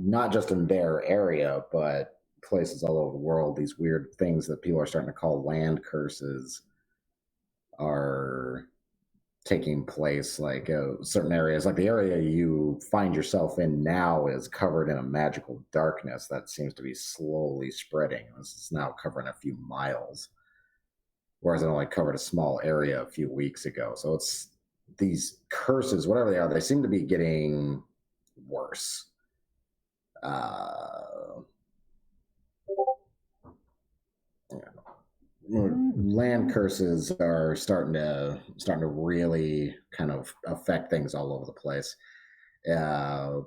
not just in their area, but places all over the world, these weird things that people are starting to call land curses are taking place. Like certain areas, like the area you find yourself in now, is covered in a magical darkness that seems to be slowly spreading. This is now covering a few miles, whereas it only covered a small area a few weeks ago. So it's these curses, whatever they are, they seem to be getting worse. Land curses are starting to really kind of affect things all over the place.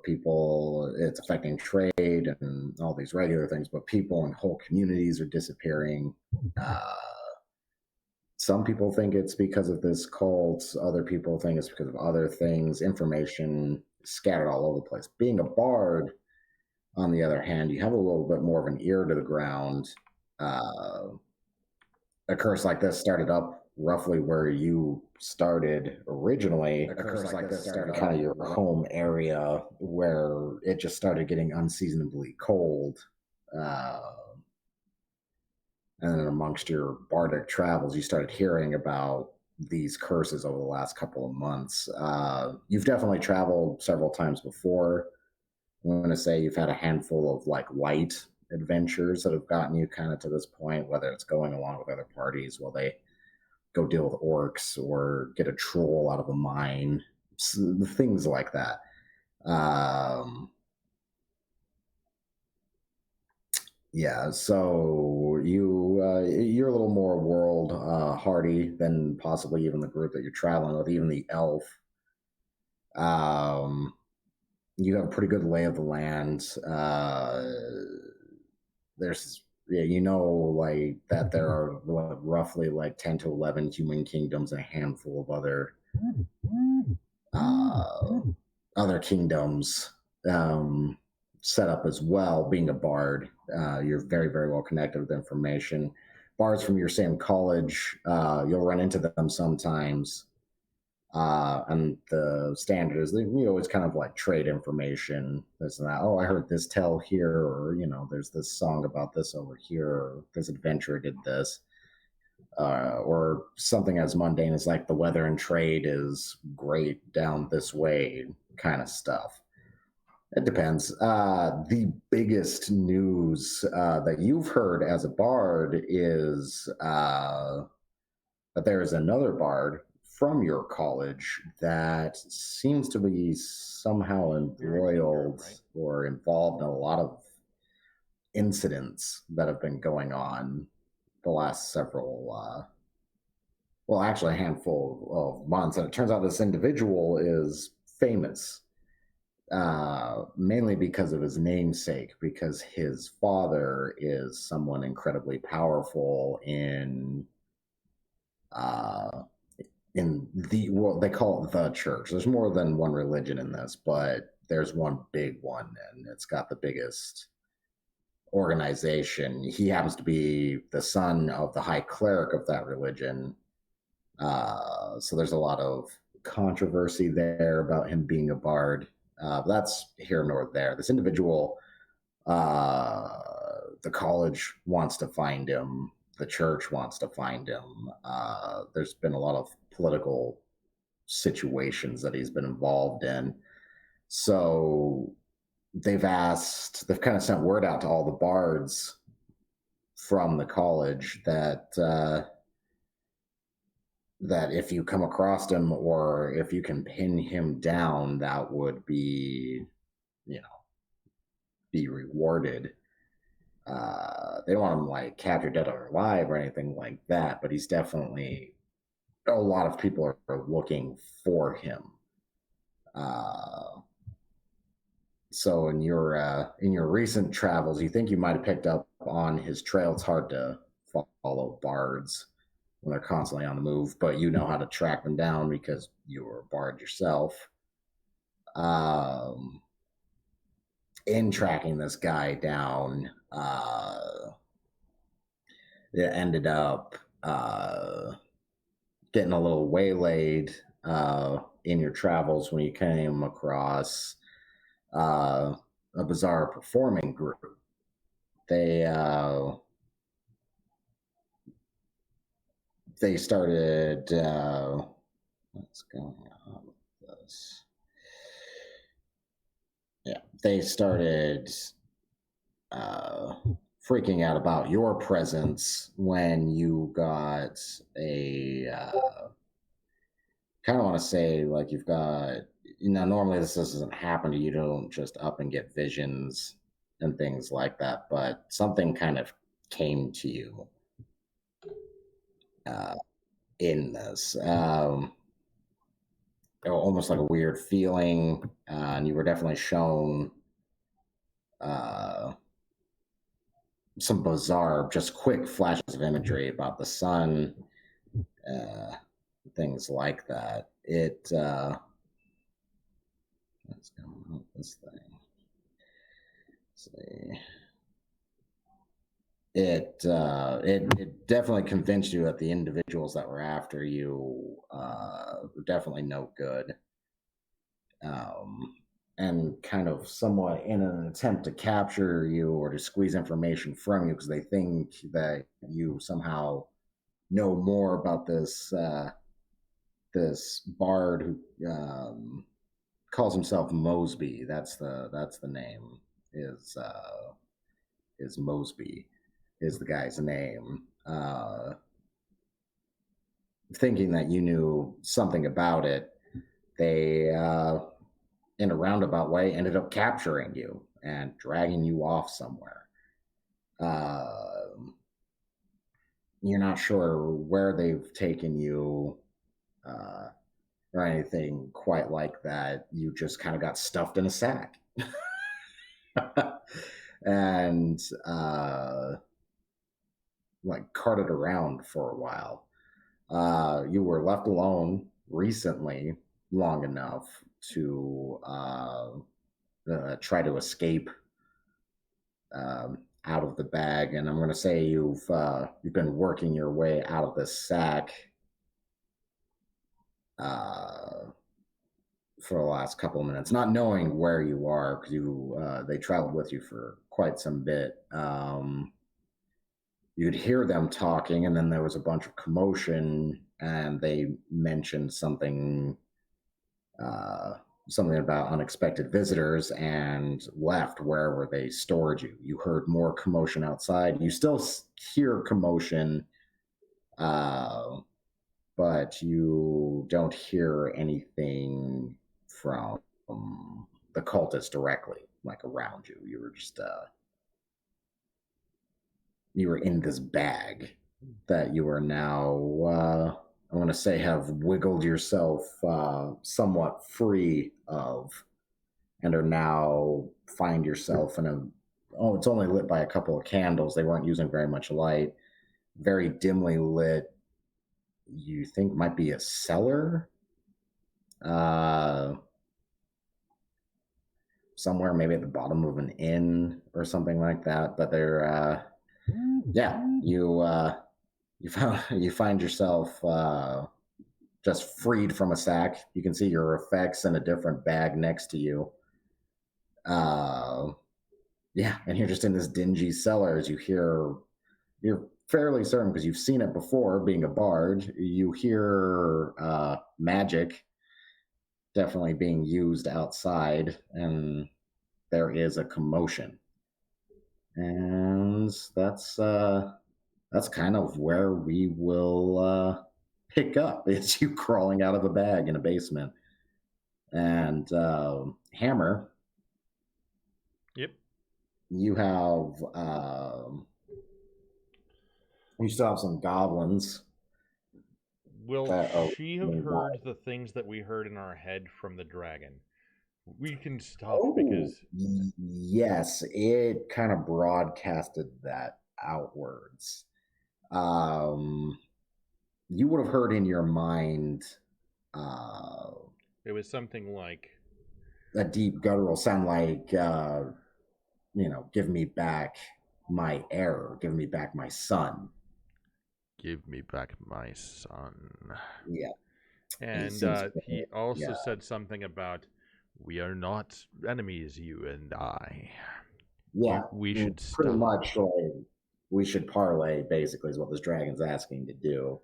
People, it's affecting trade and all these regular things, but people and whole communities are disappearing. Some people think it's because of this cult. Other people think it's because of other things. Information scattered all over the place. Being a bard, on the other hand, you have a little bit more of an ear to the ground. A curse like this started up roughly where you started originally. A curse like this started kind of your home area, where it just started getting unseasonably cold. And then amongst your bardic travels, you started hearing about these curses over the last couple of months. You've definitely traveled several times before. I'm going to say you've had a handful of like light adventures that have gotten you kind of to this point, whether it's going along with other parties while they go deal with orcs or get a troll out of a mine, things like that. Yeah, so you're a little more world hardy than possibly even the group that you're traveling with, even the elf. You have a pretty good lay of the land. There's, yeah, like that there are roughly like 10 to 11 human kingdoms and a handful of other kingdoms set up as well. Being a bard, you're very, very well connected with information. Bards from your same college, you'll run into them sometimes. And the standard is you always kind of like trade information, this and that. Oh, I heard this tale here, or there's this song about this over here, or this adventurer did this, or something as mundane as like the weather and trade is great down this way, kind of stuff. It depends. The biggest news that you've heard as a bard is that there is another bard from your college that seems to be somehow embroiled or involved in a lot of incidents that have been going on the last several, well, actually a handful of months. And it turns out this individual is famous, mainly because of his namesake, because his father is someone incredibly powerful in the, well, they call it the church. There's more than one religion in this, but there's one big one, and it's got the biggest organization. He happens to be the son of the high cleric of that religion. So there's a lot of controversy there about him being a bard. But that's here nor there. This individual, the college wants to find him. The church wants to find him. There's been a lot of political situations that he's been involved in. So they've kind of sent word out to all the bards from the college that that if you come across him, or if you can pin him down, that would be, be rewarded. They don't want him like captured dead or alive or anything like that, but he's definitely, a lot of people are looking for him. So in your recent travels, you think you might have picked up on his trail. It's hard to follow bards when they're constantly on the move, but you know how to track them down because you were a bard yourself. In tracking this guy down, it ended up getting a little waylaid in your travels when you came across a bizarre performing group. They started. What's going on with this? Yeah, they started freaking out about your presence when you got a kind of want to say like you've got, normally this doesn't happen to you. You don't just up and get visions and things like that, but something kind of came to you uh, in this. Almost like a weird feeling, and you were definitely shown uh, some bizarre, just quick flashes of imagery about the sun, uh, things like that. What's going on with this thing? Let's see. It definitely convinced you that the individuals that were after you were definitely no good, and kind of somewhat in an attempt to capture you or to squeeze information from you because they think that you somehow know more about this bard who calls himself Mosby. That's the name. Is Mosby is the guy's name. Thinking that you knew something about it, they in a roundabout way ended up capturing you and dragging you off somewhere. You're not sure where they've taken you or anything quite like that. You just kind of got stuffed in a sack. And like carted around for a while. You were left alone recently, long enough to try to escape out of the bag. And I'm going to say you've been working your way out of this sack for the last couple of minutes, not knowing where you are because they traveled with you for quite some bit. You'd hear them talking, and then there was a bunch of commotion, and they mentioned something about unexpected visitors and left wherever they stored you. You heard more commotion outside. You still hear commotion, but you don't hear anything from the cultists directly, like around you. You were just you were in this bag that you are now I want to say have wiggled yourself somewhat free of, and are now find yourself in it's only lit by a couple of candles. They weren't using very much light, very dimly lit. You think might be a cellar somewhere, maybe at the bottom of an inn or something like that. But they're you find yourself just freed from a sack. You can see your effects in a different bag next to you. And you're just in this dingy cellar as you're fairly certain, because you've seen it before being a bard, you hear magic definitely being used outside, and there is a commotion. And that's kind of where we will pick up. It's you crawling out of a bag in a basement. And Hammer. Yep. You have you still have some goblins. Will she have heard the things that we heard in our head from the dragon? We can stop because yes, it kind of broadcasted that outwards. You would have heard in your mind it was something like a deep guttural sound, like give me back my heir, give me back my son. Give me back my son. Yeah. And he also said something about We are not enemies, you and I. Yeah, We should pretty stop. much like we should parlay. Basically, is what this dragon's asking to do.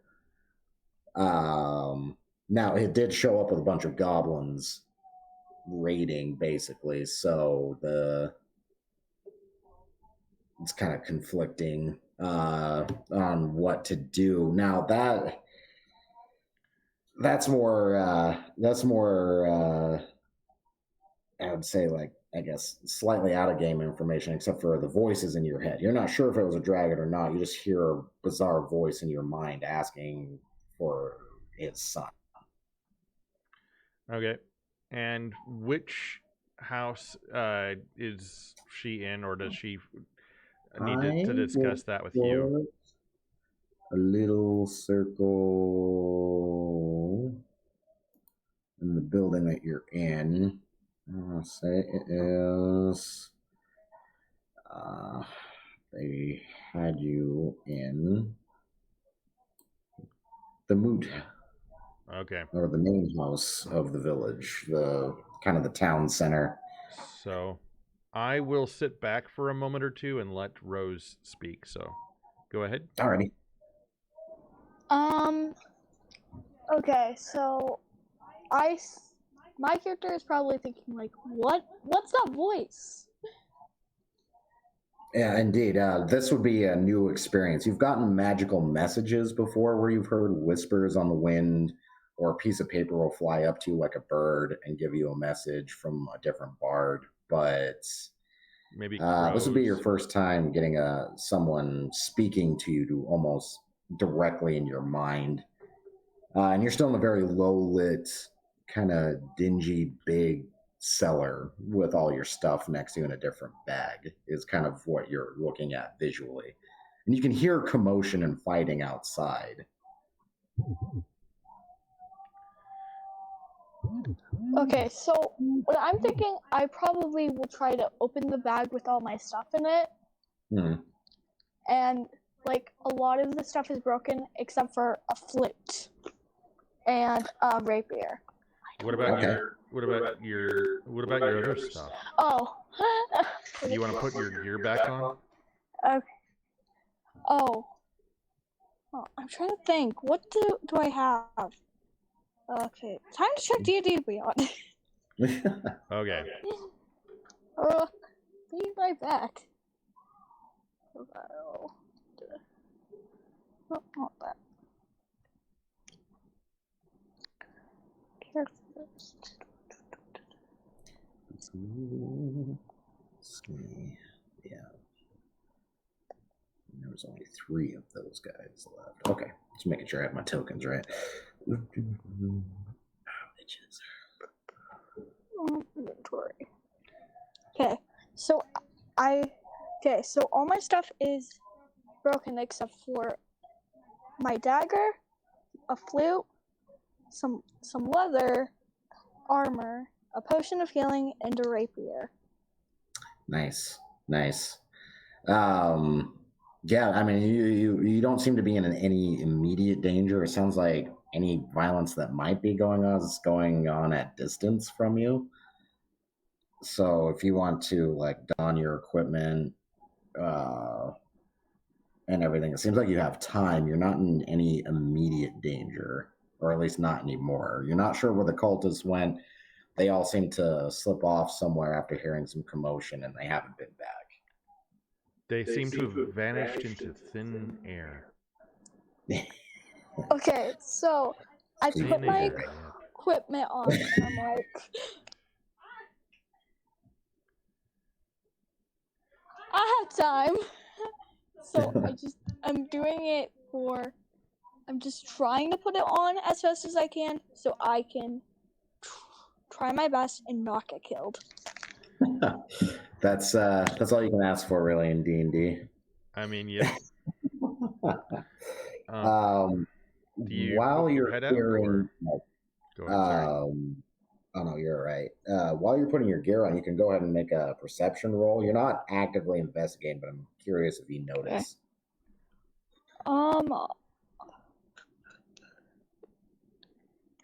Now it did show up with a bunch of goblins raiding, basically. So it's kind of conflicting on what to do. Now that's more I would say, like, I guess slightly out of game information, except for the voices in your head. You're not sure if it was a dragon or not. You just hear a bizarre voice in your mind asking for his son. Okay. And which house is she in, or does she need to discuss that with you? A little circle in the building that you're in. I'll say it is. They had you in the moot. Okay. Or the main house of the village, the kind of the town center. So I will sit back for a moment or two and let Rose speak. So go ahead. Alrighty. Okay, so my character is probably thinking like, what's that voice? Yeah, indeed. This would be a new experience. You've gotten magical messages before where you've heard whispers on the wind, or a piece of paper will fly up to you like a bird and give you a message from a different bard. But maybe this would be your first time getting someone speaking to you almost directly in your mind. And you're still in a very low lit, kind of dingy, big cellar with all your stuff next to you in a different bag, is kind of what you're looking at visually. And you can hear commotion and fighting outside. Okay, so what I'm thinking, I probably will try to open the bag with all my stuff in it. And like a lot of the stuff is broken except for a flute and a rapier. What about your other stuff? Oh. You want to put your gear back on? Okay. Oh, I'm trying to think. What do I have? Okay, time to check D&D Beyond. Okay. Be right back. Oh, not that. Here first. Yeah. There was only 3 of those guys left. Okay, just making sure I have my tokens right. Inventory. Okay, so all my stuff is broken except for my dagger, a flute, some leather, armor, a potion of healing, and a rapier. Nice. Yeah, I mean, you don't seem to be in any immediate danger. It sounds like any violence that might be going on is going on at distance from you. So if you want to like don your equipment and everything, it seems like you have time. You're not in any immediate danger, or at least not anymore. You're not sure where the cultists went. They all seem to slip off somewhere after hearing some commotion, and they haven't been back. They seem to have vanished into thin air. Okay, so I put my equipment on, and I'm like, I have time. So I'm just trying to put it on as fast as I can, so I can try my best and not get killed. That's all you can ask for, really, in D&D. I mean, yeah. While you're hearing, go ahead, sorry. Oh no, you're right. While you're putting your gear on, you can go ahead and make a perception roll. You're not actively investigating, but I'm curious if you notice. Okay.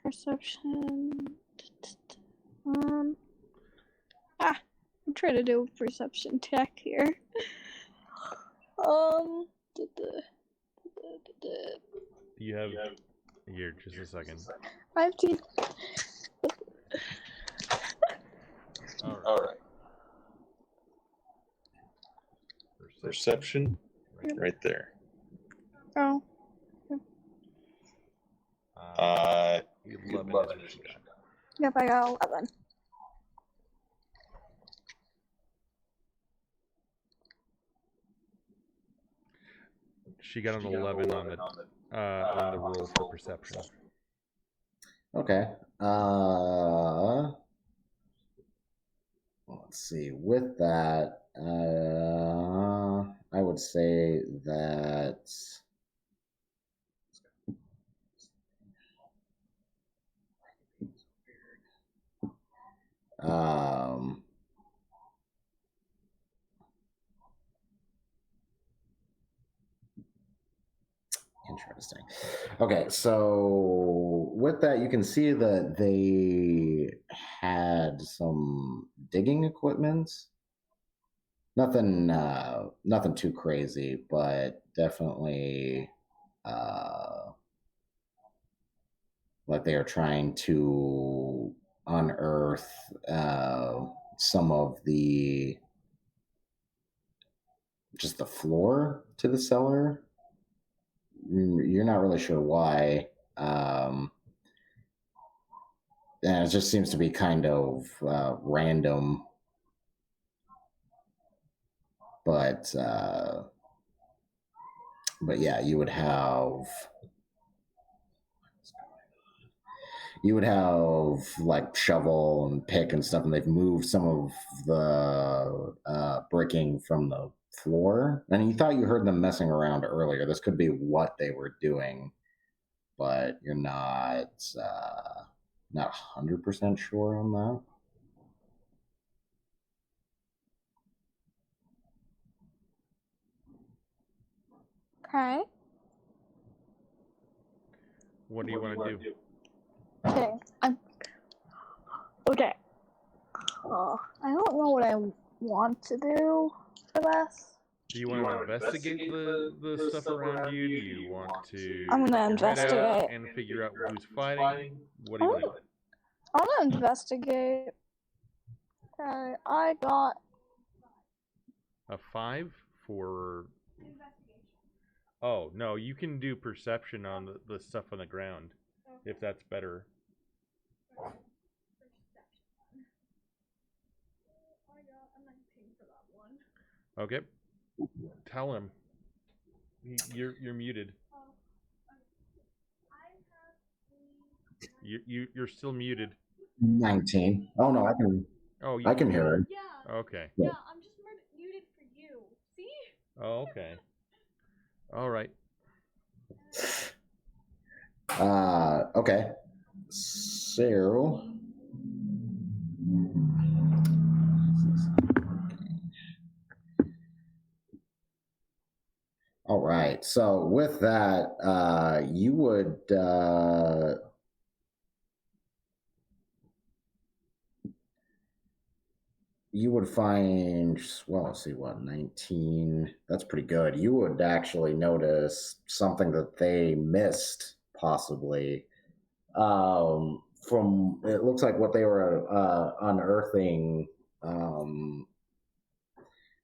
Perception. I'm trying to do a perception check here. You have here, just a second. 15. All right. Perception, right there. Oh. 11 is what she got. Yep, I got 11. She got an 11 on the roll for perception. Okay. Let's see. With that, I would say that interesting. Okay, so with that, you can see that they had some digging equipment. Nothing too crazy, but definitely like they are trying to unearth some of just the floor to the cellar. You're not really sure why. And it just seems to be kind of random. But yeah, you would have like shovel and pick and stuff, and they've moved some of the bricking from the floor. And you thought you heard them messing around earlier. This could be what they were doing, but you're not 100% sure on that. Okay. What do you want to do? Okay. Okay. I don't know what I want to do for this. Do you want to investigate the stuff around you? Do you want to? I'm gonna get your head out investigate. and figure out who's fighting. What do you want to do? I'm gonna investigate. Okay, I got A 5 for. Oh no, you can do perception on the stuff on the ground, if that's better. Okay. Tell him. You're muted. You're still muted. 19. Oh no, I can. Oh, I can hear her. Yeah. Okay. Yeah, I'm just muted for you. See? Oh, okay. All right. Okay. So. All right. So with that, you would find, well, let's see, what, 19? That's pretty good. You would actually notice something that they missed, possibly. From it looks like what they were unearthing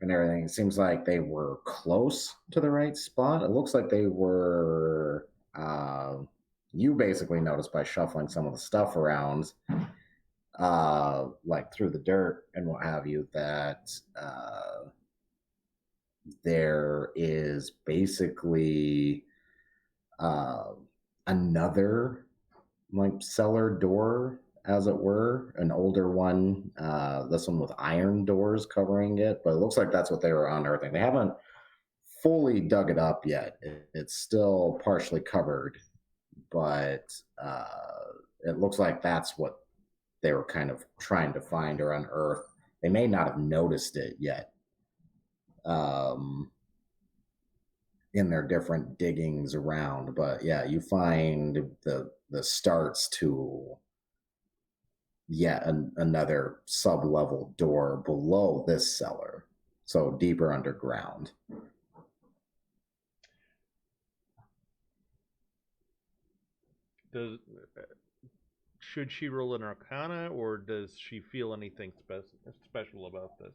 and everything. It seems like they were close to the right spot. It looks like they were. You basically noticed by shuffling some of the stuff around, like through the dirt and what have you, that there is basically another like cellar door, as it were, an older one. This one with iron doors covering it, but it looks like that's what they were unearthing. They haven't fully dug it up yet. It's still partially covered, but it looks like that's what they were kind of trying to find or unearth. They may not have noticed it yet in their different diggings around, but yeah, you find the starts to yet another sub-level door below this cellar, so deeper underground. Should she roll an Arcana, or does she feel anything special about this?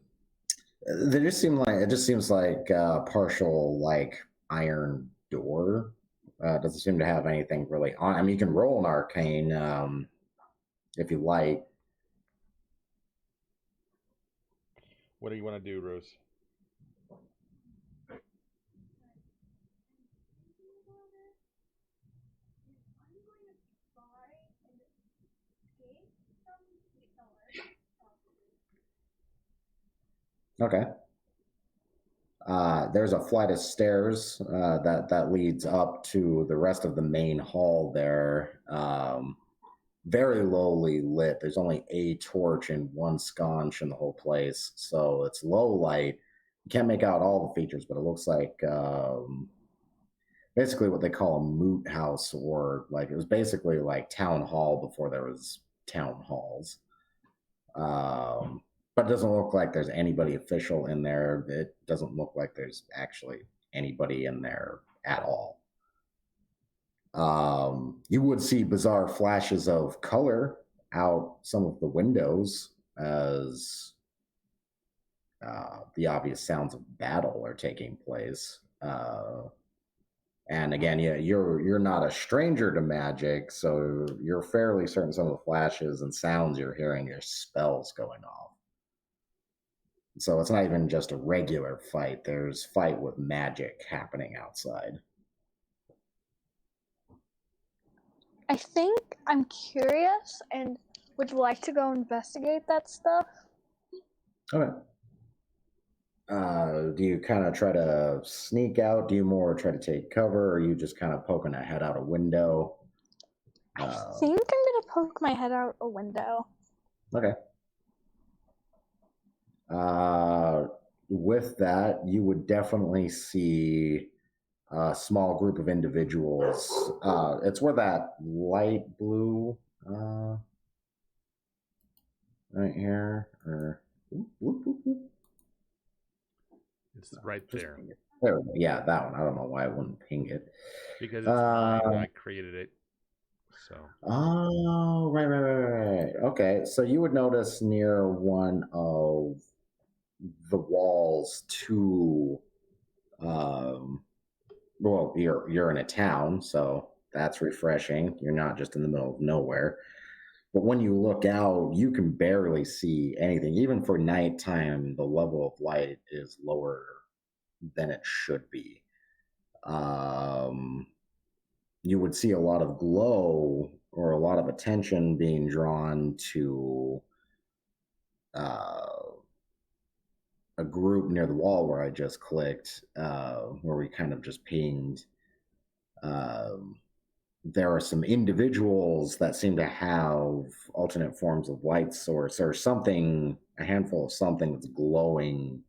They just seem like it just seems like partial like iron door. Doesn't seem to have anything really on. I mean, you can roll an arcane if you like. What do you want to do, Rose? Okay. There's a flight of stairs that leads up to the rest of the main hall there. Very lowly lit. There's only a torch and one sconce in the whole place, so it's low light. You can't make out all the features, but it looks like basically what they call a moot house, or like it was basically like town hall before there was town halls. But it doesn't look like there's anybody official in there. It doesn't look like there's actually anybody in there at all. You would see bizarre flashes of color out some of the windows as the obvious sounds of battle are taking place. And again, yeah, you're not a stranger to magic, so you're fairly certain some of the flashes and sounds you're hearing are spells going off. So it's not even just a regular fight. There's fight with magic happening outside. I think I'm curious and would like to go investigate that stuff. Okay. Do you kind of try to sneak out? Do you more try to take cover, or are you just kind of poking a head out a window? I think I'm gonna poke my head out a window. Okay. With that, you would definitely see a small group of individuals. It's where that light blue, right here, or whoop, whoop, whoop. It's right there. There, yeah, that one. I don't know why I wouldn't ping it. Because it's mine. I created it. So. Oh, right. Okay, so you would notice near one of the walls to, well, you're in a town, so that's refreshing. You're not just in the middle of nowhere. But when you look out, you can barely see anything. Even for nighttime, the level of light is lower than it should be. You would see a lot of glow or a lot of attention being drawn to a group near the wall where I just clicked, where we kind of just pinged. There are some individuals that seem to have alternate forms of light source or something, a handful of something that's glowing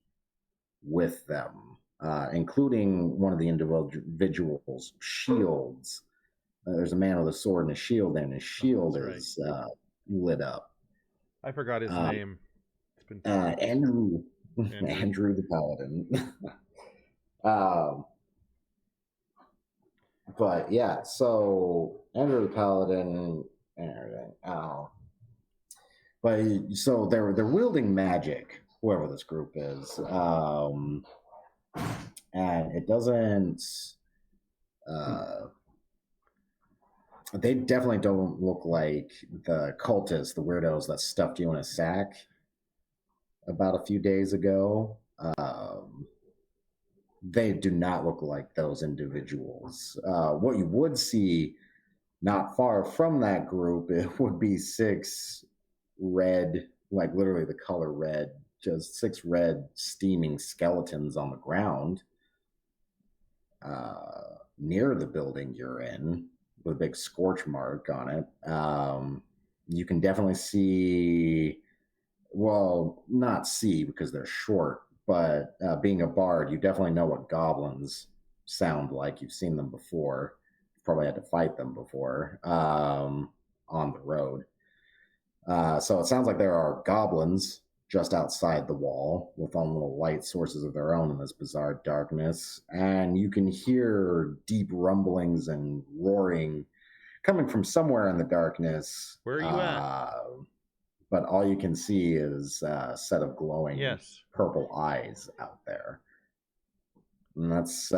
with them, including one of the individuals' shields. There's a man with a sword and a shield, and his shield is lit up. I forgot his name. It's been Andrew the Paladin. But yeah, so Andrew the Paladin and everything. But so they're wielding magic, whoever this group is, and it doesn't. They definitely don't look like the cultists, the weirdos that stuffed you in a sack about a few days ago. They do not look like those individuals. What you would see not far from that group, it would be 6 red, like literally the color red, just 6 red steaming skeletons on the ground near the building you're in, with a big scorch mark on it. You can definitely see, well, not see because they're short, but being a bard, you definitely know what goblins sound like. You've seen them before. You've probably had to fight them before on the road. So it sounds like there are goblins just outside the wall with own little light sources of their own in this bizarre darkness. And you can hear deep rumblings and roaring coming from somewhere in the darkness. Where are you at? But all you can see is a set of glowing Yes. purple eyes out there. And that's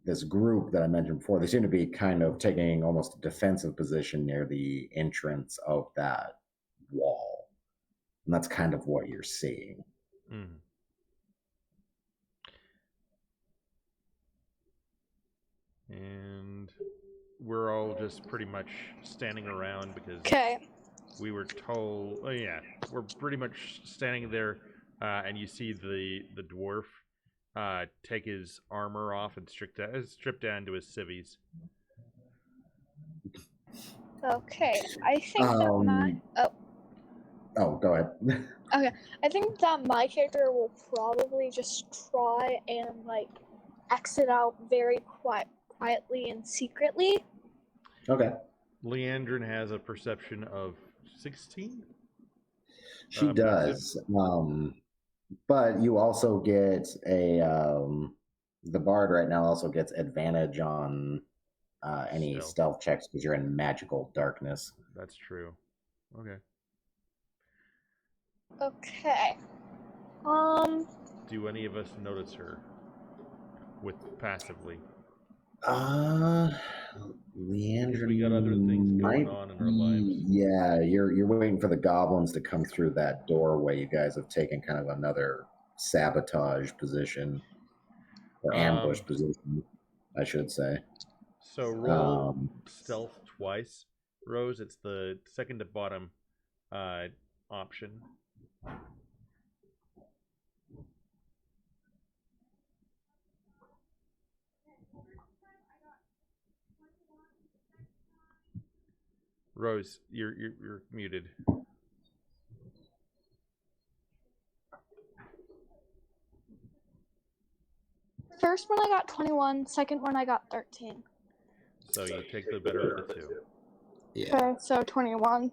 this group that I mentioned before. They seem to be kind of taking almost a defensive position near the entrance of that wall. And that's kind of what you're seeing. Mm. And we're all just pretty much standing around because we were told. Oh yeah, we're pretty much standing there, and you see the dwarf take his armor off and strip down to his civvies. Okay, I think that my go ahead. okay, I think that my character will probably just try and like exit out very quietly and secretly. Okay. Leandrin has a perception of 16. She does. But you also get a the bard right now also gets advantage on any stealth checks because you're in magical darkness. That's true. Okay. Okay. Do any of us notice her with passively? Leandrin, we got other things going on in our lives. Yeah, you're waiting for the goblins to come through that doorway. You guys have taken kind of another sabotage position or ambush position, I should say. So roll stealth twice, Rose. It's the second to bottom option. Rose, you're muted. First one I got 21, second one I got 13. So you take the better of the two. Yeah. Okay, so 21.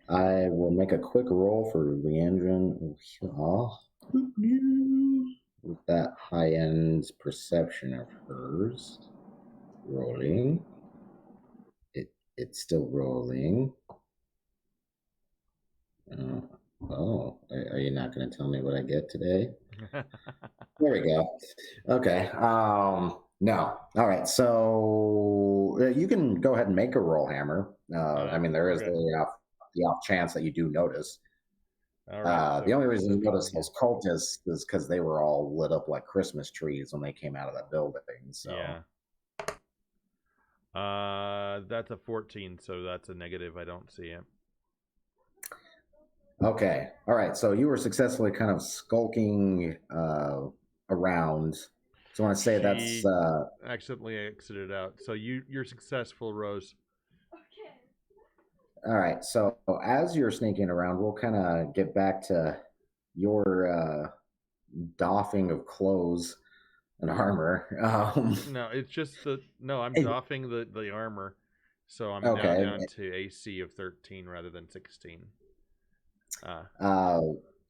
I will make a quick roll for Leandrin with that high-end perception of hers. Rolling. It's still rolling. Are you not going to tell me what I get today? There we go. Okay. No. All right. So you can go ahead and make a roll, Hammer. I mean, there is the off chance that you do notice. All right, the only reason you notice those cultists is because they were all lit up like Christmas trees when they came out of that building. So yeah. That's a 14, so that's a negative. I don't see it. Okay. All right. So you were successfully kind of skulking around. So I want to say that's accidentally exited out. So you're successful, Rose. All right. So as you're sneaking around, we'll kind of get back to your doffing of clothes and armor. No, it's just I'm doffing the armor, so I'm now down to AC of 13 rather than 16.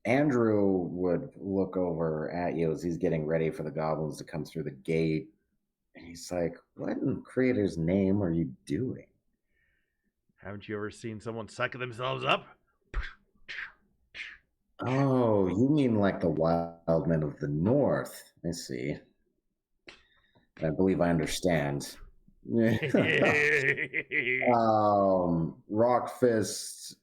Andrew would look over at you as he's getting ready for the goblins to come through the gate, and he's like, "What in the creator's name are you doing? Haven't you ever seen someone suck themselves up?" Oh, you mean like the wild men of the north? I see. I believe I understand. Rockfist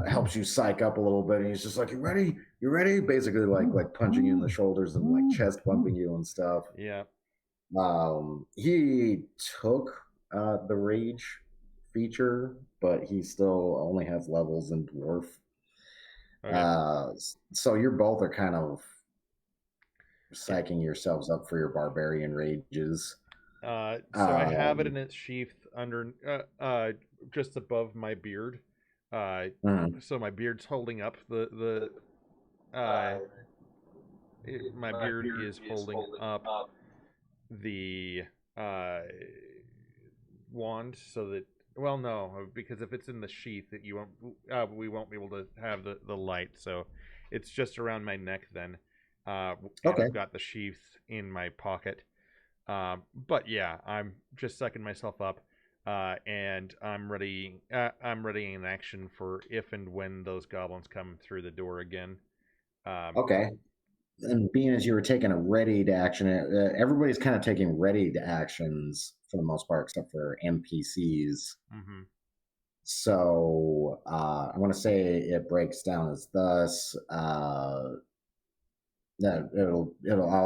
helps you psych up a little bit, and he's just like, "You ready? You ready?" Basically, like punching you in the shoulders and like chest bumping you and stuff. Yeah. He took the rage feature, but he still only has levels in dwarf. Okay. So you're both are kind of psyching yourselves up for your barbarian rages. So I have it in its sheath under, just above my beard. So my beard's holding up my beard is holding up the wand so that Well, no, because if it's in the sheath, that you won't, we won't be able to have the light. So, it's just around my neck then, and Okay. I've got the sheath in my pocket. But yeah, I'm just sucking myself up, and I'm ready. I'm ready in action for if and when those goblins come through the door again. Okay. And being as you were taking a ready to action, everybody's kind of taking ready to actions for the most part, except for NPCs. Mm-hmm. So I want to say it breaks down as thus. That I'll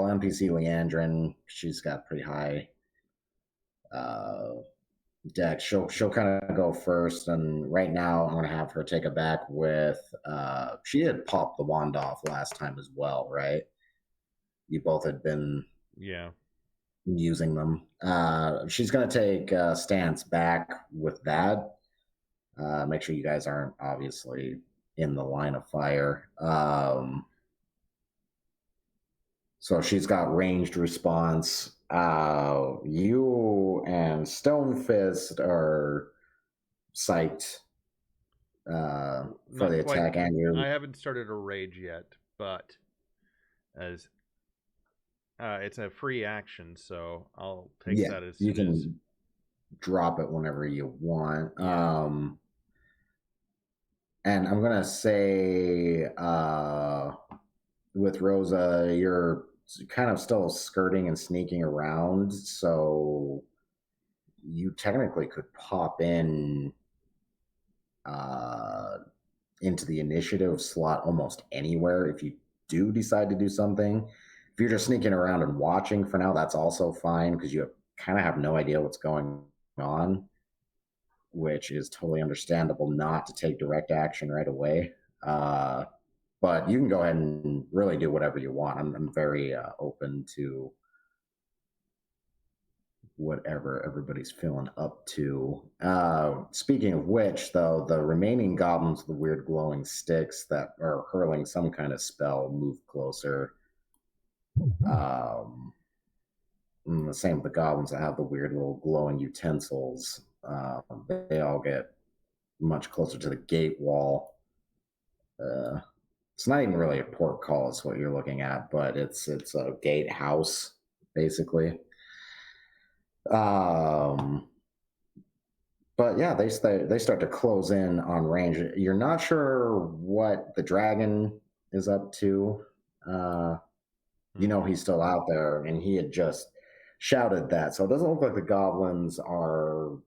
NPC Leandrin. She's got pretty high deck. She'll kind of go first, and right now I'm gonna have her take it back with. She had popped the wand off last time as well, right? You both had been using them. She's gonna take a stance back with that. Make sure you guys aren't obviously in the line of fire. So she's got ranged response. You and Stonefist are psyched for Not the quite. attack, and you. I haven't started a rage yet, but as it's a free action, so I'll take that as you soon can as drop it whenever you want. And I'm gonna say with Rosa, you're kind of still skirting and sneaking around, so you technically could pop in into the initiative slot almost anywhere if you do decide to do something. If you're just sneaking around and watching for now, that's also fine because you kind of have no idea what's going on, which is totally understandable not to take direct action right away. But you can go ahead and really do whatever you want. I'm very open to whatever everybody's feeling up to. Speaking of which, though, the remaining goblins with the weird glowing sticks that are hurling some kind of spell move closer. The same with the goblins that have the weird little glowing utensils. They all get much closer to the gate wall. It's not even really a portcullis what you're looking at, but it's a gatehouse basically. But yeah, they start to close in on range. You're not sure what the dragon is up to. You know he's still out there, and he had just shouted that, so it doesn't look like the goblins are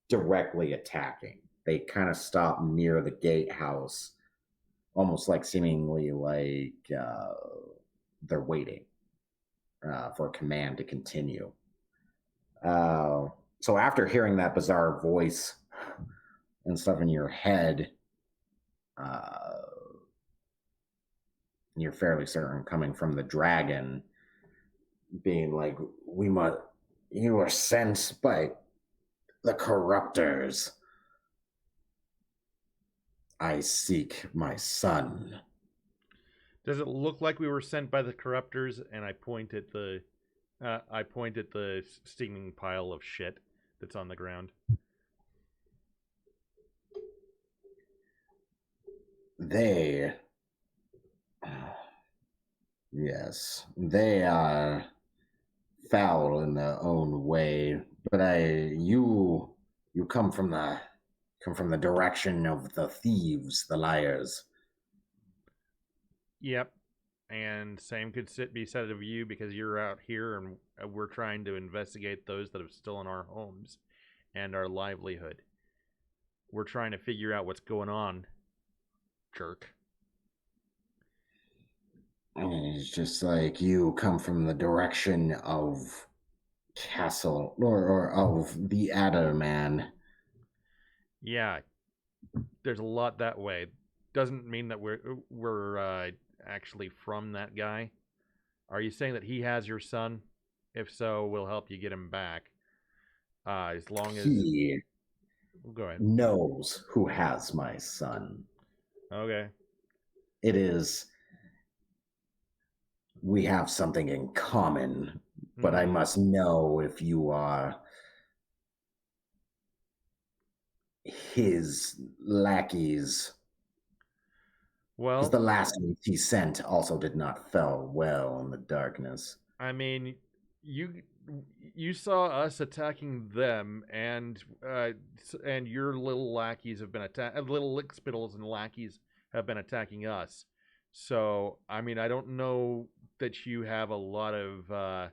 directly attacking. They kind of stop near the gatehouse, almost like seemingly like they're waiting for a command to continue. So after hearing that bizarre voice and stuff in your head, you're fairly certain coming from the dragon, being like, you were sent by the corruptors. I seek my son. Does it look like we were sent by the corruptors? And I point at the steaming pile of shit that's on the ground. Yes, they are foul in their own way, but you come from the direction of the thieves, the liars. Yep, and same could be said of you because you're out here and we're trying to investigate those that have stolen our homes and our livelihood. We're trying to figure out what's going on, jerk. It's just like you come from the direction of Castle or of the Adder Man. Yeah, there's a lot that way. Doesn't mean that we're actually from that guy. Are you saying that he has your son? If so, we'll help you get him back. As long as he go ahead. Knows who has my son. Okay. It is. We have something in common, but I must know if you are his lackeys, because Well, the last ones he sent also did not fare well in the darkness. I mean, you you saw us attacking them, and your little lackeys have been little lickspittles and lackeys have been attacking us. So, I mean, I don't know that you have a lot of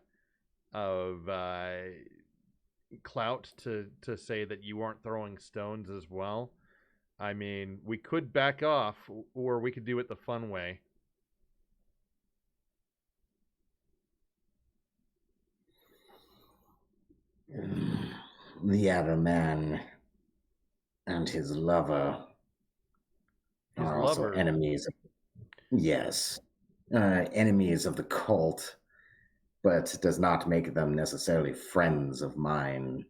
clout to say that you aren't throwing stones as well. I mean, we could back off, or we could do it the fun way. The other man and his lover His are also lover. enemies. Yes, enemies of the cult, but does not make them necessarily friends of mine.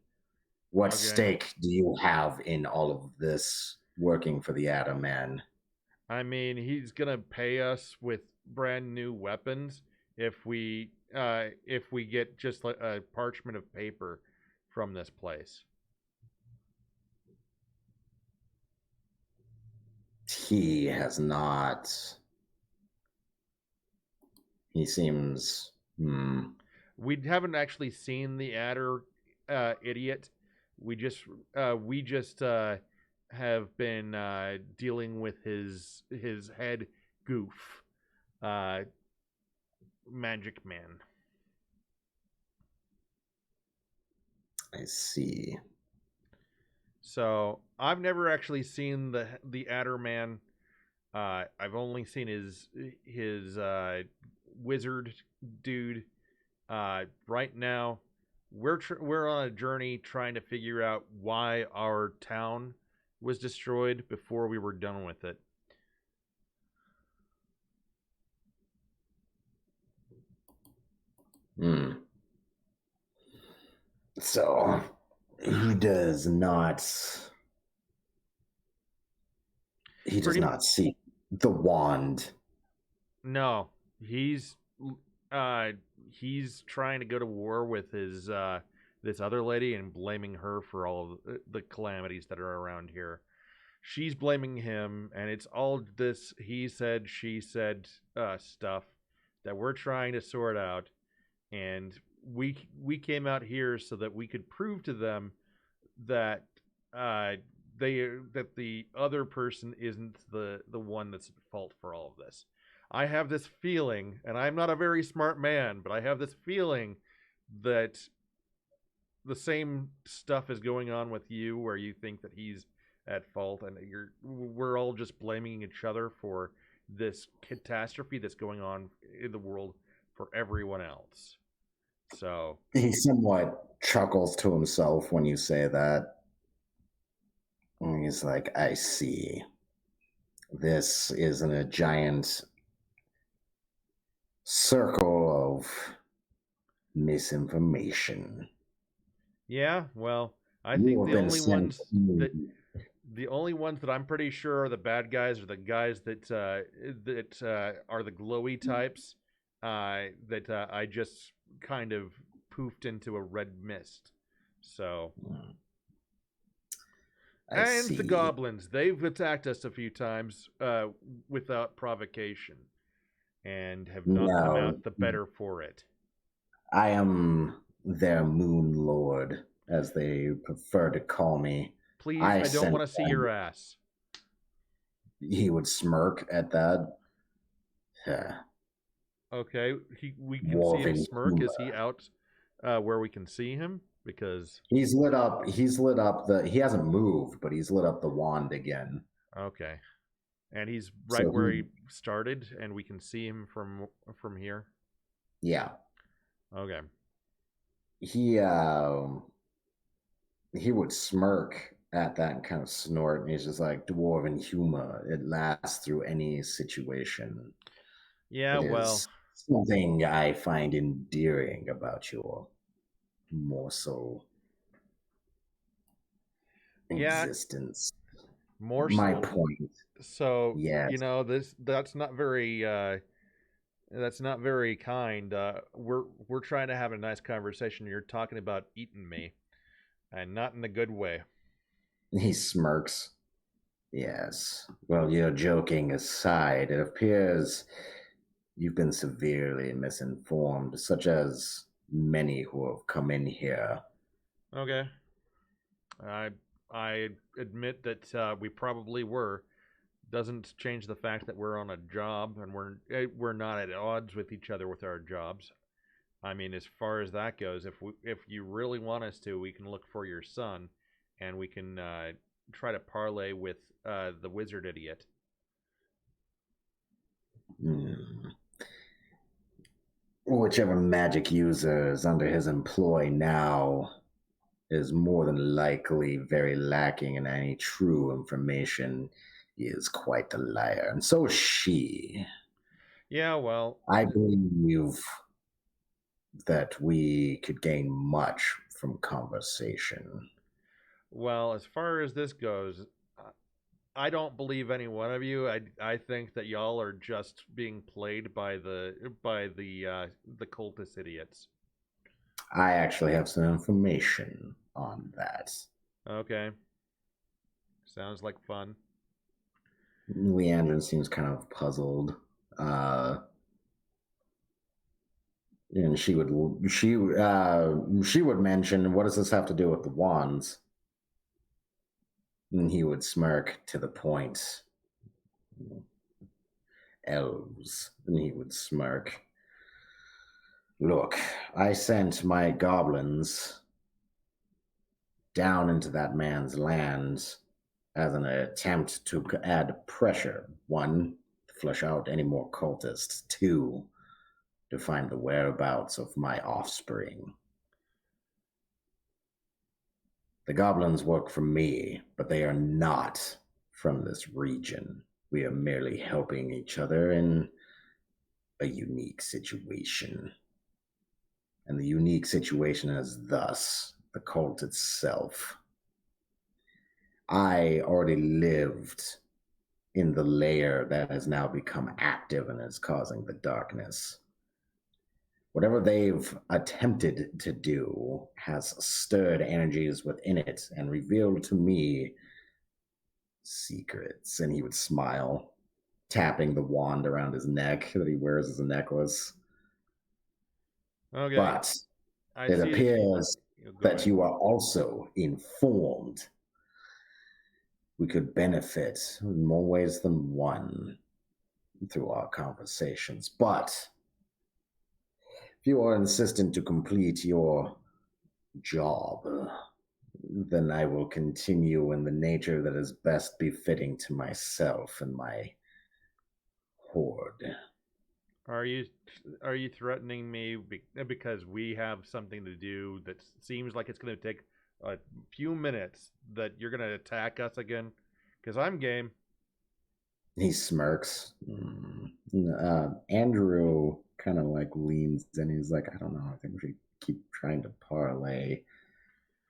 What Okay. stake do you have in all of this working for the Adder Man? I mean, he's gonna pay us with brand new weapons if we get just like a parchment of paper from this place. He has not. He seems. We haven't actually seen the adder idiot. We just have been dealing with his head goof, Magic Man. I see. So I've never actually seen the Adder Man. I've only seen his wizard dude. Right now, we're on a journey trying to figure out why our town was destroyed before we were done with it. So he does not. He does not seek the wand. No, he's trying to go to war with his this other lady and blaming her for all of the calamities that are around here. She's blaming him, and it's all this he said, she said stuff that we're trying to sort out. And we came out here so that we could prove to them that that the other person isn't the one that's at fault for all of this. I have this feeling, and I'm not a very smart man, but I have this feeling that the same stuff is going on with you, where you think that he's at fault, and we're all just blaming each other for this catastrophe that's going on in the world for everyone else. So he somewhat chuckles to himself when you say that. And he's like, I see. This isn't a giant circle of misinformation. Yeah, well, I think the only ones that I'm pretty sure are the bad guys are the guys that are the glowy types that I just kind of poofed into a red mist. So, and the goblins, they've attacked us a few times without provocation, and have not come out the better for it. I am their moon lord, as they prefer to call me. Please, I don't want to see your ass. He would smirk at that. Okay, we can see him smirk. Is he out where we can see him? Because he's lit up. He's lit up he hasn't moved, but he's lit up the wand again. Okay, and he's right where he started, and we can see him from here. Yeah. Okay. He would smirk at that and kind of snort, and he's just like, dwarven humor. It lasts through any situation. Yeah, well, something I find endearing about your more so existence. More my so. point. So yes. You know, that's not very kind. We're trying to have a nice conversation. You're talking about eating me, and not in a good way. He smirks. Yes. Well, your joking aside, it appears you've been severely misinformed, such as many who have come in here. Okay. I admit that we probably were. Doesn't change the fact that we're on a job and we're not at odds with each other with our jobs. I mean, as far as that goes, if you really want us to, we can look for your son, and we can try to parlay with the wizard idiot. Whichever magic user is under his employ now is more than likely very lacking in any true information. He is quite the liar, and so is she. Yeah, well, I believe that we could gain much from conversation. well, as far as this goes, I don't believe any one of you. I think that y'all are just being played by the cultist idiots. I actually have some information on that. Okay. Sounds like fun. Leandrin seems kind of puzzled. And she would mention, what does this have to do with the wands? And he would smirk, to the point. Elves. And he would smirk. Look, I sent my goblins down into that man's lands as an attempt to add pressure. 1, to flush out any more cultists. 2, to find the whereabouts of my offspring. The goblins work for me, but they are not from this region. We are merely helping each other in a unique situation. And the unique situation is thus the cult itself. I already lived in the layer that has now become active and is causing the darkness. Whatever they've attempted to do has stirred energies within it and revealed to me secrets. And he would smile, tapping the wand around his neck that he wears as a necklace. Okay. But it appears that you are also informed. We could benefit in more ways than one through our conversations. But if you are insistent to complete your job, then I will continue in the nature that is best befitting to myself and my horde. Are you threatening me because we have something to do that seems like it's going to take a few minutes, that you're going to attack us again? Because I'm game. He smirks. Andrew kind of like leans in. He's like, I don't know. I think we should keep trying to parlay.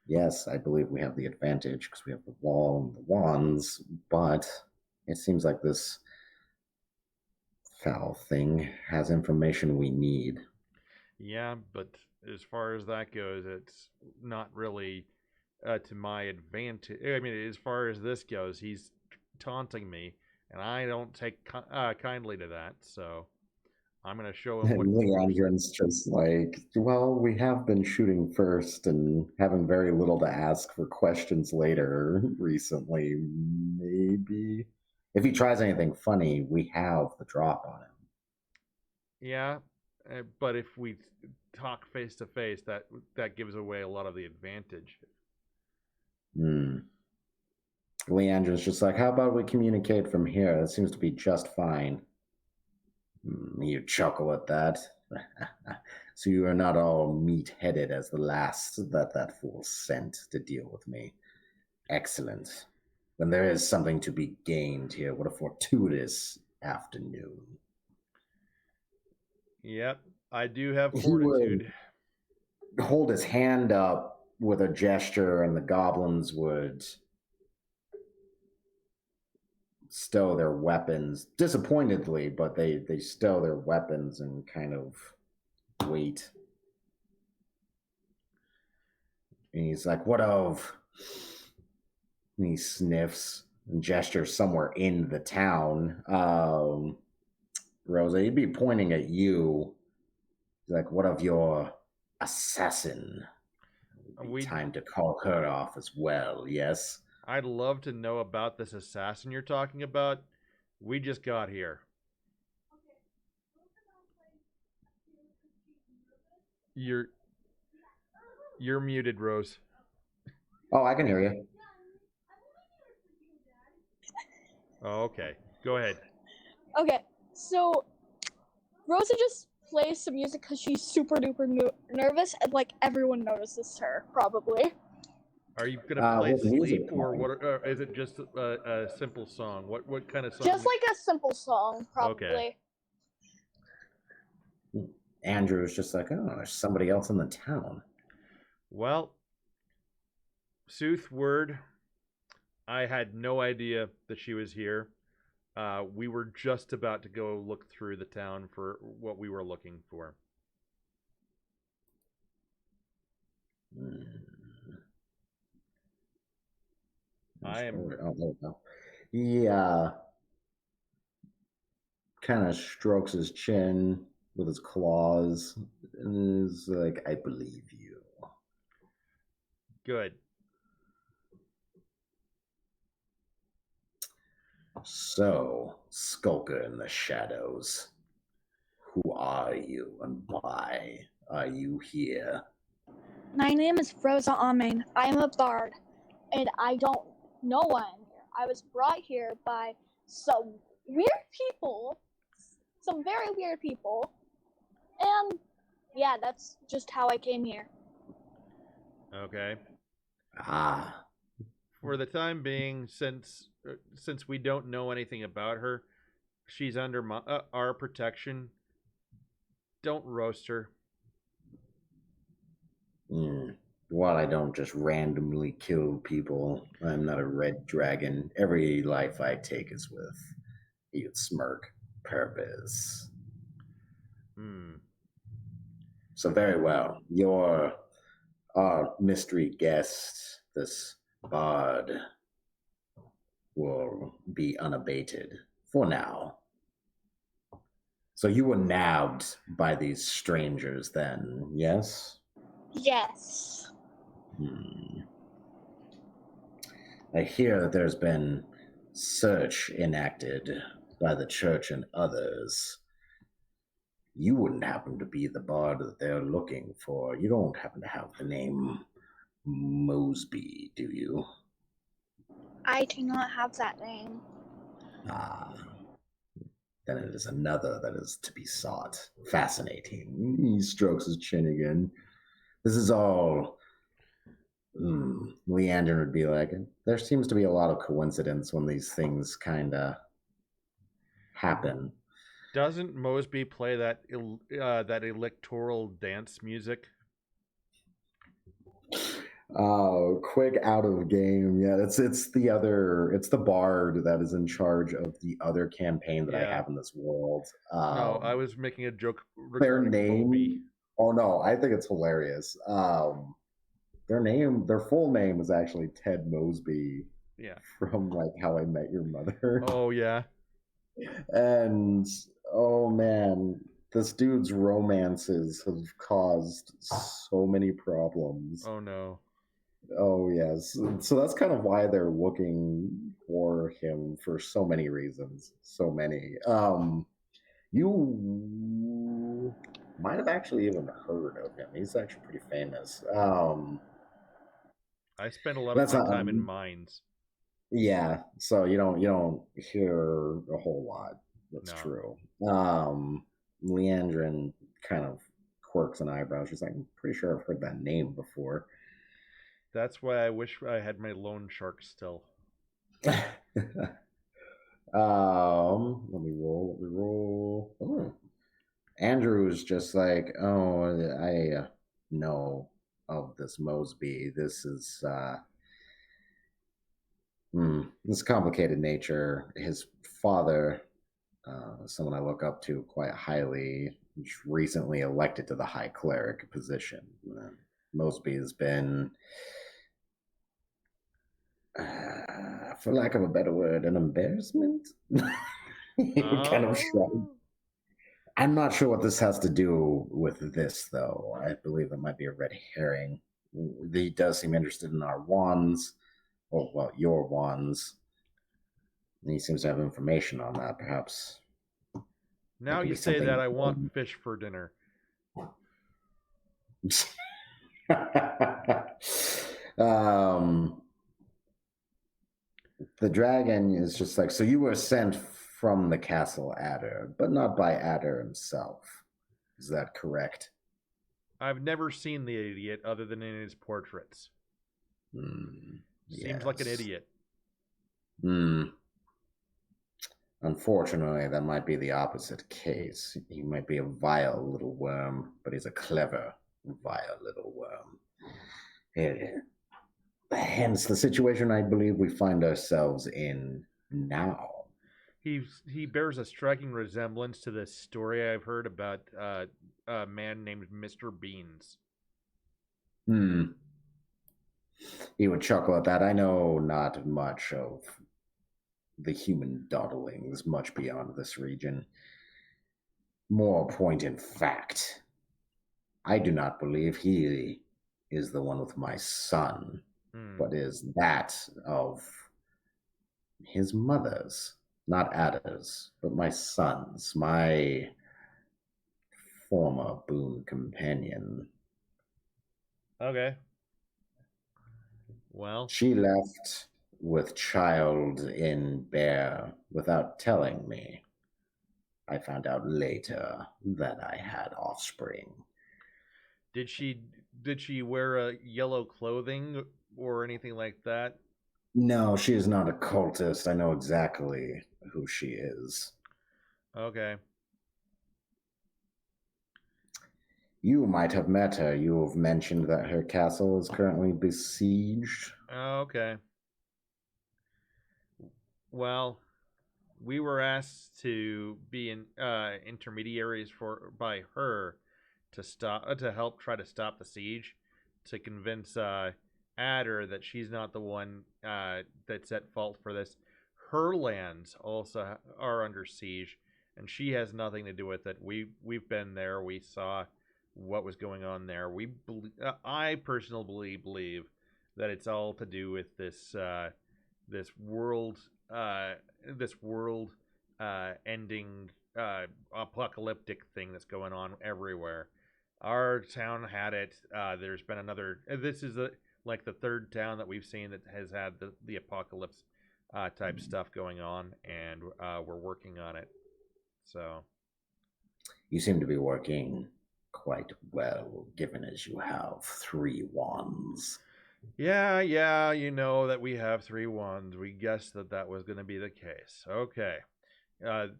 Yes, I believe we have the advantage because we have the wall and the wands, but it seems like this foul thing has information we need. Yeah, but as far as that goes, it's not really to my advantage. I mean, as far as this goes, he's taunting me, and I don't take kindly to that, so I'm going to show him what... Leandrin's just like, well, we have been shooting first and having very little to ask for questions later recently. Maybe if he tries anything funny, we have the drop on him. Yeah, but if we talk face to face, that gives away a lot of the advantage. Leandrin's just like, how about we communicate from here? That seems to be just fine. You chuckle at that. So you are not all meat-headed as the last that fool sent to deal with me. Excellent. Then there is something to be gained here. What a fortuitous afternoon. Yep, I do have fortitude. He would hold his hand up with a gesture, and the goblins would stow their weapons disappointedly, but they stow their weapons and kind of wait. And he's like, what of And he sniffs and gestures somewhere in the town. Rosa, he'd be pointing at you. He's like, what of your assassin? It would be time to call her off as well, yes? I'd love to know about this assassin you're talking about. We just got here. You're muted, Rose. Oh, I can hear you. Oh, okay. Go ahead. Okay, so Rosa just plays some music because she's super duper nervous, and like everyone notices her probably. Are you gonna play Sleep, or what? Is it just a simple song? What kind of song? Just like a simple song, probably. Okay. Andrew is just like, oh, there's somebody else in the town. Well, Sooth, word. I had no idea that she was here. We were just about to go look through the town for what we were looking for. I am. Oh, there we go. He kind of strokes his chin with his claws and is like, I believe you. Good. So, skulker in the shadows, who are you and why are you here? My name is Rosa Amen. I am a bard, and I don't know why I'm here. I was brought here by some weird people, some very weird people, and yeah, that's just how I came here. Okay. Ah. For the time being, since we don't know anything about her, she's under our protection. Don't roast her. While I don't just randomly kill people, I'm not a red dragon. Every life I take is with, you'd smirk, purpose. So very well. You're our mystery guest, this bard, will be unabated for now. So you were nabbed by these strangers then, yes? Yes. I hear that there's been search enacted by the church and others. You wouldn't happen to be the bard that they're looking for. You don't happen to have the name Mosby, do you? I do not have that name. Then it is another that is to be sought. Fascinating. He strokes his chin again. This is all... Leander would be like, there seems to be a lot of coincidence when these things kind of happen. Doesn't Mosby play that electoral dance music? Quick out of game. Yeah, it's the bard that is in charge of the other campaign that I have in this world. No, I was making a joke their regarding name. Moby. Oh no, I think it's hilarious. Their full name is actually Ted Mosby. Yeah. From like How I Met Your Mother. Oh yeah. And oh man, this dude's romances have caused so many problems. Oh no. Oh yes. So that's kind of why they're looking for him for so many reasons. So many. You might have actually even heard of him. He's actually pretty famous. I spent a lot of my time in mines. Yeah, so you don't hear a whole lot. That's true. Leandrin kind of quirks an eyebrow. She's like, I'm pretty sure I've heard that name before. That's why I wish I had my loan shark still. Let me roll. Oh. Andrew's just like, I know of this Mosby. This is this complicated nature. His father, someone I look up to quite highly, recently elected to the high cleric position. Mosby has been For lack of a better word, an embarrassment? Kind of shrug. I'm not sure what this has to do with this, though. I believe it might be a red herring. He does seem interested in our wands, or, well, your wands. And he seems to have information on that, perhaps. Now you say that, I want fish for dinner. The dragon is just like, so you were sent from the castle Adder, but not by Adder himself. Is that correct? I've never seen the idiot other than in his portraits. Seems like an idiot. Unfortunately, that might be the opposite case. He might be a vile little worm, but he's a clever, vile little worm. Hence the situation I believe we find ourselves in now. He bears a striking resemblance to this story I've heard about a man named Mr. Beans. He would chuckle at that. I know not much of the human dawdlings, much beyond this region. More point in fact, I do not believe he is the one with my son, but is that of his mother's. Not Ada's, but my son's, my former boon companion. Okay. Well, she left with child in bear without telling me. I found out later that I had offspring. Did she wear a yellow clothing or anything like that? No, she is not a cultist. I know exactly who she is. Okay. You might have met her. You have mentioned that her castle is currently besieged. Okay. Well, we were asked to be intermediaries by her to help try to stop the siege, to convince Adder that she's not the one that's at fault for this. Her lands also are under siege, and she has nothing to do with it. We've been there. We saw what was going on there. I personally believe that it's all to do with this world ending apocalyptic thing that's going on everywhere. Our town had it. There's been another. This is like the third town that we've seen that has had the apocalypse type stuff going on, and we're working on it. So you seem to be working quite well, given as you have 3 wands. Yeah, you know that we have 3 wands. We guessed that was going to be the case. Okay,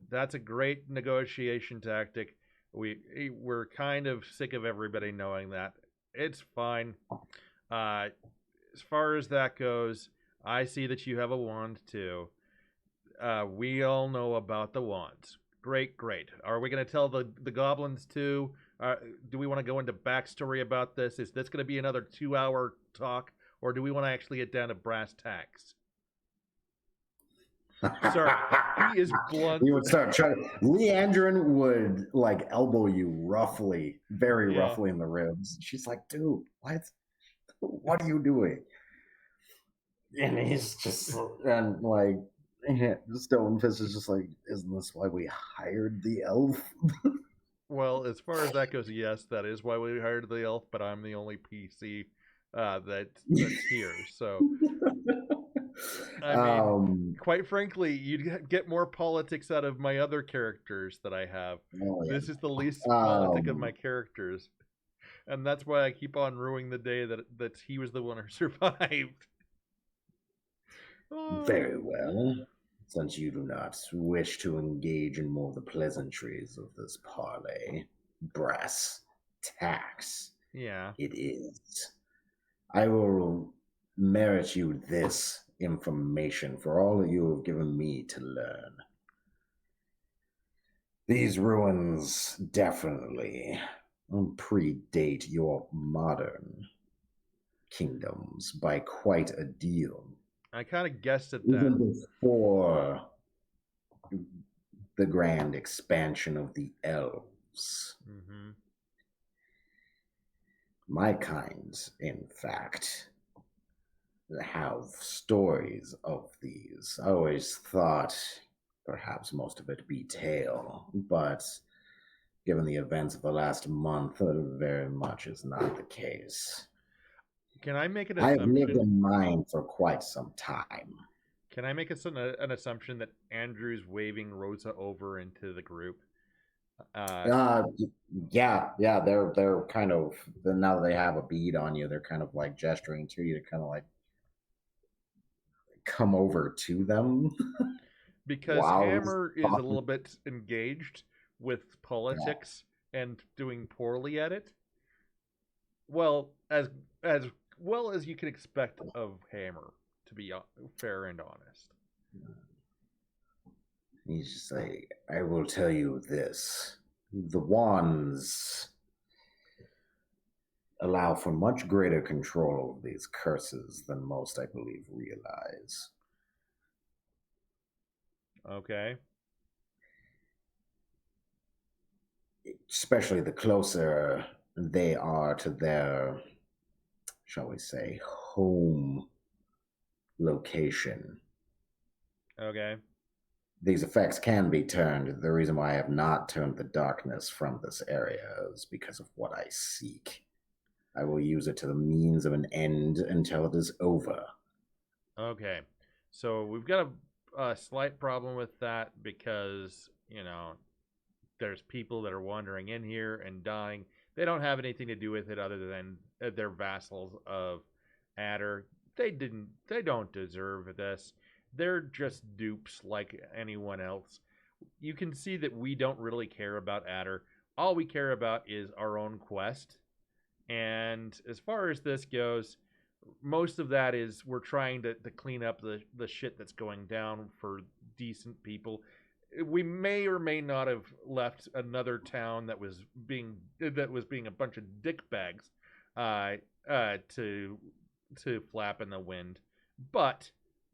that's a great negotiation tactic. We're kind of sick of everybody knowing that. It's fine. As far as that goes, I see that you have a wand too. We all know about the wands. Great. Are we going to tell the goblins too? Do we want to go into backstory about this? Is this going to be another 2-hour talk, or do we want to actually get down to brass tacks? Sorry, he is blunt. You would start trying. Leandrin would like elbow you roughly, very roughly in the ribs. She's like, "Dude, what are you doing?" And he's just and like, Stonefist is just like, "Isn't this why we hired the elf?" Well, as far as that goes, yes, that is why we hired the elf. But I'm the only PC that's here, so. I mean, quite frankly, you'd get more politics out of my other characters that I have. Oh, yeah. This is the least politic of my characters. And that's why I keep on ruining the day that he was the one who survived. Very well. Since you do not wish to engage in more of the pleasantries of this parley, brass tacks. Yeah. It is. I will merit you this information for all that you have given me to learn. These ruins definitely predate your modern kingdoms by quite a deal. I kind of guessed at Even that. before the grand expansion of the elves. Mm-hmm. My kind, in fact, have stories of these. I always thought perhaps most of it be tale, but given the events of the last month, very much is not the case. Can I make an I have lived assumption? in mine for quite some time. Can I make an assumption that Andrew's waving Rosa over into the group? Uh, yeah, they're kind of, now that they have a bead on you, they're kind of like gesturing to you to kind of like come over to them. Because Wow. Hammer is a little bit engaged with politics and doing poorly at it. Well, as well as you can expect of Hammer, to be fair and honest. He's just like, I will tell you this. The wands allow for much greater control of these curses than most, I believe, realize. Okay. Especially the closer they are to their, shall we say, home location. Okay. These effects can be turned. The reason why I have not turned the darkness from this area is because of what I seek. I will use it to the means of an end until it is over. Okay. So we've got a slight problem with that because, there's people that are wandering in here and dying. They don't have anything to do with it other than they're vassals of Adder. They don't deserve this. They're just dupes like anyone else. You can see that we don't really care about Adder. All we care about is our own quest. And as far as this goes, most of that is we're trying to clean up the shit that's going down for decent people. We may or may not have left another town that was being a bunch of dickbags to flap in the wind. But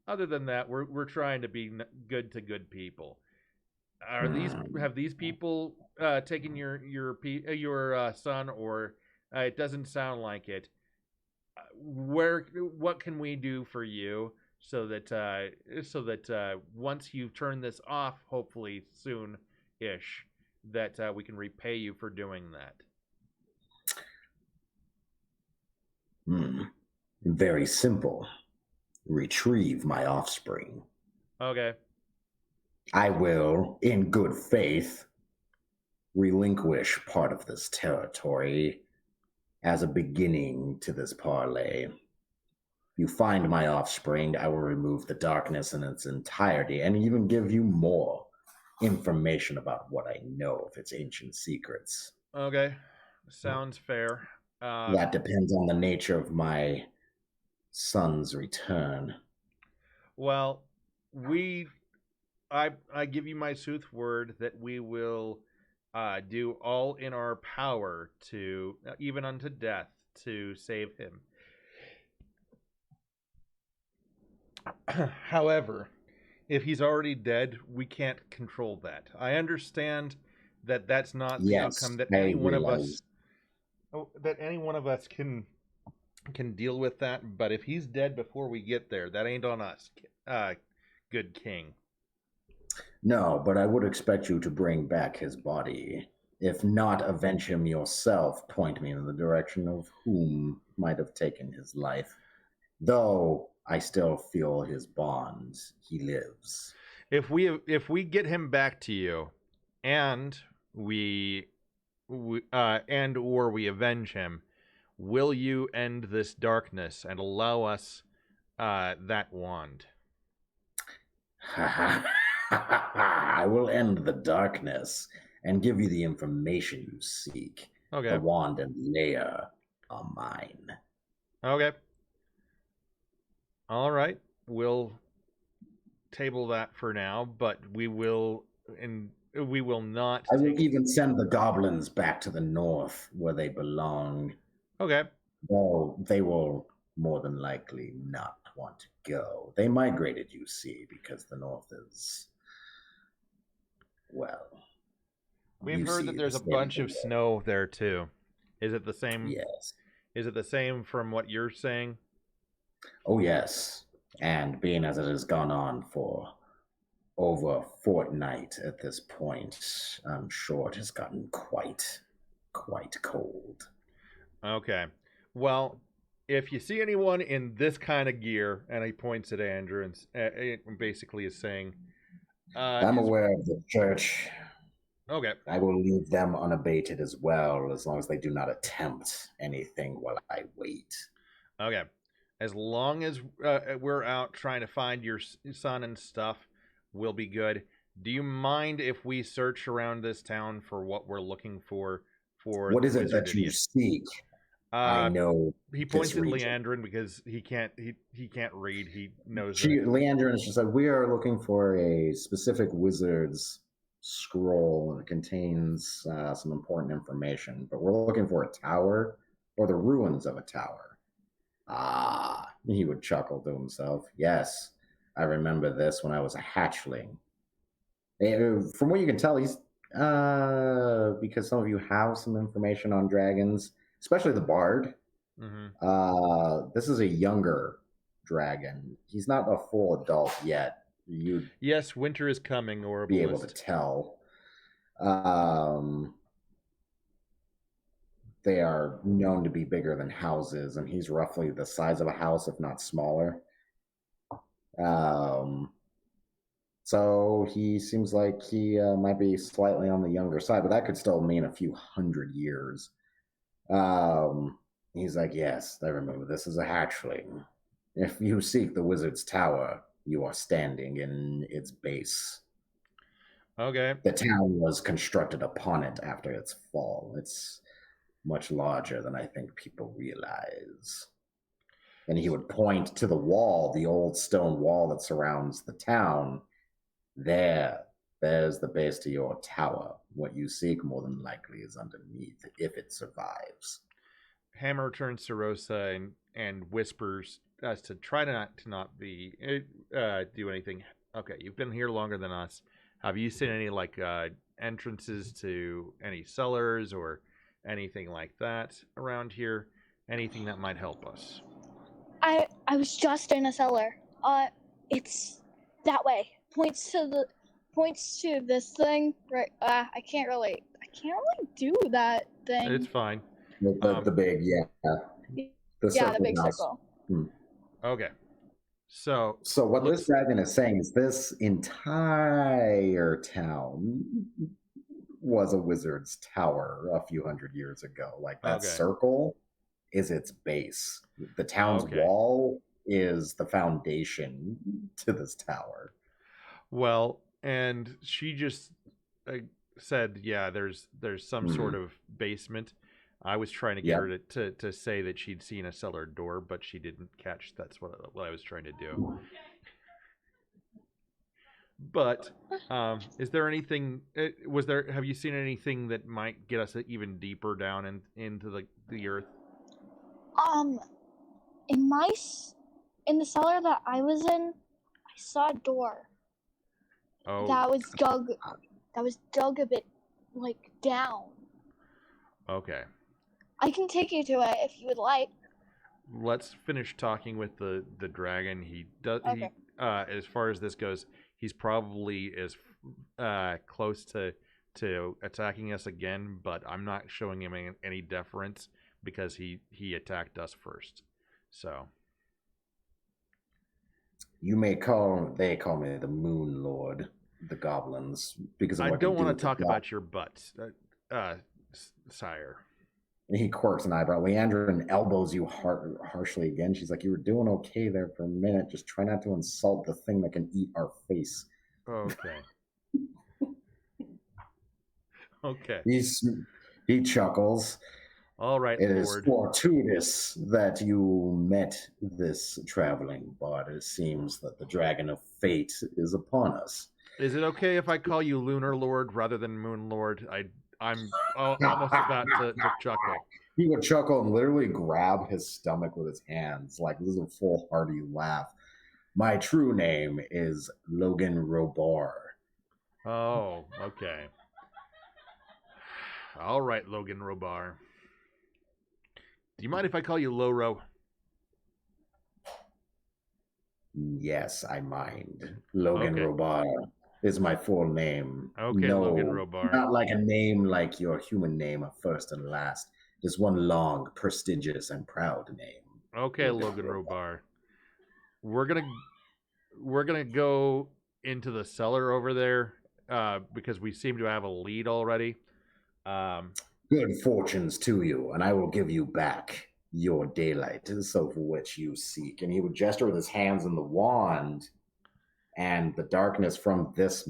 other than that, we're trying to be good to good people. Have these people taken your son, or it doesn't sound like it? What can we do for you so that once you've turned this off, hopefully soon ish, that we can repay you for doing that? Very simple. Retrieve my offspring. Okay. I will, in good faith, relinquish part of this territory as a beginning to this parlay. You find my offspring, I will remove the darkness in its entirety and even give you more information about what I know of its ancient secrets. Okay. Sounds fair. That depends on the nature of my son's return. Well, I give you my sooth word that we will do all in our power to, even unto death, to save him. However, if he's already dead, we can't control that. I understand that that's not the outcome that any one of us can deal with that. But if he's dead before we get there, that ain't on us, good king. No, but I would expect you to bring back his body. If not, avenge him yourself. Point me in the direction of whom might have taken his life. Though I still feel his bond. He lives. If we get him back to you, and we avenge him, will you end this darkness and allow us that wand? I will end the darkness and give you the information you seek. Okay. The wand and layer are mine. Okay. All right. We'll table that for now, but we will not. I will even send the goblins back to the north where they belong. Okay. Though they will more than likely not want to go. They migrated, you see, because the north is, well... We've heard that there's a bunch of snow there, too. Is it the same? Yes. Is it the same from what you're saying? Oh, yes. And being as it has gone on for over a fortnight at this point, I'm sure it has gotten quite cold. Okay. Well, if you see anyone in this kind of gear, and he points at Andrew and basically is saying... I'm aware of the church. Okay. I will leave them unabated as well, as long as they do not attempt anything while I wait. Okay. As long as we're out trying to find your son and stuff, we'll be good. Do you mind if we search around this town for what we're looking for? What is it that you seek? I know. He points at Leandrin because he can't read. He knows. Leandrin, she said, we are looking for a specific wizard's scroll, and it contains some important information, but we're looking for a tower or the ruins of a tower. Ah, he would chuckle to himself. Yes, I remember this when I was a hatchling. From what you can tell, he's because some of you have some information on dragons, especially the bard. Mm-hmm. This is a younger dragon. He's not a full adult yet. Yes, winter is coming, or be able to tell. They are known to be bigger than houses, and he's roughly the size of a house, if not smaller. So he seems like he might be slightly on the younger side, but that could still mean a few hundred years. He's like, yes, I remember this is a hatchling. If you seek the wizard's tower, you are standing in its base. Okay. The town was constructed upon it after its fall. It's much larger than I think people realize. And he would point to the wall, the old stone wall that surrounds the town. There's the base to your tower. What you seek more than likely is underneath, if it survives. Hammer turns to Rosa and whispers us to try to not be do anything. Okay, you've been here longer than us. Have you seen any entrances to any cellars or anything like that around here? Anything that might help us? I was just in a cellar. It's that way. Points to this thing. Right. I can't really do that thing. It's fine. The big, the big circle. Okay. So what this dragon is saying is this entire town was a wizard's tower a few hundred years ago. Like that circle is its base. The town's wall is the foundation to this tower. Well, and she just said, yeah, there's some sort of basement. I was trying to get her to say that she'd seen a cellar door, but she didn't catch that's what I was trying to do. But is there anything? Have you seen anything that might get us even deeper down into the earth? In the cellar that I was in, I saw a door. Oh. That was dug a bit down. Okay. I can take you to it if you would like. Let's finish talking with the dragon. He does. Okay. As far as this goes, he's probably as close to attacking us again, but I'm not showing him any deference because he attacked us first. So they call me the Moon Lord, the goblins, because of what I don't want to talk about your butts, sire. And he quirks an eyebrow. Leandrin elbows you harshly again. She's like, you were doing okay there for a minute. Just try not to insult the thing that can eat our face. Okay. Okay. He chuckles. All right, It Lord. is fortuitous that you met this traveling bard. It seems that the dragon of fate is upon us. Is it okay if I call you Lunar Lord rather than Moon Lord? I'm almost about to chuckle. He would chuckle and literally grab his stomach with his hands. Like, this is a full hearty laugh. My true name is Logan Robar. Oh, okay. All right, Logan Robar. Do you mind if I call you Loro? Yes, I mind. Logan Okay. Robar is my full name. Okay, no, Logan Robar. Not like a name like your human name of first and last. Just one long, prestigious, and proud name. Okay, Logan Robar. We're gonna go into the cellar over there because we seem to have a lead already. Good fortunes to you, and I will give you back your daylight, so for which you seek. And he would gesture with his hands in the wand, and the darkness from this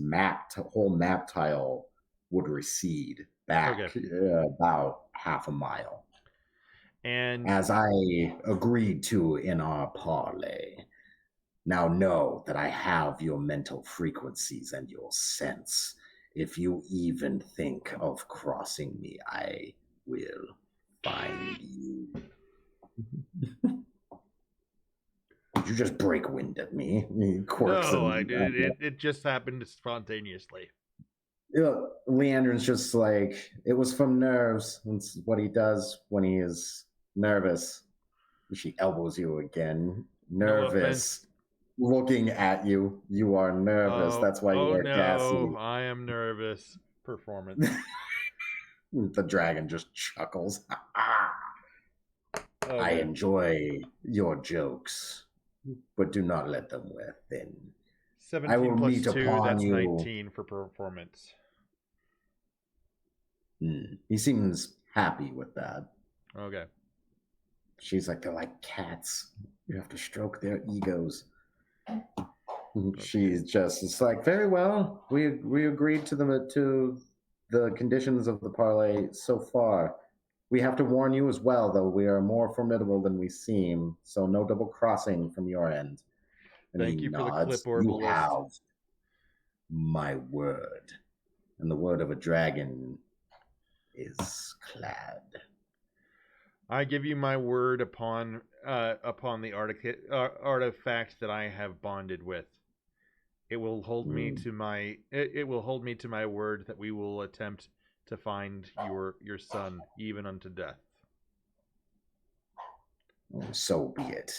whole map tile would recede back about half a mile. And as I agreed to in our parley, now know that I have your mental frequencies and your sense. If you even think of crossing me, I will find you. Did you just break wind at me? No, I did. It just happened spontaneously. Leandrin's just like, it was from nerves. That's what he does when he is nervous. She elbows you again. Nervous. No, looking at you. You are nervous. That's why you are gassy. I am nervous. Performance. The dragon just chuckles. Okay. I enjoy your jokes, but do not let them wear thin. 17 I will plus meet 2, upon that's you. 19 for performance. He seems happy with that. Okay. She's like, they're like cats. You have to stroke their egos. Okay. She's just, it's like, very well. We agreed to the conditions of the parlay so far. We have to warn you as well, though. We are more formidable than we seem, so no double crossing from your end. And thank you nods. for the clip, You have my word, and the word of a dragon is clad. I give you my word upon the artifact that I have bonded with. It will hold me to my word that we will attempt to find your son even unto death. So be it.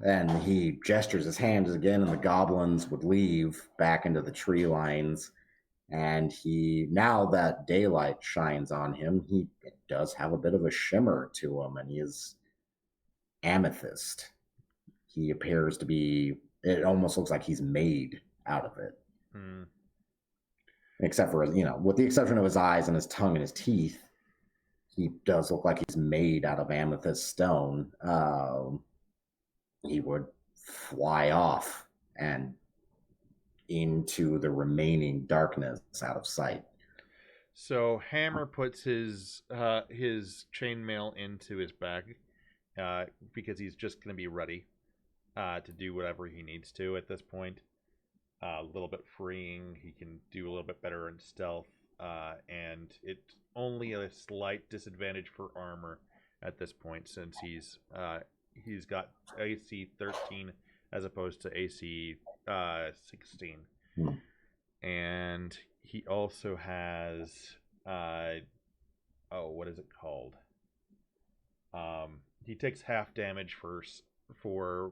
And he gestures his hands again, and the goblins would leave back into the tree lines. And now that daylight shines on him, he does have a bit of a shimmer to him, and he is amethyst. He appears to be, it almost looks like he's made out of it. Except for, with the exception of his eyes and his tongue and his teeth, he does look like he's made out of amethyst stone. He would fly off and into the remaining darkness out of sight. So Hammer puts his chainmail into his bag because he's just going to be ready to do whatever he needs to at this point. A little bit freeing. He can do a little bit better in stealth, and it's only a slight disadvantage for armor at this point since he's got AC 13 as opposed to AC 16. And he also has what is it called? He takes half damage for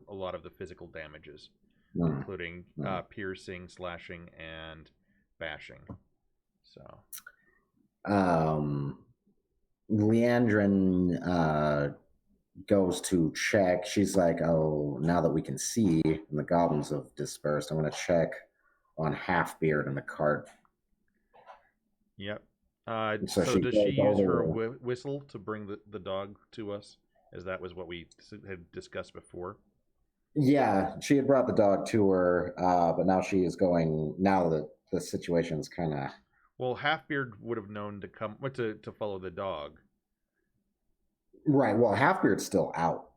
a lot of the physical damages, including piercing, slashing, and bashing. So Leandrin goes to check. She's like, oh, now that we can see and the goblins have dispersed, I'm going to check on Halfbeard in the cart. Yep. So does she use her whistle to bring the dog to us? As that was what we had discussed before. Yeah, she had brought the dog to her, but now she is going, now that the situation's kind of... Well, Halfbeard would have known to follow the dog. Right, well, Halfbeard's still out.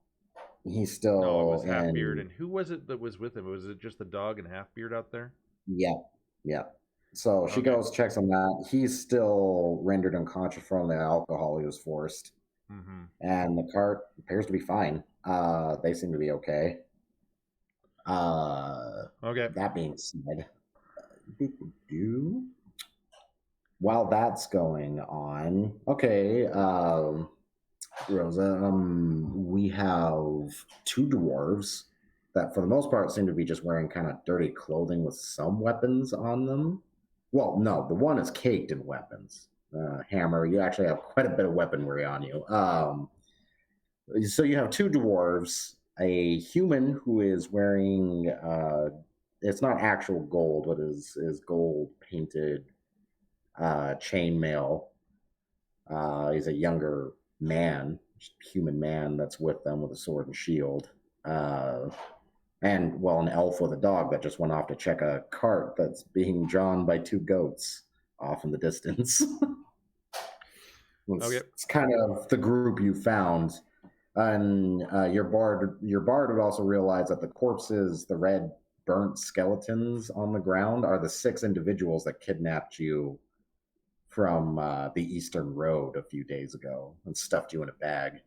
He's still... No, it was Halfbeard. And who was it that was with him? Was it just the dog and Halfbeard out there? Yeah. So she goes, checks on that. He's still rendered unconscious from the alcohol he was forced. Mm-hmm. And the cart appears to be fine. They seem to be okay. Okay. That being said, while that's going on, okay, Rosa, we have two dwarves that, for the most part, seem to be just wearing kind of dirty clothing with some weapons on them. Well, no, the one is caked in weapons. Hammer, you actually have quite a bit of weaponry on you. So you have two dwarves, a human who is wearing, it's not actual gold, but is gold painted chainmail. He's a younger man, human man that's with them with a sword and shield. And, well, an elf with a dog that just went off to check a cart that's being drawn by two goats off in the distance. It's kind of the group you found. And your bard would also realize that the corpses, the red burnt skeletons on the ground, are the 6 individuals that kidnapped you from the Eastern Road a few days ago and stuffed you in a bag.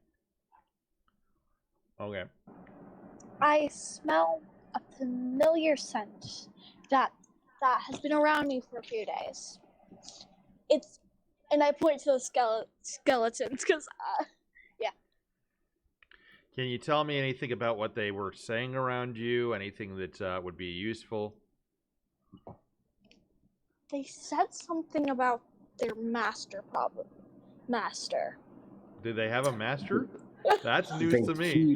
Okay. I smell a familiar scent that has been around me for a few days. And I point to the skeletons because, yeah. Can you tell me anything about what they were saying around you? Anything that would be useful? They said something about their master. Do they have a master? That's news to me.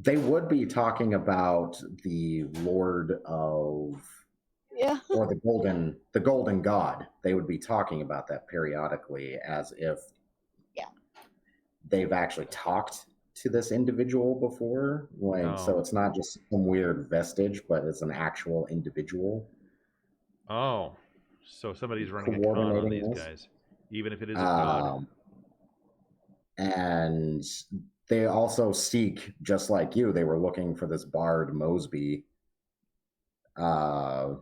They would be talking about the Lord of, or the Golden God. They would be talking about that periodically, as if they've actually talked to this individual before. So it's not just some weird vestige, but it's an actual individual. Oh, so somebody's running a con on these guys, even if it is a god. And they also seek, just like you, they were looking for this bard Mosby for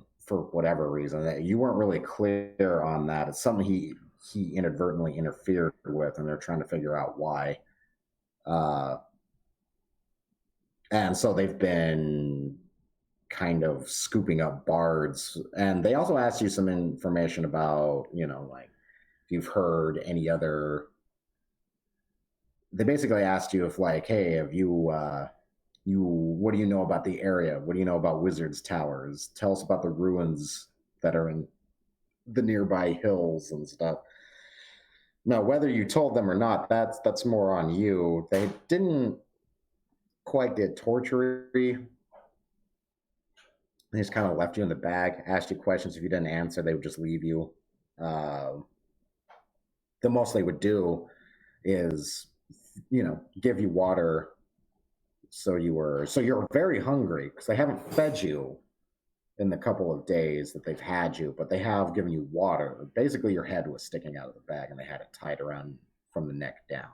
whatever reason. You weren't really clear on that. It's something he inadvertently interfered with, and they're trying to figure out why. And so they've been kind of scooping up bards. And they also asked you some information about, like, if you've heard any other... They basically asked you if, like, hey, have you, what do you know about the area? What do you know about Wizard's Towers? Tell us about the ruins that are in the nearby hills and stuff. Now, whether you told them or not, that's more on you. They didn't quite get tortury. They just kind of left you in the bag, asked you questions. If you didn't answer, they would just leave you. The most they would do is, give you water. So you're very hungry because they haven't fed you in the couple of days that they've had you, but they have given you water. Basically, your head was sticking out of the bag, and they had it tied around from the neck down,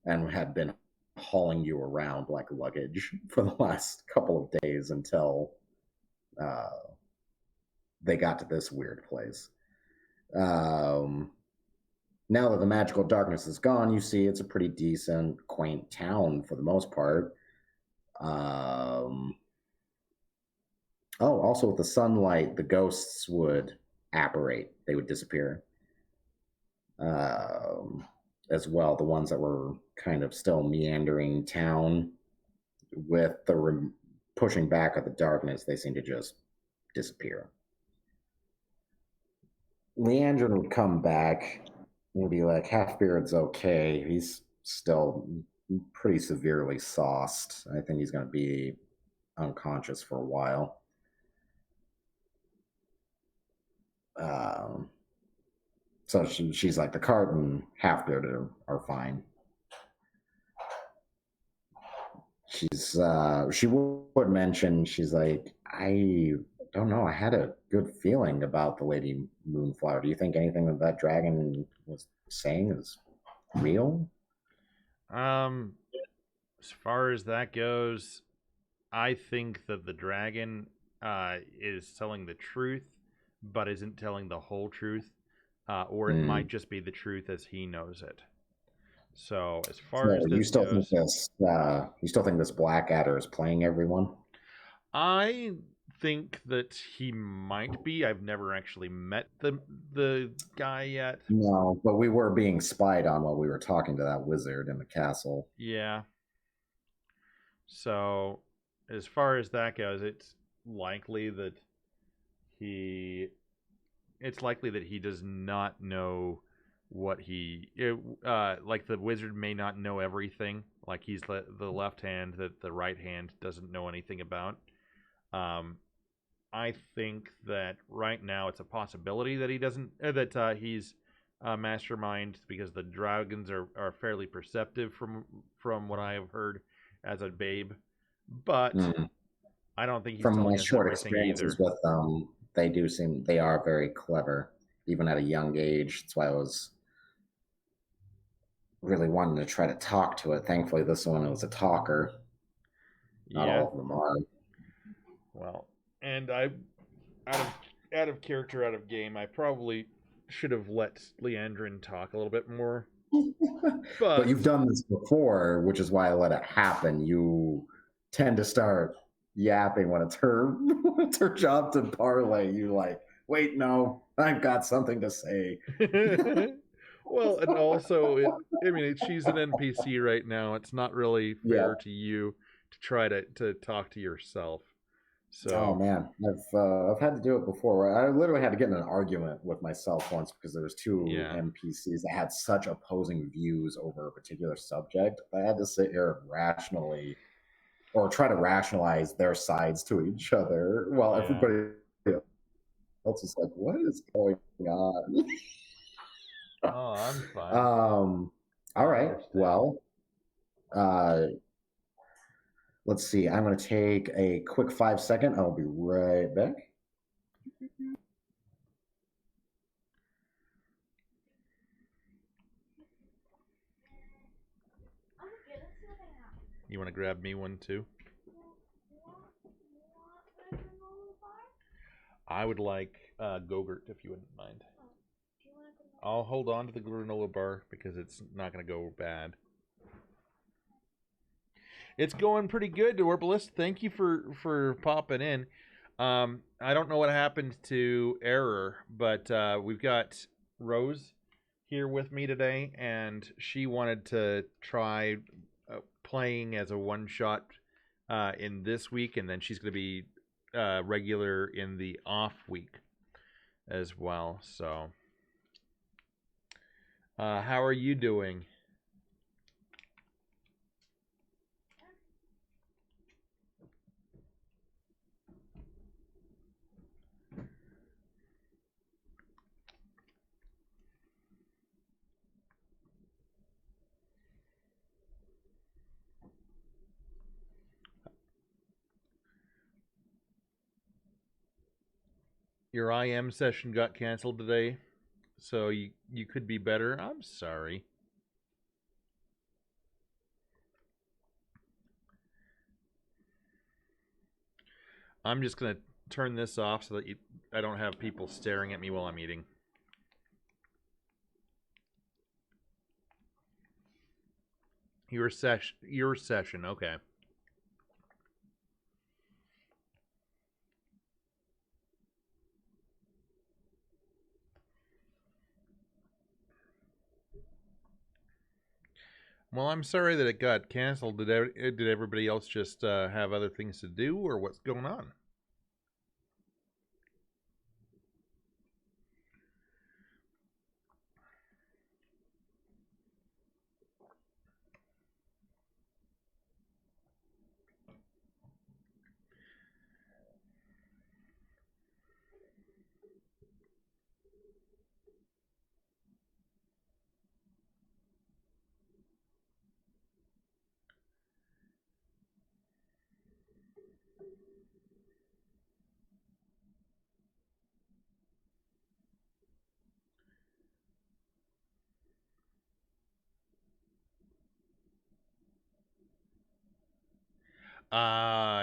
and had been hauling you around like luggage for the last couple of days until they got to this weird place. Now that the magical darkness is gone, you see it's a pretty decent, quaint town for the most part. Also with the sunlight, the ghosts would apparate. They would disappear. As well, the ones that were kind of still meandering town, with the pushing back of the darkness, they seem to just disappear. Leandrin would come back and be like, Halfbeard's okay. He's still pretty severely sauced. I think he's going to be unconscious for a while. So she's like, the cart and Halfbeard are fine. She would mention, she's like, I don't know, I had a good feeling about the Lady Moonflower. Do you think anything that dragon was saying is real? As far as that goes, I think that the dragon is telling the truth. but isn't telling the whole truth, or it might just be the truth as he knows it. So as far as this goes, you still think this Blackadder is playing everyone? I think that he might be. I've never actually met the guy yet. No, but we were being spied on while we were talking to that wizard in the castle. Yeah. So as far as that goes, it's likely that he does not know what like the wizard may not know everything. Like he's the left hand that the right hand doesn't know anything about. I think that right now it's a possibility that he doesn't he's a mastermind, because the dragons are fairly perceptive from what I have heard as a babe. But I don't think he's from telling my us short everything experiences either. with them. They are very clever, even at a young age. That's why I was really wanting to try to talk to it. Thankfully, this one was a talker. Not all of them are. Well, and out of character, out of game, I probably should have let Leandrin talk a little bit more. But you've done this before, which is why I let it happen. You tend to start yapping when it's her job to parlay. You like, wait, no, I've got something to say. Well, and also, she's an NPC right now. It's not really fair to you to try to talk to yourself. So, oh man, I've had to do it before. I literally had to get in an argument with myself once because there was two NPCs that had such opposing views over a particular subject. I had to sit here rationally, or try to rationalize their sides to each other, while everybody else is like, "What is going on?" Oh, I'm fine. All right. Well, let's see. I'm going to take a quick 5-second. I'll be right back. You want to grab me one too? I would like Gogurt, if you wouldn't mind. I'll hold on to the granola bar because it's not going to go bad. It's going pretty good, Orbalist. Thank you for popping in. I don't know what happened to Error, but we've got Rose here with me today, and she wanted to try playing as a one-shot in this week, and then she's going to be regular in the off week as well. So, how are you doing? Your IM session got canceled today, so you could be better. I'm sorry. I'm just gonna turn this off so that I don't have people staring at me while I'm eating. Your session, okay. Well, I'm sorry that it got canceled. Did everybody else just have other things to do, or what's going on?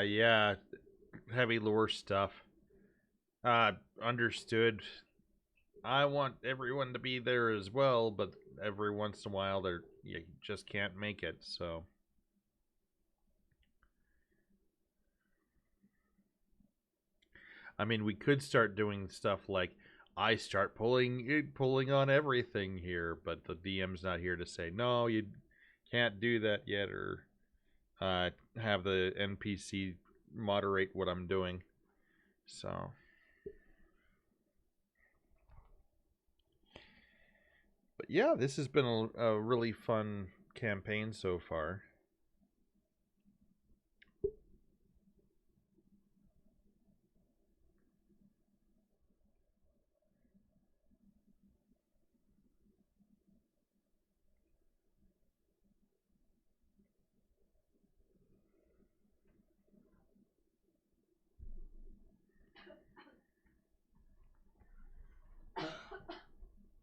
Yeah, heavy lore stuff. Understood. I want everyone to be there as well, but every once in a while you just can't make it, so. I mean, we could start doing stuff like I start pulling on everything here, but the DM's not here to say no, you can't do that yet, or have the NPC moderate what I'm doing. So, but yeah, this has been a really fun campaign so far.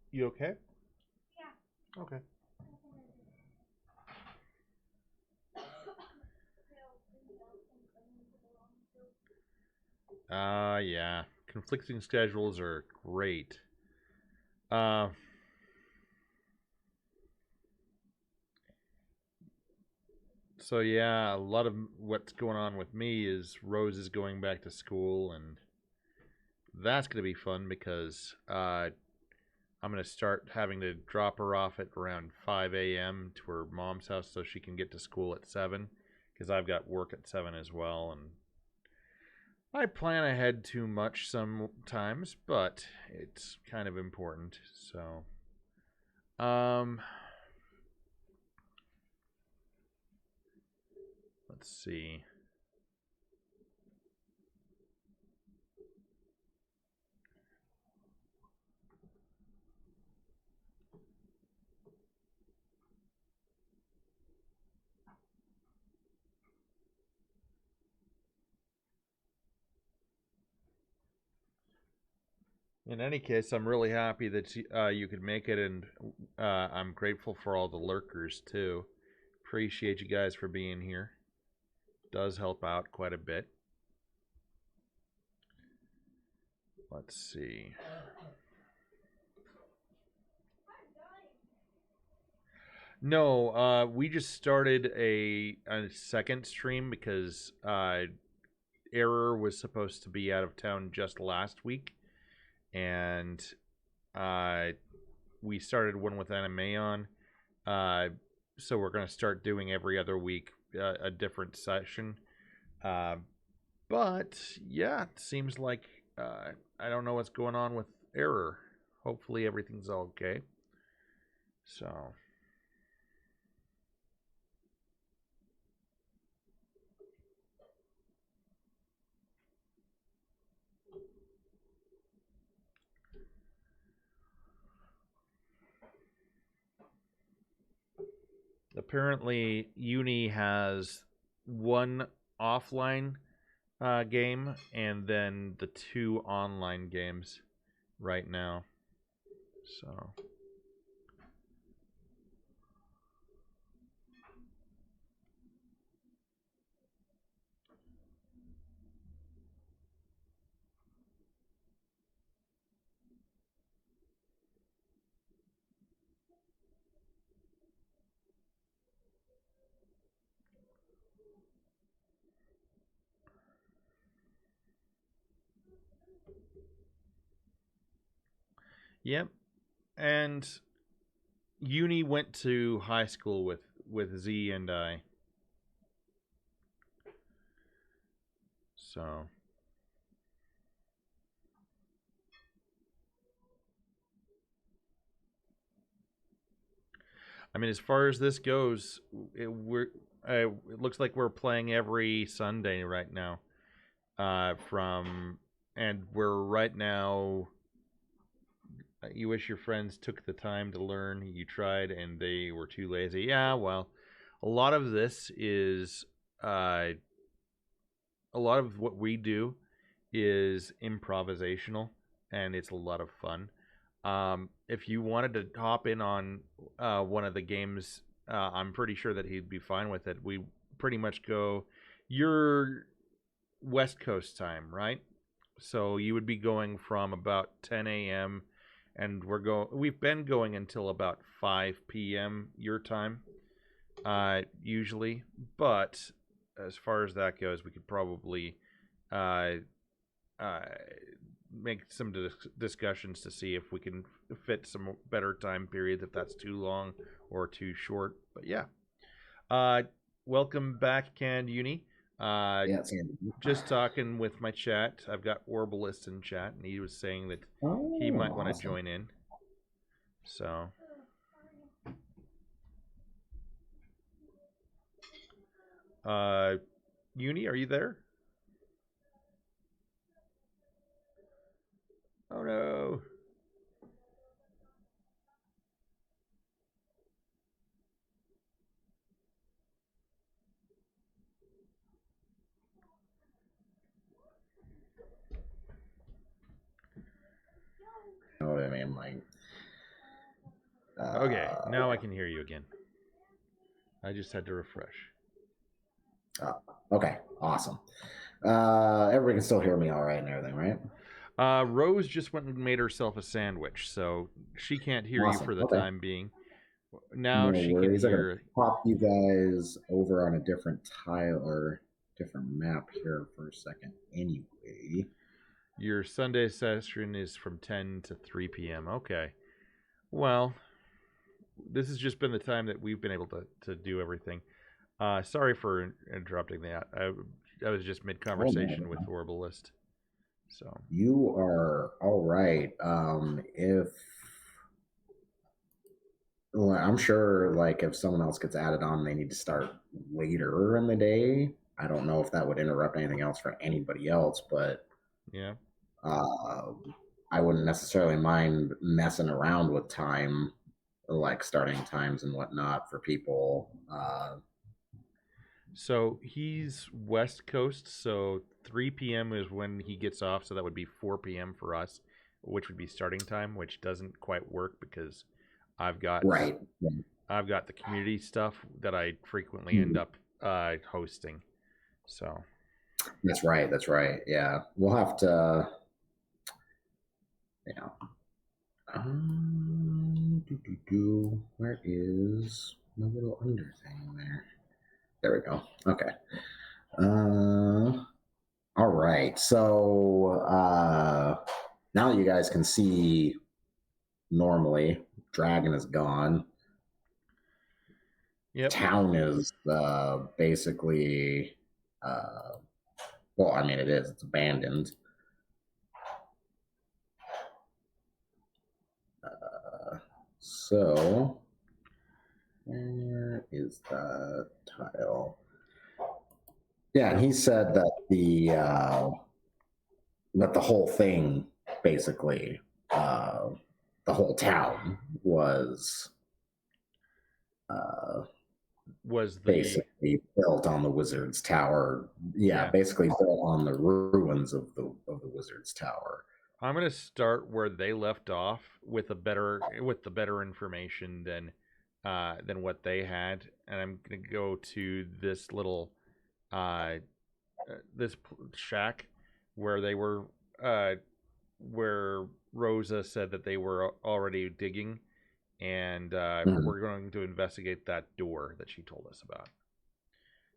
You okay? Yeah. Okay. Yeah. Conflicting schedules are great. So yeah, a lot of what's going on with me is Rose is going back to school, and that's going to be fun because I'm going to start having to drop her off at around 5 a.m. to her mom's house so she can get to school at 7, because I've got work at 7 as well, and I plan ahead too much sometimes, but it's kind of important. So, let's see. In any case, I'm really happy that you could make it, and I'm grateful for all the lurkers too. Appreciate you guys for being here. Does help out quite a bit. Let's see. No, we just started a second stream because Error was supposed to be out of town just last week, and we started one with Anime on. So we're gonna start doing every other week a different session. But yeah, it seems like I don't know what's going on with Error. Hopefully everything's okay. So. Apparently, Uni has one offline game and then the 2 online games right now. So. Yep. And Uni went to high school with Z and I. So. I mean, as far as this goes, it looks like we're playing every Sunday right now. And we're right now. You wish your friends took the time to learn. You tried, and they were too lazy. Yeah, well, a lot of this is a lot of what we do is improvisational, and it's a lot of fun. If you wanted to hop in on one of the games, I'm pretty sure that he'd be fine with it. We pretty much go your West Coast time, right? So you would be going from about 10 a.m. and we've been going until about 5 p.m. your time, usually. But as far as that goes, we could probably uh, make some discussions to see if we can fit some better time periods, if that's too long or too short. But yeah. Welcome back, Canned Uni. Just talking with my chat. I've got Orbalist in chat, and he was saying that he might want to join in. So, Uni, are you there? Oh no. know what I mean? Like, okay, now I can hear you again. I just had to refresh. Okay, awesome. Everybody can still hear me all right and everything, right? Rose just went and made herself a sandwich, so she can't hear you for the time being. Now no she worries. can hear. I'm gonna pop you guys over on a different tile or different map here for a second. Anyway, your Sunday session is from 10 to 3 p.m. Okay. Well, this has just been the time that we've been able to do everything. Sorry for interrupting that. I was just mid conversation with Orbalist. So you are all right. If well, I'm sure, like, if someone else gets added on, they need to start later in the day. I don't know if that would interrupt anything else for anybody else, but yeah, I wouldn't necessarily mind messing around with time, like starting times and whatnot for people. So he's West Coast, so 3 p.m. is when he gets off, so that would be 4 p.m. for us, which would be starting time, which doesn't quite work because I've got I've got the community stuff that I frequently end up hosting. So that's right. Yeah, we'll have to. Yeah. Where is my little under thing there? There we go. Okay. All right. So now that you guys can see normally, Dragon is gone. Yep. Town is basically, well, I mean, it is. It's abandoned. So, where is the tile? Yeah, and he said that the whole thing, basically, the whole town was basically built on the Wizard's Tower. Yeah, basically built on the ruins of the Wizard's Tower. I'm gonna start where they left off with the better information than what they had, and I'm gonna go to this little this shack where they were where Rosa said that they were already digging, and we're going to investigate that door that she told us about.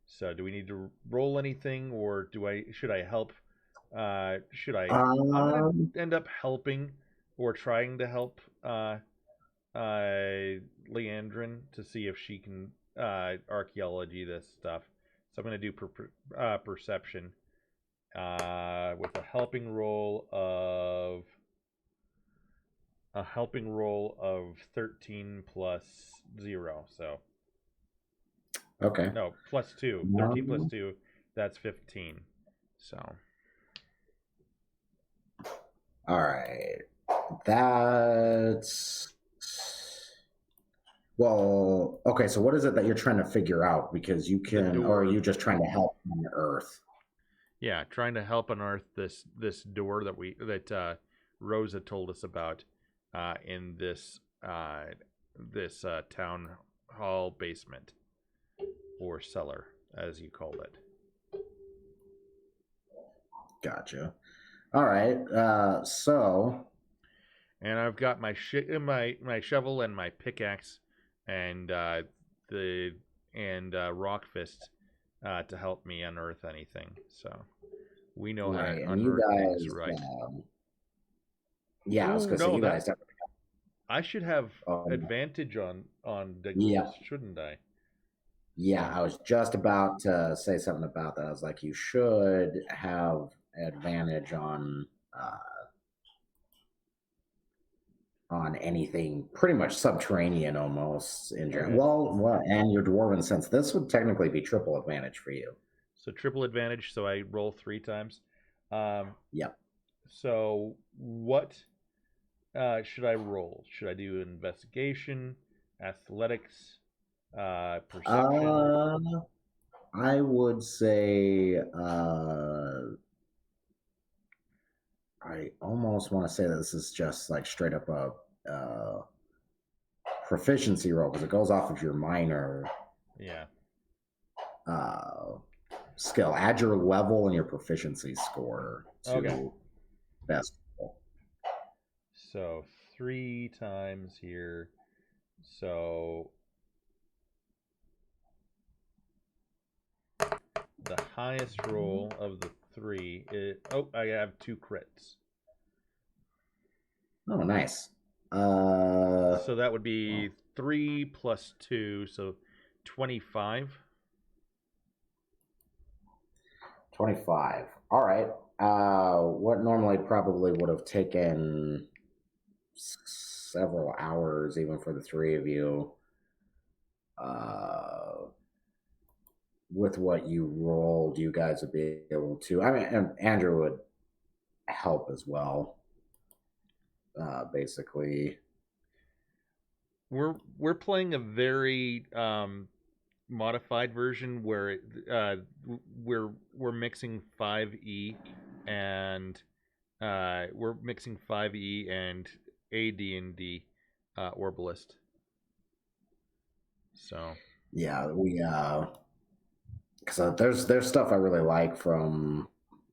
So, do we need to roll anything, or should I help? I'm gonna end up helping or trying to help Leandrin to see if she can archaeology this stuff. So I'm gonna do perception with a helping roll of 13 plus 0. So okay, no, plus 2. 13 plus 2, that's 15. So. All right. That's well, okay, so what is it that you're trying to figure out? Because you can, or are you just trying to help on Earth? Yeah, trying to help unearth this door that Rosa told us about in this town hall basement or cellar, as you called it. Gotcha. All right. And I've got my my shovel and my pickaxe, and rock fist to help me unearth anything. So we know how to right, and you unearth things, guys, right? yeah, I was Ooh, gonna say no, you that guys have, I should have um, advantage on the yeah, ghouls, shouldn't I? yeah. I was just about to say something about that. I was like, you should have advantage uh, on anything pretty much subterranean almost in general. Okay. Well, and your dwarven sense. This would technically be triple advantage for you. So triple advantage. So I roll 3 times. Yep. So what should I roll? Should I do investigation, athletics, perception? Uh, I would say I almost want to say that this is just like straight up a proficiency roll because it goes off of your minor Yeah. uh, skill. Add your level and your proficiency score to Okay. best roll. So 3 times here. So the highest roll of the 3 is, oh, I have 2 crits. Oh, nice. So that would be 3 plus 2, so 25. 25. All right. What normally probably would have taken several hours, even for the three of you, with what you rolled, you guys would be able to. I mean, and Andrew would help as well. Basically, We're playing a very modified version where we're mixing 5e and we're mixing 5e and AD&D Orbalist. So yeah, we because there's stuff I really like from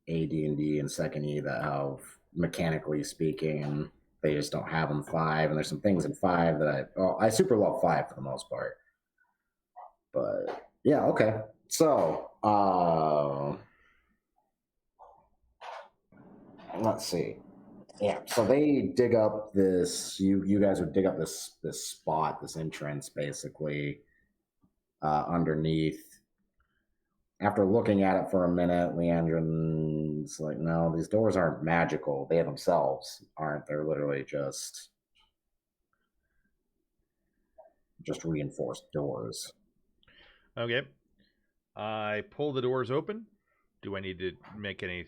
AD&D and Second E that have, mechanically speaking, they just don't have in 5, and there's some things in 5 that I super love 5 for the most part. But yeah, okay. So let's see. Yeah, so they dig up this. You guys would dig up this spot, this entrance, basically underneath. After looking at it for a minute, Leandrin's like, "No, these doors aren't magical. They themselves aren't. They're literally just reinforced doors." okay, I pull the doors open. Do I need to make any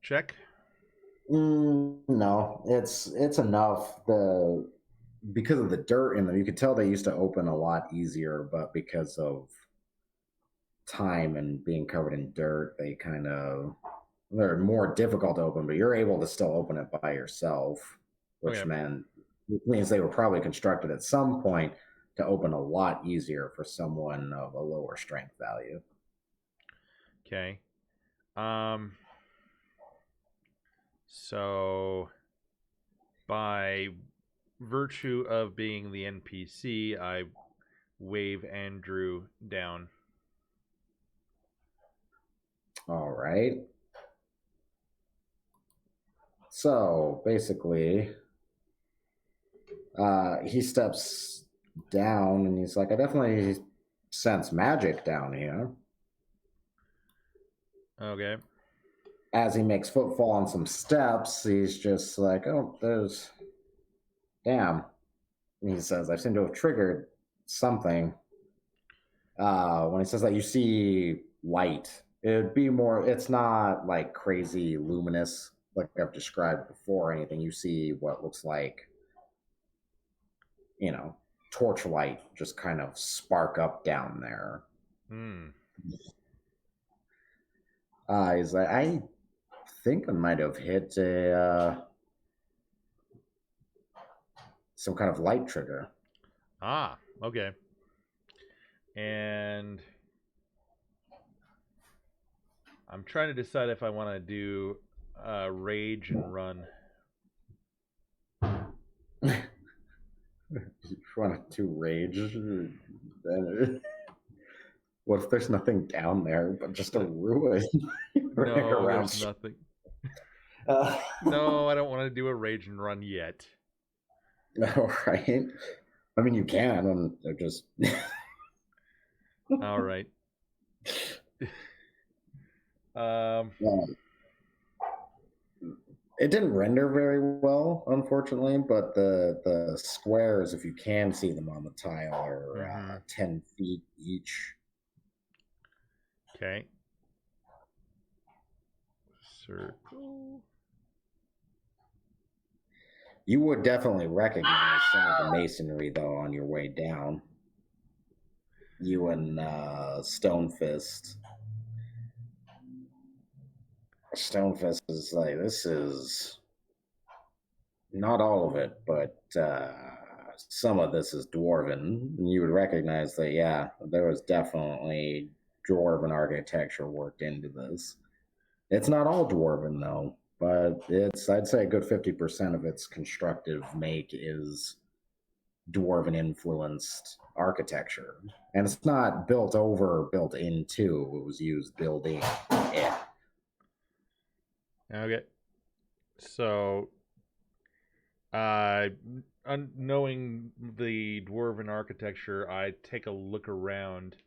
check? No, it's enough. Because of the dirt in them, you could tell they used to open a lot easier, but because of time and being covered in dirt, they're more difficult to open. But you're able to still open it by yourself, which Okay. means they were probably constructed at some point to open a lot easier for someone of a lower strength value. Okay. So by virtue of being the NPC, I wave Andrew down. All right. So basically, he steps down and he's like, "I definitely sense magic down here." Okay. As he makes footfall on some steps, he's just like, "Oh, there's, damn." And he says, "I seem to have triggered something." When he says that, you see light. It'd be more. It's not like crazy luminous like I've described before. Or anything. You see what looks like, torchlight just kind of spark up down there. He's like, "I think I might have hit some kind of light trigger." Ah, okay. And I'm trying to decide if I want to do rage and run. You want to rage? What if there's nothing down there but just a ruin? No, there's nothing. No, I don't want to do a rage and run yet. No, right? I mean, you can, and they're just... All right. It didn't render very well, unfortunately, but the squares, if you can see them on the tile, are 10 feet each. Okay. Circle. You would definitely recognize some of the masonry, though, on your way down. You and Stonefist. Stonefist is like, this is not all of it, but some of this is dwarven. And you would recognize that, yeah, there was definitely dwarven architecture worked into this. It's not all dwarven, though, but it's, I'd say a good 50% of its constructive make is dwarven influenced architecture. And it's not built over, built into, it was used building it. Okay. So, knowing the dwarven architecture, I take a look around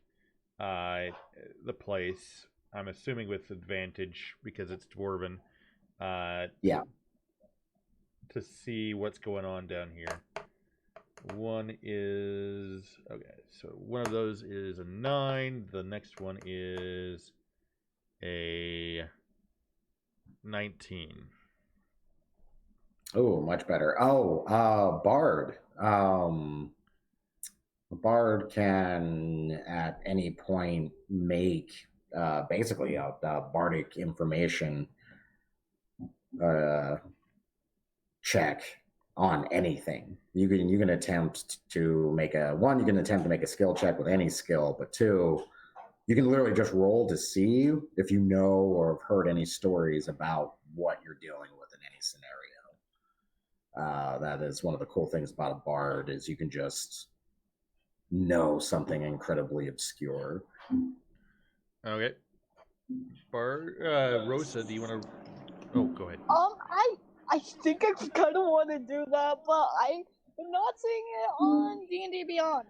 the place. I'm assuming with advantage because it's dwarven. Yeah. To see what's going on down here. One is... Okay, so one of those is a 9. The next one is a 19. Oh, much better. Oh, Bard. Bard can at any point make basically a bardic information check on anything. You can attempt to make you can attempt to make a skill check with any skill, but 2, you can literally just roll to see if you know or have heard any stories about what you're dealing with in any scenario. That is one of the cool things about a bard, is you can just know something incredibly obscure. Okay. Bard, Rosa, do you want to... Oh, go ahead. I think I kind of want to do that, but I'm not seeing it on D&D Beyond.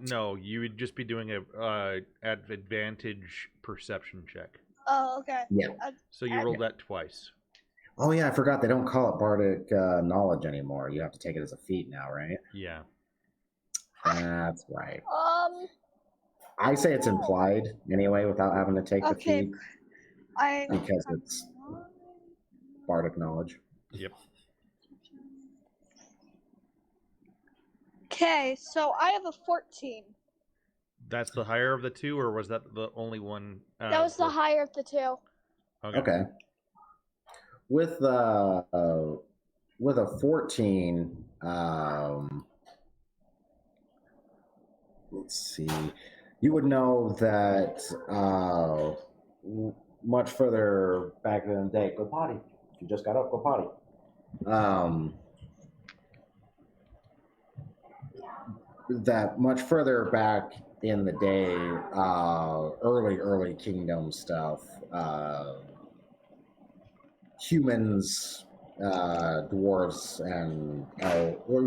No, you would just be doing a advantage perception check. Oh, okay. Yeah. So you rolled that twice. Oh yeah, I forgot they don't call it bardic knowledge anymore. You have to take it as a feat now, right? Yeah. That's right. I say it's implied anyway, without having to take the feat, because it's bardic knowledge. Yep. Okay, so I have a 14. That's the higher of the 2, or was that the only one? That was the higher of the 2. Okay. With a 14, let's see, you would know that much further back in the day. Go potty. If you just got up, go potty. That much further back in the day, early kingdom stuff, humans, dwarves, and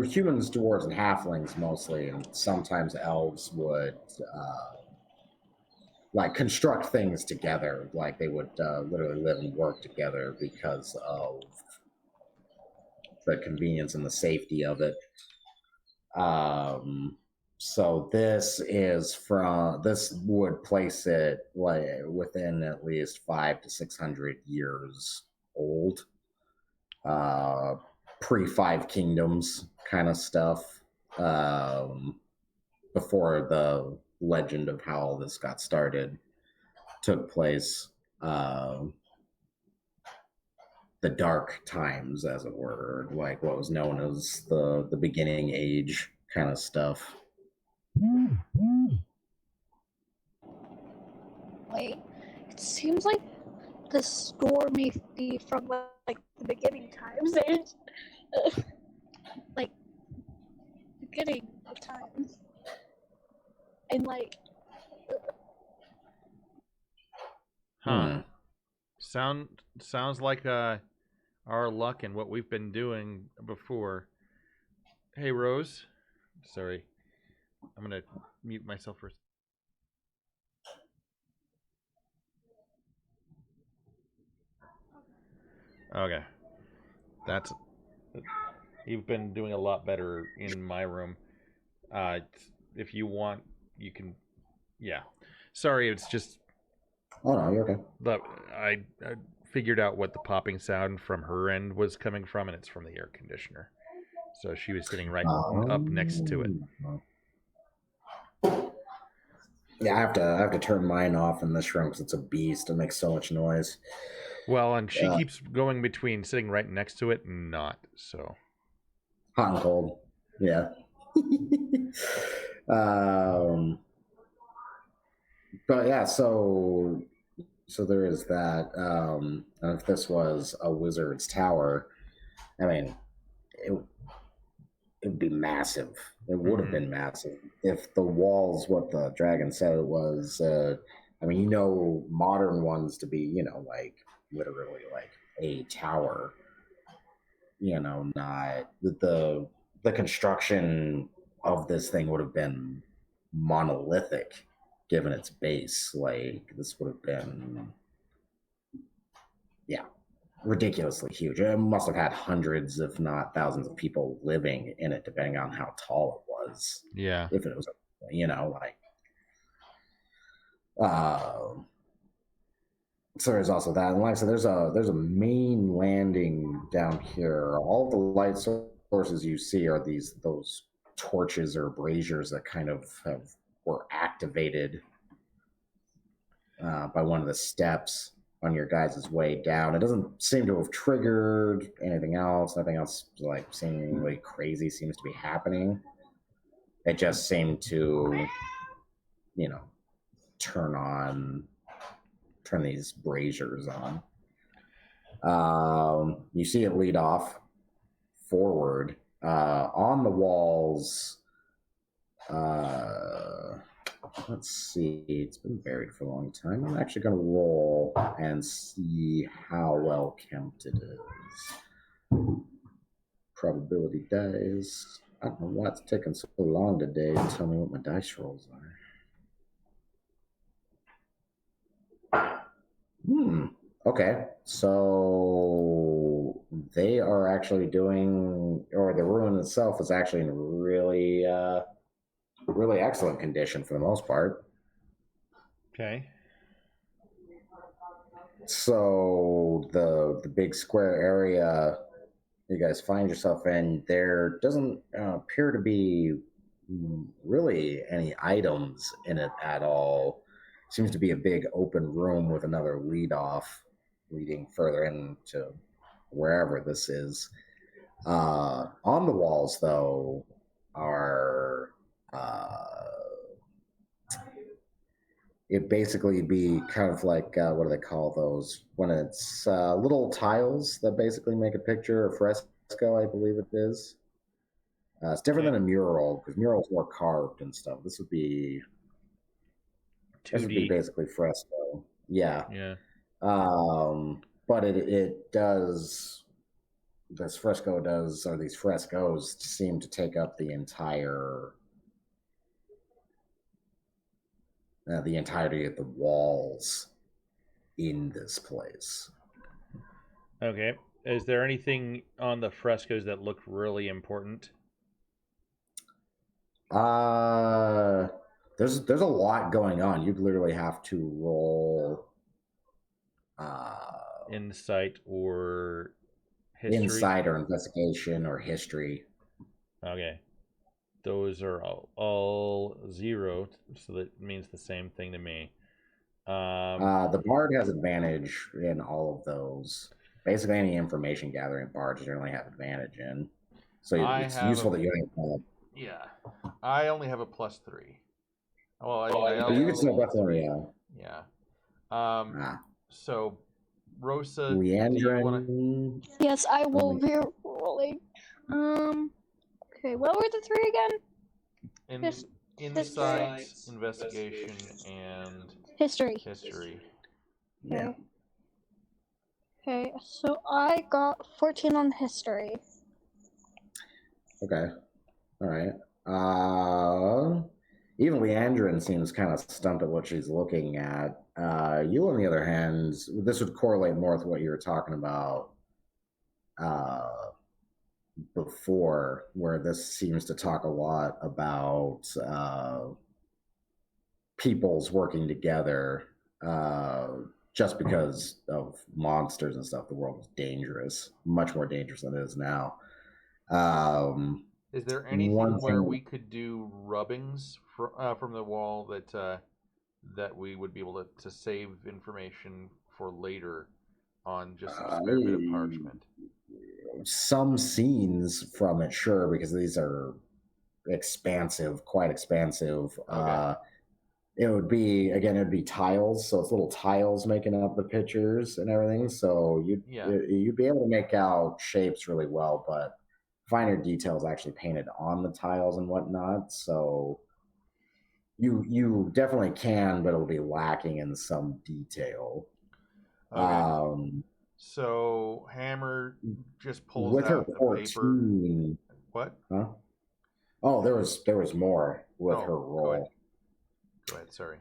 humans, dwarves, and halflings mostly, and sometimes elves would like construct things together. Like they would literally live and work together because of the convenience and the safety of it. So this would place it like within at least 500 to 600 years old, pre-Five Kingdoms kind of stuff, before the legend of how all this got started took place. The dark times, as it were, like what was known as the beginning age kind of stuff. Wait, it seems like the stormy thief from like the beginning times and like beginning of times and like Sounds like our luck and what we've been doing before. Hey Rose, sorry, I'm gonna mute myself for. Okay, that's. You've been doing a lot better in my room. If you want, you can. Yeah, sorry, it's just. Oh no, you're okay. But I figured out what the popping sound from her end was coming from, and it's from the air conditioner. So she was sitting right up next to it. Yeah, I have to turn mine off in this room because it's a beast. It makes so much noise. Well, and she keeps going between sitting right next to it and not. So hot and cold. Yeah. But yeah, so there is that. And if this was a wizard's tower, I mean, it would be massive. It would have been massive if the walls, what the dragon said it was. I mean, modern ones to be, like literally like a tower. Not the construction of this thing would have been monolithic, given its base. Like this would have been, yeah, ridiculously huge. It must have had hundreds, if not thousands, of people living in it, depending on how tall it was. Yeah. If it was, like. So there's also that, and like I said, there's a main landing down here. All the light sources you see are those torches or braziers that kind of were activated by one of the steps on your guys' way down. It doesn't seem to have triggered anything else. Nothing else like seemingly crazy seems to be happening. It just seemed to, turn these braziers on. You see it lead off forward. On the walls, let's see, it's been buried for a long time. I'm actually going to roll and see how well kept it is. Probability dice. I don't know why it's taking so long today to tell me what my dice rolls are. Okay, so they are actually doing, or the ruin itself is actually in really, really excellent condition for the most part. Okay. So the big square area you guys find yourself in, there doesn't appear to be really any items in it at all. Seems to be a big open room with another leading further into wherever this is. On the walls, though, are it basically be kind of like what do they call those when it's little tiles that basically make a picture, a fresco, I believe it is. It's different than a mural because murals were carved and stuff. This would be 2D. This would be basically fresco. Yeah. Yeah. But it does. This fresco does, or these frescoes seem to take up the entirety of the walls in this place. Okay. Is there anything on the frescoes that look really important? There's a lot going on. You'd literally have to roll insight or history. Insight or investigation or history. Okay. Those are all 0, so that means the same thing to me. The bard has advantage in all of those. Basically, any information gathering bards generally have advantage in. So it's useful that you have. Yeah, I only have a +3. Well, you can still definitely. Yeah. So Rosa, do Leandrin. you want to? Yes, I will be rolling. Okay, what were the three again? Insight, investigation, and history. Yeah. Okay, so I got 14 on history. Okay. All right. Even Leandrin seems kind of stumped at what she's looking at. You, on the other hand, this would correlate more with what you were talking about before, where this seems to talk a lot about peoples working together. Just because of monsters and stuff, the world was dangerous, much more dangerous than it is now. Is there anything where we could do rubbings from the wall that we would be able to save information for later on just a spare bit of parchment? Some scenes from it, sure, because these are quite expansive. Okay. It would be tiles, so it's little tiles making up the pictures and everything. So you'd be able to make out shapes really well, but finer details actually painted on the tiles and whatnot. So you definitely can, but it'll be lacking in some detail. Okay. So Hammer just pulls with out her the 14, paper. What? Huh? Oh, there was more with her roll. Go ahead, sorry.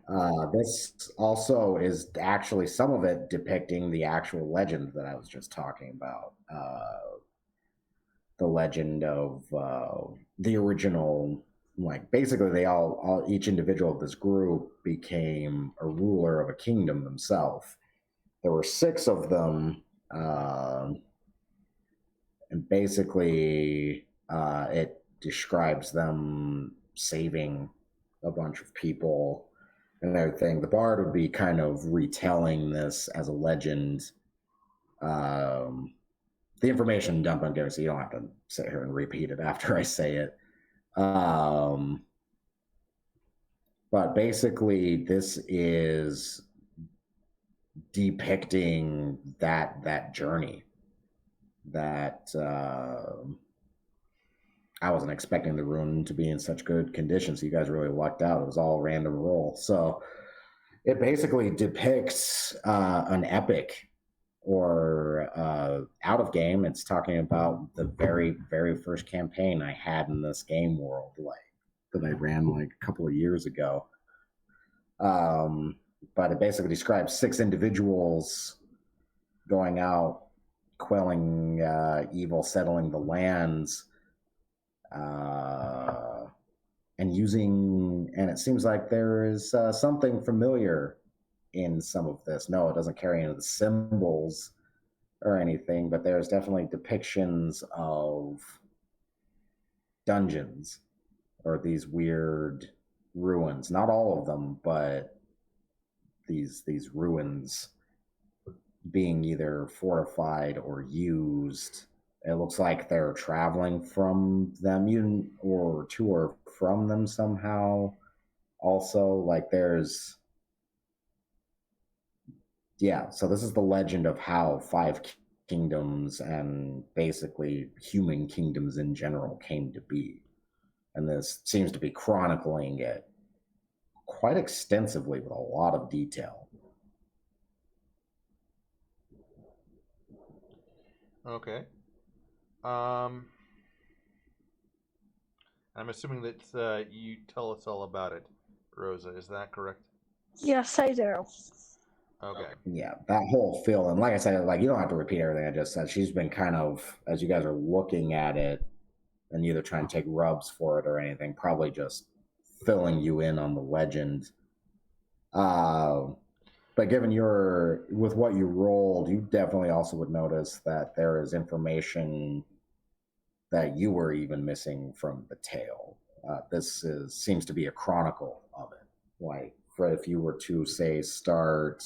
This also is actually some of it depicting the actual legend that I was just talking about. The legend of the original, like basically they each individual of this group became a ruler of a kingdom themselves. There were 6 of them, and basically it describes them saving a bunch of people and everything. The bard would be kind of retelling this as a legend. The information dump I'm giving, so you don't have to sit here and repeat it after I say it. But basically, this is depicting that journey that I wasn't expecting the rune to be in such good condition, so you guys really lucked out. It was all random roll. So it basically depicts an epic, or out of game. It's talking about the very, very first campaign I had in this game world, that I ran a couple of years ago. But it basically describes 6 individuals going out, quelling evil, settling the lands, and it seems like there is something familiar in some of this. No, it doesn't carry any of the symbols or anything, but there's definitely depictions of dungeons or these weird ruins. Not all of them, but these ruins being either fortified or used. It looks like they're traveling from them, or to or from them somehow. Also, so this is the legend of how 5 kingdoms and basically human kingdoms in general came to be. And this seems to be chronicling it quite extensively with a lot of detail. Okay. I'm assuming that you tell us all about it, Rosa. Is that correct? Yes, I do. Okay. Yeah, that whole feel, and like I said, you don't have to repeat everything I just said. She's been kind of, as you guys are looking at it, and either trying to take rubs for it or anything, probably just filling you in on the legend. But given with what you rolled, you definitely also would notice that there is information that you were even missing from the tale. This seems to be a chronicle of it. If you were to say start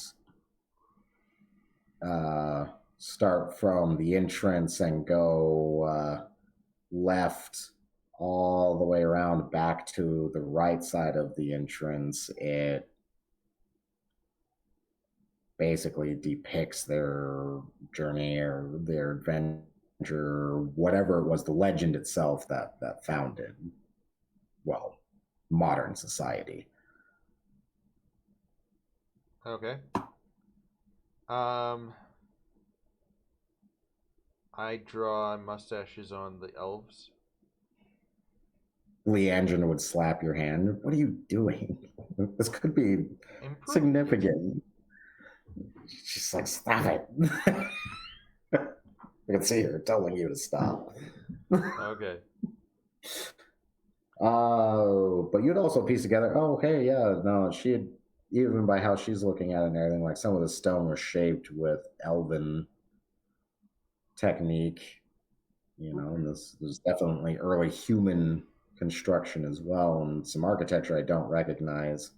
from the entrance and go left all the way around back to the right side of the entrance, basically depicts their journey or their adventure, whatever it was, the legend itself that founded, well, modern society. Okay. I draw mustaches on the elves. Leandrin would slap your hand. What are you doing? This could be significant. She's like, stop it. I can see her telling you to stop. Okay. But you'd also piece together, oh, hey, yeah, no, she had, even by how she's looking at it and everything, like some of the stone was shaped with elven technique, you know, and there's definitely early human construction as well, and some architecture I don't recognize.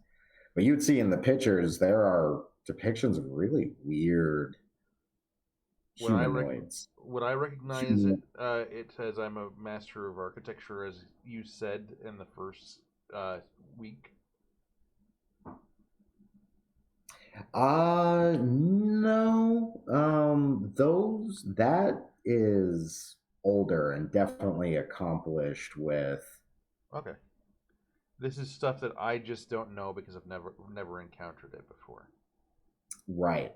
But you'd see in the pictures, there are depictions of really weird humanoids. Would I recognize it? It says I'm a master of architecture, as you said in the first week. No. That is older and definitely accomplished with. Okay. This is stuff that I just don't know because I've never encountered it before. Right.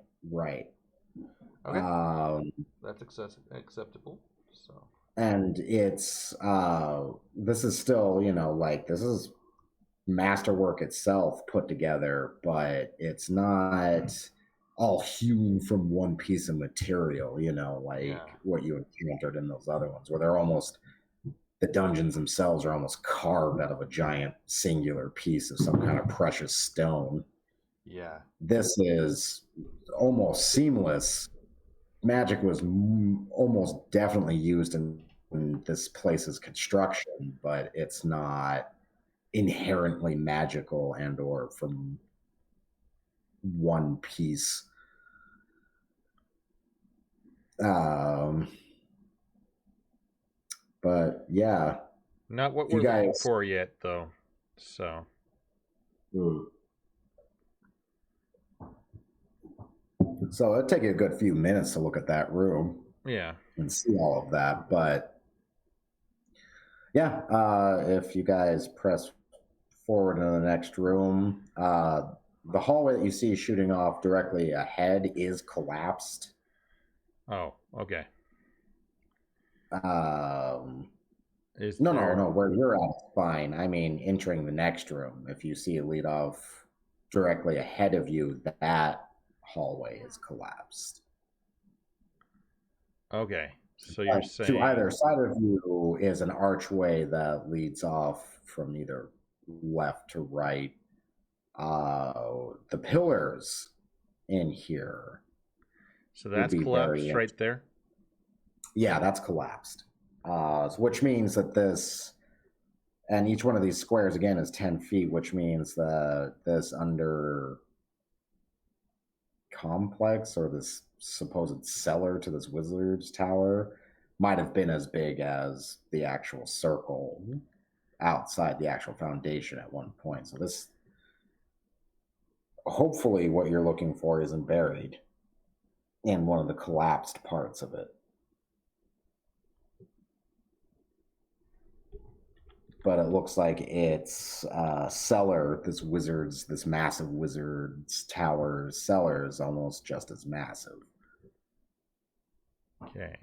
Okay. That's acceptable. So. And it's this is still, you know, like this is masterwork itself put together, but it's not all hewn from one piece of material, you know, like what you encountered in those other ones, where they're almost, the dungeons themselves are almost carved out of a giant singular piece of some kind of precious stone. Yeah. This is almost seamless. Magic was almost definitely used in this place's construction, but it's not inherently magical and or from one piece. But yeah, not what we're looking for yet, though. So. So it'd take you a good few minutes to look at that room. Yeah. And see all of that. But yeah, if you guys press forward in the next room, the hallway that you see shooting off directly ahead is collapsed. Oh, okay. No, where you're at is fine. I mean, entering the next room, if you see it lead off directly ahead of you, that hallway is collapsed. Okay, so you're saying to either side of you is an archway that leads off from either left to right. The pillars in here. So that's collapsed right there? Yeah, that's collapsed. Which means that this, and each one of these squares again is 10 feet, which means that this under complex or this supposed cellar to this wizard's tower might have been as big as the actual circle outside the actual foundation at one point. So this, hopefully what you're looking for isn't buried in one of the collapsed parts of it. But it looks like it's cellar, this massive wizard's tower cellar is almost just as massive. Okay.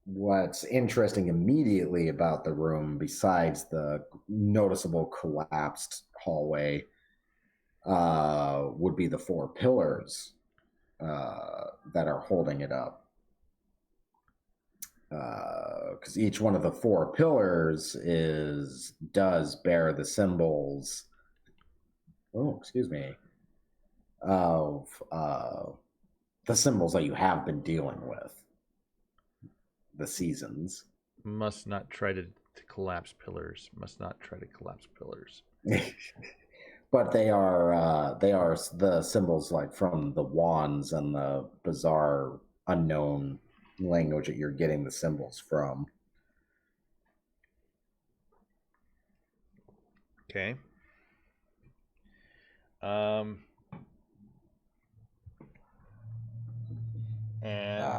What's interesting immediately about the room, besides the noticeable collapsed hallway, would be the 4 pillars that are holding it up. Because each one of the 4 pillars does bear the symbols. Of the symbols that you have been dealing with. The seasons. Must not try to collapse pillars. Must not try to collapse pillars. But they are the symbols like from the wands and the bizarre unknown language that you're getting the symbols from. Okay.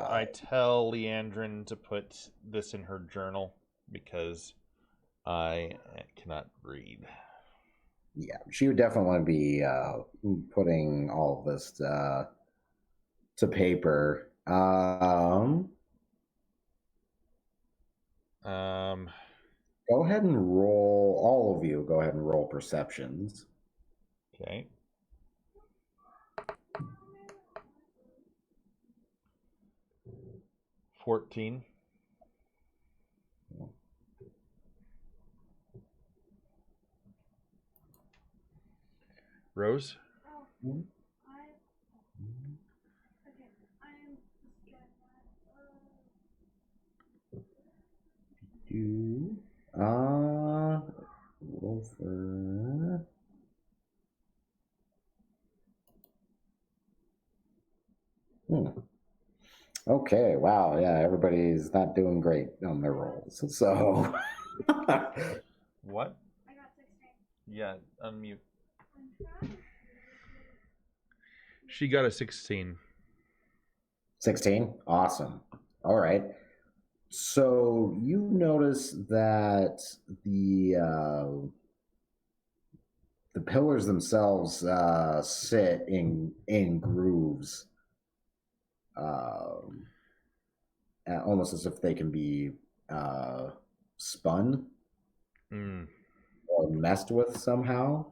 I tell Leandrin to put this in her journal because I cannot read. Yeah, she would definitely be putting all of this to paper. Go ahead and roll, all of you, go ahead and roll perceptions. Okay. $14. Rose? Oh, You roll for okay, wow, yeah, everybody's not doing great on their rolls. So What? I got 16. Yeah, unmute. She got a 16. 16? Awesome. All right. So you notice that the pillars themselves sit in grooves, almost as if they can be spun or messed with somehow.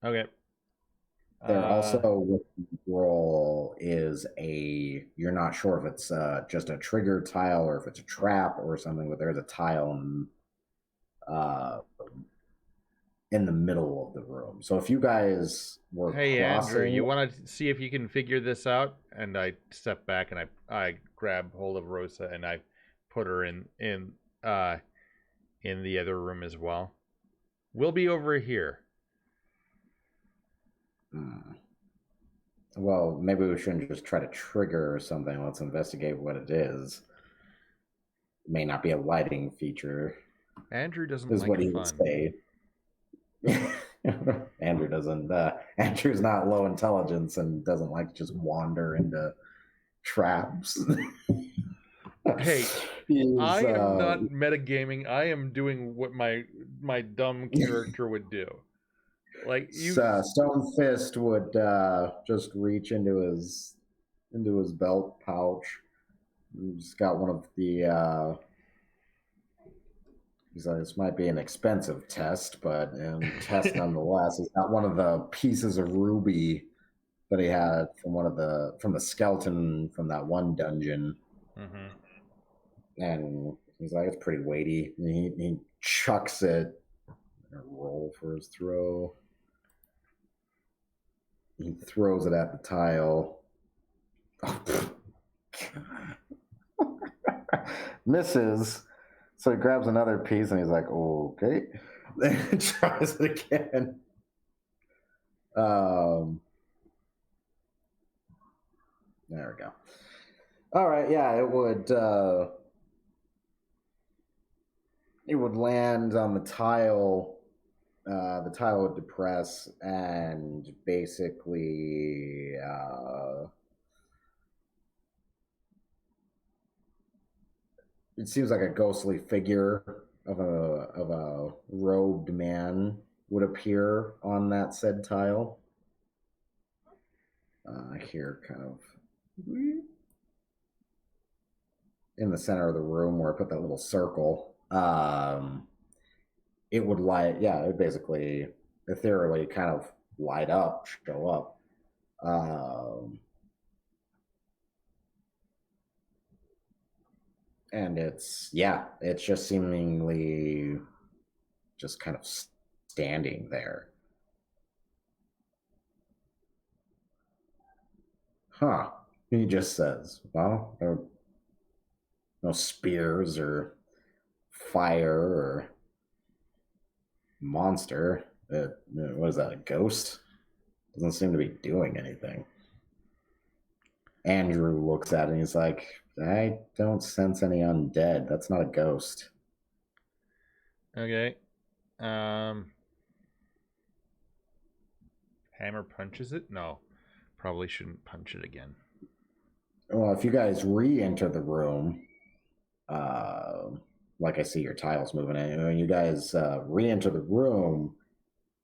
Okay. There also with the roll is you're not sure if it's just a trigger tile or if it's a trap or something, but there's a tile in the middle of the room. So if you guys were Hey, crossing, Andrew, you want to see if you can figure this out? And I step back and I grab hold of Rosa and I put her in the other room as well. We'll be over here. Well, maybe we shouldn't just try to trigger or something. Let's investigate what it is. It may not be a lighting feature. Andrew doesn't is like what he fun. would say. Andrew doesn't. Andrew's not low intelligence and doesn't like to just wander into traps. Hey, I am not metagaming. I am doing what my dumb character would do. Like you, Stone Fist would just reach into his belt pouch. He's got one of the. He's like, this might be an expensive test, but test nonetheless. He's got one of the pieces of ruby that he had from the skeleton from that one dungeon. And he's like, it's pretty weighty. And he chucks it. Roll for his throw. He throws it at the tile. Misses. So he grabs another piece and he's like, okay. Then tries it again. There we go. All right, yeah, it would land on the tile. The tile would depress and basically it seems like a ghostly figure of a robed man would appear on that said tile. Here, kind of in the center of the room where I put that little circle. It would light, yeah, it would basically ethereally kind of light up, show up. And it's just seemingly just kind of standing there. Huh. He just says, well, there are no spears or fire or monster. What is that, a ghost? Doesn't seem to be doing anything. Andrew looks at it and he's like, I don't sense any undead. That's not a ghost. Okay. Hammer punches it? No. Probably shouldn't punch it again. Well, if you guys re-enter the room, like I see your tiles moving in, when you guys re-enter the room,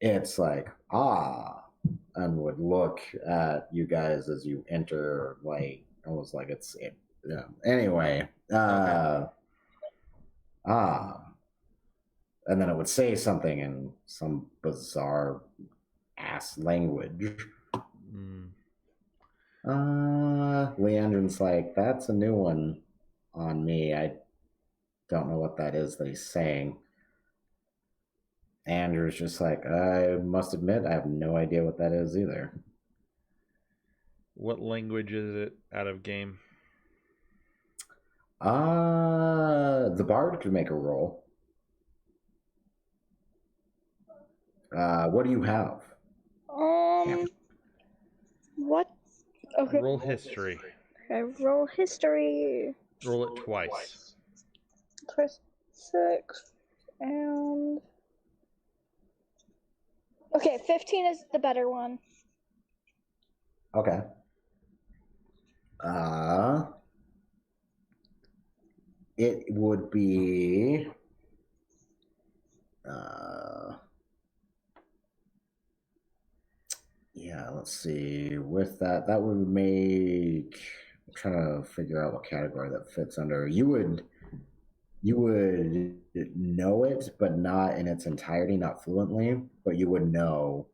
it's like, and would look at you guys as you enter, like, almost like yeah. Anyway, and then it would say something in some bizarre ass language. Leandrin's like, that's a new one on me. I don't know what that is that he's saying. Andrew's just like, I must admit, I have no idea what that is either. What language is it out of game? The bard could make a roll. What do you have? What? Okay. Roll history. Okay, roll history. Roll it twice. Press 6 and. Okay, 15 is the better one. Okay. It would be. Yeah, let's see. With that would make. I'm trying to figure out what category that fits under. You would know it, but not in its entirety, not fluently, but you would know.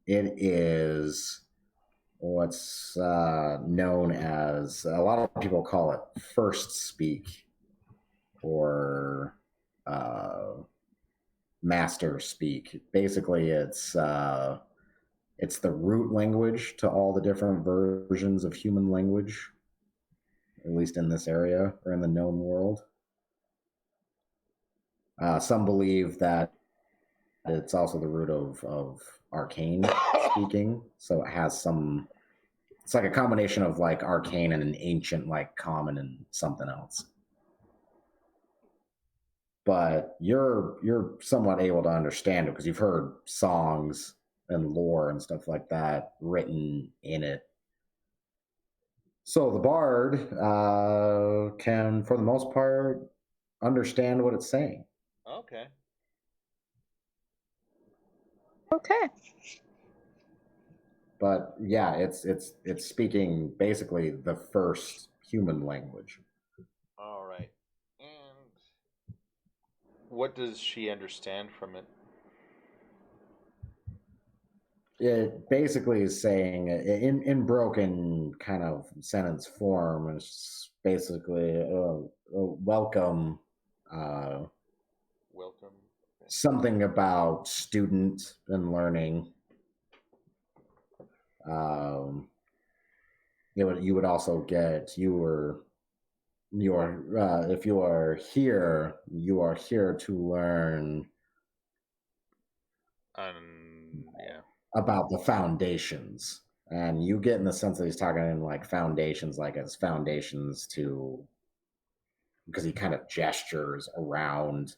It is what's known as, a lot of people call it first speak or master speak. Basically, it's the root language to all the different versions of human language, at least in this area or in the known world. Some believe that it's also the root of arcane speaking, so it has some. It's like a combination of like arcane and an ancient, like common and something else. But you're somewhat able to understand it because you've heard songs and lore and stuff like that written in it. So the bard can, for the most part, understand what it's saying. Okay. Okay. But yeah, it's speaking basically the first human language. All right. And what does she understand from it? It basically is saying in broken kind of sentence form. It's basically welcome. Welcome. Something about student and learning. You would also get if you are here, you are here to learn. Yeah. About the foundations, and you get in the sense that he's talking in like foundations, like as foundations to, because he kind of gestures around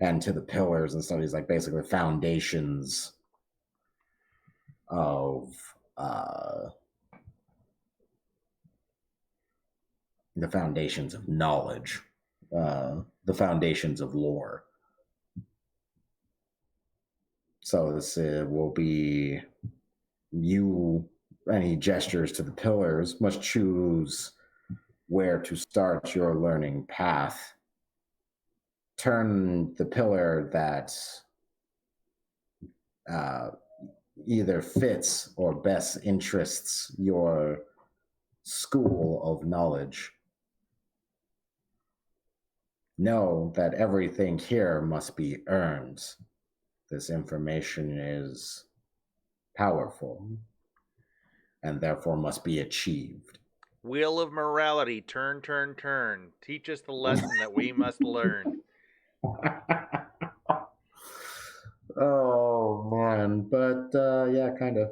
and to the pillars and stuff. He's like basically foundations of the foundations of knowledge, the foundations of lore. So this will be you, and he gestures to the pillars, must choose where to start your learning path. Turn the pillar that either fits or best interests your school of knowledge. Know that everything here must be earned. This information is powerful and therefore must be achieved. Wheel of morality, turn, turn, turn. Teach us the lesson that we must learn. Oh man, but yeah, kind of.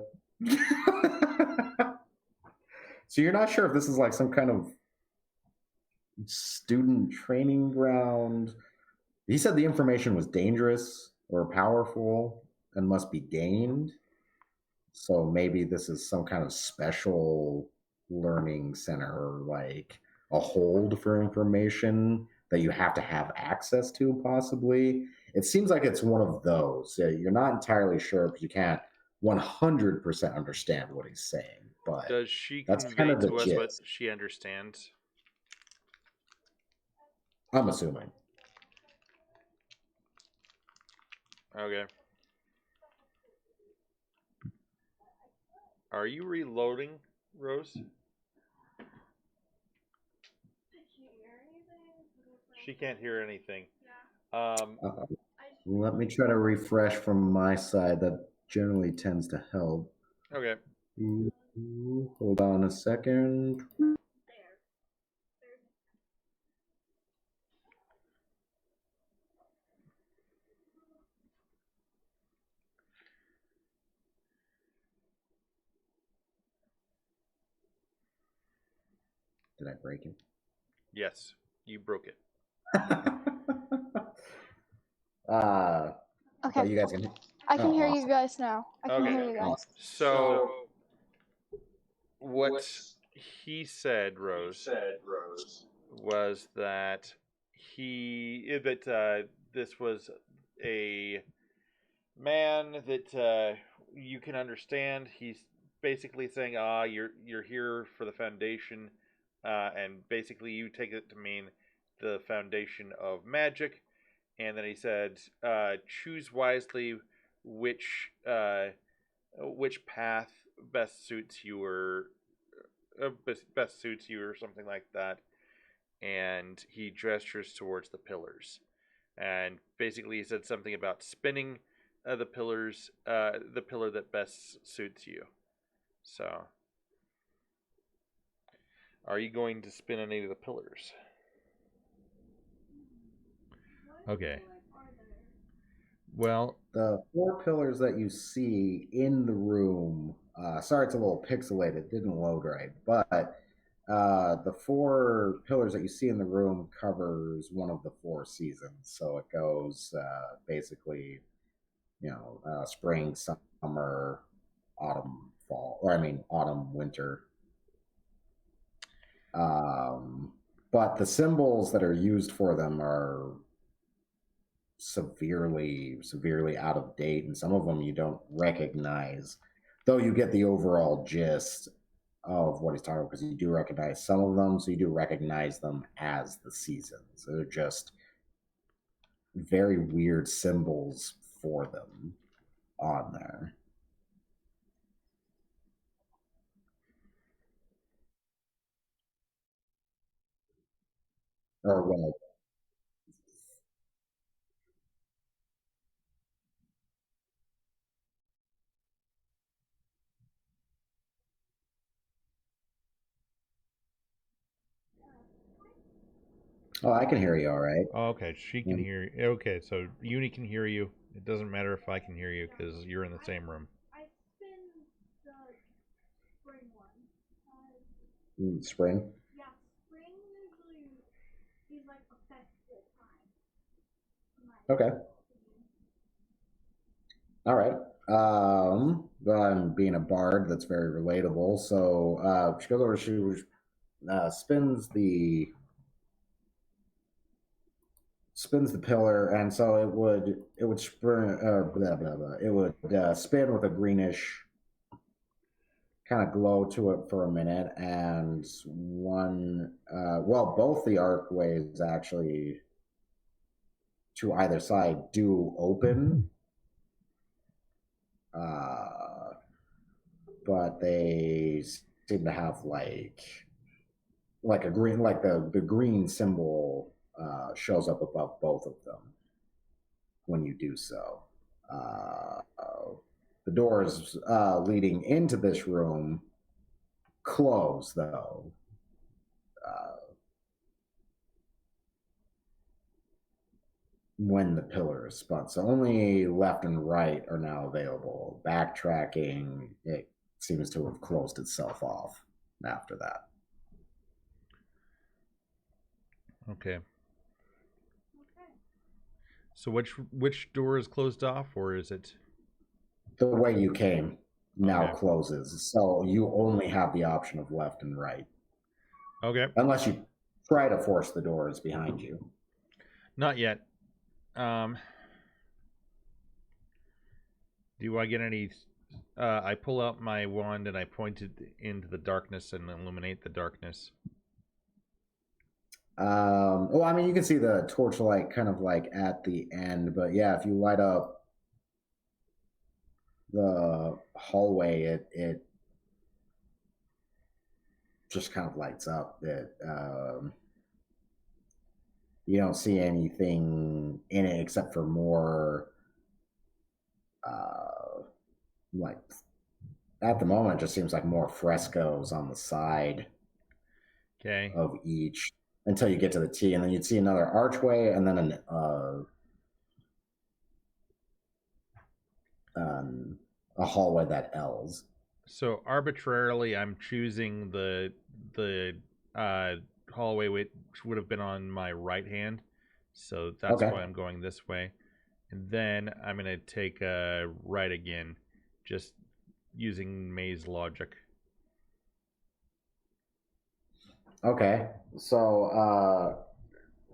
So you're not sure if this is like some kind of student training ground. He said the information was dangerous or powerful and must be gained. So maybe this is some kind of special learning center, like a hold for information that you have to have access to, possibly. It seems like it's one of those. You're not entirely sure because you can't 100% understand what he's saying. But does she that's convey kind of the to us what gist. she understands? I'm assuming. Okay. Are you reloading, Rose? She can't hear anything. Let me try to refresh from my side. That generally tends to help. Okay. Hold on a second. Did I break it? Yes, you broke it. Okay. You guys can. I can hear awesome. you guys now. I can hear you guys. So, what he said, Rose, was that this was a man that you can understand. He's basically saying, you're here for the foundation, and basically you take it to mean the foundation of magic. And then he said, choose wisely which path best suits you, or best suits you, or something like that. And he gestures towards the pillars, and basically he said something about spinning the pillars, the pillar that best suits you. So, are you going to spin any of the pillars? Okay. Well, the 4 pillars that you see in the room. Sorry, it's a little pixelated. It didn't load right, but the 4 pillars that you see in the room covers one of the 4 seasons. So it goes basically, spring, summer, autumn, fall, or autumn, winter. But the symbols that are used for them are severely out of date, and some of them you don't recognize, though you get the overall gist of what he's talking about, because you do recognize some of them, so you do recognize them as the seasons. They're just very weird symbols for them on there. Or well, oh, I can hear you all right. oh, okay, she can hear you. Okay, so Uni can hear you. It doesn't matter if I can hear you because you're in the same room. I spin the spring one. Spring? Yeah, spring usually is like a festival time. Okay. All right. Well, I'm being a bard. That's very relatable. So she goes over. She spins the pillar, and so it would spin. Blah, blah, blah. It would spin with a greenish kind of glow to it for a minute, and both the archways actually to either side do open. But they seem to have like a green, like the green symbol shows up above both of them when you do so. The doors leading into this room close, though. When the pillar is spun. So only left and right are now available. Backtracking, it seems to have closed itself off after that. Okay. So which door is closed off, or is it the way you came? now Okay. closes. So you only have the option of left and right. Okay. Unless you try to force the doors behind you. Not yet. Do I get any? I pull out my wand and I point it into the darkness and illuminate the darkness. Well, I mean, you can see the torchlight kind of like at the end, but yeah, if you light up the hallway, it just kind of lights up. You don't see anything in it except for more, like at the moment, it just seems like more frescoes on the side. Okay. Of each until you get to the T, and then you'd see another archway, and then a hallway that L's. So arbitrarily, I'm choosing the hallway which would have been on my right hand. So that's why I'm going this way. And then I'm going to take a right again, just using maze logic. Okay, so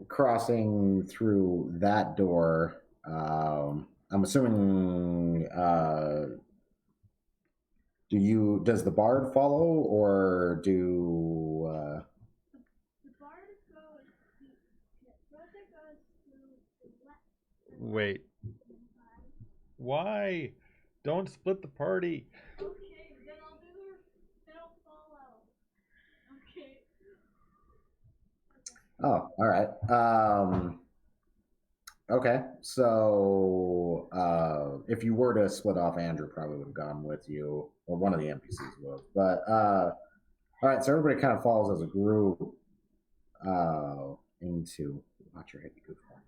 crossing through that door, I'm assuming, does the bard follow, or do... The bard goes to the left. Wait. Why? Don't split the party. Okay, then I'll follow. Okay. Oh, all right. Okay, so if you were to split off, Andrew probably would have gone with you, or one of the NPCs would have. But all right, so everybody kind of falls as a group into watch your head, you goofball,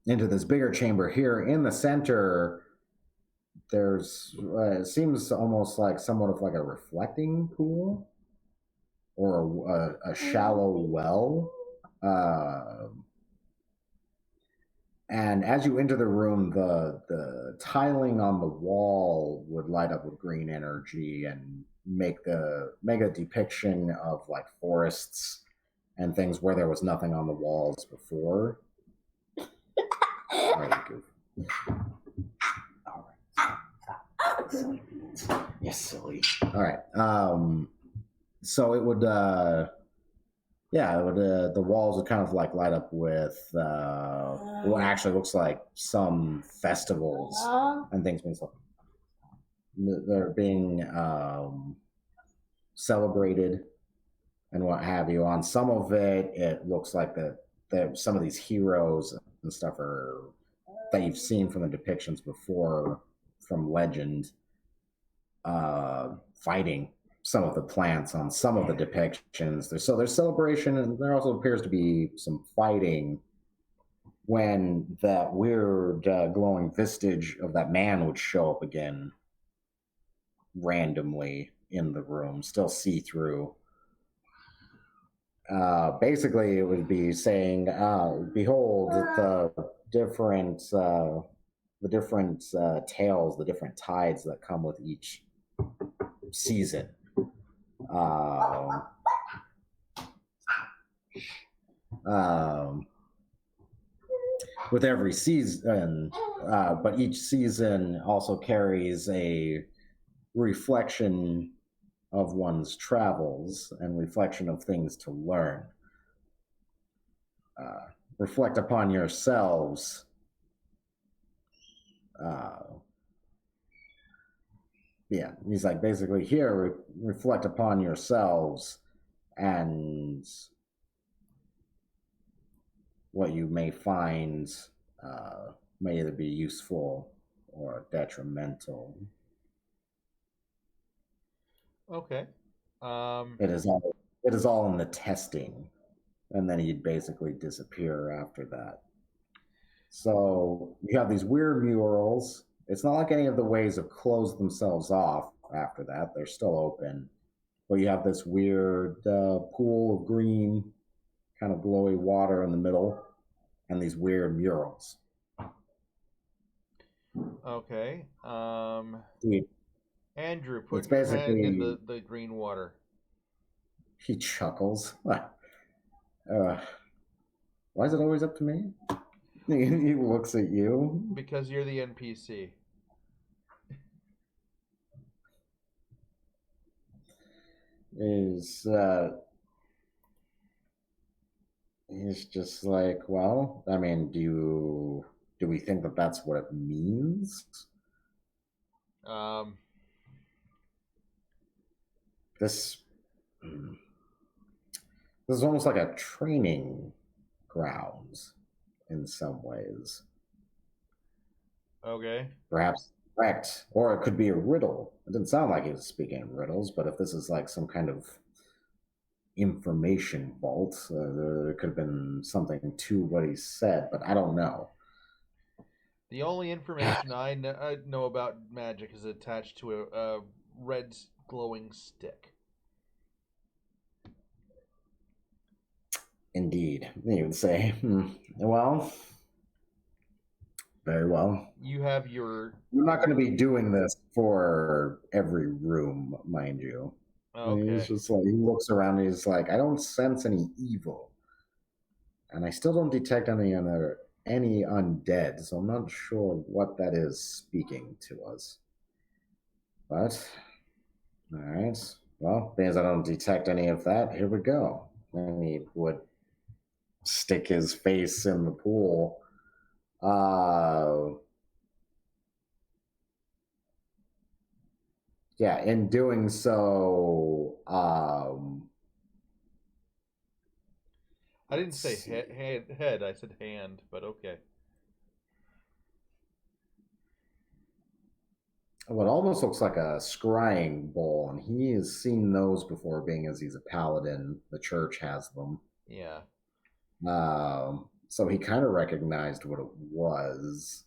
into this bigger chamber here in the center. There's it seems almost like somewhat of like a reflecting pool or a shallow well. And as you enter the room, the tiling on the wall would light up with green energy and make a depiction of like forests and things where there was nothing on the walls before. All right, goof. All right. Yes, silly. All right. So it would, the walls would kind of like light up with what actually looks like some festivals and things being they're being celebrated and what have you. On some of it, it looks like that some of these heroes and stuff are that you've seen from the depictions before from legend fighting some of the plants on some of the depictions. There's celebration, and there also appears to be some fighting when that weird glowing vestige of that man would show up again randomly in the room, still see-through. Basically, it would be saying, behold, the different tales, the different tides that come with each season. With every season, but each season also carries a reflection of one's travels and reflection of things to learn. Reflect upon yourselves. Yeah, he's like, basically here, reflect upon yourselves and what you may find may either be useful or detrimental. Okay. It is all in the testing, and then he'd basically disappear after that. So you have these weird murals. It's not like any of the ways have closed themselves off after that. They're still open. But you have this weird pool of green, kind of glowy water in the middle, and these weird murals. Okay. Andrew, It's put your hand in basically the green water. he chuckles. Why is it always up to me? He looks at you. Because you're the NPC. He's just like, well, I mean, do we think that that's what it means? This is almost like a training grounds in some ways. Okay. Perhaps correct. Or it could be a riddle. It didn't sound like he was speaking in riddles, but if this is like some kind of information vault, there could have been something to what he said, but I don't know. The only information I know about magic is attached to a red glowing stick. Indeed. You would say, well, very well. You have your... We're not going to be doing this for every room, mind you. Okay. He's just like, he looks around and he's like, I don't sense any evil. And I still don't detect any undead, so I'm not sure what that is speaking to us. But, alright. Well, because I don't detect any of that, here we go. And he would stick his face in the pool. Yeah, in doing so, I didn't say head, I said hand, but okay. Well, it almost looks like a scrying bowl, and he has seen those before, being as he's a paladin. The church has them. Yeah. So he kind of recognized what it was,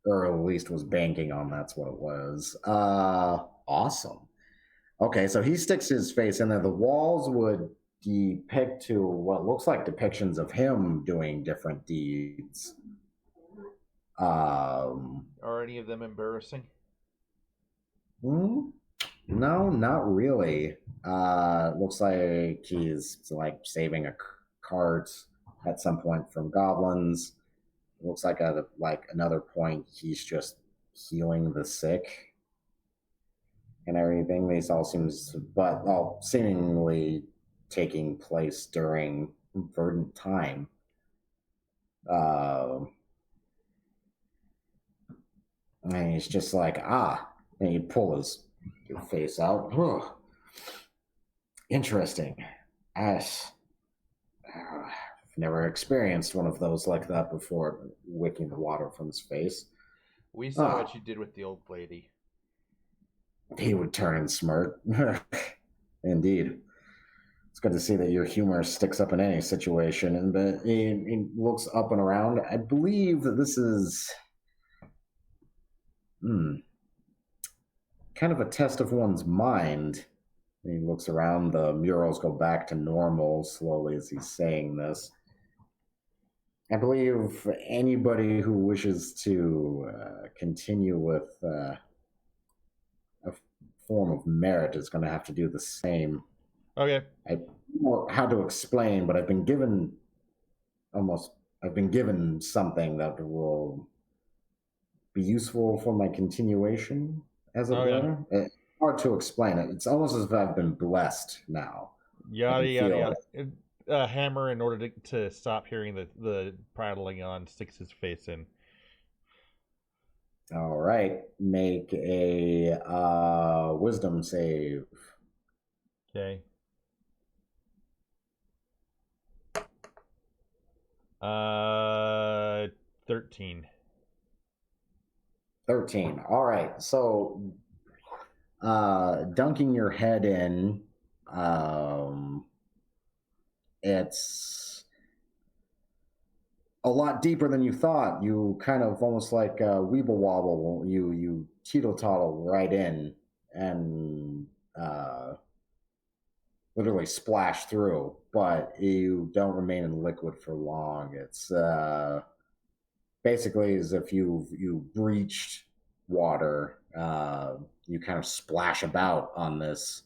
or at least was banking on that's what it was. Awesome. Okay, so he sticks his face in there. The walls would depict to what looks like depictions of him doing different deeds. Are any of them embarrassing? No, not really. Looks like he's like saving a cart at some point from goblins. Looks like at another point he's just healing the sick and everything. These all seemingly taking place during verdant time. And he's just like, and he'd pull his face out. Interesting. I've never experienced one of those like that before, wicking the water from his face. We saw what you did with the old lady. He would turn and smirk. Indeed. It's good to see that your humor sticks up in any situation. But he looks up and around. I believe that this is kind of a test of one's mind. He looks around. The murals go back to normal slowly as he's saying this. I believe anybody who wishes to continue with a form of merit is going to have to do the same. Okay. I don't know how to explain, but I've been given something that will be useful for my continuation, as it were. It's hard to explain it. It's almost as if I've been blessed now. Yada yada yada. Hammer, in order to stop hearing the prattling on, sticks his face in. All right, make a wisdom save. Okay. 13. 13. All right. So, dunking your head in, it's a lot deeper than you thought. You kind of almost like weeble wobble. You teetle toddle right in and literally splash through, but you don't remain in liquid for long. It's basically as if you breached water. You kind of splash about on this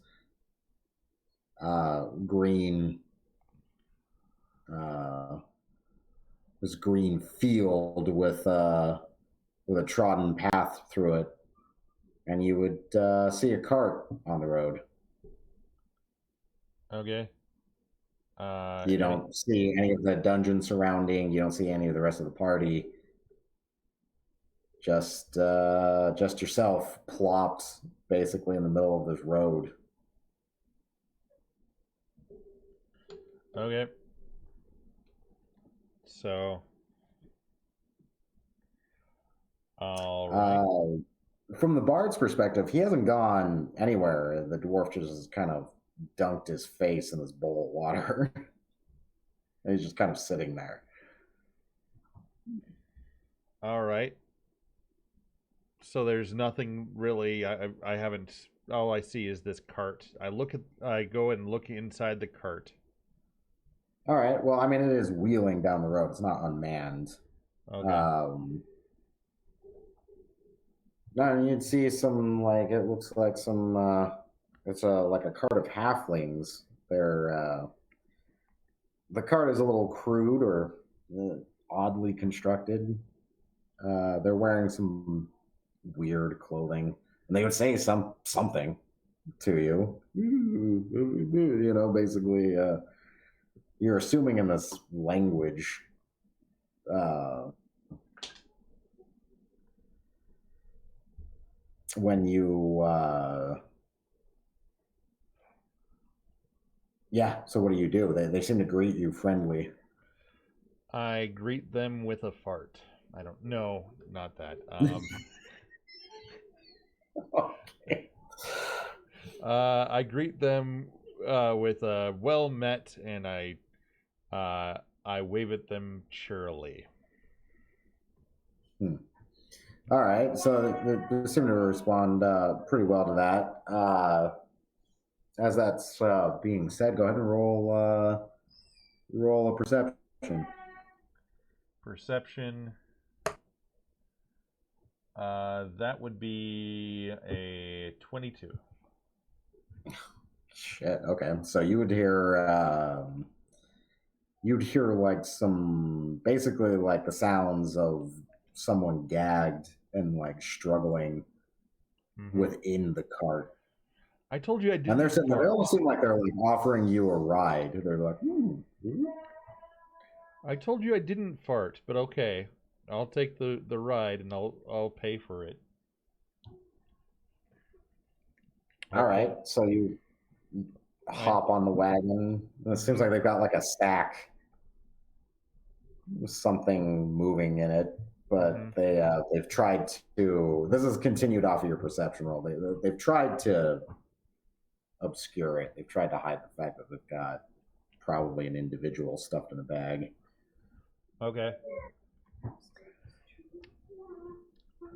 green field with a trodden path through it, and you would see a cart on the road. Okay. You don't see any of the dungeon surrounding. You don't see any of the rest of the party. Just yourself plopped basically in the middle of this road. Okay. So, all right. From the bard's perspective, he hasn't gone anywhere. The dwarf just kind of dunked his face in this bowl of water. And he's just kind of sitting there. All right. So there's nothing really. I haven't. All I see is this cart. I go and look inside the cart. All right. Well, I mean, it is wheeling down the road. It's not unmanned. Okay. No, you'd see some it looks like some. It's like a cart of halflings. They're the cart is a little crude or oddly constructed. They're wearing some weird clothing, and they would say something to you. You know, basically, you're assuming in this language. When you so what do? They seem to greet you friendly. I greet them with a fart. I don't know, not that. Okay. I greet them with a well met, and I wave at them cheerily. All right, so they seem to respond pretty well to that. As that's being said, go ahead and roll a perception. Perception. That would be a 22. Shit. Okay, so you would hear like basically like the sounds of someone gagged and like struggling within the cart. I told you I didn't. And they're sitting there. They almost seem like they're like offering you a ride. They're like, I told you I didn't fart, but okay, I'll take the ride and I'll pay for it. All right, so you hop on the wagon. It seems like they've got like a sack with something moving in it, but they've tried to. This is continued off of your perception roll. They've tried to obscure it. They've tried to hide the fact that they've got probably an individual stuffed in a bag. Okay.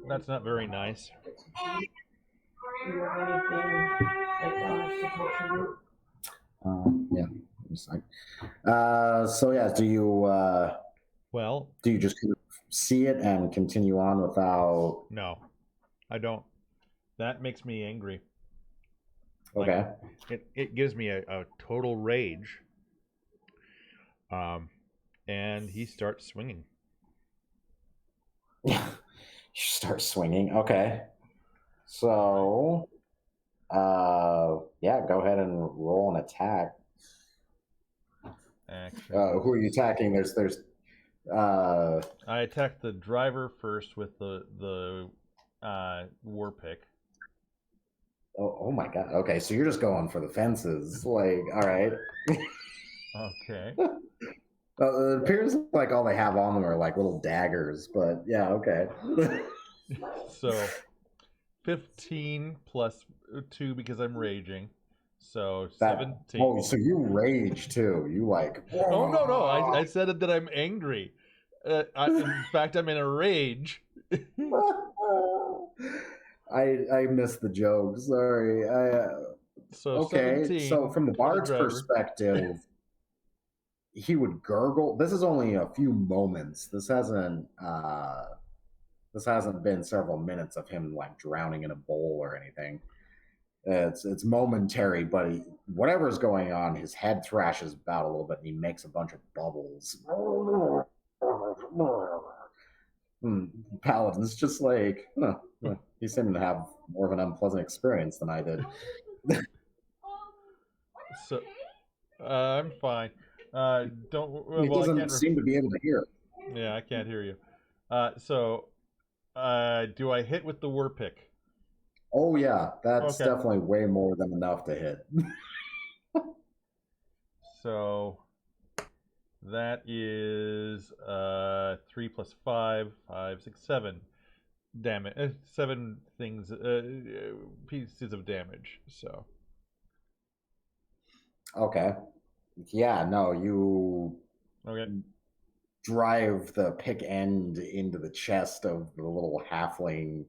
That's not very nice. Do you have anything to contribute? So yeah, do you just see it and continue on without? No, I don't. That makes me angry. Okay. Like, it gives me a total rage. And he starts swinging. Yeah, you start swinging. Okay. So, go ahead and roll an attack. Action. Who are you attacking? There's. I attacked the driver first with the war pick. Oh my god. Okay, so you're just going for the fences. Like, all right. Okay. It appears like all they have on them are like little daggers, but yeah, okay. So, 15 plus 2 because I'm raging. So 17. Oh, so you rage too. You like. Oh no! I said that I'm angry. In fact, I'm in a rage. I missed the joke. Sorry. So okay. 17 So from the bard's perspective, he would gurgle. This is only a few moments. This hasn't been several minutes of him like drowning in a bowl or anything. It's momentary, but whatever's going on, his head thrashes about a little bit, and he makes a bunch of bubbles. Paladin's just like, he seemed to have more of an unpleasant experience than I did. So, I'm fine. He doesn't seem to be able to hear. Yeah, I can't hear you. So, do I hit with the war pick? Oh yeah, that's Okay. definitely way more than enough to hit. So that is 3 plus 5, 5, 6, 7 damage. 7 things, pieces of damage. So. Okay. Yeah. No, you. Okay. Drive the pick end into the chest of the little halfling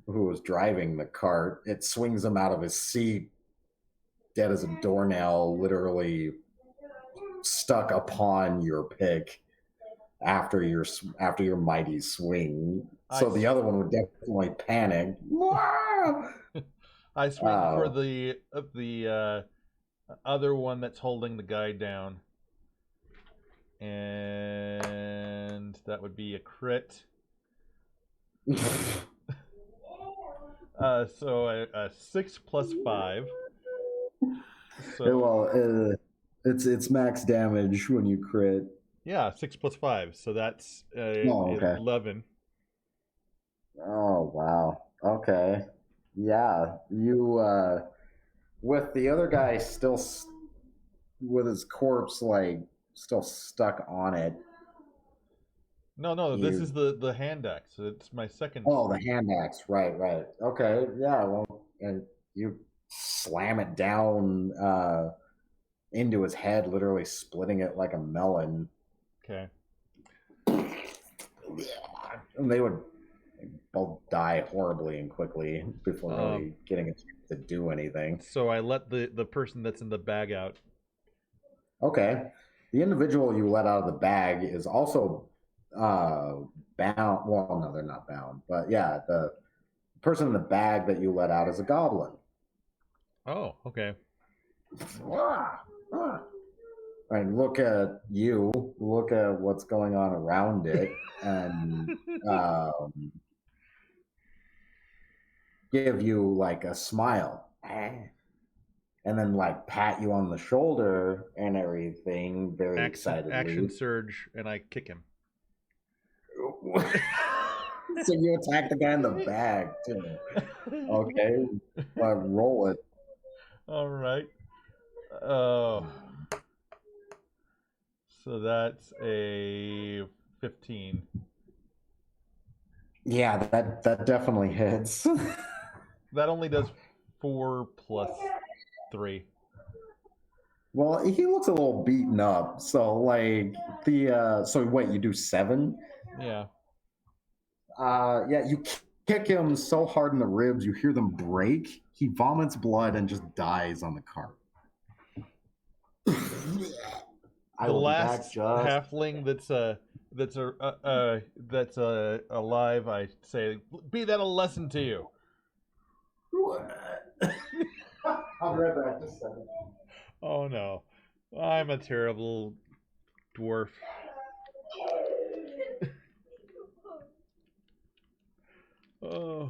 who was driving the cart. It swings him out of his seat, dead as a doornail, literally stuck upon your pick after your mighty swing. So the other one would definitely panic. I swing for the other one that's holding the guy down, and that would be a crit. So a 6 plus 5. So well, it's max damage when you crit. Yeah, 6 plus 5, so that's okay. 11. Oh wow. Okay. Yeah, you with the other guy still with his corpse like still stuck on it. No, this is the hand axe. It's my second. Oh, the hand axe. Right. Okay. Yeah. Well, and you slam it down into his head, literally splitting it like a melon. Okay. And they would both die horribly and quickly before really getting a chance to do anything. So I let the person that's in the bag out. Okay. The individual you let out of the bag is also bound. Well, no, they're not bound. But yeah, the person in the bag that you let out is a goblin. Oh, okay. And look at you. Look at what's going on around it, and give you like a smile, and then like pat you on the shoulder and everything, very excitedly. Action surge, and I kick him. So you attack the guy in the bag too. Okay, roll it. All right. Oh. So that's a 15. Yeah, that definitely hits. That only does 4 plus 3. Well, he looks a little beaten up. So like so wait, you do 7? Yeah. Yeah, you kick him so hard in the ribs, you hear them break. He vomits blood and just dies on the cart. The last halfling that's alive, I say, be that a lesson to you. I'll be right back. Just a second. Oh no, I'm a terrible dwarf. Oh.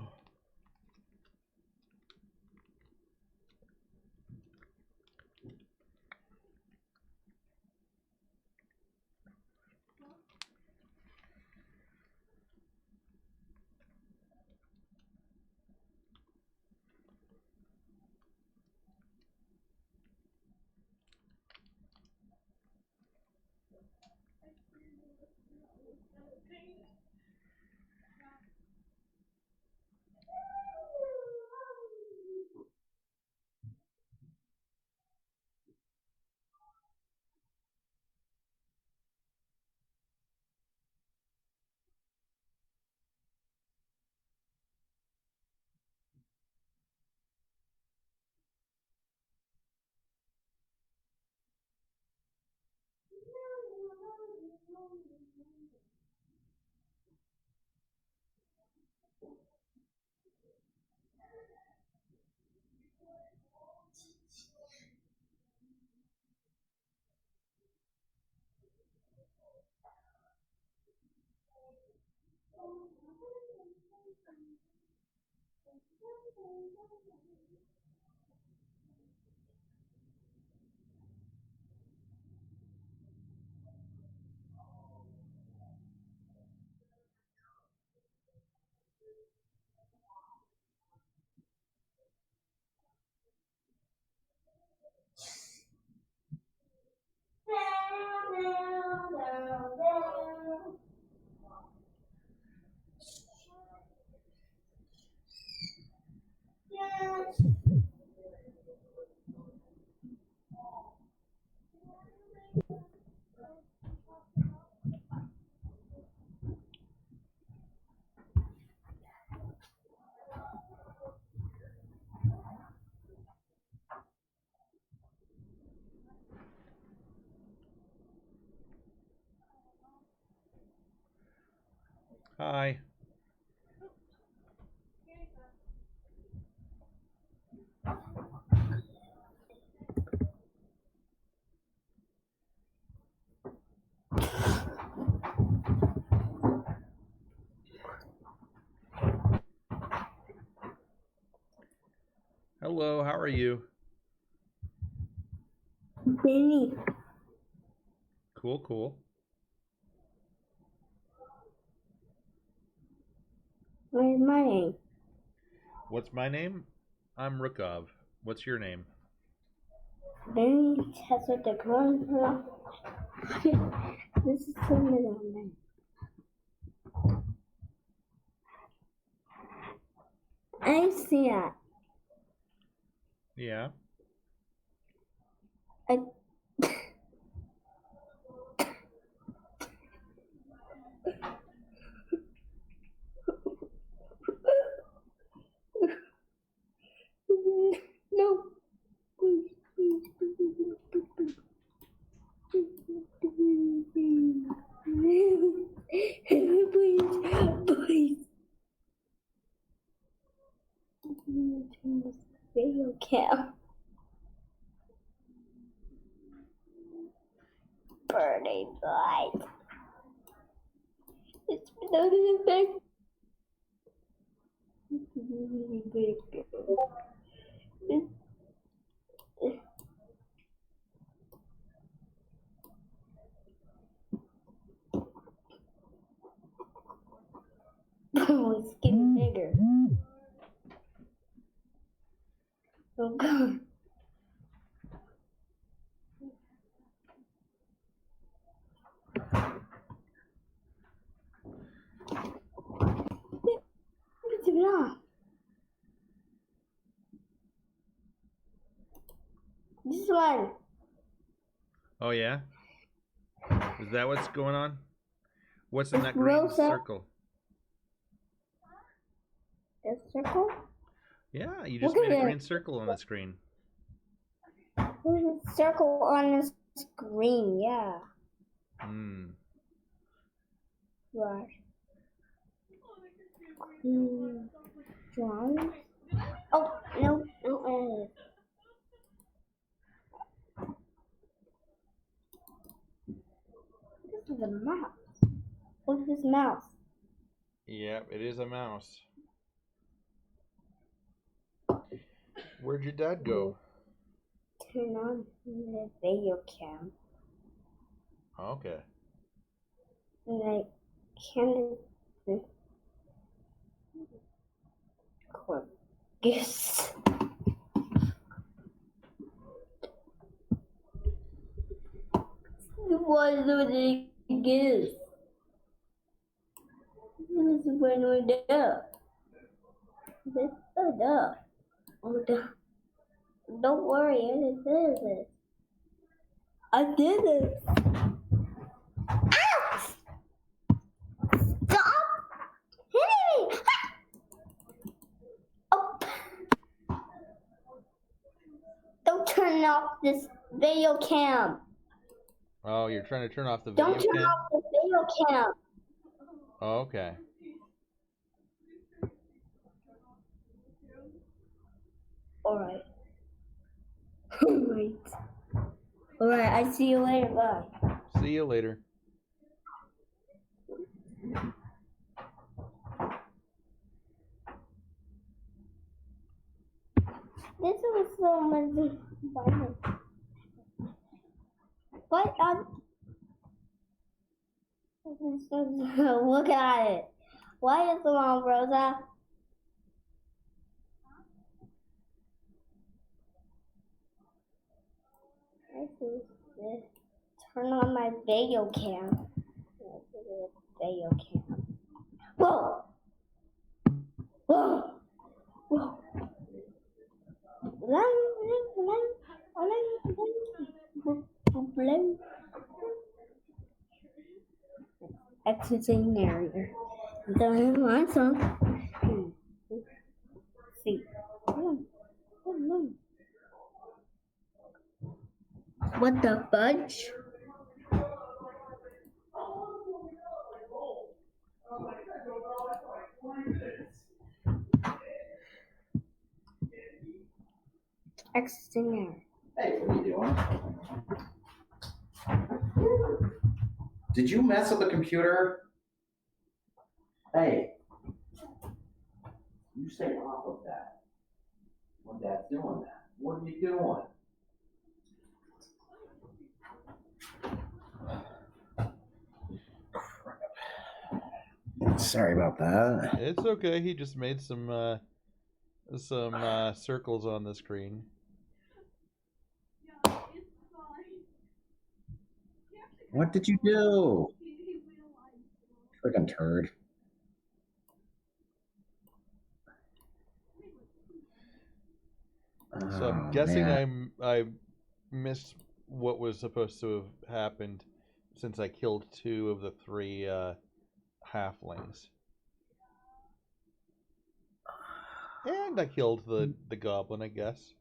Hi. Hello, how are you? Benny. Cool, cool. Where's my name? What's my name? I'm Rukov. What's your name? Benny has the ground. This is the middle name. I see that. Yeah. I no. Please, please, please. Turn this video cam. Birthday light. It's not in the back. Oh, it's getting bigger. Oh God. It's not. This one. Oh, yeah? Is that what's going on? What's in that green Rosa. circle? This circle? Yeah, you just Look at made a it. green circle on the screen. There's a circle on the screen, yeah. Hmm. Right. Drawings? Oh, no, no, This is a mouse. Look at this mouse. Yep, it is a mouse. Where'd your dad go? Turn on the video cam. Okay. And I can't. Yes. What do they give? This is when we're there. This is up. Don't worry, I did this. I did it. Ow! Stop hitting me! Oh. Don't turn off this video cam. Oh, you're trying to turn off the Don't video turn cam? off the video cam. Oh, okay. Alright. Alright. Alright, I see you later. Bye. See you later. This was so much fun. But look at it. Why is the mom, Rosa? Turn on my video cam. Video cam. Whoa! Whoa! Whoa! Exiting narrator. Don't want some. See. What the fudge? Exiting narrator. Hey, what are you doing? Did you mess with the computer? Hey. You stay off of that. When Dad's doing that. What are you doing? Crap. Sorry about that. It's okay. He just made some circles on the screen. What did you do? Freaking turd. So I'm guessing I missed what was supposed to have happened since I killed 2 of the 3 halflings. And I killed the goblin, I guess.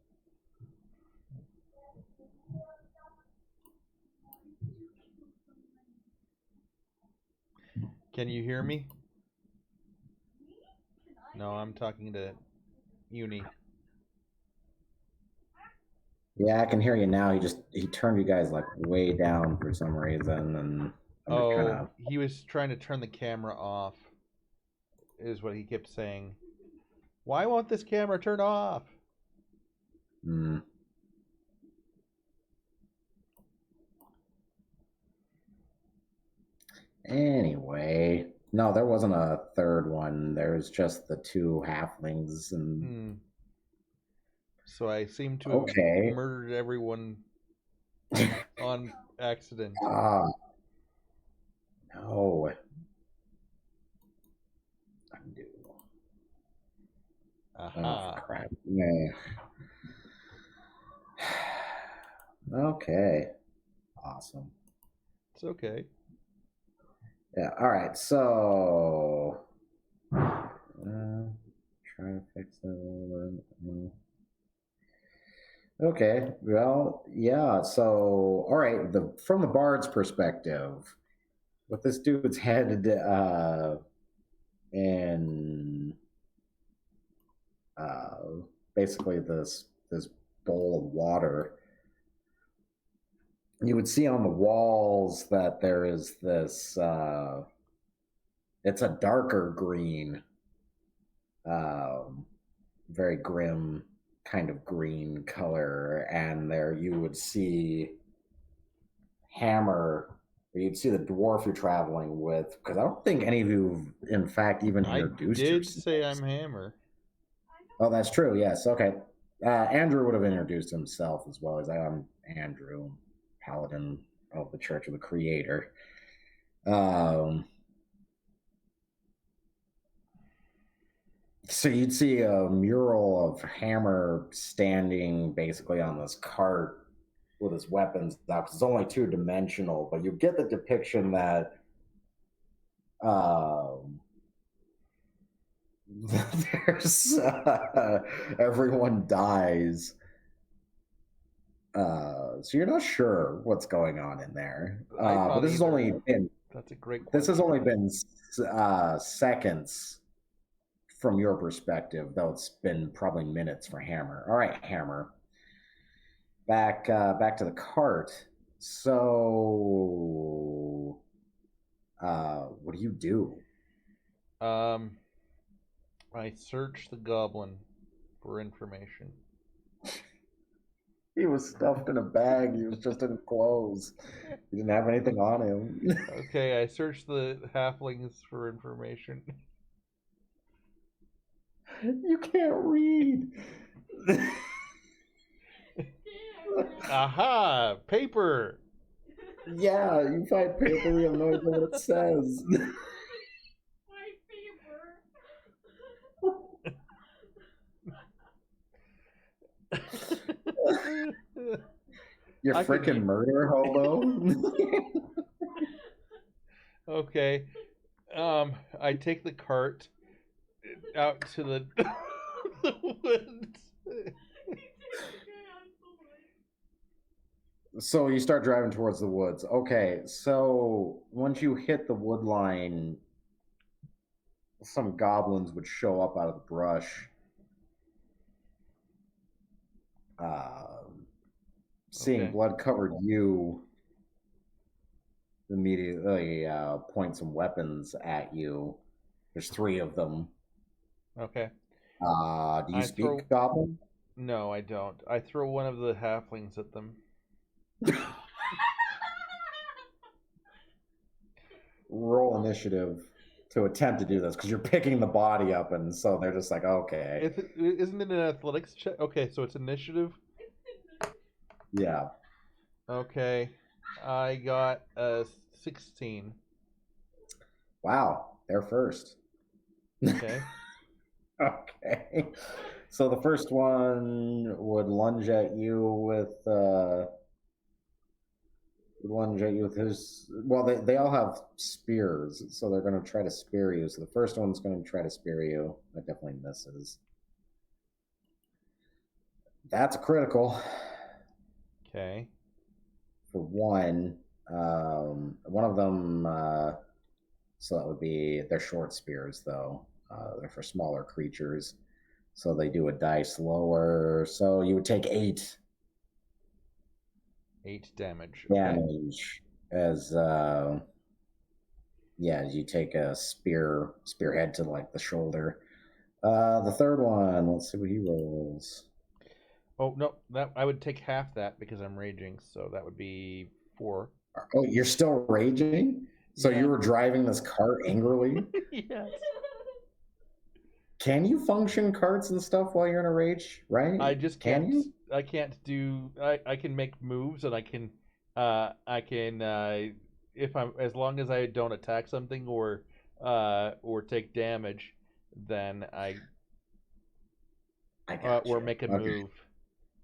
Can you hear me? No, I'm talking to Uni. Yeah, I can hear you now. He turned you guys like way down for some reason, and he was trying to turn the camera off, is what he kept saying. Why won't this camera turn off? Anyway, no, there wasn't a third one. There's just the 2 halflings, and so I seem to have murdered everyone on accident. No. Undo. Aha. Oh, crap. Yeah. Okay. Awesome. It's okay. Yeah, all right, so try to fix that a little bit. Okay, well, yeah, so all right, from the bard's perspective, with this dude's head in basically this bowl of water, you would see on the walls that there is this it's a darker green, very grim kind of green color, and there you would see Hammer, or you'd see the dwarf you're traveling with, because I don't think any of you in fact even introduced yourselves. I did say I'm Hammer. Oh, that's true, yes, okay. Andrew would have introduced himself as well, as I'm Andrew, Paladin of the Church of the Creator. So you'd see a mural of Hammer standing basically on this cart with his weapons out, because it's only 2-dimensional, but you get the depiction that there's everyone dies. So you're not sure what's going on in there. But this is only That's a great question. This has only been seconds from your perspective, though it's been probably minutes for Hammer. All right, Hammer. Back to the cart. So, what do you do? I search the goblin for information. He was stuffed in a bag. He was just in clothes. He didn't have anything on him. Okay, I search the halflings for information. You can't read. Aha! Paper! Yeah, you find paper. We have no idea what it says. You're freaking murder hobo. Okay. I take the cart out to the woods. So you start driving towards the woods. Okay, so once you hit the wood line, some goblins would show up out of the brush. Seeing blood-covered you, immediately point some weapons at you. There's 3 of them. Okay. Do you speak Goblin? No, I don't. I throw one of the halflings at them. Roll initiative to attempt to do this, because you're picking the body up, and so they're just like, okay. Isn't it an athletics check? Okay, so it's initiative? Yeah. Okay. I got a 16. Wow, they're first. Okay. Okay. So the first one would lunge at you with his. Well, they all have spears, so they're going to try to spear you. So the first one's going to try to spear you. That definitely misses. That's a critical. Okay. For one, one of them. So that would be, they're short spears though. They're for smaller creatures. So they do a dice lower. So you would take 8. 8 damage. Damage as you take a spearhead to like the shoulder. The third one, let's see what he rolls. Oh no, that I would take half that because I'm raging, so that would be 4. Oh, you're still raging? So you were driving this cart angrily? Yes. Can you function carts and stuff while you're in a rage, right? I just can't. Can you? I can't do. I can make moves, and I can. If I'm, as long as I don't attack something or take damage, then I or make a move.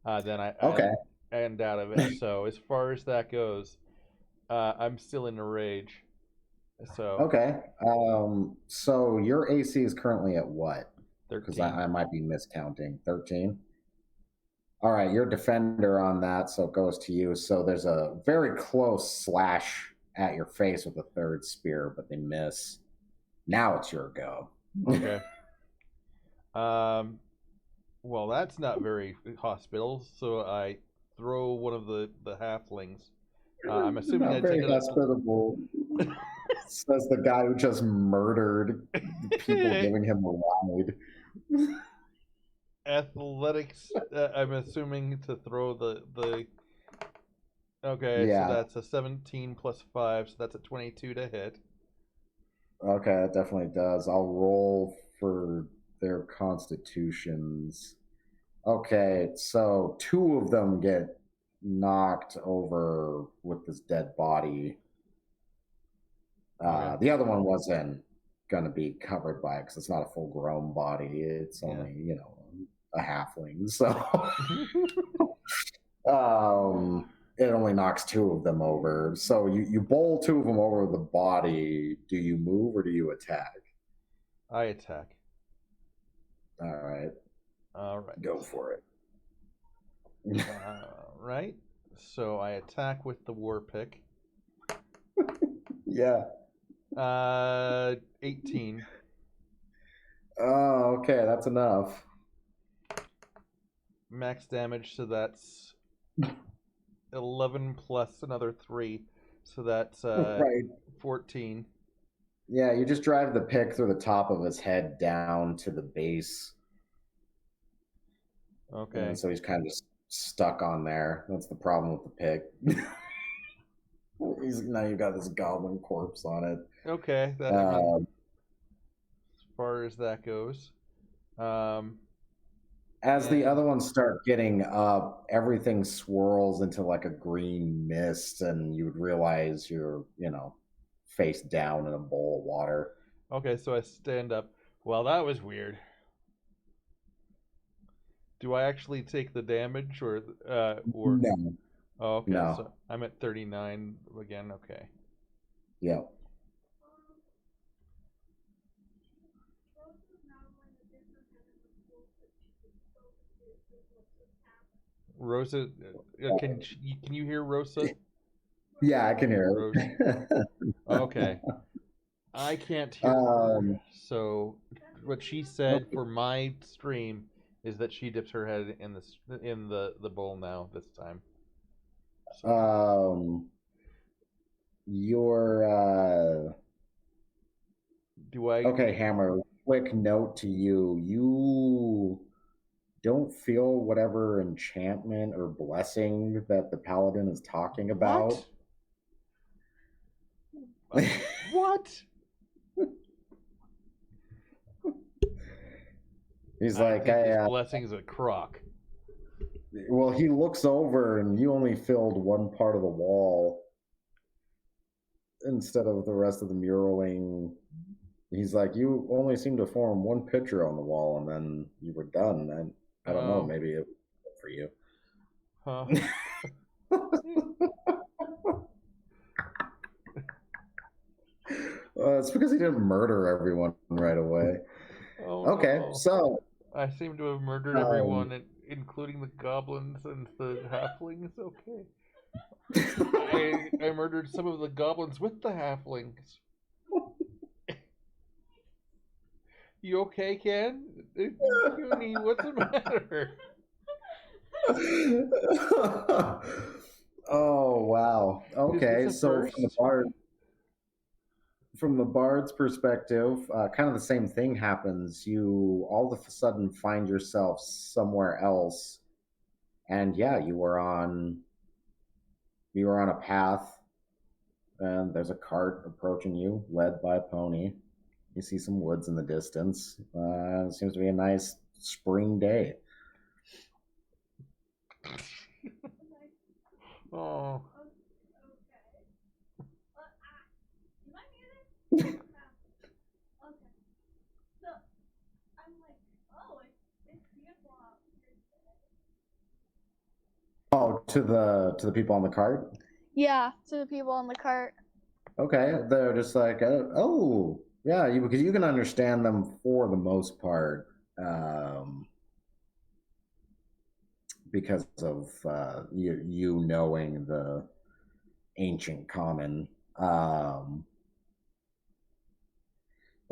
Then I end out of it. So as far as that goes, I'm still in a rage. So okay. So your AC is currently at what? 13. Because I might be miscounting. 13. All right, you're defender on that, so it goes to you. So there's a very close slash at your face with a third spear, but they miss. Now it's your go. Okay. Well, that's not very hospitable. So I throw one of the halflings. I'm assuming not very hospitable. Says the guy who just murdered people giving him a ride. Athletics. I'm assuming to throw the. Okay, yeah. So that's a 17 plus 5, so that's a 22 to hit. Okay, that definitely does. I'll roll for their constitutions. Okay, so 2 of them get knocked over with this dead body. The other one wasn't going to be covered by it because it's not a full-grown body. It's only, a halfling. So it only knocks 2 of them over. So you bowl 2 of them over the body. Do you move or do you attack? I attack. All right. Go for it. All right. So I attack with the war pick. Yeah. 18. Oh, okay, that's enough. Max damage, so that's 11 plus another 3. So that's Right. 14. Yeah, you just drive the pick through the top of his head down to the base. Okay. And so he's kind of just stuck on there. That's the problem with the pick. Now you've got this goblin corpse on it. Okay, that I mean, as far as that goes. As the other ones start getting up, everything swirls into like a green mist, and you would realize you're, face down in a bowl of water. Okay, so I stand up. Well, that was weird. Do I actually take the damage or No. Oh, okay. No. So I'm at 39 again. Okay. Yep. Rosa, can you hear Rosa? Yeah, I can hear her. Okay. I can't hear her. So what she said for my stream is that she dips her head in the bowl now this time. So. Your Do I? Okay, Hammer. Quick note to you: you don't feel whatever enchantment or blessing that the paladin is talking about. What? What? He's I like, think his blessing's a crock. Well, he looks over, and you only filled one part of the wall instead of the rest of the muraling. He's like, you only seem to form one picture on the wall, and then you were done. And I don't know, maybe it was for you. Huh? It's because he didn't murder everyone right away. Oh, okay, no. So I seem to have murdered everyone, including the goblins and the halflings. Okay. I murdered some of the goblins with the halflings. You okay, Ken? Goonie, what's the matter? Oh wow. Okay, so from the bard's perspective, kind of the same thing happens. You all of a sudden find yourself somewhere else, and yeah, you were on a path, and there's a cart approaching you, led by a pony. You see some woods in the distance. It seems to be a nice spring day. Oh. Oh, to the people on the cart? Yeah, to the people on the cart. Okay, they're just like, oh, yeah, because you can understand them for the most part, because of you knowing the ancient common. But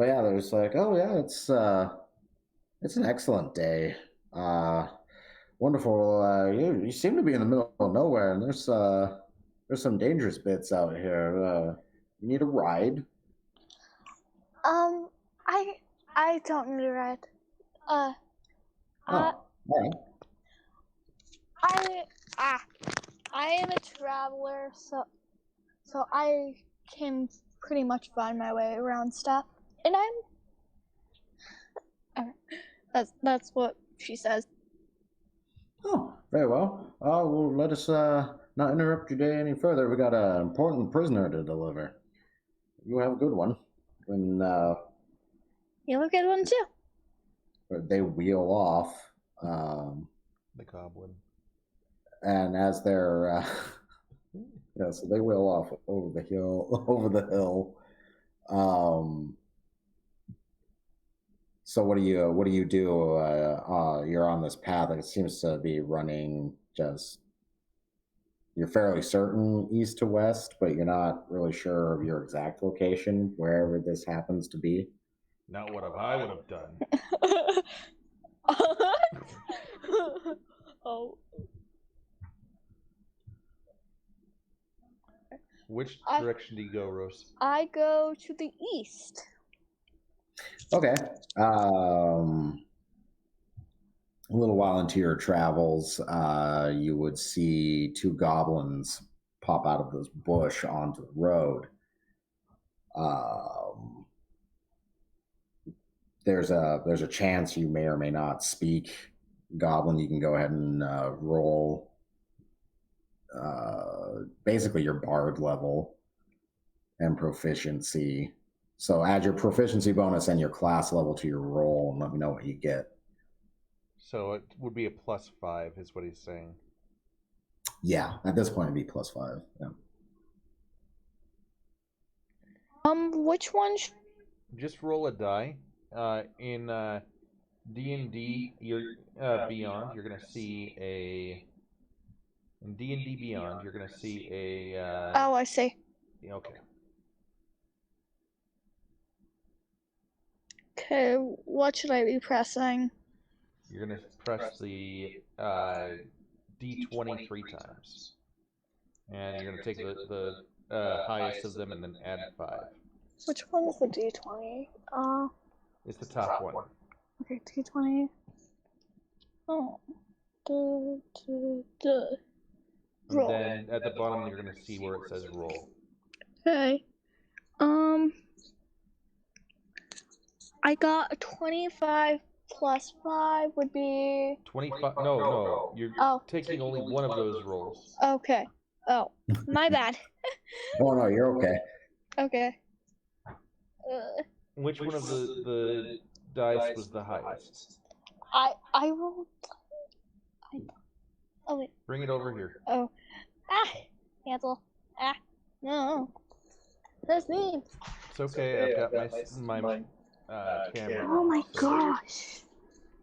yeah, they're just like, oh yeah, it's an excellent day. Wonderful. You seem to be in the middle of nowhere, and there's some dangerous bits out here. You need a ride? I don't need a ride. Right. I am a traveler, so I can pretty much find my way around stuff, and that's what she says. Oh, very well. Well, let us not interrupt your day any further. We got an important prisoner to deliver. You have a good one. And you have a good one too. They wheel off. The goblin. And as they're yeah, so they wheel off over the hill. So what do you do? You're on this path. It seems to be running just, you're fairly certain east to west, but you're not really sure of your exact location, wherever this happens to be. Not what I would have done. Oh. Which direction do you go, Rose? I go to the east. Okay. A little while into your travels, you would see two goblins pop out of this bush onto the road. There's a chance you may or may not speak Goblin. You can go ahead and roll basically your bard level and proficiency. So add your proficiency bonus and your class level to your roll and let me know what you get. So it would be a +5 is what he's saying. Yeah, at this point it'd be +5. Yeah. Which one? Just roll a die. In D&D Beyond, you're gonna see a. In D&D Beyond, you're gonna see a. Oh, I see. Okay. Okay, what should I be pressing? You're gonna press the D20 3 times, and you're gonna take the highest of them and then add 5. Which one is the D20? It's the top one. Okay, D20. Oh. Roll. Then at the bottom, you're gonna see where it says roll. Okay. I got a 25 plus 5 would be 25. No. You're taking only one of those rolls. Okay. Oh, my bad. Oh no, you're okay. Okay. Which one of the dice was the highest? I rolled. Oh wait. Bring it over here. Oh. Cancel. No. That's me. It's okay. I've got my camera. Oh my gosh.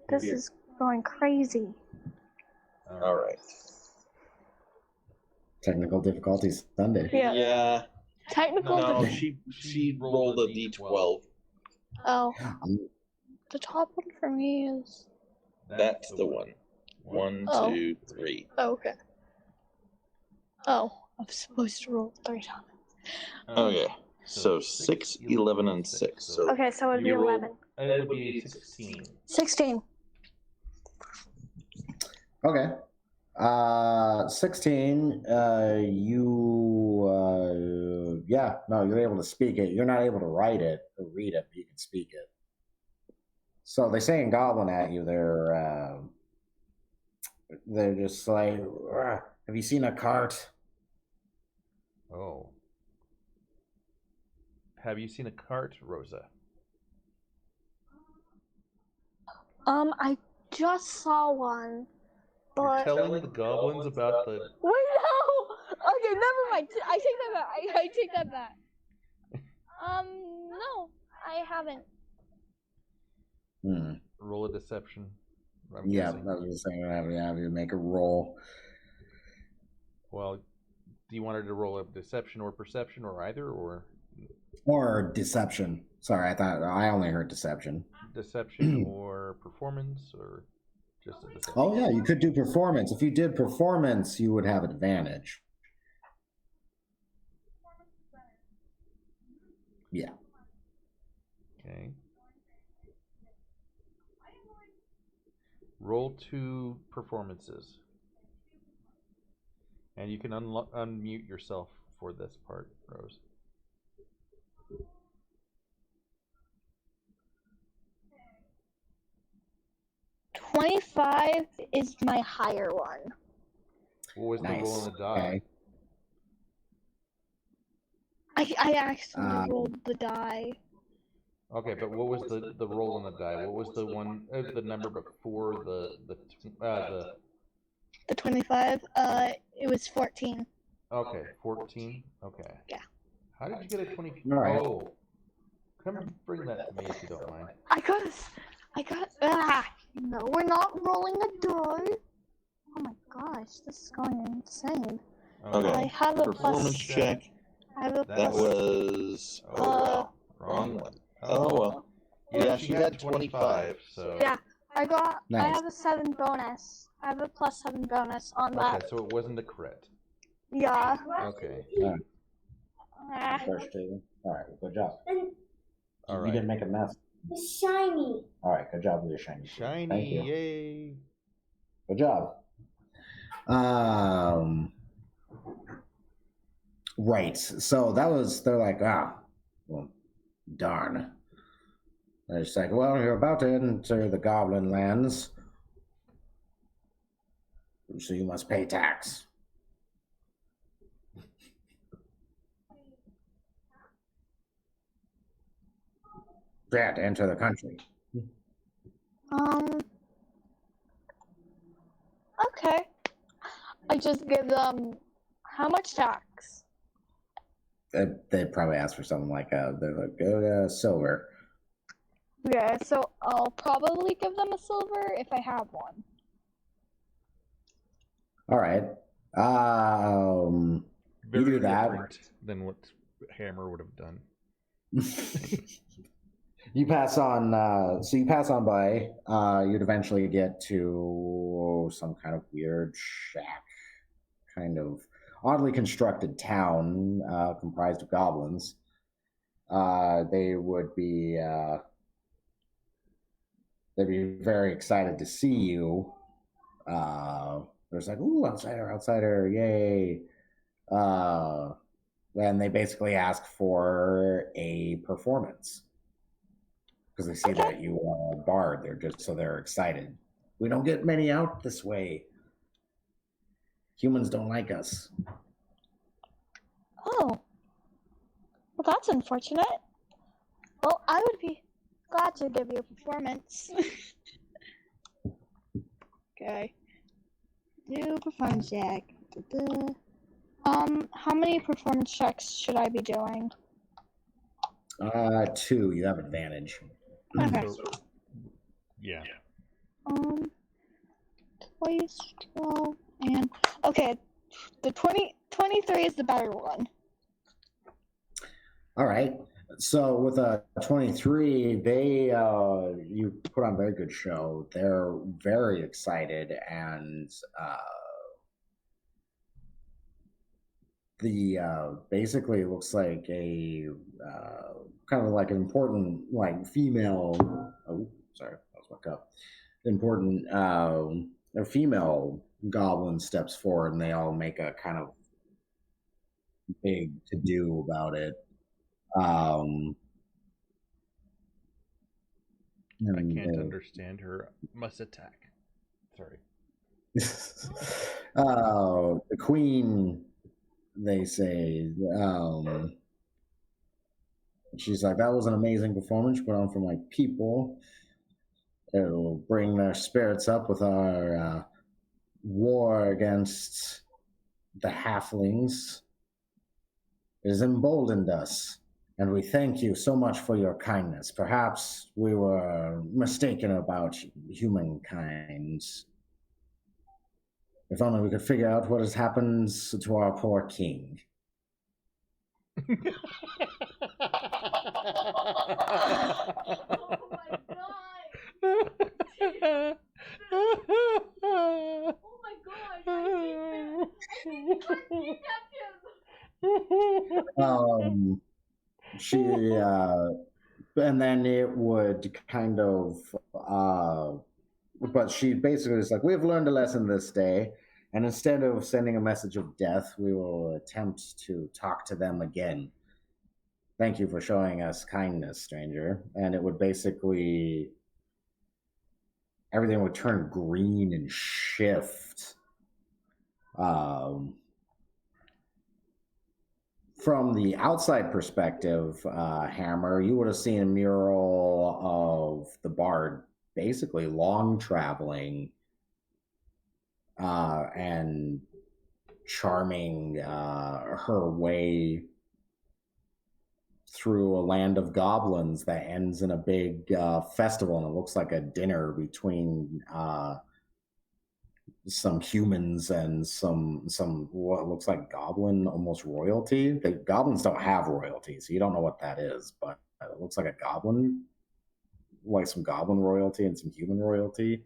This is going crazy. All right. Technical difficulties Sunday. Yeah. Technical. No, she rolled a D12. Oh. The top one for me is. That's the one. 1, 2, 3. Oh, okay. Oh, I'm supposed to roll 3 times. Okay. So 6, 11, and 6. So Okay, so it would be 11. It would be 16. 16. Okay. 16, you're able to speak it. You're not able to write it or read it, but you can speak it. So they say in Goblin at you, they're just like, have you seen a cart? Oh. Have you seen a cart, Rosa? I just saw one, but... You're telling the goblins about the... Wait, no! Okay, never mind. I take that back. I take that back. No, I haven't. Roll a deception. Yeah, I was just saying, have you make a roll. Well, do you want her to roll a deception or perception or either, or? Or deception. Sorry, I only heard deception. Deception or performance, or just a deception? Oh yeah, you could do performance. If you did performance, you would have advantage. Yeah. Okay. Roll 2 performances. And you can unmute yourself for this part, Rose. $25 is my higher one. What was Nice. the roll on the die? Okay. I actually rolled the die. Okay, but what was the roll on the die? What was the one the number before the 25? It was 14. Okay, 14. Okay. Yeah. How did you get a 20? All right. Oh, come bring that to me if you don't mind. I got no, we're not rolling a die. Oh my gosh, this is going insane. Okay. I have a Performance plus. check. I have a That plus. was wow, wrong one. Oh well. Yeah, she got 25. So Yeah, I Nice. have a 7 bonus. I have a plus 7 bonus on that. Okay, so it wasn't a crit. Yeah. Okay. First two. All right, good job. All You right. didn't make a mess. It's shiny. All right, good job with your shiny. Shiny, Thank you. yay. Good job. Right. So they're like, well, darn. They're just like, well, you're about to enter the goblin lands, so you must pay tax. Yeah, to enter the country. Okay. I just give them how much tax? They'd probably ask for something like silver. Yeah, so I'll probably give them a silver if I have one. All right. Very You do that. different than what Hammer would have done. You pass on. So you pass on by. You'd eventually get to some kind of weird shack, kind of oddly constructed town comprised of goblins. They would be. They'd be very excited to see you. There's like, ooh, outsider, yay. And they basically ask for a performance. Because they see that you are a bard. They're excited. We don't get many out this way. Humans don't like us. Oh. Well, that's unfortunate. Well, I would be glad to give you a performance. Okay. Do performance check. How many performance checks should I be doing? 2. You have advantage. Okay. So, yeah. Twice 12 and okay. The 23 is the better one. All right. So with a 23, you put on a very good show. They're very excited, and basically it looks like a kind of like an important female. Oh, sorry, that was my cup. Important a female goblin steps forward, and they all make a kind of big to do about it. I can't understand her. Must attack. Sorry. The queen, they say, she's like, that was an amazing performance you put on for my people. It'll bring their spirits up with our war against the halflings. It has emboldened us. And we thank you so much for your kindness. Perhaps we were mistaken about humankind. If only we could figure out what has happened to our poor king. Oh my god! And then it would kind of, but she basically is like, we've learned a lesson this day, and instead of sending a message of death, we will attempt to talk to them again. Thank you for showing us kindness, stranger. And it would basically, everything would turn green and shift. From the outside perspective, Hammer, you would have seen a mural of the bard basically long traveling and charming her way through a land of goblins that ends in a big festival, and it looks like a dinner between some humans and some what looks like goblin almost royalty. The goblins don't have royalty, so you don't know what that is, but it looks like a goblin, like some goblin royalty and some human royalty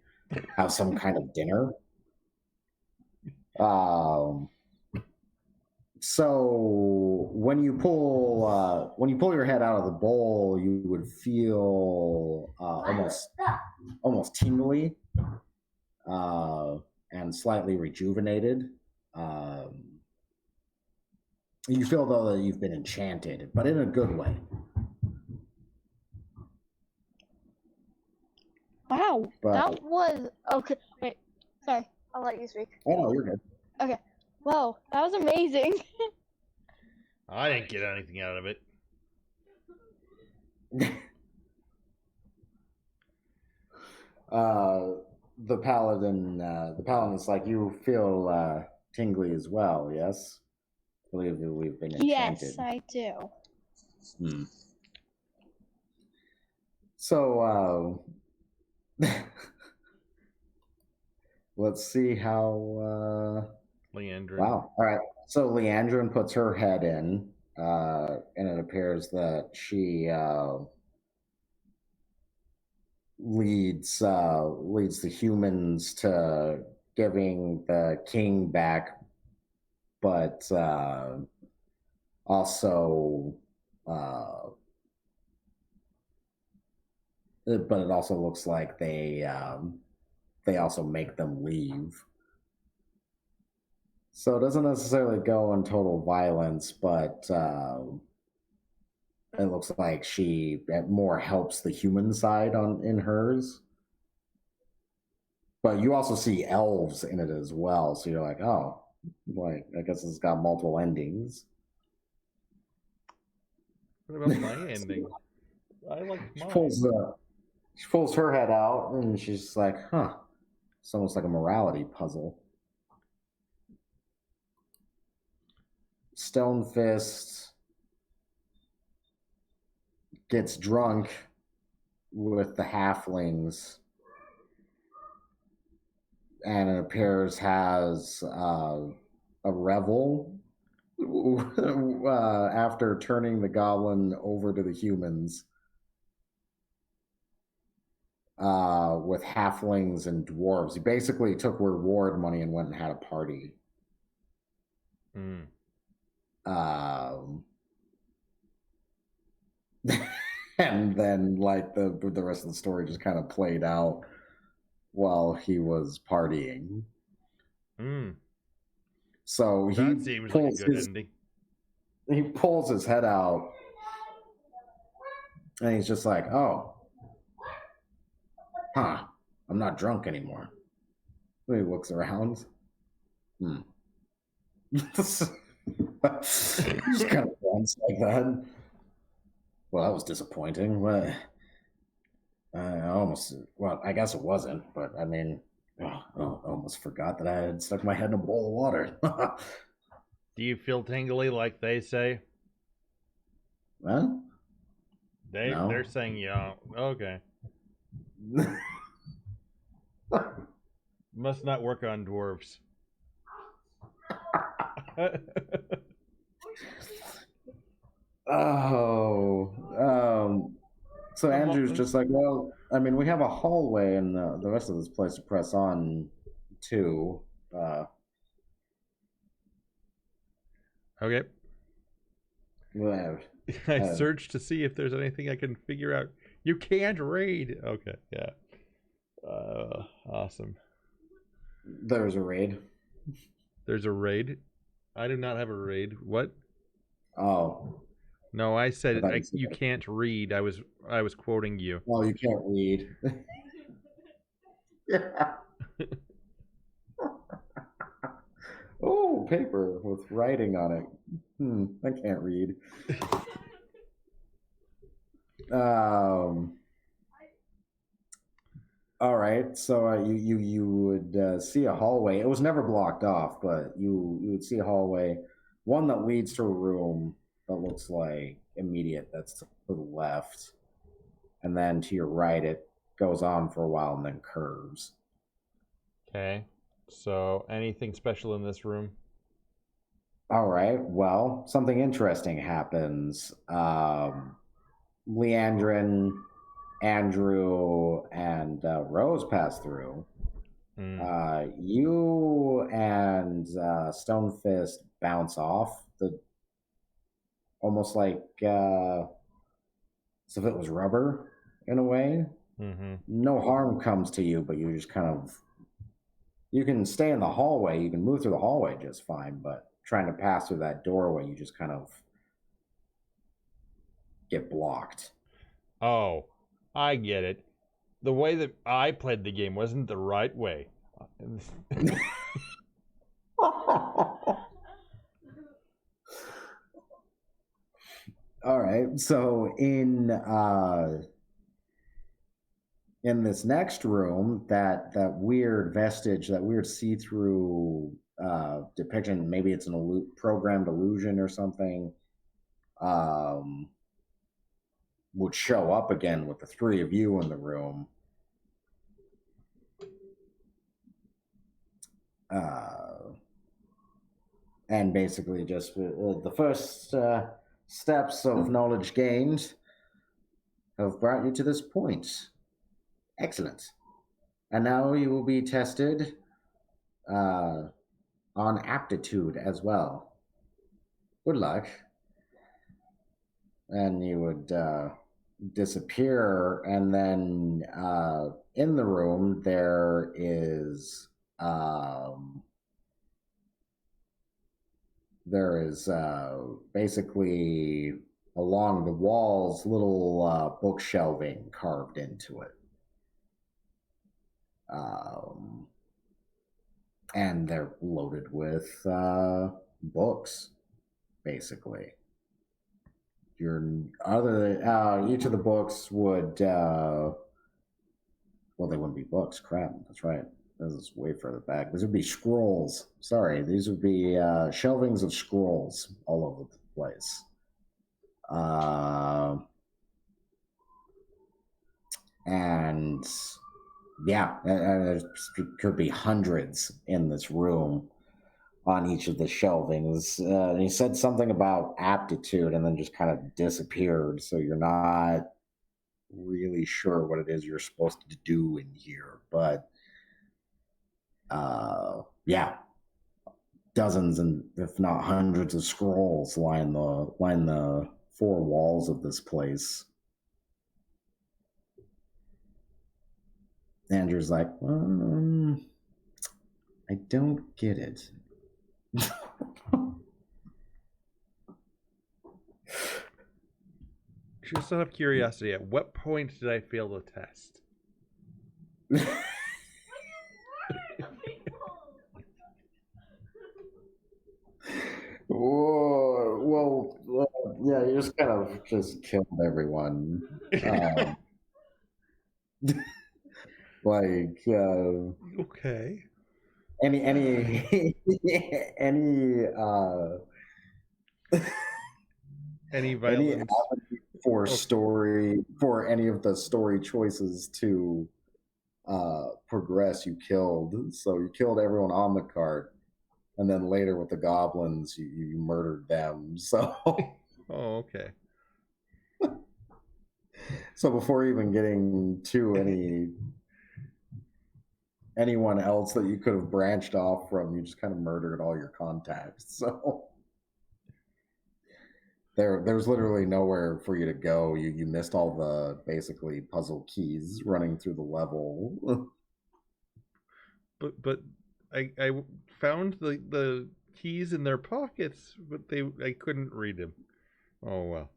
have some kind of dinner. So when you pull your head out of the bowl, you would feel almost tingly and slightly rejuvenated. You feel though that you've been enchanted, but in a good way. Wow, that was okay. Wait, sorry, I'll let you speak. Oh no, you're good. Okay. Wow, that was amazing. I didn't get anything out of it. The paladin's like, you feel tingly as well, yes? I believe that we've been enchanted. Yes, I do. So, let's see how... Leandrin. Wow. All right. So Leandrin puts her head in, and it appears that she leads the humans to giving the king back, but also but it also looks like they also make them leave. So it doesn't necessarily go in total violence, but it looks like she more helps the human side in hers. But you also see elves in it as well, so you're like, oh, like I guess it's got multiple endings. What about my ending? I like mine. She pulls her head out, and she's like, huh, it's almost like a morality puzzle. Stonefist gets drunk with the halflings, and it appears has a revel after turning the goblin over to the humans with halflings and dwarves. He basically took reward money and went and had a party. And then like the rest of the story just kind of played out while he was partying. So that seems like a good ending. He pulls his head out and he's just like, oh, huh, I'm not drunk anymore. And he looks around. Just kind of runs like that. Well, that was disappointing. But I guess it wasn't. But I mean, I almost forgot that I had stuck my head in a bowl of water. Do you feel tingly like they say? Huh? They're saying yeah. Okay. Must not work on dwarves. So Andrew's just like, well, I mean, we have a hallway and the rest of this place to press on to. Okay. Well, I searched to see if there's anything I can figure out. You can't raid. Okay, yeah. Awesome. There's a raid. There's a raid? I do not have a raid. What? Oh. No, I said you can't read. I was quoting you. Oh, you can't read. Yeah. Oh, paper with writing on it. I can't read. All right, so you would see a hallway. It was never blocked off, but you would see a hallway, one that leads to a room that looks like immediate. That's to the left, and then to your right, it goes on for a while and then curves. Okay. So, anything special in this room? All right. Well, something interesting happens. Leandrin, Andrew, and Rose pass through. You and Stonefist bounce off the almost like as if it was rubber in a way. Mm-hmm. No harm comes to you, but you just kind of you can stay in the hallway. You can move through the hallway just fine, but trying to pass through that doorway, you just kind of get blocked. Oh, I get it. The way that I played the game wasn't the right way. All right. So in this next room, that weird vestige, that weird see-through depiction, maybe it's an programmed illusion or something, would show up again with the three of you in the room. And basically just the first steps of knowledge gained have brought you to this point. Excellent. And now you will be tested on aptitude as well. Good luck. And you would disappear, and then in the room there is basically along the walls little book shelving carved into it. And they're loaded with books, basically. Each of the books would well, they wouldn't be books. Crap, that's right. This is way further back. These would be scrolls. Sorry, these would be shelvings of scrolls all over the place. And yeah, there could be hundreds in this room on each of the shelvings. He said something about aptitude and then just kind of disappeared. So you're not really sure what it is you're supposed to do in here. But yeah, dozens and if not hundreds of scrolls line the four walls of this place. Andrew's like, I don't get it. Just out of curiosity, at what point did I fail the test? Well, yeah, you just kind of just killed everyone. Like, okay. Any violence for story, for any of the story choices to progress, you killed. So you killed everyone on the cart, and then later with the goblins, you murdered them. So oh, okay. So before even getting to anyone else that you could have branched off from, you just kind of murdered all your contacts. So there's literally nowhere for you to go. You missed all the basically puzzle keys running through the level. But I found the keys in their pockets, but I couldn't read them. Oh well.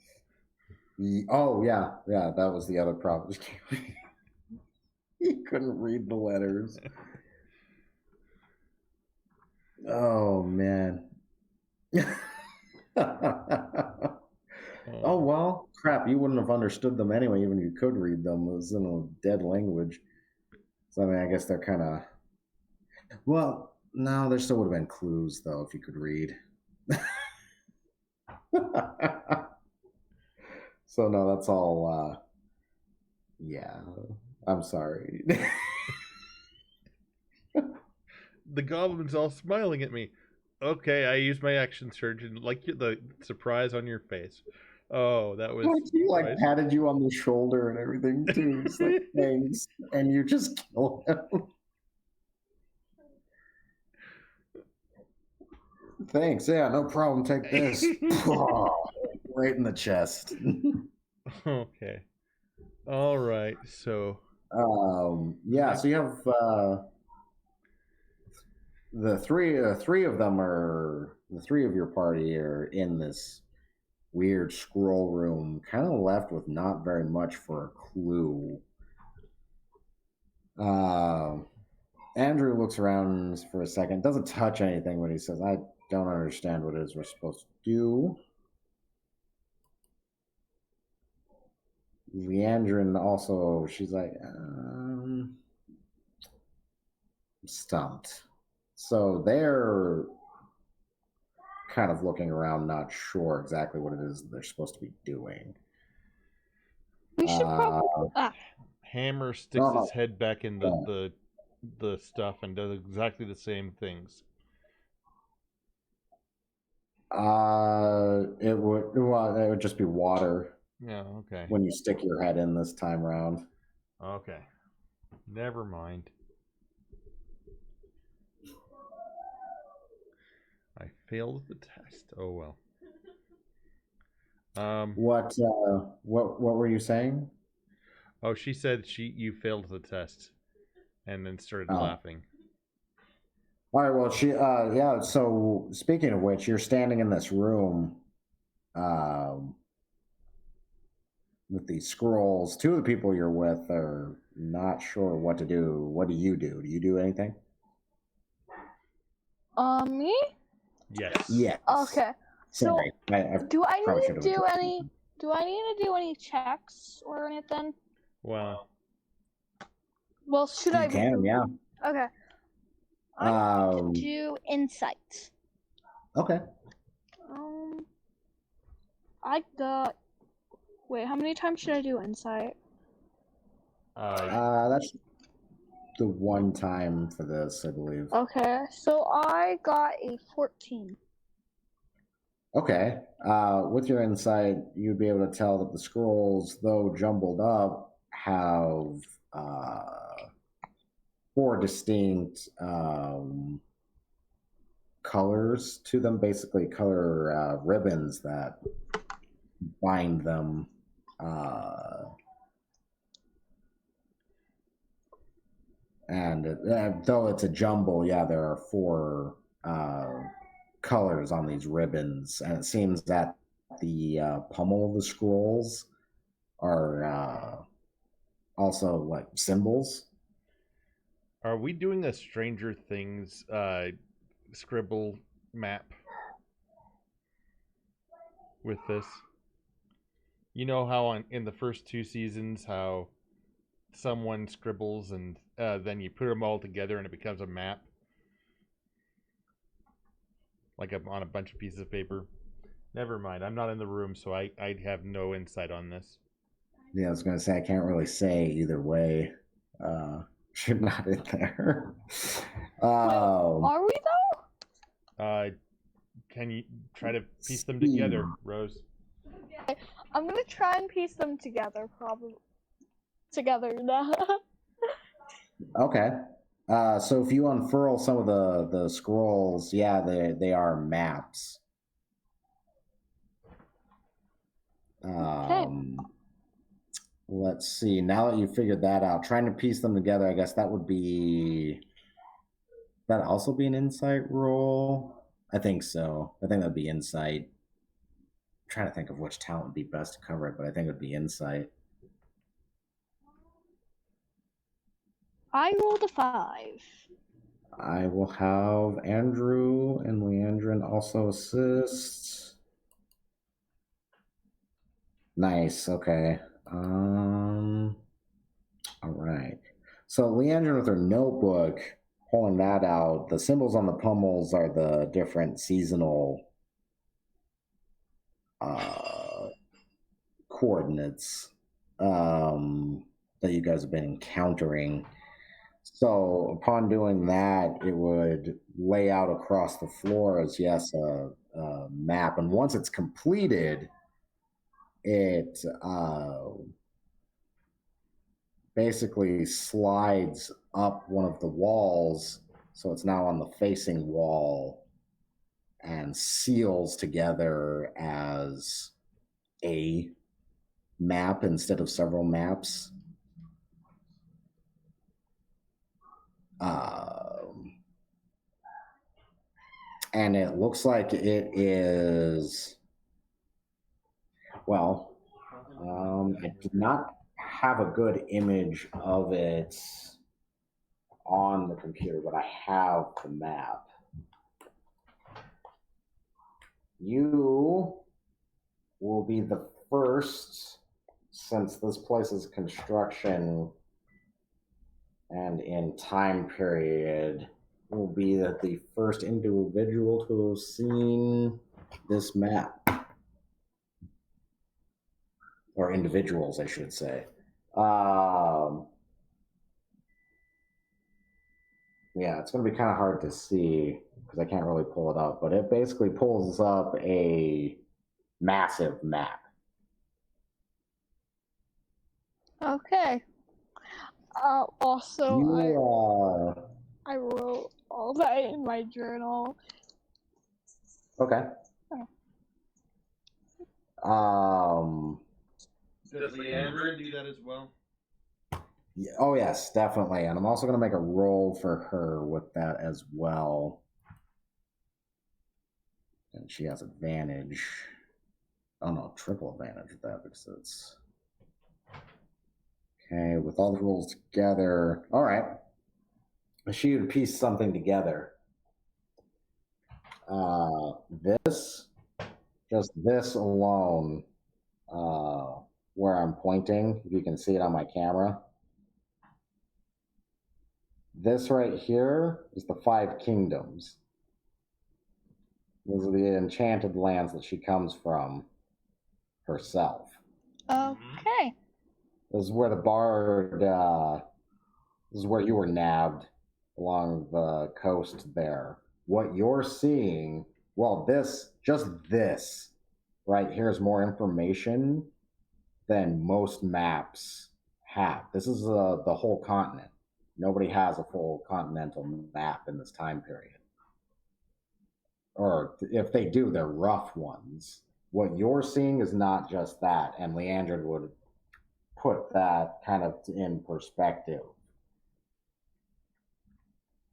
Oh yeah, that was the other problem. He couldn't read the letters. Oh man. Oh well, crap, you wouldn't have understood them anyway, even if you could read them. It was in a dead language. So I mean, I guess they're kind of, well, no, there still would have been clues though if you could read. So no, that's all yeah, I'm sorry. the goblin's all smiling at me. Okay, I use my action surge and like the surprise on your face. Oh, that was. He like nice. patted you on the shoulder and everything too. It's like thanks, and you just kill him. Thanks. Yeah, no problem. Take this. Right in the chest. Okay. All right. So. Yeah. So you have the three of them are the three of your party are in this weird scroll room, kind of left with not very much for a clue. Andrew looks around for a second, doesn't touch anything when he says, I don't understand what it is we're supposed to do. Leandrin also, she's like, stumped. So they're kind of looking around, not sure exactly what it is they're supposed to be doing. We should probably. Hammer sticks his head back in the stuff and does exactly the same things. It would just be water. Yeah, okay. When you stick your head in this time round. Okay. Never mind. I failed the test. Oh well. What were you saying? Oh, she said you failed the test, and then started laughing. All right. Well, yeah. So speaking of which, you're standing in this room, with these scrolls. Two of the people you're with are not sure what to do. What do you do? Do you do anything? Me? Yes. Yes. Okay. So do I need to do any checks or anything? Well, should I? You can, yeah. Okay. I need to do insight. Okay. I got. Wait, how many times should I do insight? That's the one time for this, I believe. Okay, so I got a 14. Okay. With your insight, you'd be able to tell that the scrolls, though jumbled up, have 4 distinct colors to them, basically color ribbons that bind them. And though it's a jumble, yeah, there are 4 colors on these ribbons, and it seems that the pommel of the scrolls are also like symbols. Are we doing a Stranger Things scribble map with this? You know how in the first 2 seasons how someone scribbles and then you put them all together and it becomes a map? Like on a bunch of pieces of paper. Never mind. I'm not in the room, so I have no insight on this. Yeah, I was going to say, I can't really say either way. You're not in there. Are we though? Can you try to piece them together, Rose? I'm going to try and piece them together, probably. Together now. Okay. So if you unfurl some of the scrolls, yeah, they are maps. Okay. Let's see. Now that you've figured that out, trying to piece them together, I guess that would be. That also be an insight roll? I think so. I think that'd be insight. I'm trying to think of which talent would be best to cover it, but I think it would be insight. I rolled a 5. I will have Andrew and Leandrin also assist. Nice. Okay. All right. So Leandrin with her notebook, pulling that out. The symbols on the pummels are the different seasonal coordinates that you guys have been encountering. So upon doing that, it would lay out across the floor as a map. And once it's completed, it basically slides up one of the walls, so it's now on the facing wall and seals together as a map instead of several maps. And it looks like it is, well, I did not have a good image of it on the computer, but I have the map. You will be the first, since this place is construction and in time period, will be the first individual to have seen this map. Or individuals, I should say. Yeah, it's going to be kind of hard to see because I can't really pull it up, but it basically pulls up a massive map. Okay. Also, I wrote all that in my journal. Okay. Does Leandra do that as well? Yeah, oh yes, definitely. And I'm also going to make a roll for her with that as well. And she has advantage. Oh no, triple advantage with that because it's... Okay, with all the rules together. All right. She would piece something together. Just this alone, where I'm pointing, if you can see it on my camera. This right here is the 5 kingdoms. Those are the enchanted lands that she comes from herself. Okay. This is where the bard, this is where you were nabbed along the coast there. What you're seeing, well, just this right here is more information than most maps have. This is the whole continent. Nobody has a full continental map in this time period. Or if they do, they're rough ones. What you're seeing is not just that, and Leandra would put that kind of in perspective.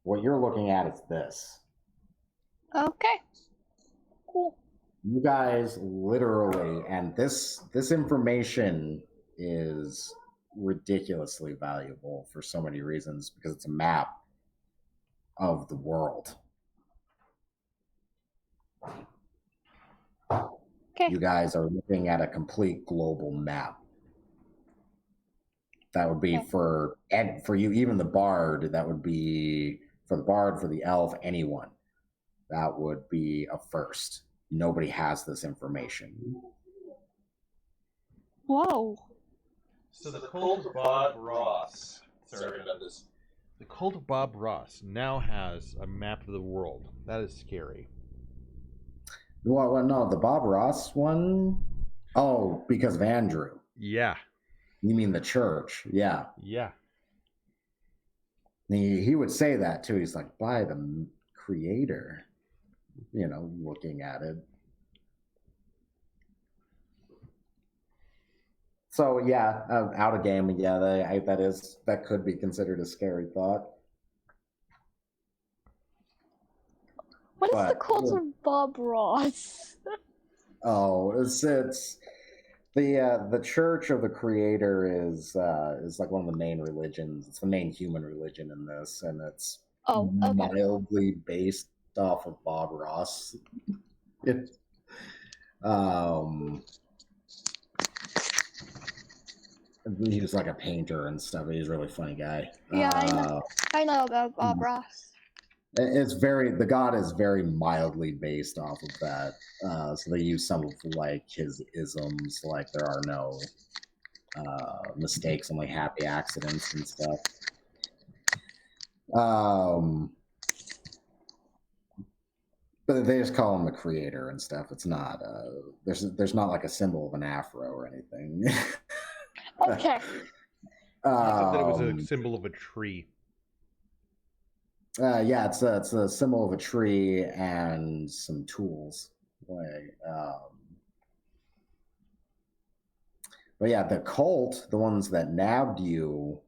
What you're looking at is this. Okay. Cool. You guys literally, and this information is ridiculously valuable for so many reasons because it's a map of the world. Okay. You guys are looking at a complete global map. That would be for you, even the bard, that would be for the bard, for the elf, anyone. That would be a first. Nobody has this information. Whoa. So the cult of Bob Ross. Sorry about this. The cult of Bob Ross now has a map of the world. That is scary. Well, no, the Bob Ross one? Oh, because of Andrew. Yeah. You mean the church? Yeah. Yeah. He would say that too. He's like, by the creator, you know, looking at it. So yeah, out of game. Yeah, that could be considered a scary thought. What is the cult of Bob Ross? Oh, it's the Church of the Creator is like one of the main religions. It's the main human religion in this, and it's mildly based off of Bob Ross. He was like a painter and stuff. He's a really funny guy. Yeah, I know about Bob Ross. It's the god is very mildly based off of that. So they use some of like his isms, like there are no mistakes, only happy accidents and stuff. But they just call him the creator and stuff. It's not there's not like a symbol of an afro or anything. Okay. You said that it was a symbol of a tree. Yeah, it's a symbol of a tree and some tools. But yeah, the cult, the ones that nabbed you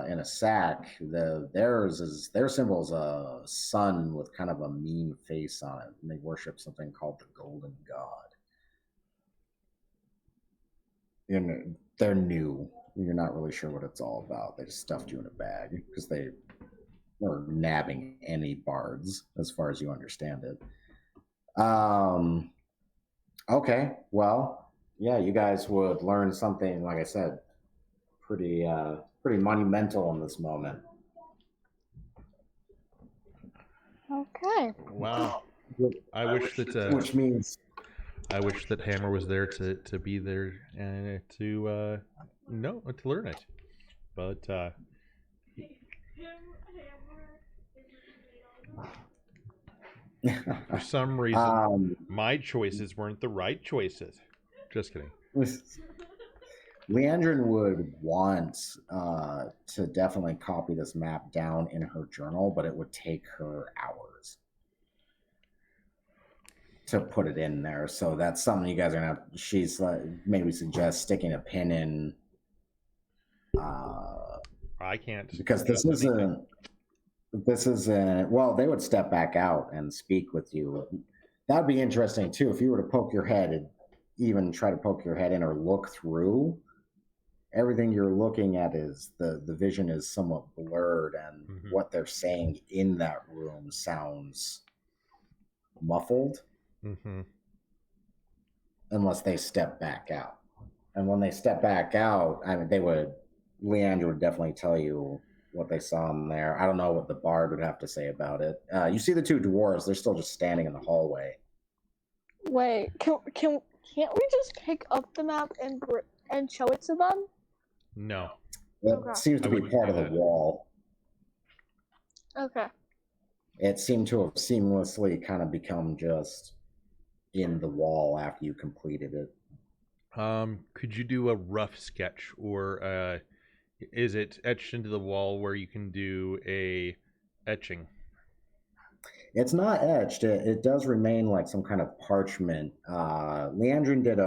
in a sack, their symbol is a sun with kind of a mean face on it, and they worship something called the Golden God. And they're new. You're not really sure what it's all about. They just stuffed you in a bag because they were nabbing any bards, as far as you understand it. Okay, well. Yeah, you guys would learn something, like I said, pretty monumental in this moment. Okay. Wow. I wish that which means I wish that Hammer was there to be there and to learn it. But for some reason, my choices weren't the right choices. Just kidding. Leandrin would want to definitely copy this map down in her journal, but it would take her hours to put it in there. So that's something you guys are gonna. She's maybe suggest sticking a pin in. I can't because this isn't. This isn't. Well, they would step back out and speak with you. That'd be interesting too if you were to poke your head. Even try to poke your head in or look through, everything you're looking at is the vision is somewhat blurred, and what they're saying in that room sounds muffled unless they step back out. And when they step back out, I mean, Leandra would definitely tell you what they saw in there. I don't know what the bard would have to say about it. You see the two dwarves, they're still just standing in the hallway. Wait, can't we just pick up the map and show it to them? No. It seems to be part of the wall. Okay. It seemed to have seamlessly kind of become just in the wall after you completed it. Could you do a rough sketch, or is it etched into the wall where you can do a etching? It's not etched. It does remain like some kind of parchment. Leandrin did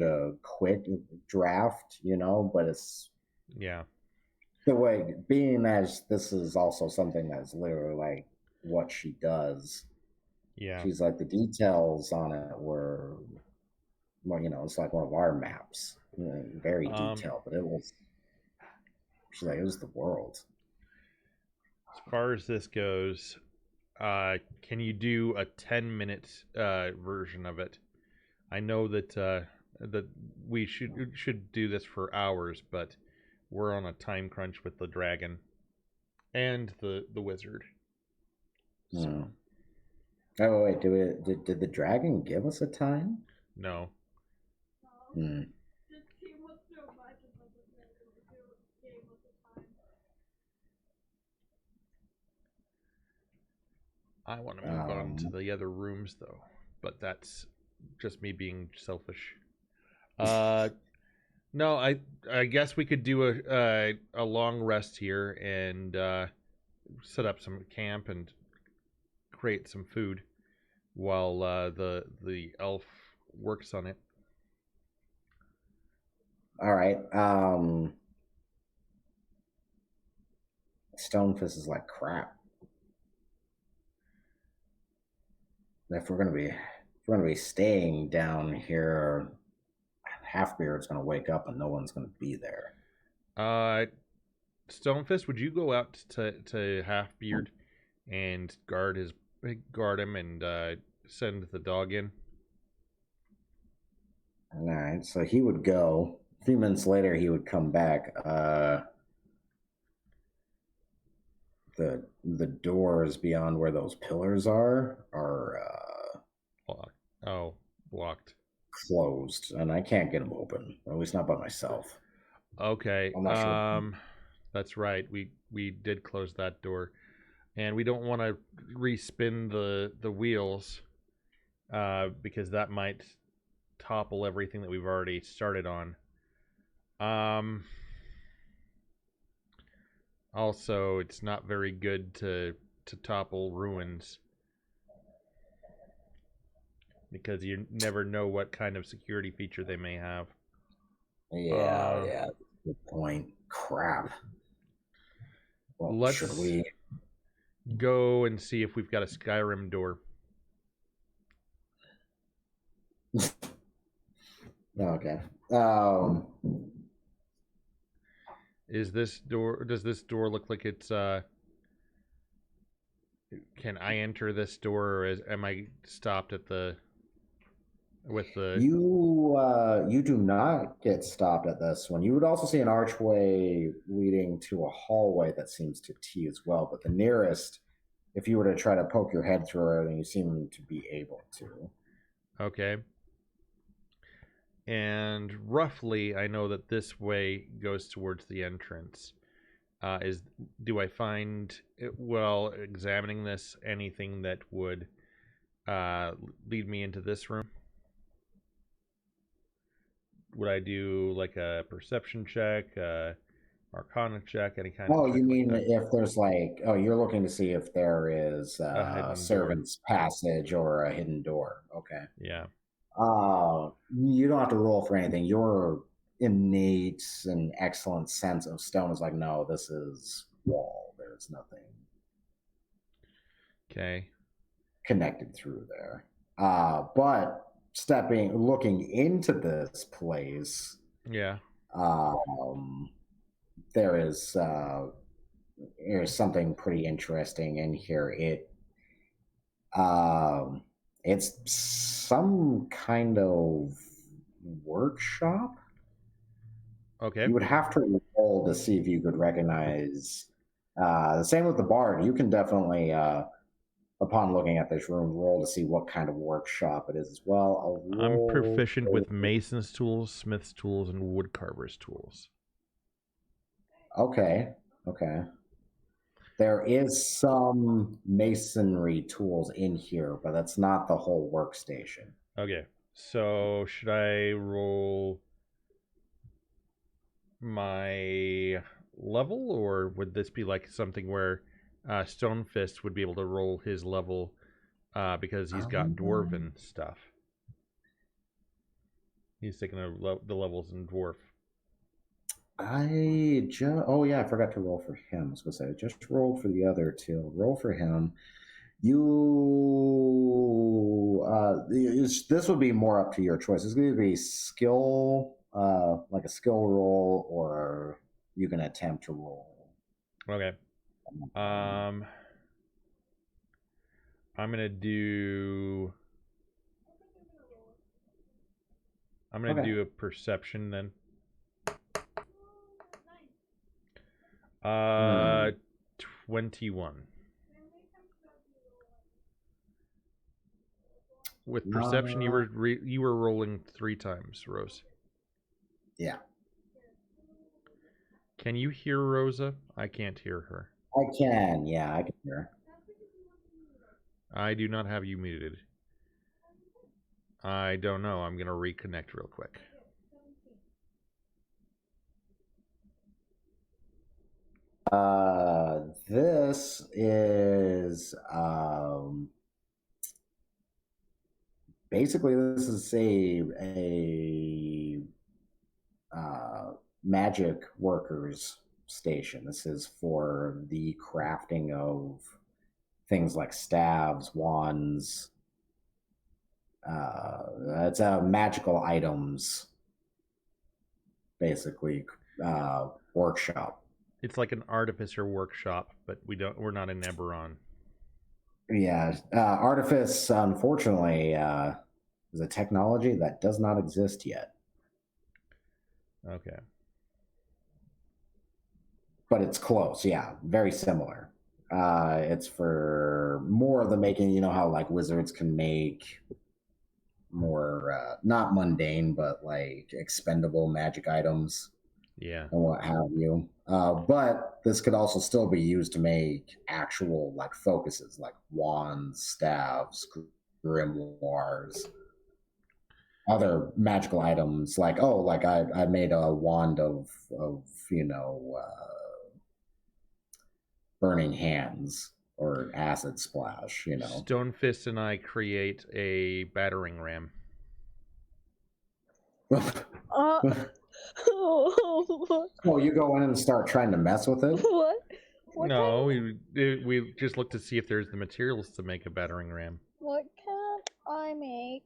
a quick draft, but it's the way, being as this is also something that's literally like what she does. Yeah, she's like the details on it were, well, it's like one of our maps, very detailed, but it was. She's like, it was the world. As far as this goes. Can you do a 10-minute version of it? I know that that we should do this for hours, but we're on a time crunch with the dragon and the wizard. So. Oh wait, did the dragon give us a time? No. I want to move on to the other rooms, though, but that's just me being selfish. No, I guess we could do a long rest here and set up some camp and create some food while the elf works on it. All right. Stonefist is like crap. If we're gonna be staying down here, Halfbeard's gonna wake up and no one's gonna be there. Stonefist, would you go out to Halfbeard and guard him and send the dog in? All right, so he would go. A few minutes later, he would come back. The doors beyond where those pillars are blocked. Oh, blocked. Closed, and I can't get them open. At least not by myself. Okay. I'm not sure. That's right. We did close that door. And we don't want to respin the wheels because that might topple everything that we've already started on. Also, it's not very good to topple ruins because you never know what kind of security feature they may have. Yeah, good point. Crap. Well, Let's should we go and see if we've got a Skyrim door. Okay. Does this door look like it's can I enter this door, or am I stopped at the You do not get stopped at this one. You would also see an archway leading to a hallway that seems to T as well, but the nearest, if you were to try to poke your head through it, you seem to be able to. Okay. And roughly, I know that this way goes towards the entrance. Do I find, while examining this, anything that would lead me into this room? Would I do like a perception check, arcana check, any kind of check? You mean like if there's you're looking to see if there is a servant's passage or a hidden door. Okay. Yeah. You don't have to roll for anything. Your innate and excellent sense of stone is like, no, this is wall. There's nothing connected through there. But looking into this place, there's something pretty interesting in here. It's some kind of workshop. Okay. You would have to roll to see if you could recognize. The same with the bard. You can definitely, upon looking at this room, roll to see what kind of workshop it is as well. I'm proficient with mason's tools, smith's tools, and woodcarver's tools. Okay. There is some masonry tools in here, but that's not the whole workstation. Okay. So should I roll my level, or would this be like something where Stonefist would be able to roll his level because he's got dwarven stuff? He's taking the levels in dwarf. I forgot to roll for him. I was going to say, I just rolled for the other two. Roll for him. This would be more up to your choice. It's going to be skill, like a skill roll, or you can attempt to roll. Okay. I'm gonna do a perception then. 21. With perception, you were rolling 3 times, Rose. Yeah. Can you hear Rosa? I can't hear her. I can. Yeah, I can hear. I do not have you muted. I don't know. I'm gonna reconnect real quick. This is basically this is a magic workers station. This is for the crafting of things like staves, wands. It's magical items, basically, workshop. It's like an artificer workshop, but we're not in Eberron. Yeah, artifice, unfortunately, is a technology that does not exist yet. Okay. But it's close, yeah, very similar. It's for more of the making, you know how like wizards can make more, not mundane, but like expendable magic items. Yeah. and what have you. But this could also still be used to make actual like focuses, like wands, staves, grimoires, other magical items. Like I made a wand of burning hands or acid splash. Stonefist and I create a battering ram. Oh, you go in and start trying to mess with it? What No, we just look to see if there's the materials to make a battering ram. What can I make?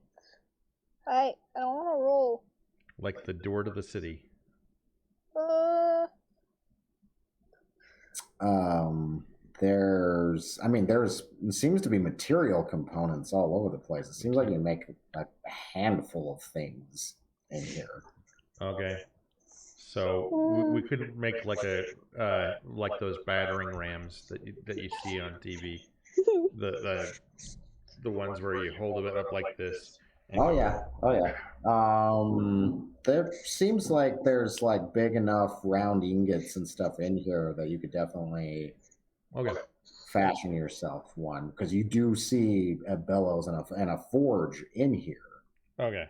I don't want to roll. Like the door to the city. There seems to be material components all over the place. It seems like you make a handful of things in here. Okay. So we could make like like those battering rams that you see on TV, the ones where you hold it up like this. Oh yeah. There seems like there's like big enough round ingots and stuff in here that you could definitely fashion yourself one, because you do see a bellows and a forge in here. Okay.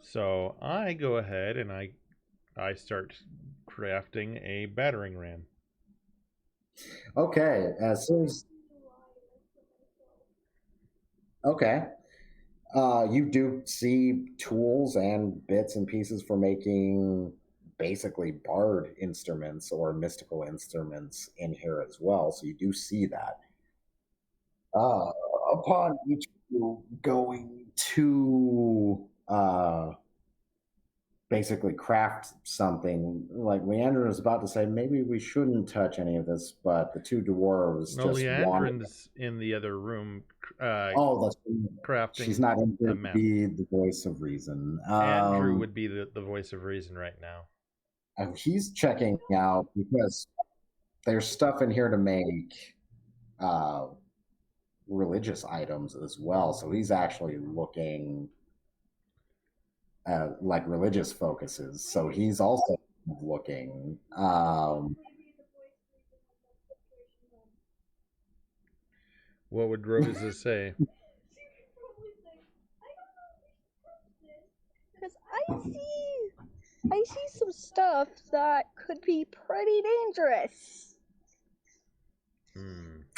So I go ahead and I start crafting a battering ram. Okay, as soon as you do see tools and bits and pieces for making basically bard instruments or mystical instruments in here as well. So you do see that. Upon each of you going to basically craft something, like Leandrin is about to say, maybe we shouldn't touch any of this, but the two dwarves Leandrin's in the other room. That's crafting. She's not in here to be the voice of reason. Andrew would be the voice of reason right now. He's checking out because there's stuff in here to make religious items as well. So he's actually looking at like religious focuses. So he's also looking. What would Rosa say? Because I see some stuff that could be pretty dangerous.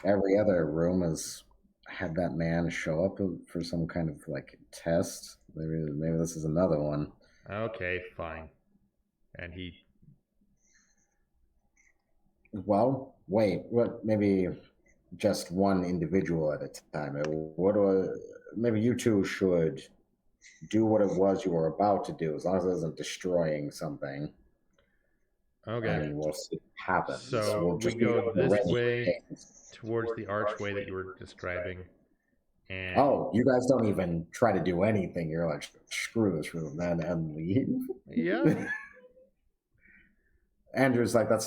Every other room has had that man show up for some kind of like test. Maybe this is another one. Okay, fine. And he. Well, wait. What? Maybe just one individual at a time. Maybe you two should do what it was you were about to do, as long as it isn't destroying something. Okay. And we'll see what happens. So we go this way towards the archway that you were describing. And you guys don't even try to do anything. You're like, screw this room, man, and leave. Yeah. Andrew's like, I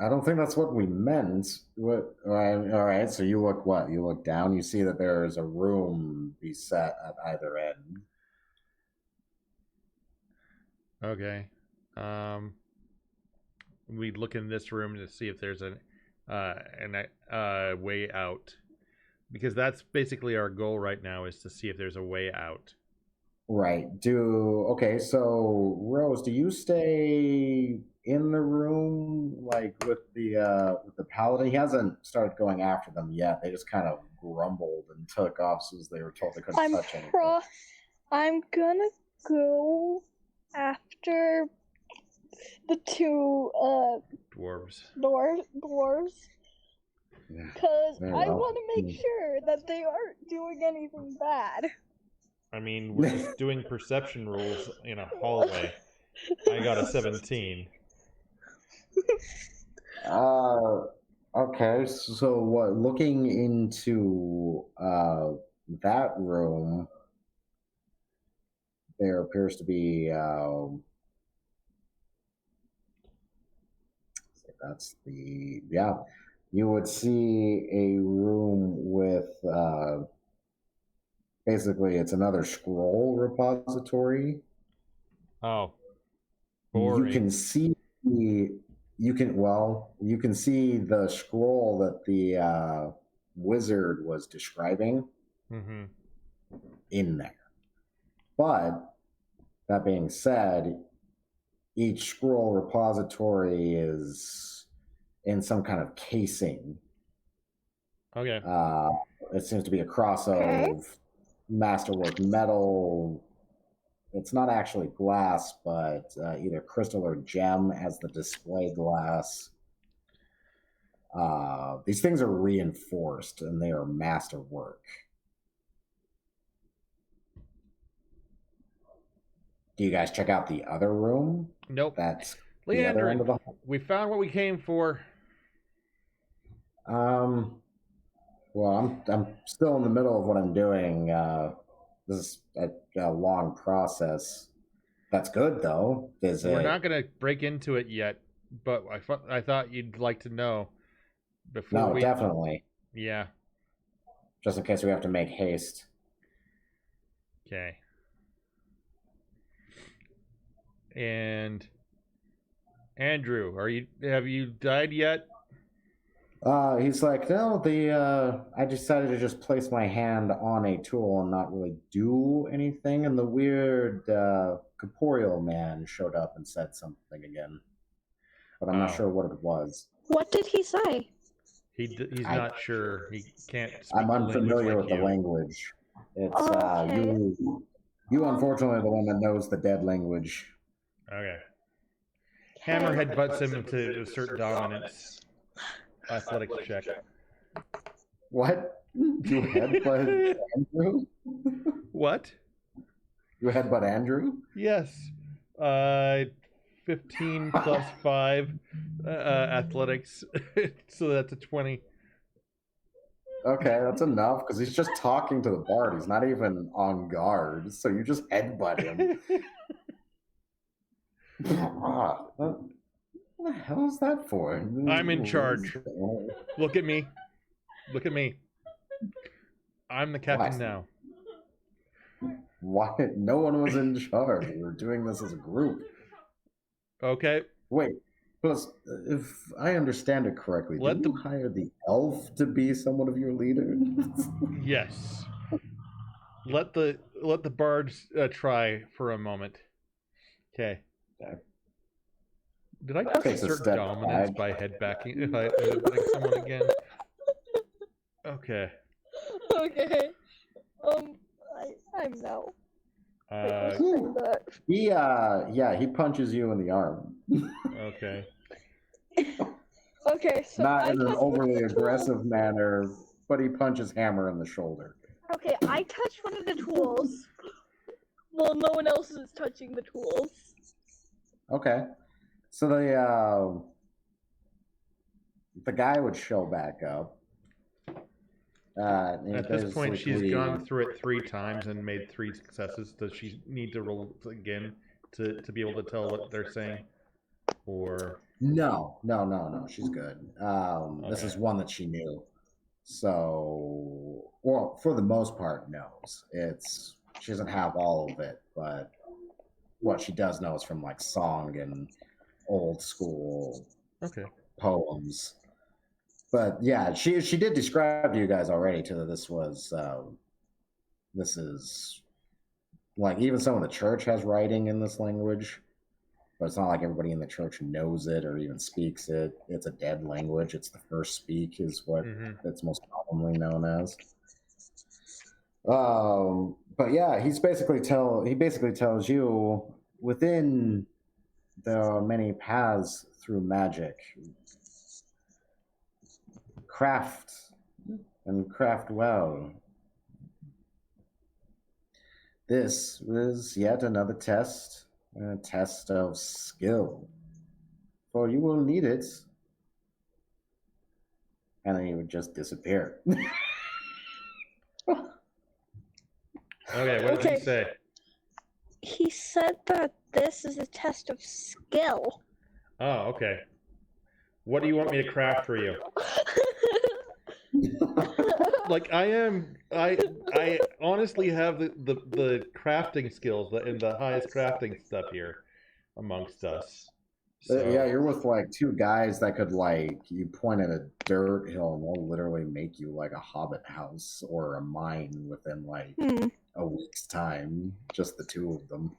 don't think that's what we meant. All right. So you look what? You look down. You see that there is a room beset at either end. Okay. We look in this room to see if there's a way out, because that's basically our goal right now, is to see if there's a way out. Right. So Rose, do you stay in the room like with the paladin? He hasn't started going after them yet. They just kind of grumbled and took off as they were told they couldn't touch anything. I'm gonna go after the two dwarves. Because I want to make sure that they aren't doing anything bad. I mean, we're just doing perception rules in a hallway. I got a 17. Okay, so what? Looking into that room, there appears to be you would see a room with basically it's another scroll repository. Oh. Boring. You can see you can see the scroll that the wizard was describing in there. But that being said, each scroll repository is in some kind of casing. Okay. It seems to be a cross of masterwork metal. It's not actually glass, but either crystal or gem as the display glass. These things are reinforced and they are masterwork. Do you guys check out the other room? Nope. That's Leander, the other end of the hall. we found what we came for. Well, I'm still in the middle of what I'm doing. This is a long process. That's good, though. We're not going to break into it yet, but I thought you'd like to know before No, definitely. Yeah. Just in case we have to make haste. Okay. And Andrew, have you died yet? He's like, no, I decided to just place my hand on a tool and not really do anything, and the weird corporeal man showed up and said something again. But I'm not sure what it was. What did he say? He's not sure. He can't speak I'm unfamiliar with the you. language. It's you unfortunately are the one that knows the dead language. Okay. Hammer headbutts him to assert dominance. Athletics check. What? You headbutt Andrew? What? You headbutt Andrew? Yes. 15 plus 5 athletics. So that's a 20. Okay, that's enough, because he's just talking to the bard. He's not even on guard, so you just headbutt him. What the hell is that for? I'm in charge. Look at me. Look at me. I'm the captain now. Why? No one was in charge. We were doing this as a group. Okay. Wait. Plus, if I understand it correctly, did you hire the elf to be someone of your leader? Yes. Let the bards try for a moment. Okay. Did I just assert dominance by headbacking? If I headbutting someone again? Okay. Okay. I'm no. He punches you in the arm. Okay. Okay, so not in an overly aggressive manner, but he punches Hammer in the shoulder. Okay, I touched one of the tools. Well, no one else is touching the tools. Okay. So the guy would show back up. At this point, she's gone through it 3 times and made 3 successes. Does she need to roll again to be able to tell what they're saying? Or No. She's good. This is one that she knew. So, well, for the most part, knows. She doesn't have all of it, but what she does know is from like song and old school poems. But yeah, she did describe to you guys already too that this is like even some of the church has writing in this language, but it's not like everybody in the church knows it or even speaks it. It's a dead language. It's the first speak is what it's most commonly known as. But yeah, he basically tells you within the many paths through magic, craft well. This was yet another test, a test of skill, for you will need it. And then he would just disappear. Okay, what did he say? He said that this is a test of skill. Oh, okay. What do you want me to craft for you? Like I honestly have the crafting skills and the highest crafting stuff here. amongst us. Yeah, you're with like two guys that could you point at a dirt hill and they'll literally make you like a hobbit house or a mine within a week's time. Just the two of them.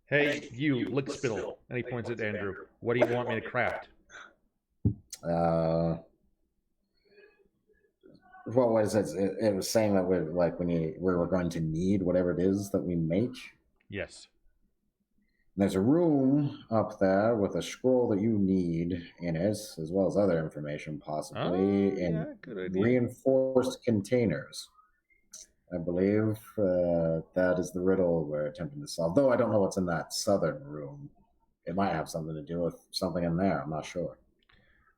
Hey, you, Lickspittle. And he points at Andrew. What do you want me to craft? What was it? It was saying that we were going to need whatever it is that we make. Yes. There's a room up there with a scroll that you need in it, as well as other information, possibly, in reinforced containers. I believe that is the riddle we're attempting to solve. Though I don't know what's in that southern room. It might have something to do with something in there. I'm not sure.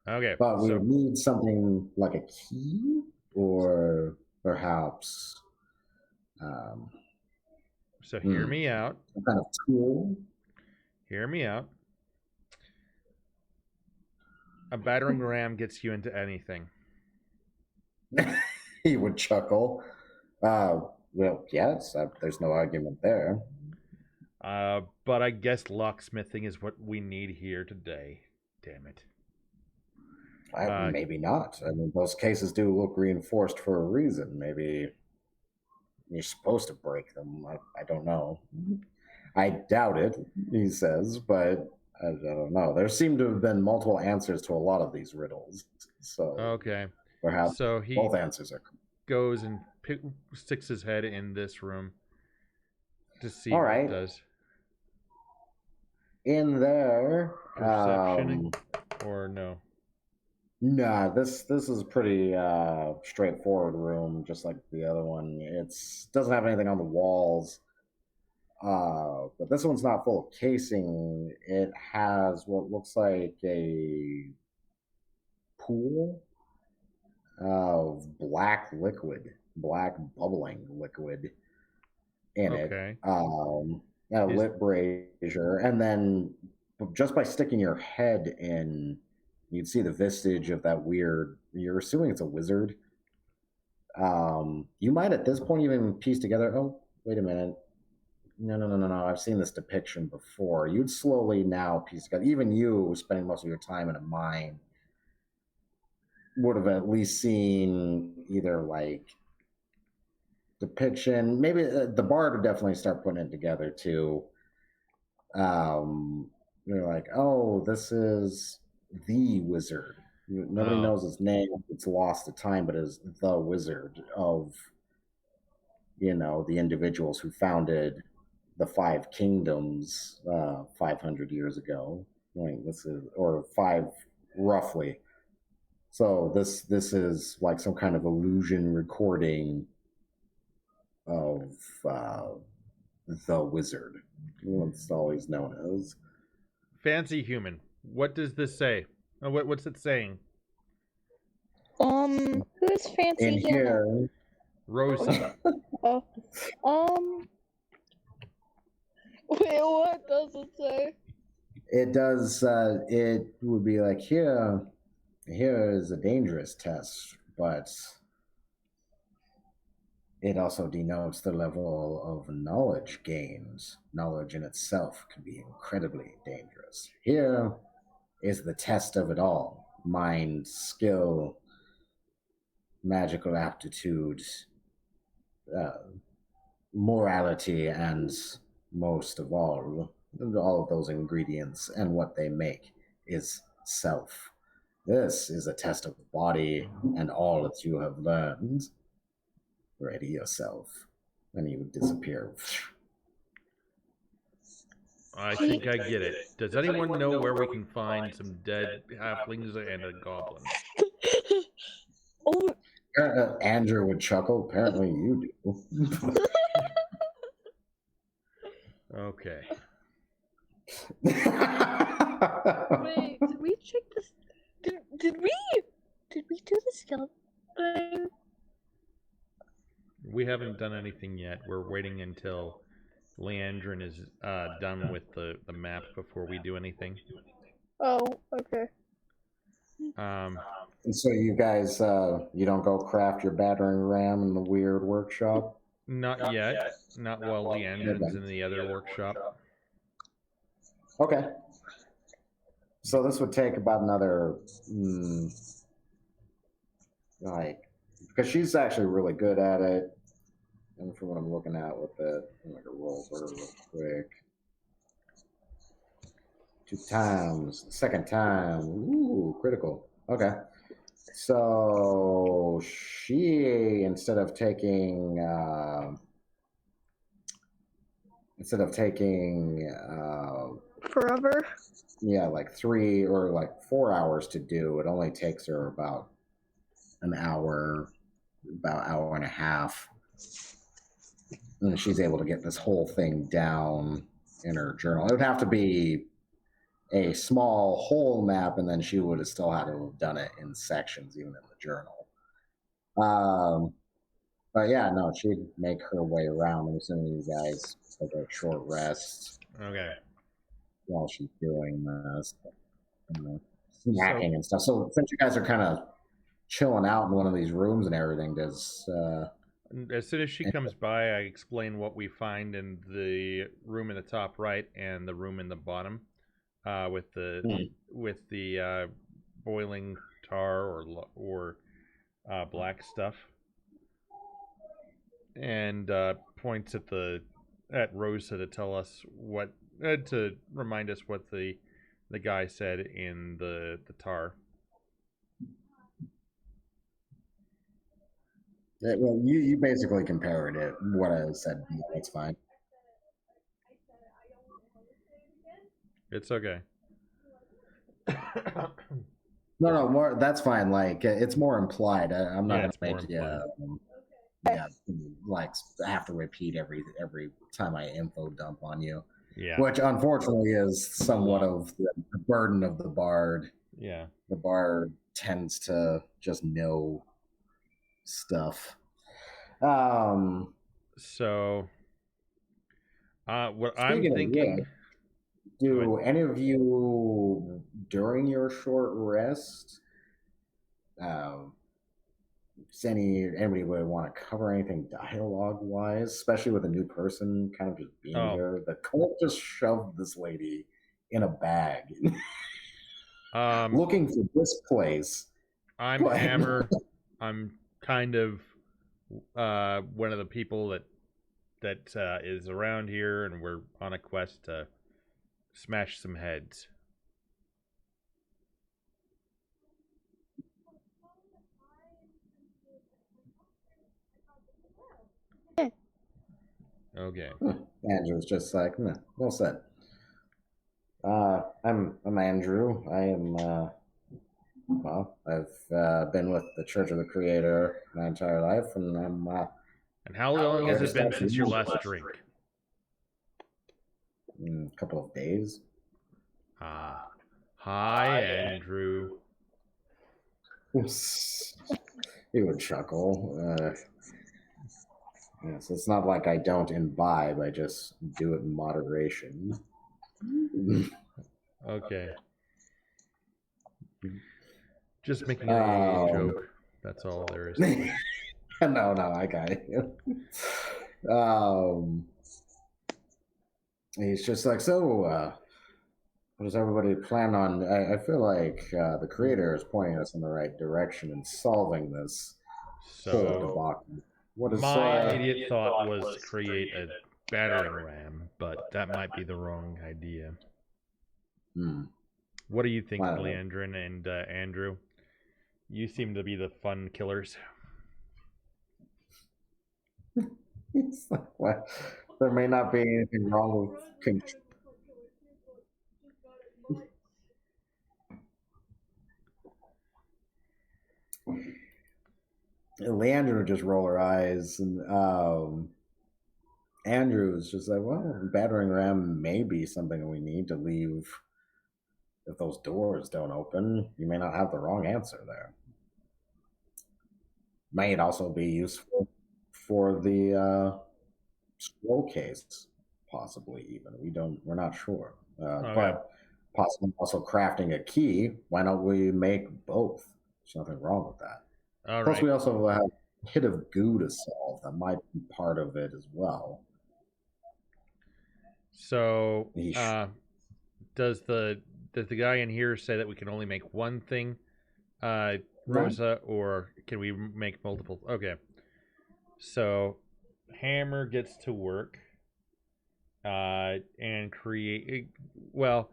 Okay. But we would need something like a key, or perhaps. So hear me out. Some kind of tool. Hear me out. A battering ram gets you into anything. He would chuckle. Well, yes, there's no argument there. But I guess locksmithing is what we need here today. Damn it. Maybe not. I mean, those cases do look reinforced for a reason. Maybe you're supposed to break them. I don't know. I doubt it, he says, but I don't know. There seem to have been multiple answers to a lot of these riddles. So okay. Perhaps both answers are goes and sticks his head in this room to see what it does. In there, perception or no? Nah, this is a pretty straightforward room, just like the other one. It doesn't have anything on the walls, but this one's not full of casing. It has what looks like a pool of black bubbling liquid in it. A lit brazier, and then just by sticking your head in, you'd see the vestige of that weird. You're assuming it's a wizard. You might at this point even piece together. Oh, wait a minute. No. I've seen this depiction before. You'd slowly now piece together. Even you, spending most of your time in a mine, would have at least seen either depiction. Maybe the bard would definitely start putting it together too. You're like, oh, this is the wizard. Nobody knows his name. It's lost to time, but is the wizard of, the individuals who founded the 5 kingdoms 500 years ago. Or 5 roughly. So this is like some kind of illusion recording of the wizard. That's all he's known as. Fancy human. What does this say? What's it saying? Who's fancy in human? Here, Rosie. Wait, what does it say? It does. It would be like here is a dangerous test, but it also denotes the level of knowledge gained. Knowledge in itself can be incredibly dangerous. Here is the test of it all: mind, skill, magical aptitude, morality, and most of all of those ingredients and what they make is self. This is a test of the body and all that you have learned. Ready yourself. And he would disappear. I think I get it. Does anyone know where we can find some dead halflings and a goblin? Andrew would chuckle. Apparently you do. Okay. Wait, did we check this? Did we do the skill thing? We haven't done anything yet. We're waiting until Leandrin is done with the map before we do anything. Oh, okay. So you guys, you don't go craft your battering ram in the weird workshop? Not yet. Not while Leandrin's in the other workshop. Okay. So this would take about another, because she's actually really good at it. And from what I'm looking at with it, I'm going to roll for her real quick. 2 times. Second time. Ooh, critical. Okay. So she, instead of taking Forever. Yeah, like 3 or like 4 hours to do, it only takes her about an hour, about hour and a half. And she's able to get this whole thing down in her journal. It would have to be a small whole map, and then she would have still had to have done it in sections, even in the journal. But yeah, no, she'd make her way around. I'm assuming you guys take a short rest. Okay. While she's doing snacking and stuff. So since you guys are kind of chilling out in one of these rooms and everything, does as soon as she comes by, I explain what we find in the room in the top right and the room in the bottom, with the boiling tar or black stuff, and points at Rosa to tell us what to remind us what the guy said in the tar. Well, you basically compared it. What I said, that's fine. It's okay. No, more. That's fine. Like it's more implied. I'm not gonna make like have to repeat every time I info dump on you. Yeah. Which unfortunately is somewhat of the burden of the bard. Yeah. The bard tends to just know stuff. So what I'm thinking, do any of you during your short rest does anybody would want to cover anything dialogue wise, especially with a new person kind of just being here? The cult just shoved this lady in a bag looking for this place. I'm Hammer. I'm kind of one of the people that is around here, and we're on a quest to smash some heads. Okay. Andrew's just like, well said. I'm Andrew. I am I've been with the Church of the Creator my entire life, and I'm and how long has it been since your last drink? A couple of days. Hi, Andrew. He would chuckle. Yes, it's not like I don't imbibe. I just do it in moderation. Okay. Just making a joke. That's all there is. No, I got you. He's just like, so what does everybody plan on? I feel like the creator is pointing us in the right direction in solving this whole debacle. My idiot thought was to create a battering ram, but that might be the wrong idea. What do you think, Leandrin and Andrew? You seem to be the fun killers. It's like, what? There may not be anything wrong with Leandra would just roll her eyes, and Andrew is just like, well, battering ram may be something we need to leave. If those doors don't open, you may not have the wrong answer there. Might also be useful for the scroll case, possibly even. We're not sure. But possibly also crafting a key. Why don't we make both? There's nothing wrong with that. Plus, we also have a hit of goo to solve. That might be part of it as well. So, does the guy in here say that we can only make one thing, Rosa, or can we make multiple? Okay. So Hammer gets to work and create. Well,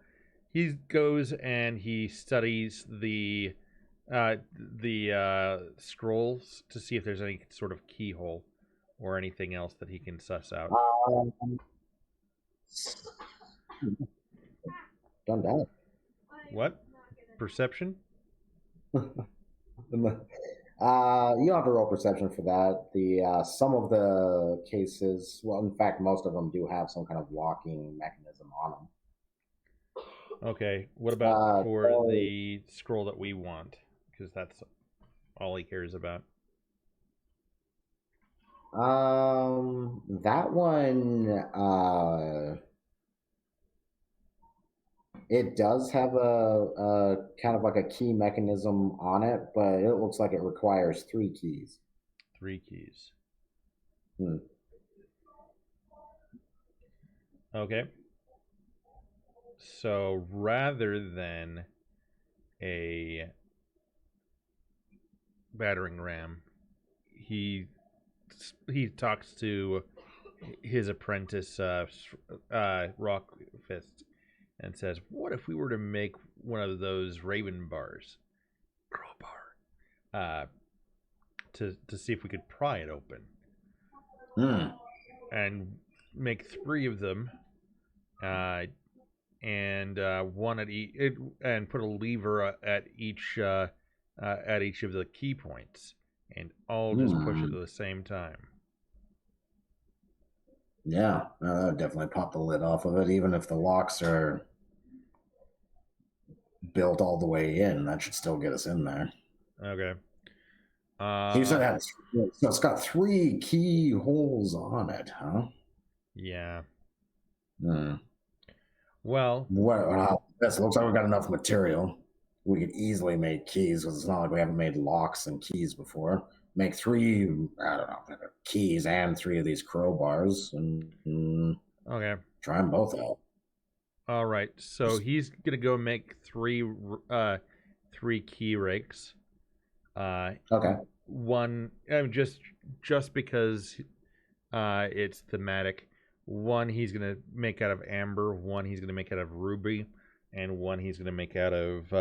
he goes and he studies the scrolls to see if there's any sort of keyhole or anything else that he can suss out. Done that. What? Perception? You don't have to roll perception for that. The some of the cases, well, in fact, most of them do have some kind of locking mechanism on them. Okay. What about for the scroll that we want? Because that's all he cares about. That one, it does have a kind of like a key mechanism on it, but it looks like it requires 3 keys. 3 keys. Okay. So rather than a battering ram, he talks to his apprentice, Rockfist, and says, "What if we were to make one of those Raven bars, crowbar, to see if we could pry it open, and make 3 of them, and one at each, and put a lever at each of the key points, and all just push it at the same time." Yeah, that would definitely pop the lid off of it, even if the locks are built all the way in. That should still get us in there. Okay. You said that, so it's got 3 key holes on it, huh? Yeah. Well, this looks like we've got enough material. We could easily make keys, because it's not like we haven't made locks and keys before. Make 3, I don't know, keys and 3 of these crowbars, and okay, try them both out. All right, so he's gonna go make 3 key rakes. Okay. One, just because it's thematic. One he's gonna make out of amber. One he's gonna make out of ruby, and one he's gonna make out of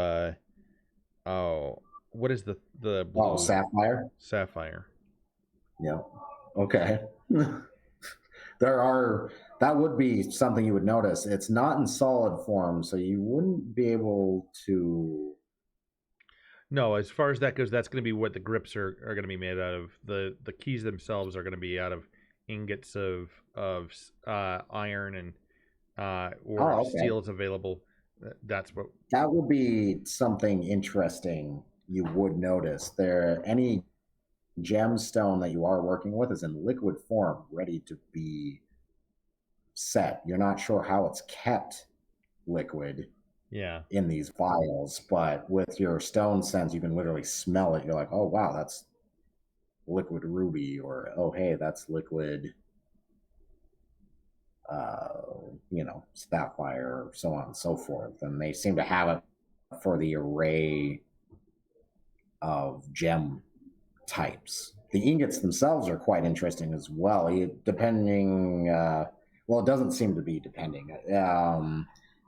what is the blue? Oh, sapphire. Sapphire. Yeah. Okay. That would be something you would notice. It's not in solid form, so you wouldn't be able to. No, as far as that goes, that's going to be what the grips are going to be made out of. The keys themselves are going to be out of ingots of iron and or steel is available. That's what. That would be something interesting you would notice. Any gemstone that you are working with is in liquid form, ready to be set. You're not sure how it's kept liquid. Yeah. In these vials, but with your stone sense, you can literally smell it. You're like, oh wow, that's liquid ruby, or oh hey, that's liquid, sapphire, or so on and so forth. And they seem to have it for the array of gem types. The ingots themselves are quite interesting as well. Depending, well, it doesn't seem to be depending.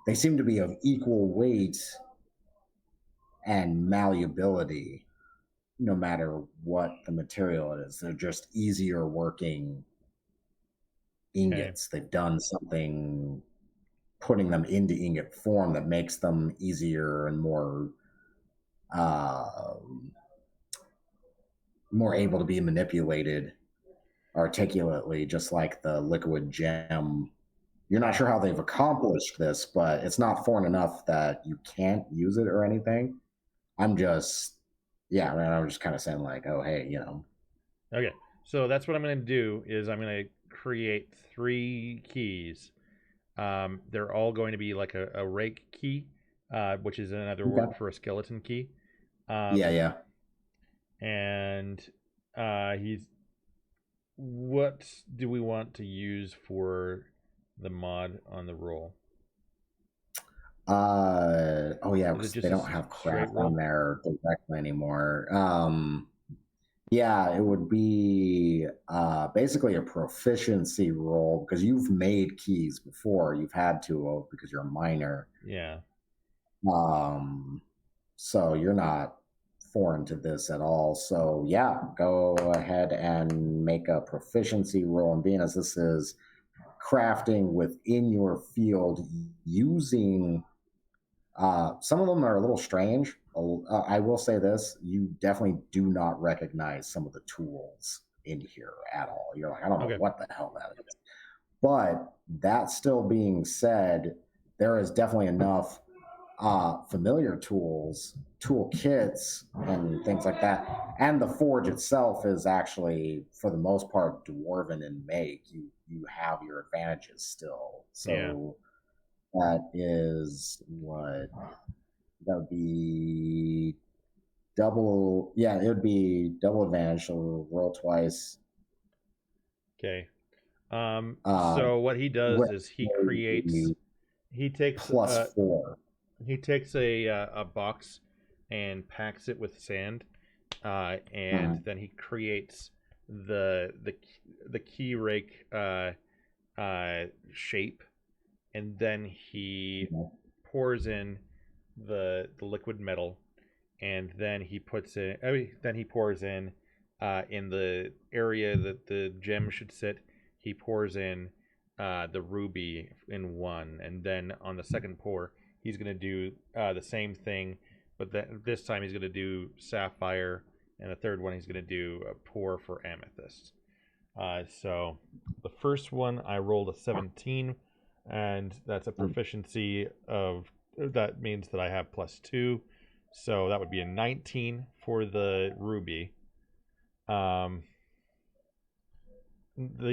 They seem to be of equal weight and malleability, no matter what the material is. They're just easier working ingots. Okay. They've done something, putting them into ingot form, that makes them easier and more able to be manipulated articulately, just like the liquid gem. You're not sure how they've accomplished this, but it's not foreign enough that you can't use it or anything. I'm just kind of saying like, oh, hey, Okay, so that's what I'm going to do is I'm going to create 3 keys. They're all going to be like a rake key, which is another word for a skeleton key. Yeah. And what do we want to use for the mod on the roll? Oh yeah, Is it because just they a don't have straight craft roll? on there directly anymore. Yeah, it would be basically a proficiency roll because you've made keys before. You've had to because you're a miner. Yeah. So you're not foreign to this at all. So yeah, go ahead and make a proficiency roll. And being as this is crafting within your field using some of them are a little strange. I will say this, you definitely do not recognize some of the tools in here at all. You're like, I don't know what the hell that is. But that still being said, there is definitely enough familiar tools, toolkits, and things like that. And the forge itself is actually, for the most part, dwarven in make. You have your advantages still. So that is what that would be double. Yeah, it would be double advantage. So roll twice. Okay. So what he does is he creates. He takes +4. He takes a box and packs it with sand, and then he creates the key rake shape, and then he pours in the liquid metal, and then he puts it. Then he pours in the area that the gem should sit. He pours in the ruby in one, and then on the second pour, he's going to do the same thing, but this time he's going to do sapphire, and the third one he's going to do a pour for amethyst. So the first one I rolled a 17, and that's a proficiency of, that means that I have +2, so that would be a 19 for the ruby. The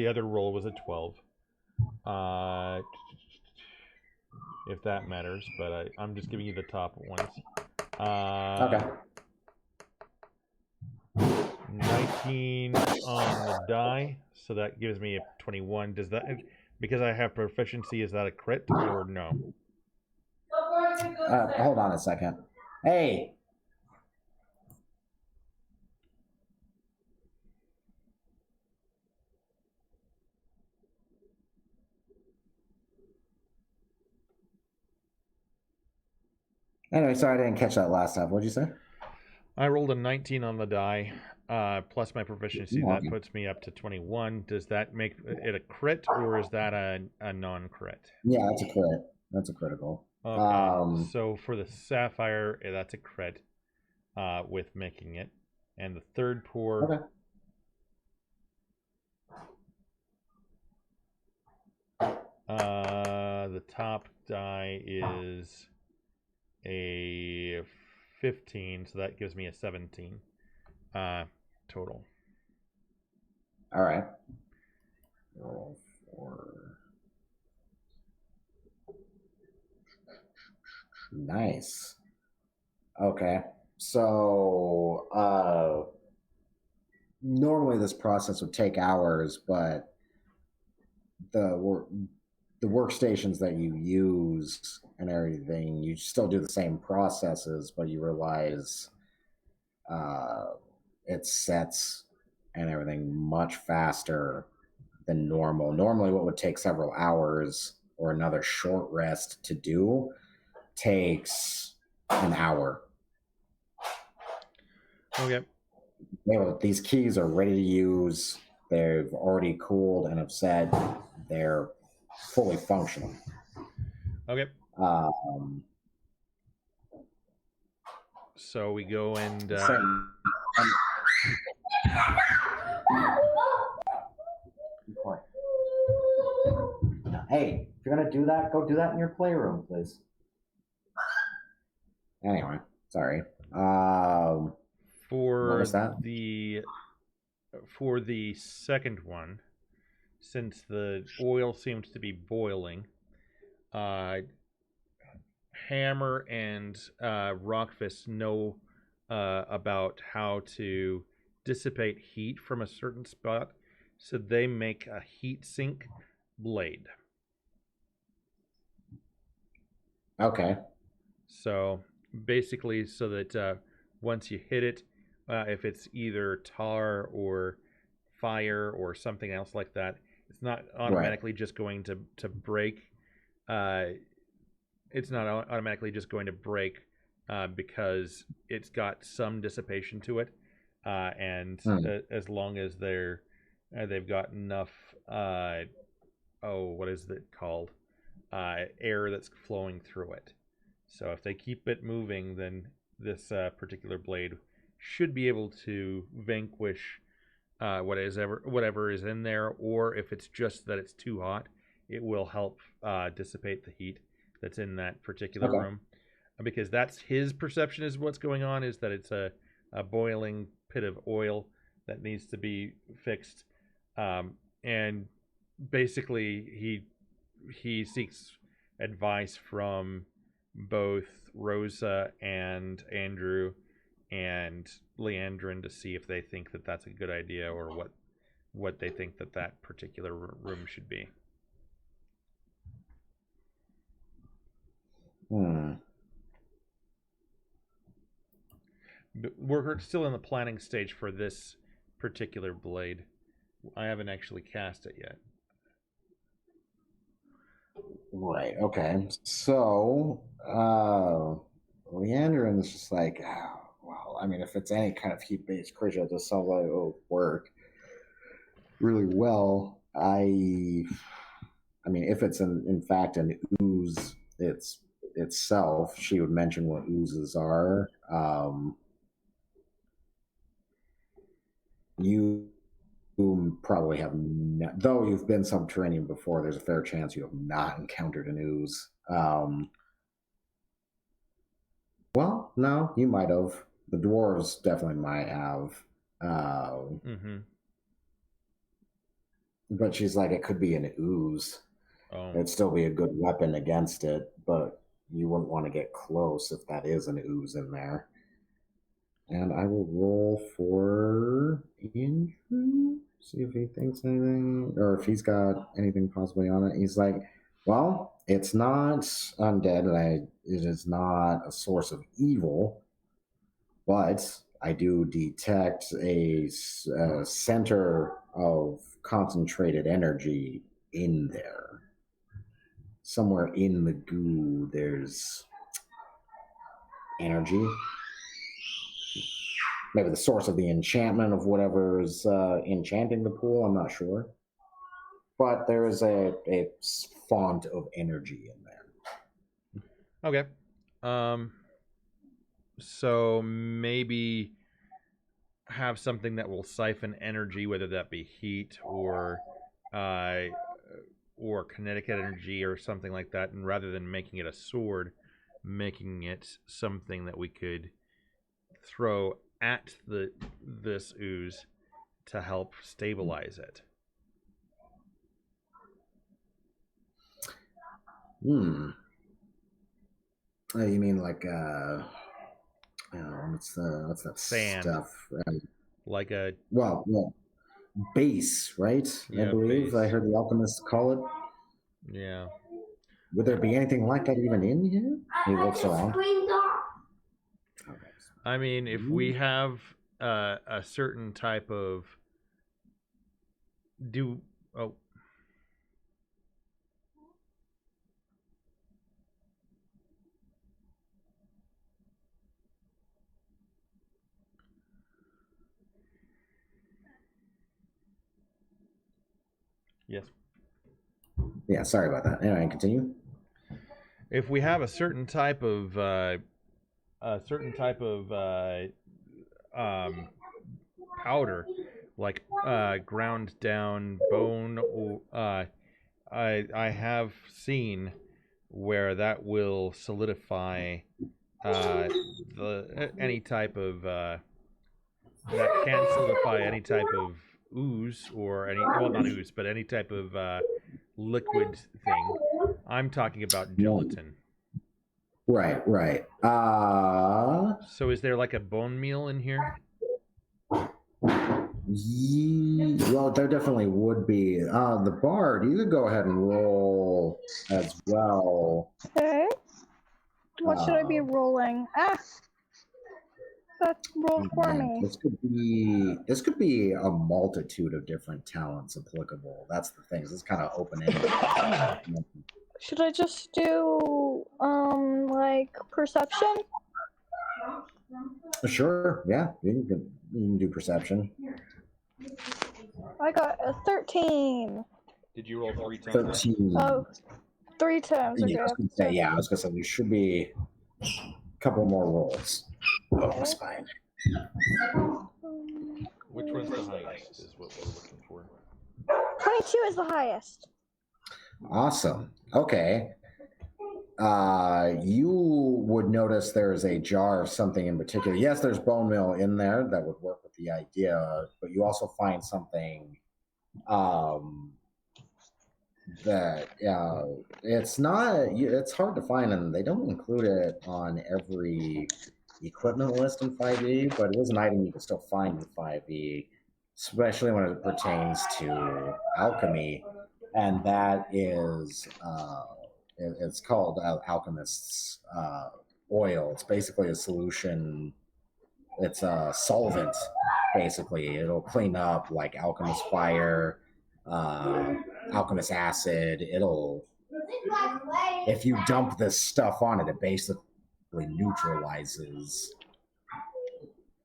other roll was a 12. If that matters, but I'm just giving you the top ones. Okay. 19 on the die, so that gives me a 21. Does that, because I have proficiency, is that a crit or no? Hold on a second. Hey. Anyway, sorry I didn't catch that last time. What'd you say? I rolled a 19 on the die, plus my proficiency. That puts me up to 21. Does that make it a crit, or is that a non-crit? Yeah, that's a crit. That's a critical. Okay, so for the sapphire, that's a crit with making it. And the third pour... the top die is a 15, so that gives me a 17 total. All right. Roll 4. Nice. Okay. So normally this process would take hours, but the workstations that you use and everything, you still do the same processes, but you realize it sets and everything much faster than normal. Normally what would take several hours or another short rest to do takes an hour. Okay. These keys are ready to use. They've already cooled and have said they're fully functional. Okay. So we go and hey, if you're gonna do that, go do that in your playroom, please. Anyway, sorry. For the second one, since the oil seems to be boiling, Hammer and Rockfist know about how to dissipate heat from a certain spot, so they make a heat sink blade. Okay. So basically, so that once you hit it, if it's either tar or fire or something else like that, it's not automatically just going to break. It's not automatically just going to break because it's got some dissipation to it, and as long as they've got enough what is it called, air that's flowing through it. So if they keep it moving, then this particular blade should be able to vanquish whatever is in there, or if it's just that it's too hot, it will help dissipate the heat that's in that particular room, because that's his perception is what's going on, is that it's a boiling pit of oil that needs to be fixed, and basically he seeks advice from both Rosa and Andrew and Leandrin to see if they think that that's a good idea, or what they think that particular room should be. But we're still in the planning stage for this particular blade. I haven't actually cast it yet. Right. Okay. So, Leandrin's just like, well, I mean, if it's any kind of heat-based creature, it just sounds like it'll work really well. I mean, if it's in fact an ooze itself, she would mention what oozes are. You probably have not, though you've been subterranean before, there's a fair chance you have not encountered an ooze. Well, no, you might have. The dwarves definitely might have. But she's like, it could be an ooze. It'd still be a good weapon against it, but you wouldn't want to get close if that is an ooze in there. And I will roll for Andrew, see if he thinks anything, or if he's got anything possibly on it. He's like, well, it's not undead, and it is not a source of evil, but I do detect a center of concentrated energy in there. Somewhere in the goo, there's energy. Maybe the source of the enchantment of whatever is enchanting the pool, I'm not sure. But there is a font of energy in there. Okay. So maybe have something that will siphon energy, whether that be heat or kinetic energy or something like that, and rather than making it a sword, making it something that we could throw at this ooze to help stabilize it. You mean like what's that sand stuff? Like a base, right? Yeah, I believe base. I heard the alchemists call it. Yeah. Would there be anything like that even in here? He looks around. I mean, if we have a certain type of Yes. Yeah, sorry about that. Anyway, continue. If we have a certain type of powder, like ground down bone, or I have seen where that will solidify any type of that can solidify any type of ooze, or not ooze, but any type of liquid thing. I'm talking about gelatin. Right. So is there like a bone meal in here? Well, there definitely would be. The bard, you could go ahead and roll as well. Okay. What should I be rolling? Ah! That's roll for Man, me. this could be a multitude of different talents applicable. That's the thing. This is kind of open-ended. Should I just do, like, perception? Sure, yeah. You can do perception. I got a 13. Did you roll 3 times? 13. Oh, 3 times. Okay. Yeah, I was gonna say there should be a couple more rolls. Oh, my spine. Which one's the highest is what we're looking for. 22 is the highest. Awesome. Okay. You would notice there is a jar of something in particular. Yes, there's bone meal in there that would work with the idea, but you also find something that it's hard to find, and they don't include it on every equipment list in 5e, but it is an item you can still find in 5e, especially when it pertains to alchemy, and that is it's called alchemist's oil. It's basically a solution. It's a solvent, basically. It'll clean up like alchemist fire, alchemist acid. If you dump this stuff on it, it basically neutralizes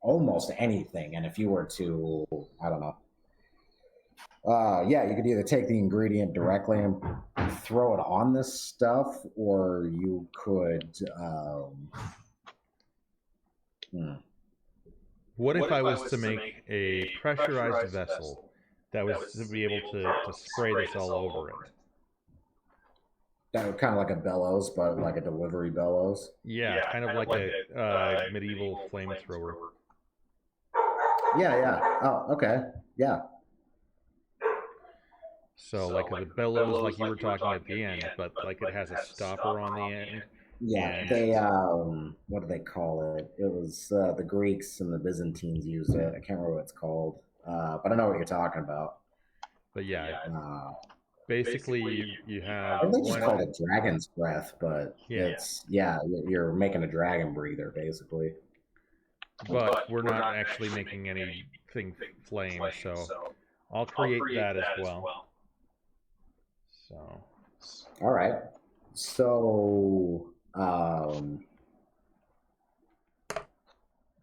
almost anything. And if you were to, I don't know, you could either take the ingredient directly and throw it on this stuff, or you could What if I was to make a pressurized vessel that was to be able to spray this all over it? Kind of like a bellows, but like a delivery bellows. Yeah, kind of like a medieval flamethrower. Yeah. Oh, okay. Yeah. So like the bellows, like you were talking at the end, but like it has a stopper on the end. Yeah, they what do they call it? It was the Greeks and the Byzantines used it. I can't remember what it's called, but I know what you're talking about. But yeah, basically you have. I think they just called it dragon's breath, but you're making a dragon breather basically. But we're not actually making anything flame, so I'll create that as well. So. All right. So. All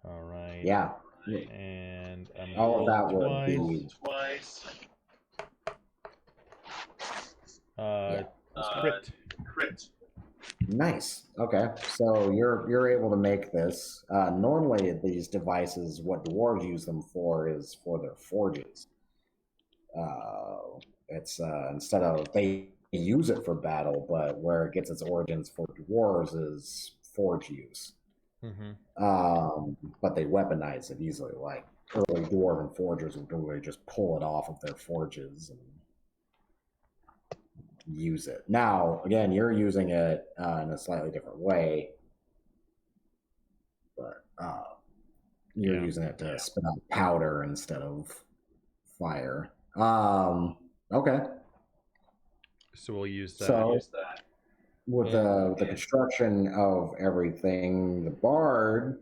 right. Yeah. And all of that would be twice. Crit. Nice. Okay, so you're able to make this. Normally, these devices, what dwarves use them for is for their forges. It's instead of they use it for battle, but where it gets its origins for dwarves is forge use. Mm-hmm. But they weaponize it easily. Like early dwarven forgers would really just pull it off of their forges and use it. Now, again, you're using it in a slightly different way, but you're using it to spit out powder instead of fire. Okay. So we'll use that. So with the construction of everything, the bard,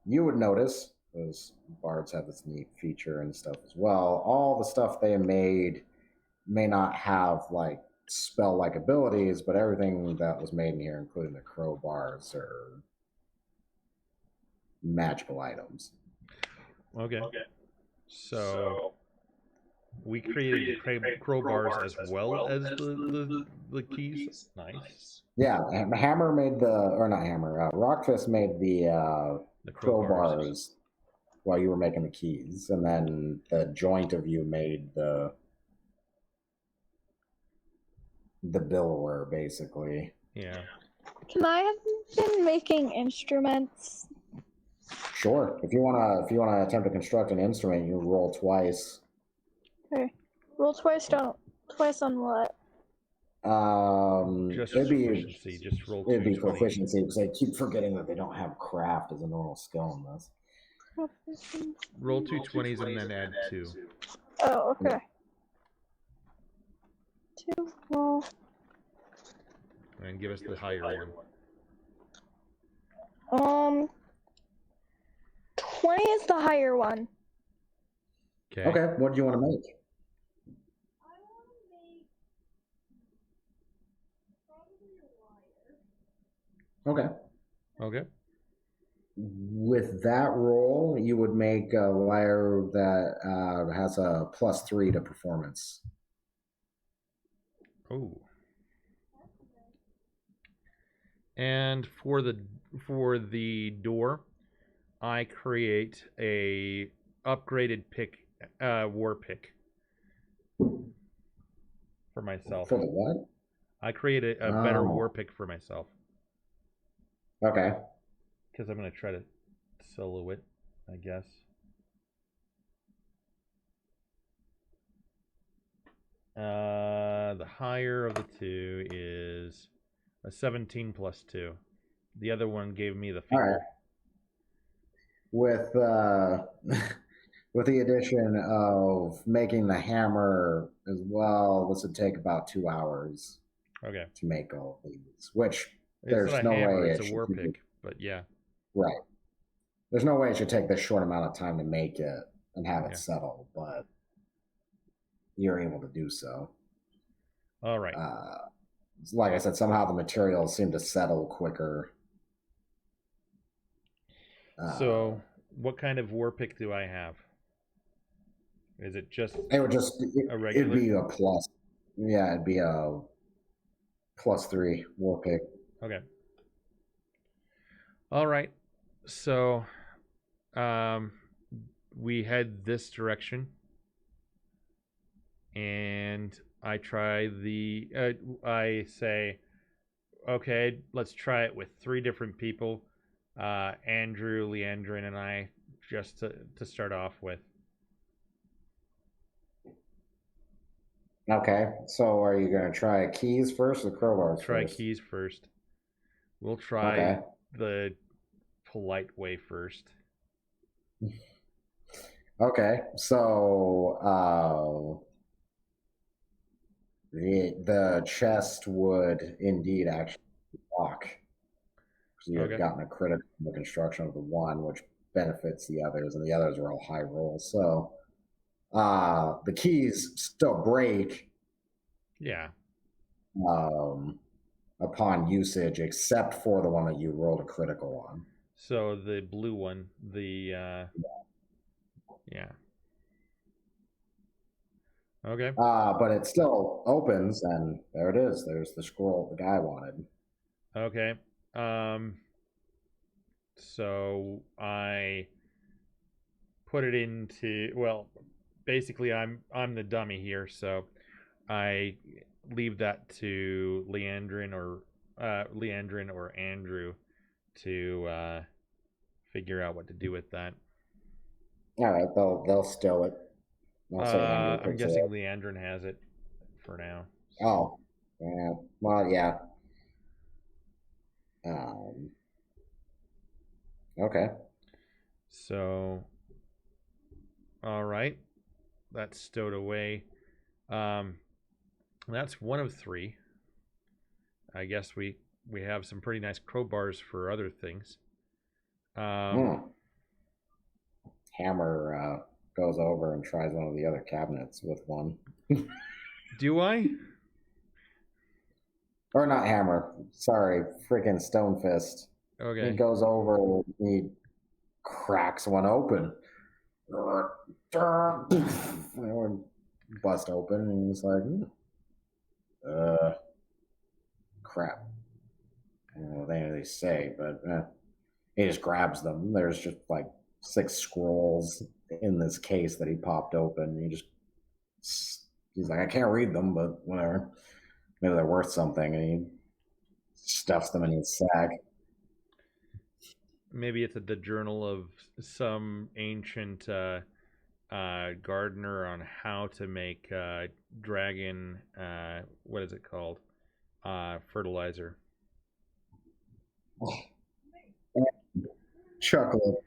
you would notice, because bards have this neat feature and stuff as well, all the stuff they made may not have like spell-like abilities, but everything that was made in here, including the crowbars, are magical items. Okay. So we created crowbars as well as the keys. Nice. Yeah, Hammer made Rockfist made the crowbars while you were making the keys, and then the joint of you made the billower, basically. Yeah. Can I have been making instruments? Sure. If you wanna attempt to construct an instrument, you roll twice. Okay. Roll twice. Twice on what? Just it'd be proficiency. Just roll. It'd be proficiency because I keep forgetting that they don't have craft as a normal skill in this. Roll 2 20s and then add 2. Oh, okay. 2. Well. and give us the higher one. 20 is the higher one. Okay, what do you want to make? Okay. Okay. With that roll, you would make a liar that has a +3 to performance. Oh. And for the door, I create a upgraded war pick for myself. For the what? I create a better war pick for myself. Okay. Because I'm going to try to solo it, I guess. The higher of the two is a 17 + 2. The other one gave me the finger. All right. With with the addition of making the hammer as well, this would take about 2 hours. Okay. To make all of these, which it's not a hammer, it's a war pick, but yeah. Right. There's no way it should take this short amount of time to make it and have it settle, but you're able to do so. All right. Like I said, somehow the materials seem to settle quicker. So, what kind of war pick do I have? Is it just a regular? It'd be a plus. Yeah, it'd be a +3 war pick. Okay. All right. So, we head this direction, and I try I say, okay, let's try it with 3 different people. Andrew, Leandrin, and I, just to start off with. Okay, so are you going to try keys first or crowbars first? Try keys first. We'll try the polite way first. Okay, so the chest would indeed actually lock. You had gotten a credit from the construction of the one, which benefits the others, and the others are all high rolls. So the keys still break. Yeah. Upon usage, except for the one that you rolled a critical on. So the blue one, yeah. Okay. But it still opens, and there it is. There's the scroll the guy wanted. Okay. So I put it into, well, basically I'm the dummy here, so I leave that to Leandrin or Andrew to figure out what to do with that. All right, they'll steal it. I'm guessing Leandrin has it for now. So. Oh, yeah. Well, yeah. Okay. So, all right, that's stowed away. That's one of 3. I guess we have some pretty nice crowbars for other things. Hammer goes over and tries one of the other cabinets with one. Do I? Or not Hammer. Sorry, freaking Stone Fist. Okay. He goes over, he cracks one open. Bust open, and he's like, crap. I don't know what they say, but he just grabs them. There's just like 6 scrolls in this case that he popped open. He's like, I can't read them, but whatever. Maybe they're worth something, and he stuffs them in his sack. Maybe it's the journal of some ancient gardener on how to make dragon, what is it called? Fertilizer. Chocolate.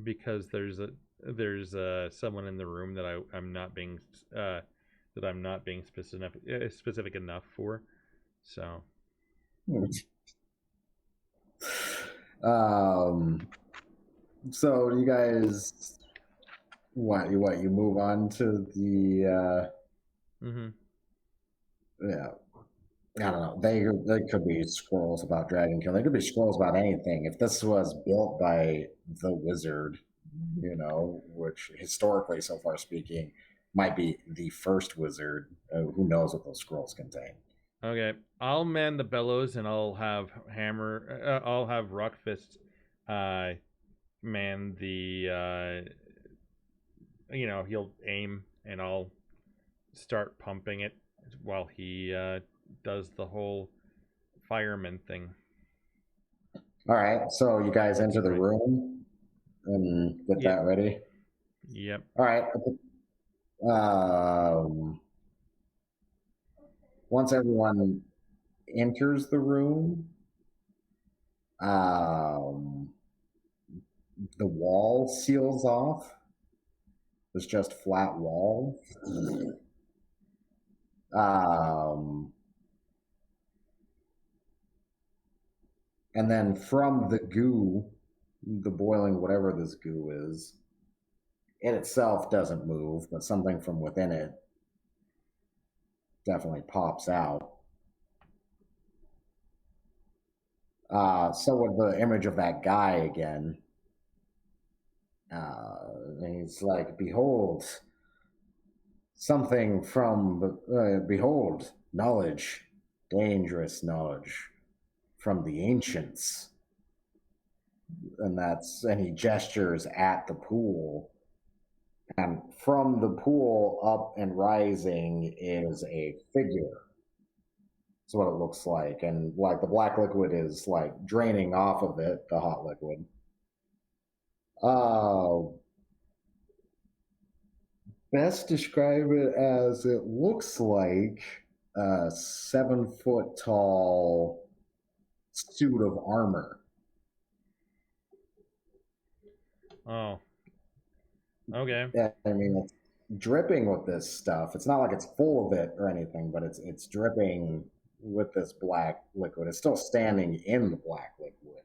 Because there's there's someone in the room that I'm not being specific enough for. So. So you guys, you move on to the. Yeah. I don't know. They could be scrolls about Dragonkill. They could be scrolls about anything. If this was built by the wizard, which historically, so far speaking, might be the first wizard. Who knows what those scrolls contain? Okay, I'll man the bellows, and I'll have I'll have Rockfist, man the. He'll aim, and I'll start pumping it while he does the whole fireman thing. All right, so you guys enter the room and get that ready. Yep. All right. Once everyone enters the room, the wall seals off. It's just flat wall. And then from the goo, the boiling whatever this goo is, it itself doesn't move, but something from within it definitely pops out. So with the image of that guy again, and he's like, behold, something from, behold, knowledge, dangerous knowledge from the ancients. And he gestures at the pool. And from the pool up and rising is a figure. That's what it looks like. And like the black liquid is like draining off of it, the hot liquid. Best describe it as it looks like a 7-foot tall suit of armor. Oh. Okay. Yeah, I mean, it's dripping with this stuff. It's not like it's full of it or anything, but it's dripping with this black liquid. It's still standing in the black liquid.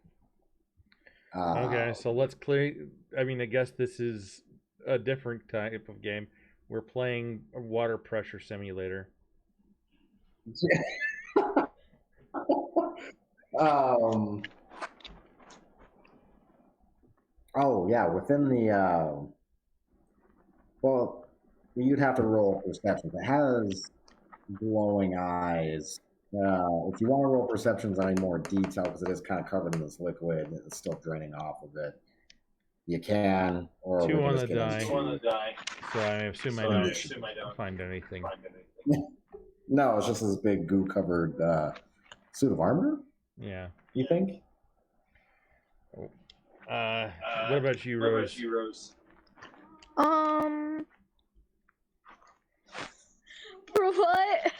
Okay, so let's clear. I mean, I guess this is a different type of game. We're playing a water pressure simulator. Oh yeah, within the well, you'd have to roll perception. It has glowing eyes. If you want to roll perceptions on any more detail, because it is kind of covered in this liquid, it's still draining off of it. You can, or 2 on the die. So I assume I don't find anything. No, it's just this big goo-covered suit of armor. Yeah. You think? What about you, Rose? For what?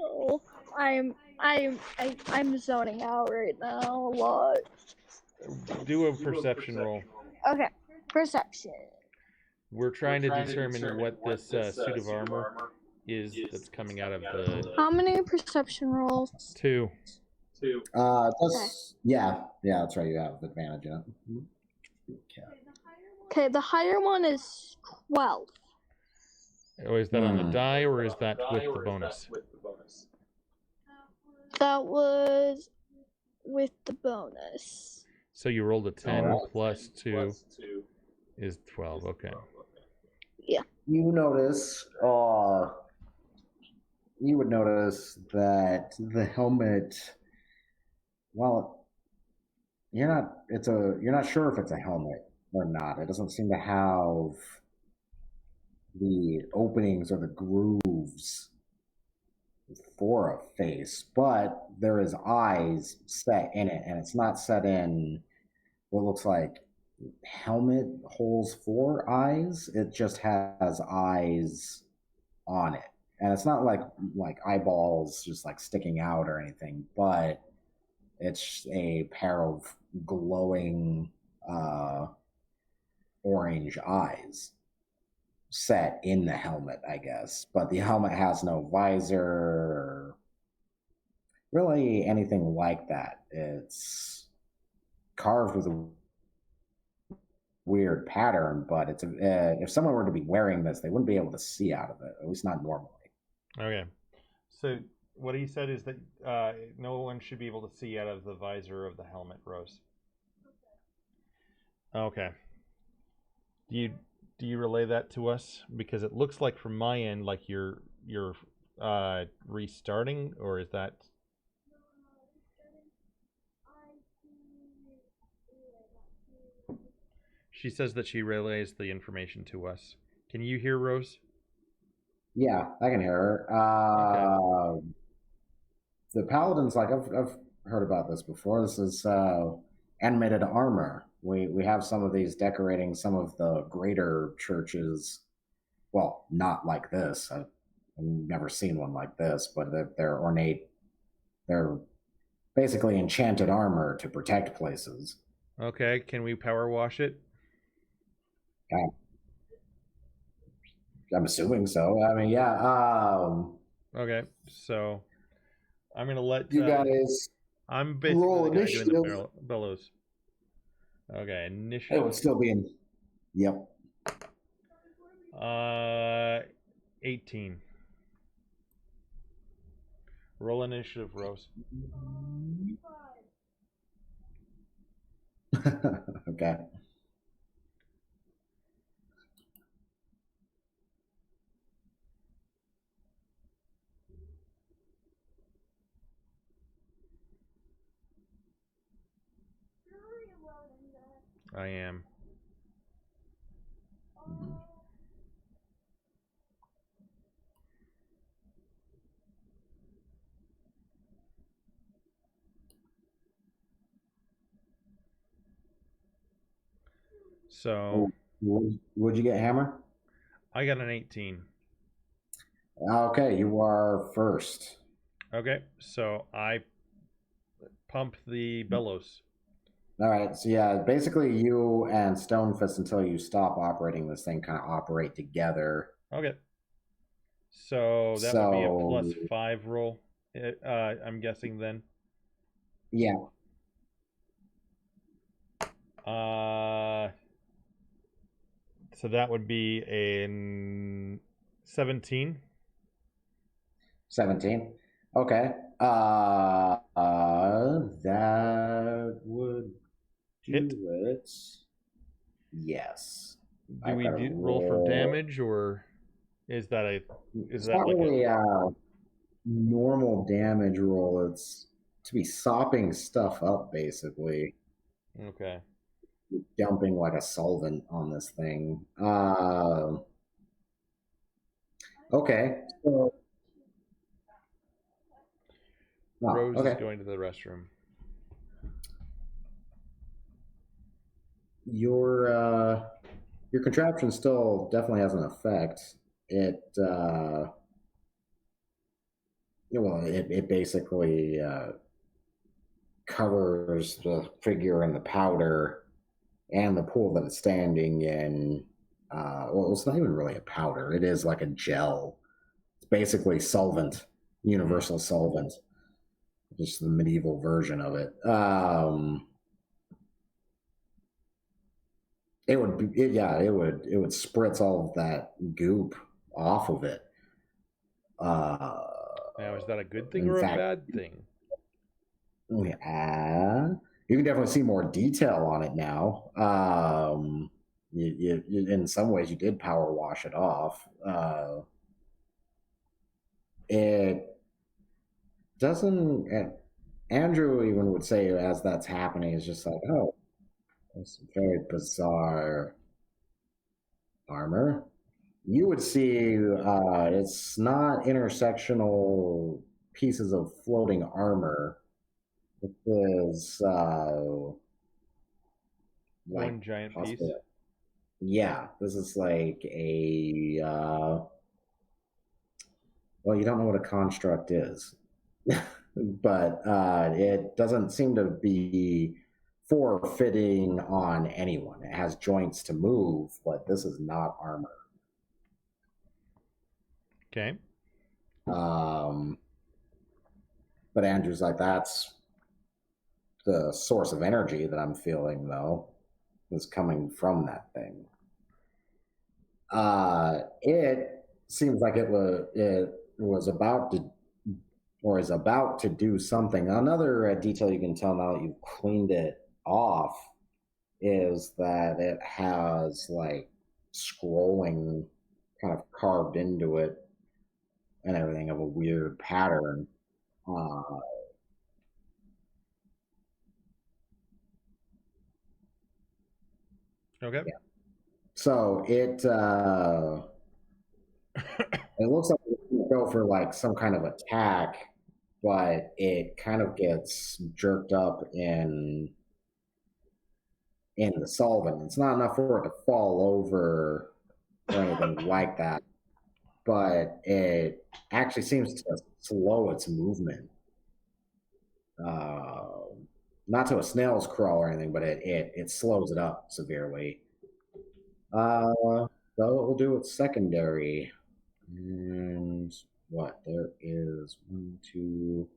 Oh, I'm zoning out right now a lot. Do a perception roll. Okay, perception. We're trying to determine what this suit of armor is that's coming out of the. How many perception rolls? 2. Yeah, that's right. You have advantage in it. Okay, the higher one is 12. Oh, is that on the die, or is that with the bonus? That was with the bonus. So you rolled a 10 plus 2 is 12. Okay. Yeah. You would notice that the helmet. Well, you're not sure if it's a helmet or not. It doesn't seem to have the openings or the grooves for a face, but there is eyes set in it, and it's not set in what looks like helmet holes for eyes. It just has eyes on it, and it's not like eyeballs just like sticking out or anything, but it's a pair of glowing orange eyes set in the helmet, I guess. But the helmet has no visor or really anything like that. It's carved with a weird pattern, but it's if someone were to be wearing this, they wouldn't be able to see out of it, at least not normally. Okay. So what he said is that no one should be able to see out of the visor of the helmet, Rose. Okay. Do you relay that to us? Because it looks like from my end like you're restarting, or is that? She says that she relays the information to us. Can you hear Rose? Yeah, I can hear her. Okay. The paladins, like I've heard about this before. This is animated armor. We have some of these decorating some of the greater churches. Well, not like this. I've never seen one like this, but they're ornate. They're basically enchanted armor to protect places. Okay, can we power wash it? I'm assuming so. I mean, yeah. Okay, so I'm gonna let you guys. I'm basically roll the guy initiative. doing the bellows. Okay, initiative. It would still be in. Yep. 18. Roll initiative, Rose. Okay. I am. So. Would you get hammer? I got an 18. Okay, you are first. Okay, so I pump the bellows. All right, so yeah, basically you and Stonefist, until you stop operating this thing, kind of operate together. Okay. So that would be a +5 roll, I'm guessing then. Yeah. So that would be a 17. 17. Okay. That would hit it. Yes. Do we roll for damage, or is that not like really a normal damage roll? It's to be sopping stuff up, basically. Okay. You're dumping like a solvent on this thing. Okay. So, Rose is going to the restroom. Your contraption still definitely has an effect. It basically covers the figure in the powder and the pool that it's standing in. Well, it's not even really a powder. It is like a gel. It's basically solvent, universal solvent, just the medieval version of it. It would spritz all of that goop off of it. Now, is that a good thing or a bad thing? Yeah, you can definitely see more detail on it now. You in some ways you did power wash it off. It doesn't. Andrew even would say as that's happening, is just like, oh, it's very bizarre armor. You would see it's not intersectional pieces of floating armor. It is one giant piece. Yeah, this is like a well, you don't know what a construct is, but it doesn't seem to be for fitting on anyone. It has joints to move, but this is not armor. Okay. But Andrew's like, that's the source of energy that I'm feeling, though, is coming from that thing. It seems like it was about to, or is about to do something. Another detail you can tell now that you've cleaned it off is that it has like scrolling kind of carved into it and everything of a weird pattern. Okay. Yeah. So it looks like it's going to go for like some kind of attack, but it kind of gets jerked up in the solvent. It's not enough for it to fall over or anything like that, but it actually seems to slow its movement. Not to a snail's crawl or anything, but it slows it up severely. So it will do its secondary. And what? There is 1, 2,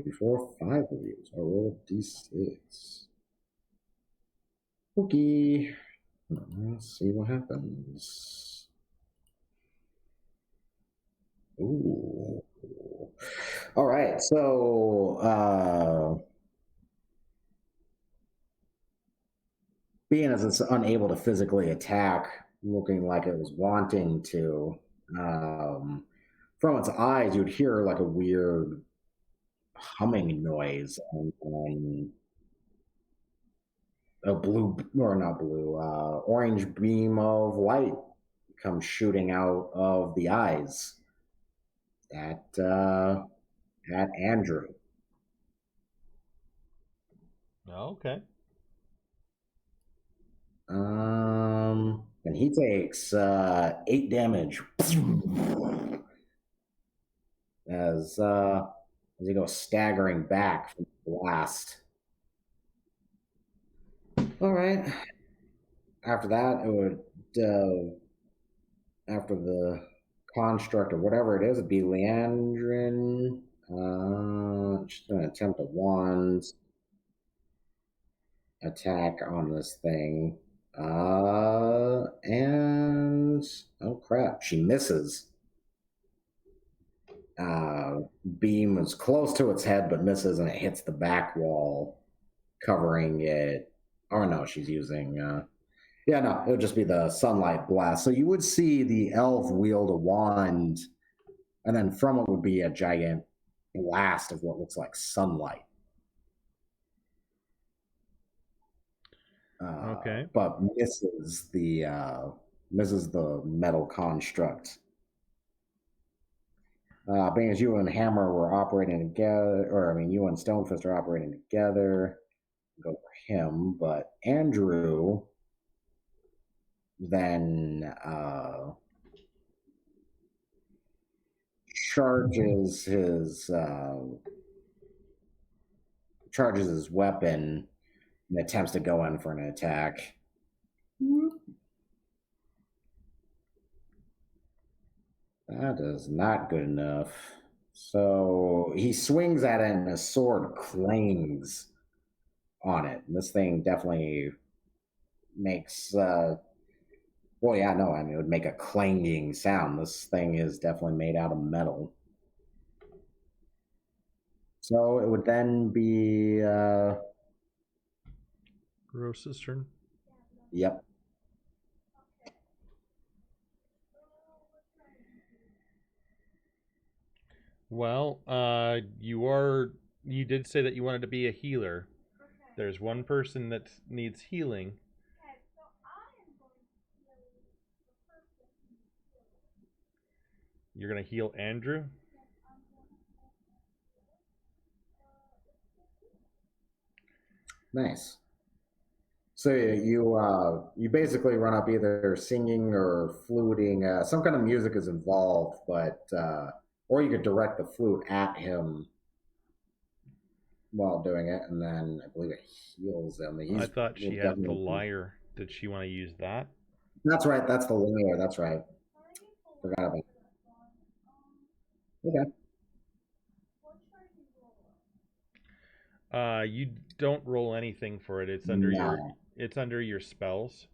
3, 4, 5 of these. I'll roll d6. Okay. Let's see what happens. Ooh. All right. So, being as it's unable to physically attack, looking like it was wanting to, from its eyes, you'd hear like a weird humming noise and a blue, or not blue, orange beam of light comes shooting out of the eyes at Andrew. Okay. And he takes 8 damage as he goes staggering back from the blast. All right. After that, it would after the construct or whatever it is, it'd be Leandrin. She's going to attempt a wand attack on this thing. And oh crap, she misses. Beam is close to its head but misses, and it hits the back wall, covering it. Or no, she's using yeah, no, it would just be the sunlight blast. So you would see the elf wield a wand, and then from it would be a giant blast of what looks like sunlight. Okay. But misses the metal construct. Being as you and Hammer were operating together, or I mean, you and Stonefist are operating together, go for him. But Andrew then charges his weapon and attempts to go in for an attack. That is not good enough. So he swings at it and his sword clangs on it. And this thing definitely makes well, yeah, no, I mean, it would make a clanging sound. This thing is definitely made out of metal. So it would then be Rose's turn. Yep. Well, you did say that you wanted to be a healer. There's one person that needs healing. You're going to heal Andrew? Nice. So you basically run up either singing or fluting. Some kind of music is involved, but or you could direct the flute at him while doing it, and then I believe it heals him. I thought she had the liar. Did she want to use that? That's right. That's the liar. That's right. Forgot about it. Okay. You don't roll anything for it. It's under your spells,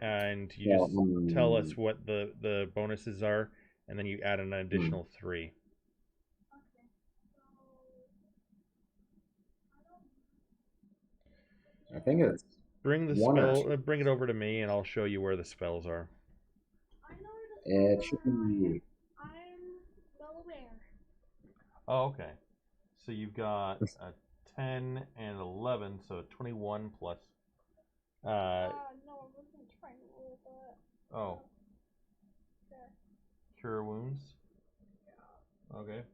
and you just tell us what the bonuses are, and then you add an additional 3. I think it's bring the spell. Bring it over to me, and I'll show you where the spells are. It should be. I'm well aware. Oh, okay. So you've got a 10 and 11, so 21 plus. No, I wasn't trying to roll that. Oh. Okay. Cure wounds. Okay. I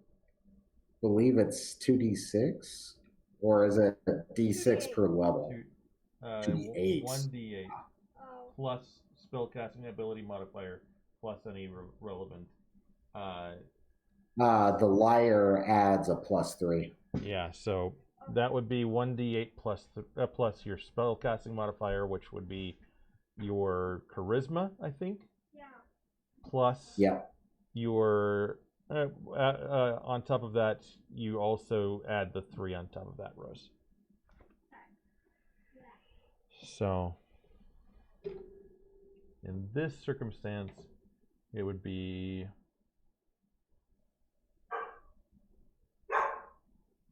believe it's 2d6, or is it d6 per level? 1d8 plus spellcasting ability modifier plus any relevant. The liar adds a +3. Yeah, so that would be 1d8 plus your spellcasting modifier, which would be your charisma, I think. Yeah. Plus your on top of that, you also add the 3 on top of that, Rose. So in this circumstance, it would be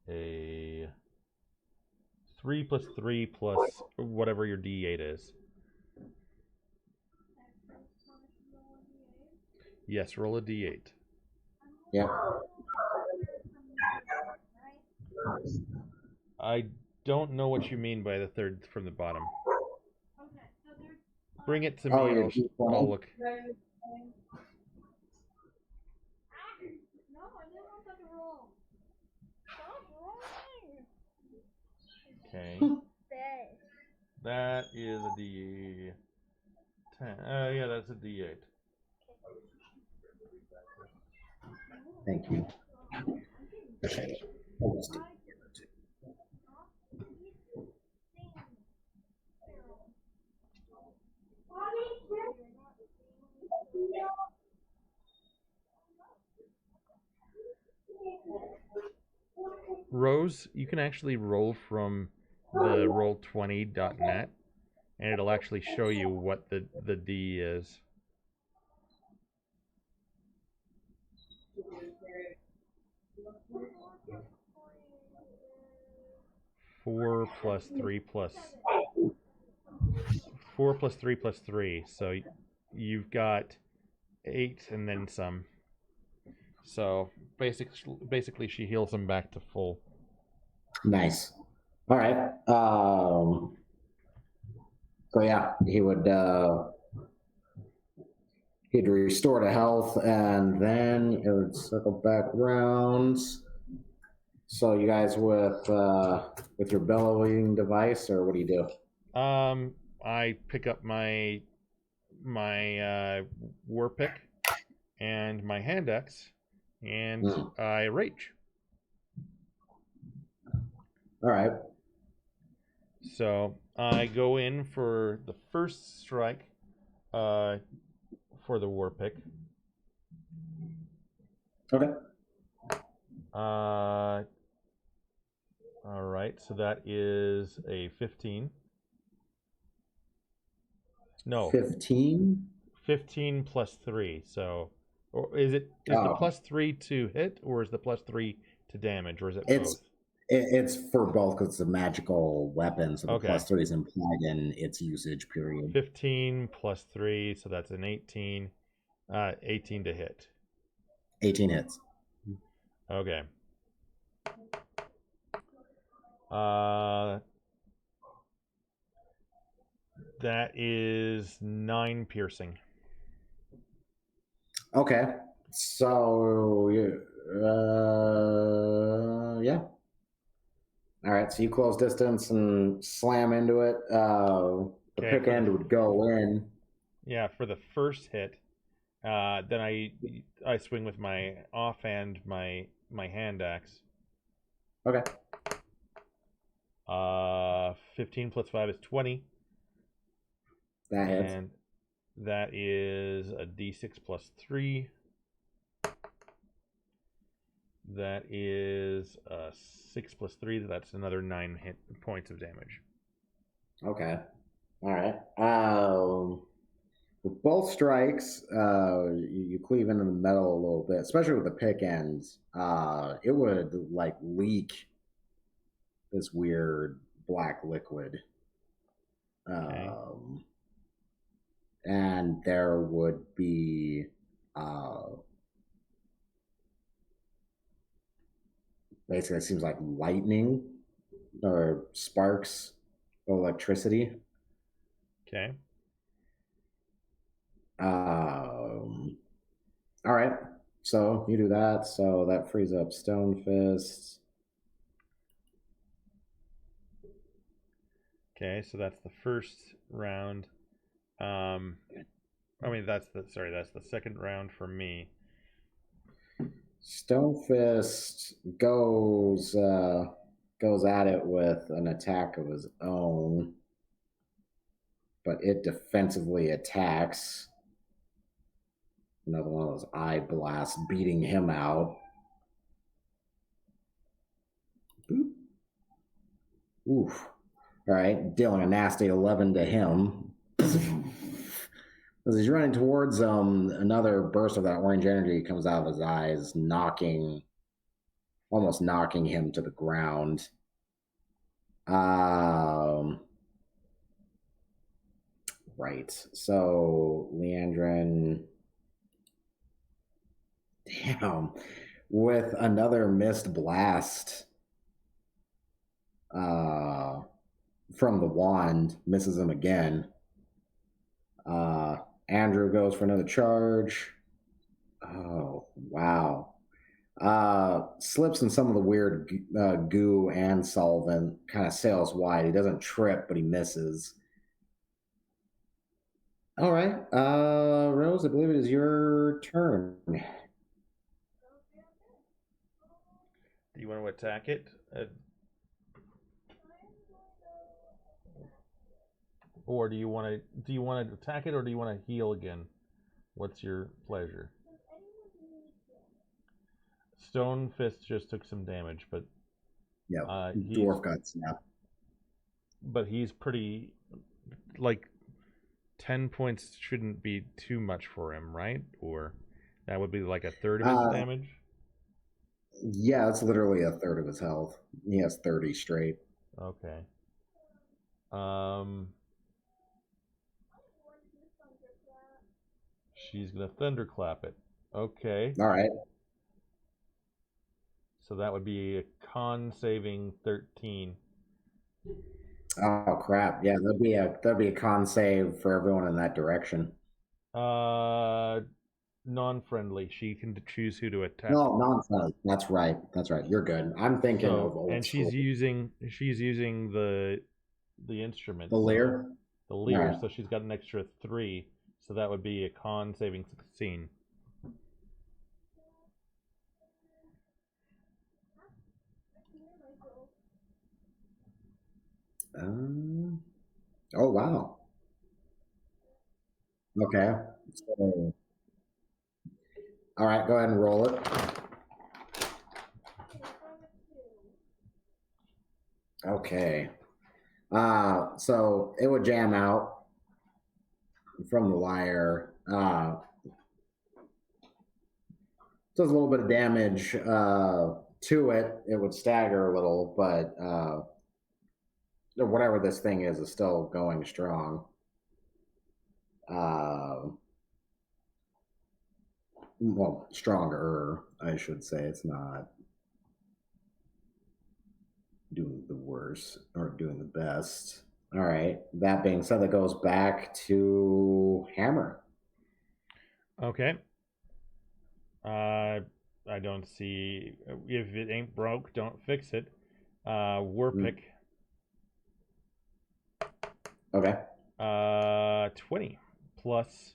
a 3 plus 3 plus whatever your D8 is. Yes, roll a D8. Yeah. I don't know what you mean by the third from the bottom. Bring it to me and I'll look. No, I didn't want that to roll. Stop rolling. Okay. That is a D10. Yeah, that's a D8. Thank you. Rose, you can actually roll from the roll20.net, and it'll actually show you what the D is. Four plus 3 plus 3. So you've got 8 and then some. So basically she heals him back to full. Nice. All right. So yeah, he'd restore to health, and then it would circle back rounds. So you guys with your bellowing device, or what do you do? I pick up my war pick and my hand axe, and I rage. All right. So I go in for the first strike for the war pick. Okay. All right, so that is a 15. No. 15? 15 plus 3. So, or is the plus 3 to hit, or is the plus 3 to damage, or is it both? It's for both because it's a magical weapon, so the plus 3 is implied in its usage period. 15 plus 3, so that's an 18. 18 to hit. 18 hits. Okay. That is 9 piercing. Okay. So, yeah. All right, so you close distance and slam into it. The pick end would go in. Yeah, for the first hit. Then I swing with my offhand, my hand axe. Okay. 15 plus 5 is 20. That hits. And that is a d6 plus 3. That is 6 plus 3. That's another 9 points of damage. Okay. All right. With both strikes, you cleave into the metal a little bit, especially with the pick ends. It would like leak this weird black liquid. Okay. And there would be basically, it seems like lightning or sparks of electricity. Okay. All right. So you do that. So that frees up Stone Fist. Okay, so that's the first round. That's the second round for me. Stone Fist goes at it with an attack of his own, but it defensively attacks. Another one of those eye blasts beating him out. Boop. Oof. All right, dealing a nasty 11 to him. As he's running towards another burst of that orange energy comes out of his eyes, almost knocking him to the ground. Right. So Leandrin, damn, with another missed blast from the wand, misses him again. Andrew goes for another charge. Oh, wow. Slips in some of the weird goo and solvent, kind of sails wide. He doesn't trip, but he misses. All right. Rose, I believe it is your turn. Do you want to attack it? Or do you want to attack it, or do you want to heal again? What's your pleasure? Stone Fist just took some damage, but yeah, dwarf got snapped. But he's pretty, like, 10 points shouldn't be too much for him, right? Or that would be like a third of his damage? Yeah, it's literally a third of his health. He has 30 straight. Okay. She's gonna thunderclap it. Okay. All right. So that would be a con saving 13. Oh crap! Yeah, that'd be a con save for everyone in that direction. Non-friendly. She can choose who to attack. No, non-friendly. That's right. You're good. I'm thinking of old and school. she's using the instrument. The lyre. The lyre. Right. So she's got an extra 3. So that would be a con saving 16. Oh wow. Okay. So, all right, go ahead and roll it. Okay. So it would jam out from the lyre. Does a little bit of damage to it. It would stagger a little, but whatever this thing is still going strong. Well, stronger, I should say. It's not doing the worst or doing the best. All right. That being said, that goes back to Hammer. Okay. I don't see. If it ain't broke, don't fix it. Warpick. Okay. 20 plus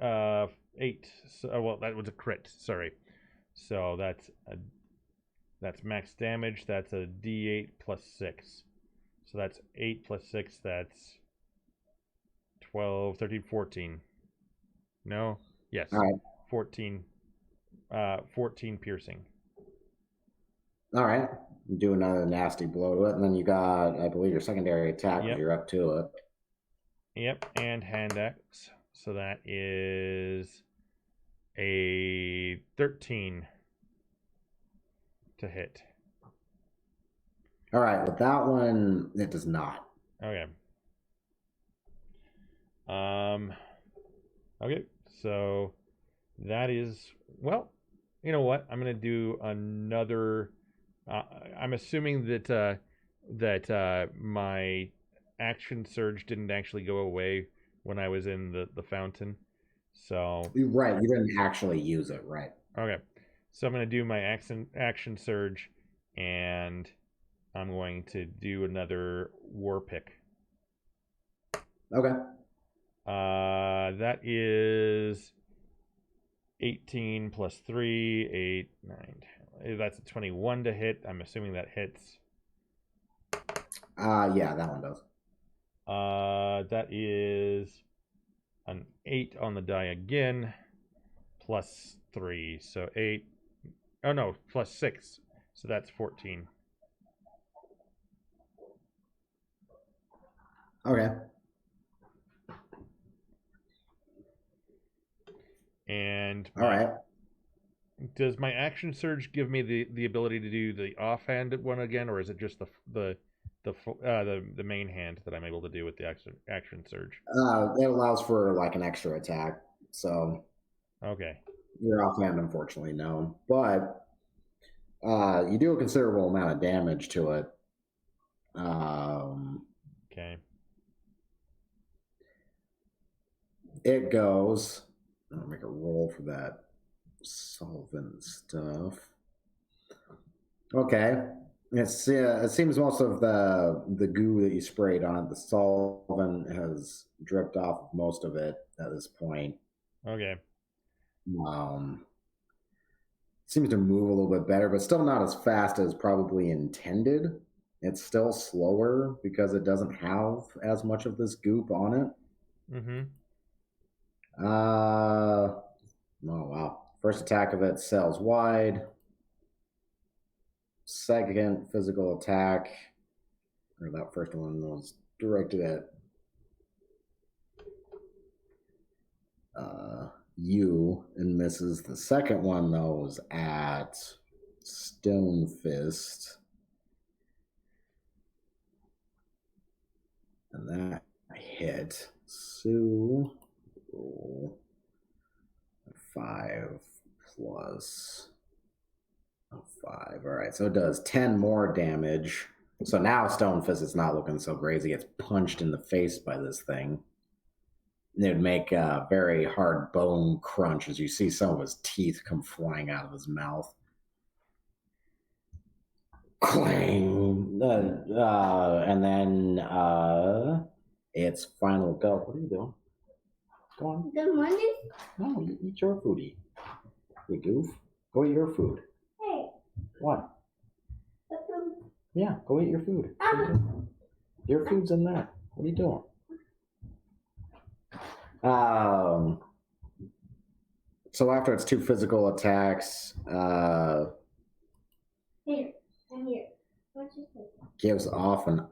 8. So, well, that was a crit. Sorry. So that's max damage. That's a D8 plus 6. So that's 8 plus 6, that's 12, 13, 14. No? Yes. All right. 14. 14 piercing. All right. Do another nasty blow to it, and then you got, I believe, your secondary attack. Yep. You're up to it. Yep, and hand axe. So that is a 13 to hit. All right, with that one, it does not. Okay. Okay, so that is, well, you know what? I'm gonna do another. I'm assuming that my action surge didn't actually go away when I was in the fountain. So Right, you didn't actually use it, right? okay, so I'm gonna do my action surge, and I'm going to do another war pick. Okay. That is 18 plus 3, 8, 9, 10. That's a 21 to hit. I'm assuming that hits. Yeah, that one does. That is an 8 on the die again, plus 3. So 8. Oh, no, plus 6. So that's 14. Okay. And all right. Does my action surge give me the ability to do the offhand one again, or is it just the main hand that I'm able to do with the action surge? It allows for like an extra attack, so okay. Your offhand, unfortunately, no, but you do a considerable amount of damage to it. Okay. It goes. I'll make a roll for that solvent stuff. Okay. It seems most of the goo that you sprayed on it, the solvent has dripped off most of it at this point. Okay. Seems to move a little bit better, but still not as fast as probably intended. It's still slower because it doesn't have as much of this goop on it. Mm-hmm. Oh wow. First attack of it sails wide. Second physical attack, or that first one was directed at you and misses. The second one, though, was at Stone Fist. And that hit. So, 5 plus 5. All right, so it does 10 more damage. So now Stone Fist is not looking so crazy. He gets punched in the face by this thing. And it would make a very hard bone crunch as you see some of his teeth come flying out of his mouth. Clang! And then it's final go. What are you doing? Go on. Good morning. No, you eat your foodie. You goof. Go eat your food. Hey. What? The food. Yeah, go eat your food. Your food's in there. What are you doing? So after its 2 physical attacks, Here, I'm here. What's your food? gives off an.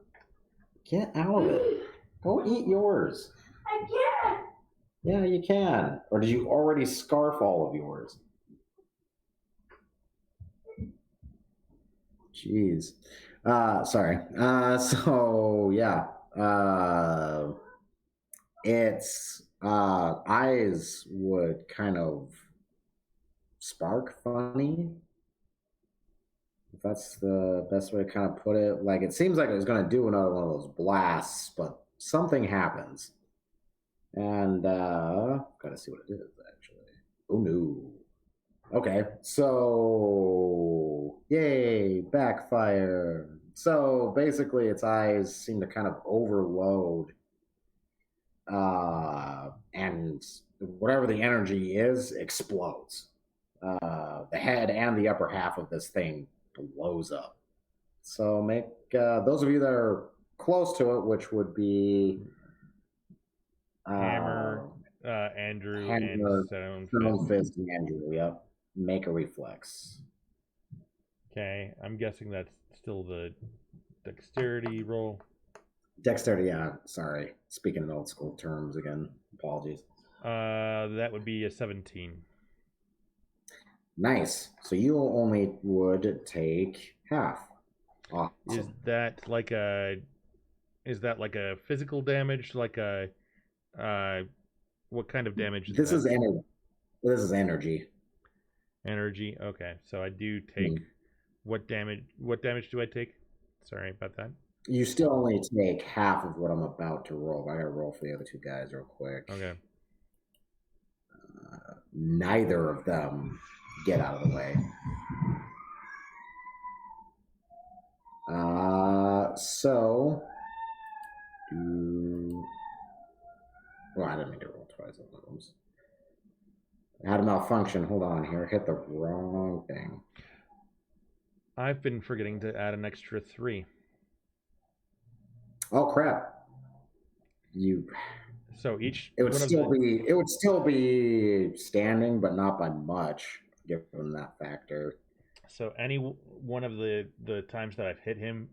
Get out of it. Go eat yours. I can't. Yeah, you can. Or did you already scarf all of yours? Jeez. Sorry. So yeah. Its eyes would kind of spark funny. If that's the best way to kind of put it. Like, it seems like it was going to do another one of those blasts, but something happens. And gotta see what it is, actually. Oh no. Okay, so yay, backfire. So basically its eyes seem to kind of overload, and whatever the energy is explodes. The head and the upper half of this thing blows up. So make those of you that are close to it, which would be Hammer, Andrew, Hammer, and Stone Fist. Fist, and Andrew. Yep. Make a reflex. Okay, I'm guessing that's still the dexterity roll. Dexterity, yeah. Sorry. Speaking in old school terms again. Apologies. That would be a 17. Nice. So you only would take half. Awesome. Is that like a physical damage? Like a what kind of damage is This that? is energy. This is energy. Energy. Okay, so I do take what damage? What damage do I take? Sorry about that. You still only take half of what I'm about to roll. I gotta roll for the other two guys real quick. Okay. Neither of them get out of the way. So well, I didn't mean to roll twice on those. I had a malfunction. Hold on here. Hit the wrong thing. I've been forgetting to add an extra 3. Oh crap! So each it would still be standing, but not by much, given that factor. So any one of the times that I've hit him,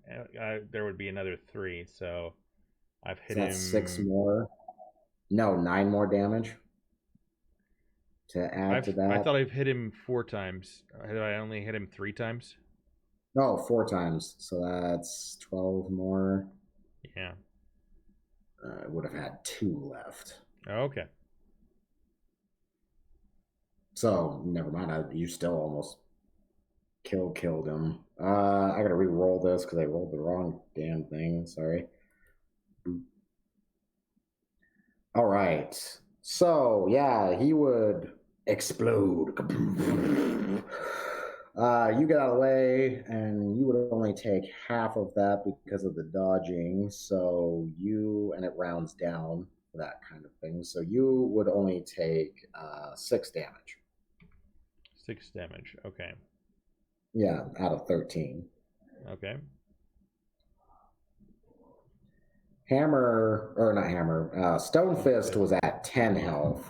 there would be another 3. So I've hit him 6 more. No, 9 more damage to add to that. I thought I've hit him 4 times. Have I only hit him 3 times? No, 4 times. So that's 12 more. Yeah. I would have had 2 left. Okay. So never mind. You still almost killed him. I gotta re-roll this because I rolled the wrong damn thing. Sorry. All right. So yeah, he would explode. You get out of the way, and you would only take half of that because of the dodging. So and it rounds down for that kind of thing. So you would only take 6 damage. 6 damage. Okay. Yeah, out of 13. Okay. Stone Fist was at 10 health.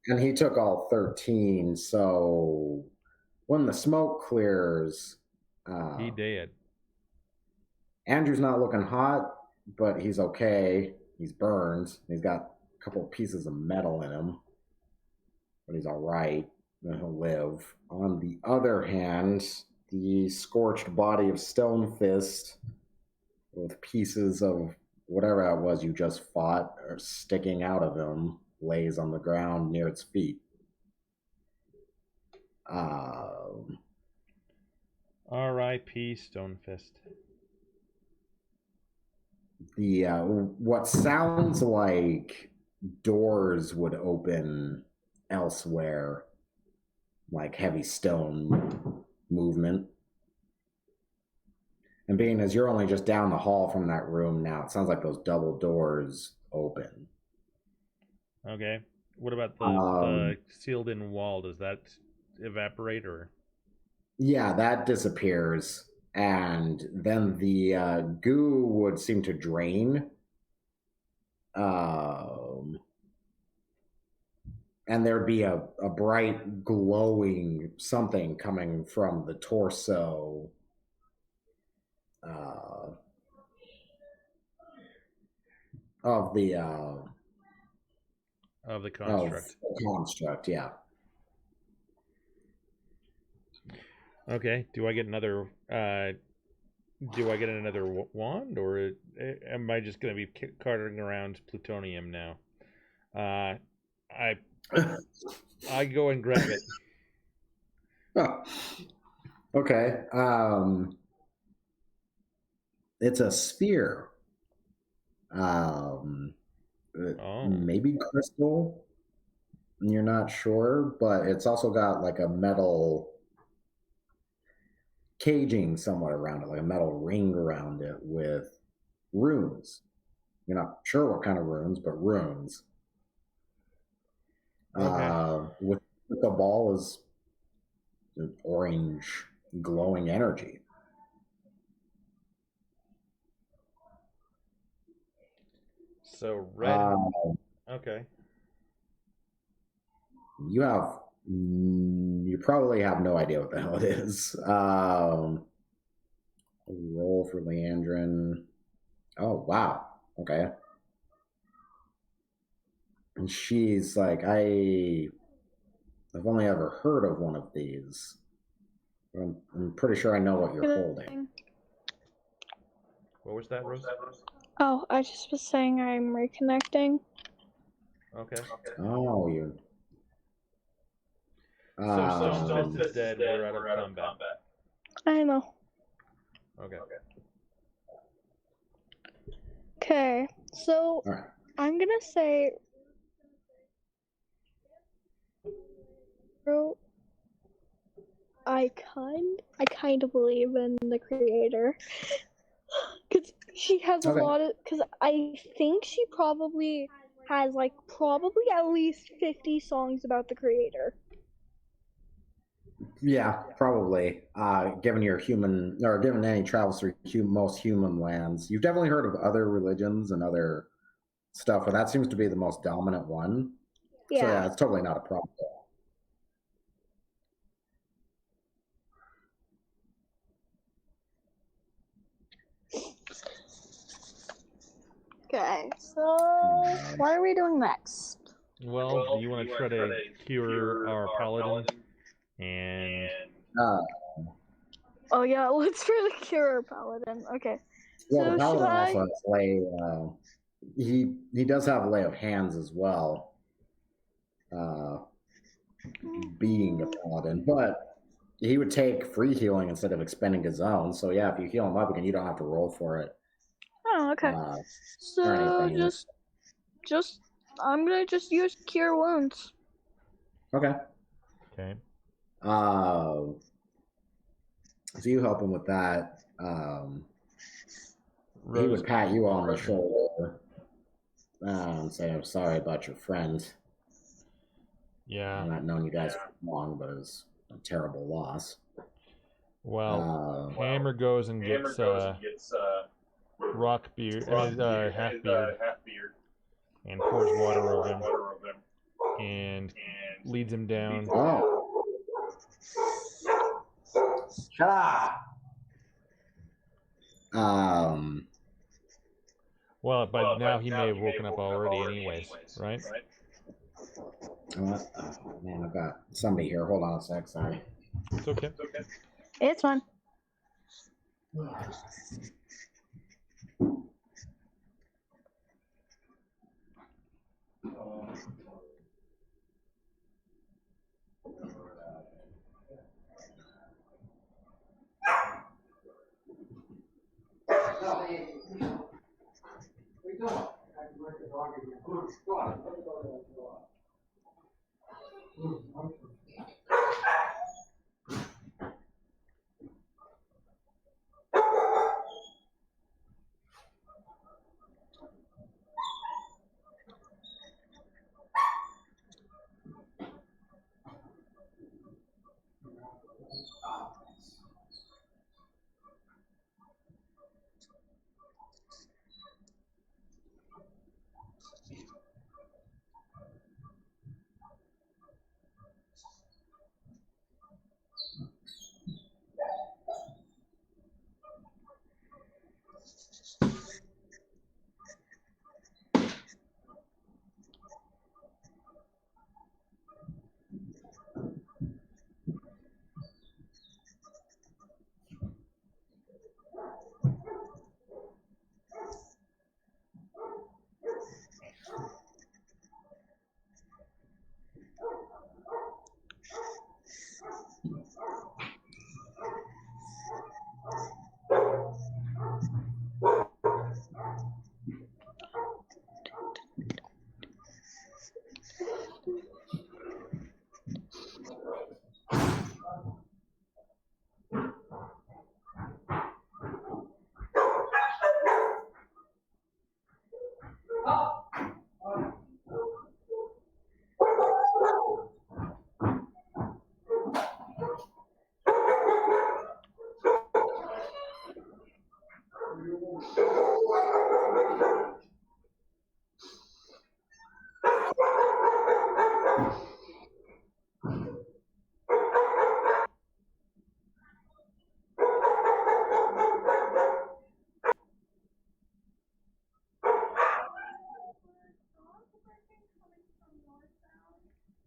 And he took all 13, so when the smoke clears... he dead. Andrew's not looking hot, but he's okay. He's burned. He's got a couple pieces of metal in him. But he's all right. He'll live. On the other hand, the scorched body of Stone Fist with pieces of whatever that was you just fought are sticking out of him lays on the ground near its feet. R.I.P. Stonefist. The what sounds like doors would open elsewhere, like heavy stone movement. And being as you're only just down the hall from that room now, it sounds like those double doors open. Okay. What about the sealed-in wall? Does that evaporate or? Yeah, that disappears, and then the goo would seem to drain. And there'd be a bright, glowing something coming from the torso. Of the construct. Construct, yeah. Okay. Do I get another wand, or am I just going to be carting around plutonium now? I go and grab it. Oh. Okay. It's a sphere. Maybe crystal. You're not sure, but it's also got like a metal caging somewhat around it, like a metal ring around it with runes. You're not sure what kind of runes, but runes. Okay. With the ball is an orange glowing energy. So red. Okay. You probably have no idea what the hell it is. Roll for Leandrin. Oh, wow. Okay. And she's like, I've only ever heard of one of these. I'm pretty sure I know what you're holding. What was that, Rose? Oh, I just was saying I'm reconnecting. Okay. Oh, you. So since it's dead, we're out of combat. I know. Okay. Okay, so Right. I'm gonna say. I kind of believe in the creator, because she has a lot of. Because I think she probably has probably at least 50 songs about the creator. Yeah, probably. Given your human, or given any travels through most human lands, you've definitely heard of other religions and other stuff, but that seems to be the most dominant one. Yeah. So yeah, it's totally not a problem. Okay, so what are we doing next? Well, do you want to try to cure our paladin? And oh yeah, let's try to cure our paladin. Okay. Well, so the paladin also has lay. He does have lay of hands as well. Being a paladin, but he would take free healing instead of expending his own. So yeah, if you heal him up again, you don't have to roll for it. Oh, okay. So just I'm gonna just use cure wounds. Okay. Okay. So you help him with that. He would pat you on the shoulder and say, "I'm sorry about your friend. Yeah. I've not known you guys for long, but it's a terrible loss." Well, Hammer goes and gets rock beard, half beard, and pours water over him, and leads him down. Oh. Shut up. Well, by now he may have woken up already, anyways, right? Oh, man, I've got somebody here. Hold on a sec. Sorry. It's okay. It's fine.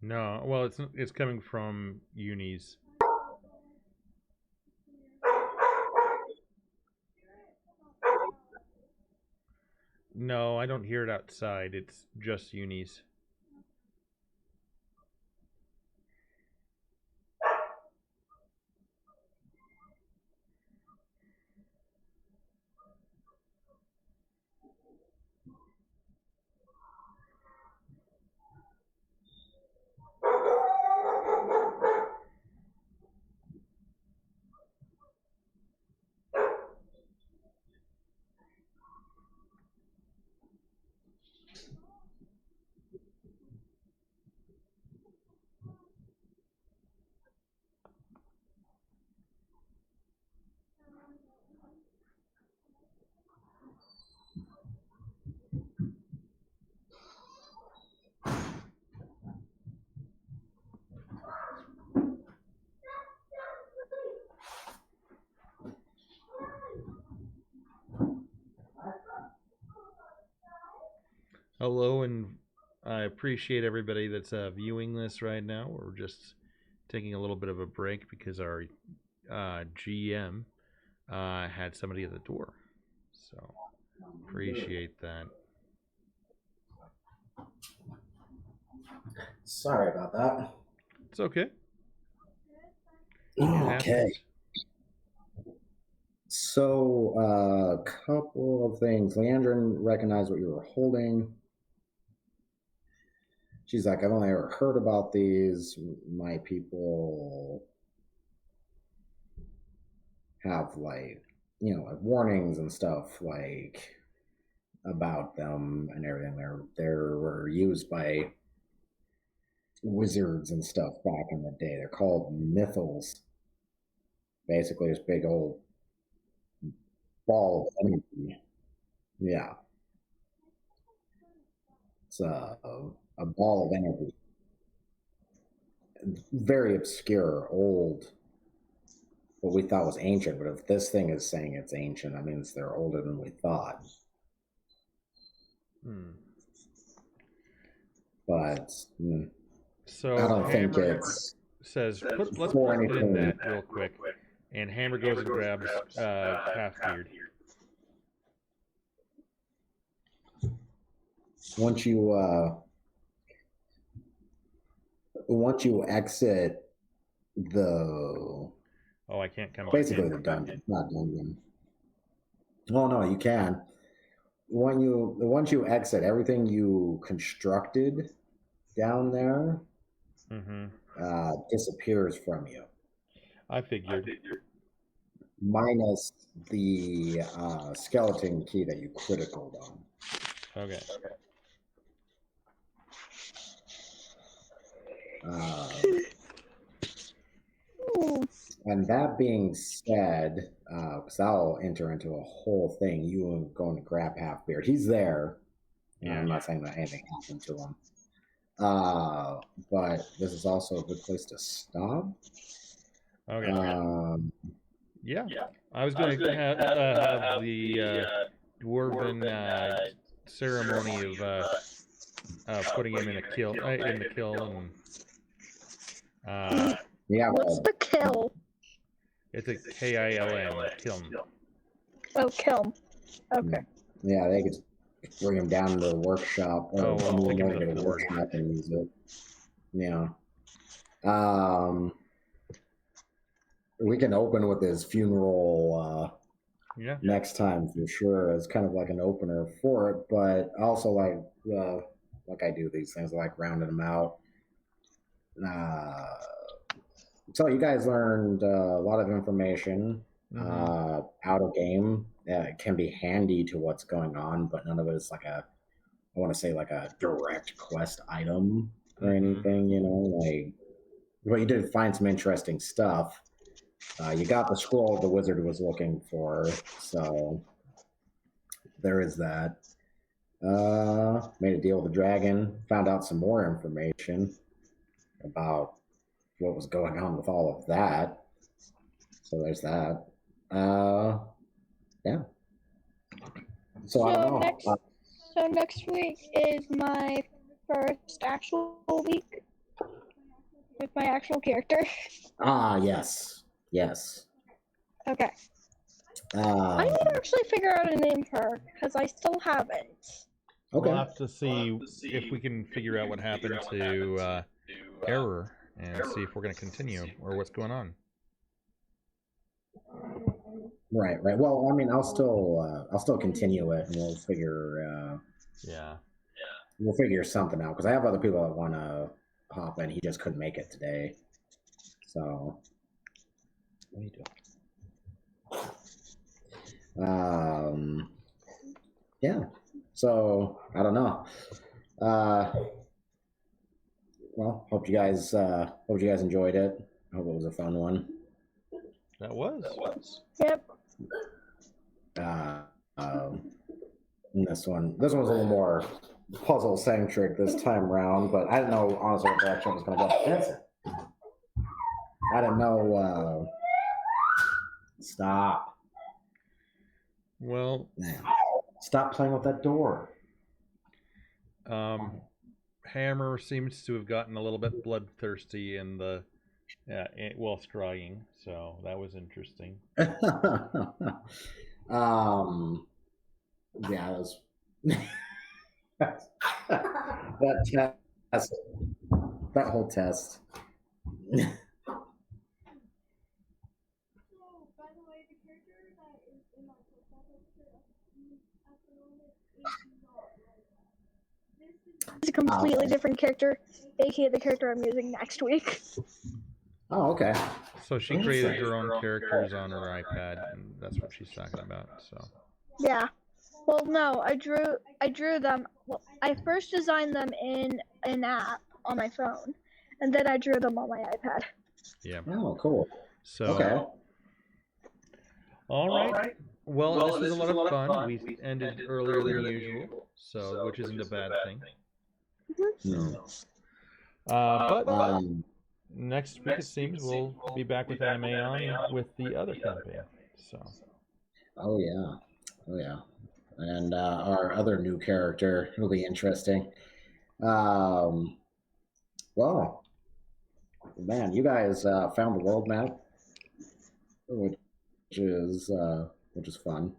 No, well, it's coming from unis. No, I don't hear it outside. It's just unis. Hello, and I appreciate everybody that's viewing this right now. We're just taking a little bit of a break because our GM had somebody at the door. So, appreciate that. Sorry about that. It's okay. Okay. So, a couple of things. Leandrin recognized what you were holding. She's like, I've only ever heard about these. My people have like warnings and stuff like about them and everything. They were used by wizards and stuff back in the day. They're called mythals. Basically, this big old ball of energy. Yeah. It's a ball of energy. Very obscure, old, what we thought was ancient, but if this thing is saying it's ancient, that means they're older than we thought. But so I don't think Hammer it's says let's put it in that real quick. And Hammer goes and grabs Halfbeard. Once you exit the I can't come basically the dungeon, not dungeon. Oh no, you can. Once you exit, everything you constructed down there disappears from you. I figured. Minus the skeleton key that you critical on. Okay. And that being said, because I'll enter into a whole thing, you are going to grab Halfbeard. He's there. Yeah. I'm not saying that anything happened to him. But this is also a good place to stop. Okay. Yeah. I was going to have the dwarven ceremony of putting him in a kill, and yeah. What's the kill? It's a KILM, kiln. Oh, kiln. Okay. Yeah, they could bring him down to the workshop or move him over to the workshop and use it. Yeah. We can open with his funeral next time for sure as kind of like an opener for it, but also like I do these things, like rounding them out. So you guys learned a lot of information out of game. It can be handy to what's going on, but none of it is like I want to say like a direct quest item or anything, like, but you did find some interesting stuff. You got the scroll the wizard was looking for, so there is that. Made a deal with the dragon, found out some more information about what was going on with all of that. So there's that. Yeah. So I don't know. So next week is my first actual week. with my actual character. Ah, yes. Okay. I need to actually figure out a name for her because I still haven't. Okay. We'll have to see if we can figure out what happened to Error and see if we're going to continue or what's going on. Right. Well, I mean, I'll still continue it, and we'll figure. We'll figure something out because I have other people that want to hop in. He just couldn't make it today, so. What are you doing? Yeah. So I don't know. Well, hope you guys enjoyed it. I hope it was a fun one. That was. Yep. This one was a little more puzzle centric this time around, but I didn't know honestly what direction it was going to go. That's it. I didn't know. Stop. Well, stop playing with that door. Hammer seems to have gotten a little bit bloodthirsty in the while scrying, so that was interesting. Yeah, that was that test, that whole test. It's a completely different character, aka the character I'm using next week. Oh, okay. So she created her own characters on her iPad, and that's what she's talking about. So. Yeah. Well, no, I drew them. Well, I first designed them in an app on my phone, and then I drew them on my iPad. Yeah. Oh, cool. So. Okay. All right. Well, this was a lot of fun. We ended earlier than usual, so which isn't a bad thing. No. But next week it seems we'll be back with Anime On with the other campaign. So. Oh yeah. And our other new character will be interesting. Well, man, you guys found the world map, which is fun.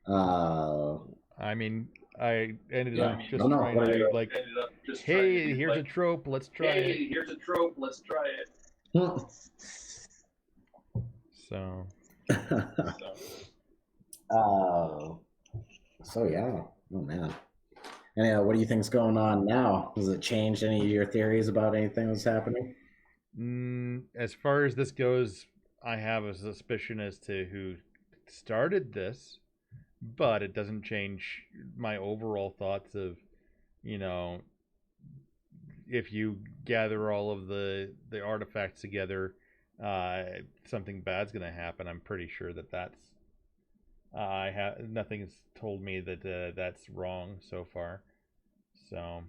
I mean, I ended up just trying to like, hey, here's a trope, let's try it. So. So yeah. Oh man. And what do you think's going on now? Has it changed any of your theories about anything that's happening? As far as this goes, I have a suspicion as to who started this, but it doesn't change my overall thoughts of, if you gather all of the artifacts together, something bad's going to happen. I'm pretty sure that's. Nothing's told me that that's wrong so far. So.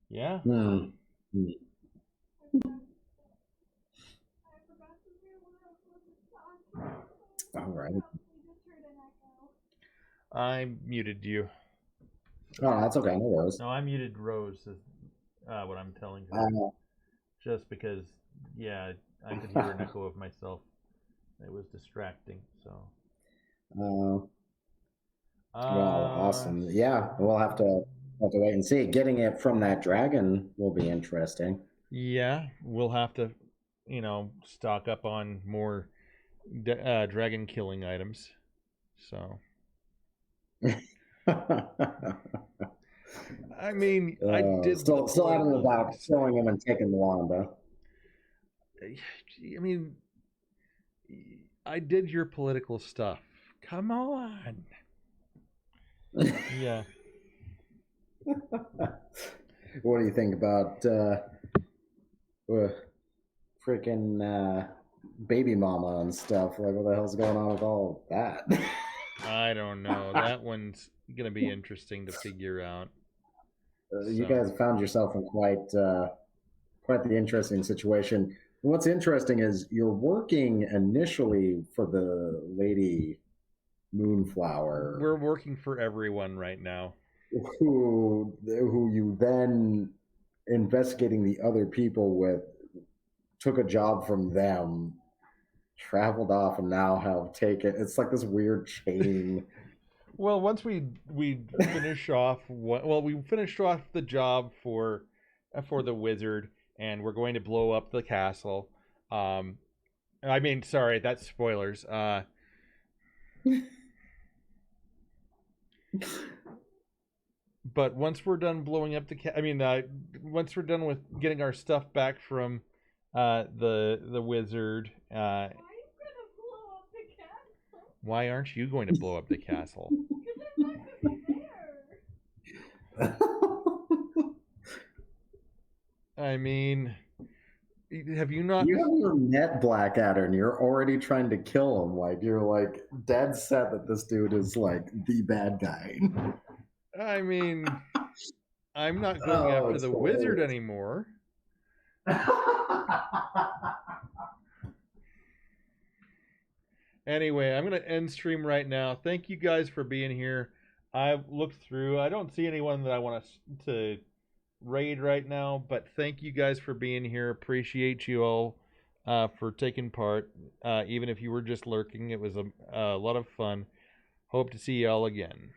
Yeah. All right. I muted you. Oh, that's okay. No worries. No, I muted Rose. Is what I'm telling her. Just because, I could hear an echo of myself. It was distracting. So. Well, awesome. Yeah, we'll have to wait and see. Getting it from that dragon will be interesting. Yeah, we'll have to, stock up on more dragon killing items. So. I mean, I did still out of the box, showing him and taking the wand, though. I mean, I did your political stuff. Come on. Yeah. What do you think about freaking baby mama and stuff? Like, what the hell's going on with all of that? I don't know. That one's gonna be interesting to figure out. You guys found yourself in quite the interesting situation. What's interesting is you're working initially for the Lady Moonflower. We're working for everyone right now. Who you then investigating the other people with, took a job from them, traveled off, and now have taken. It's like this weird chain. Well, once we finish off, we finished off the job for the wizard, and we're going to blow up the castle. I mean, sorry, that's spoilers. But once we're done blowing up once we're done with getting our stuff back from the wizard, why aren't you going to blow up the castle? I mean, have you not? You haven't even met Blackadder, and you're already trying to kill him. Like, you're like dead set that this dude is like the bad guy. I mean, I'm not going after the wizard anymore. Anyway, I'm going to end stream right now. Thank you guys for being here. I've looked through. I don't see anyone that I want to raid right now, but thank you guys for being here. Appreciate you all for taking part. Even if you were just lurking, it was a lot of fun. Hope to see you all again.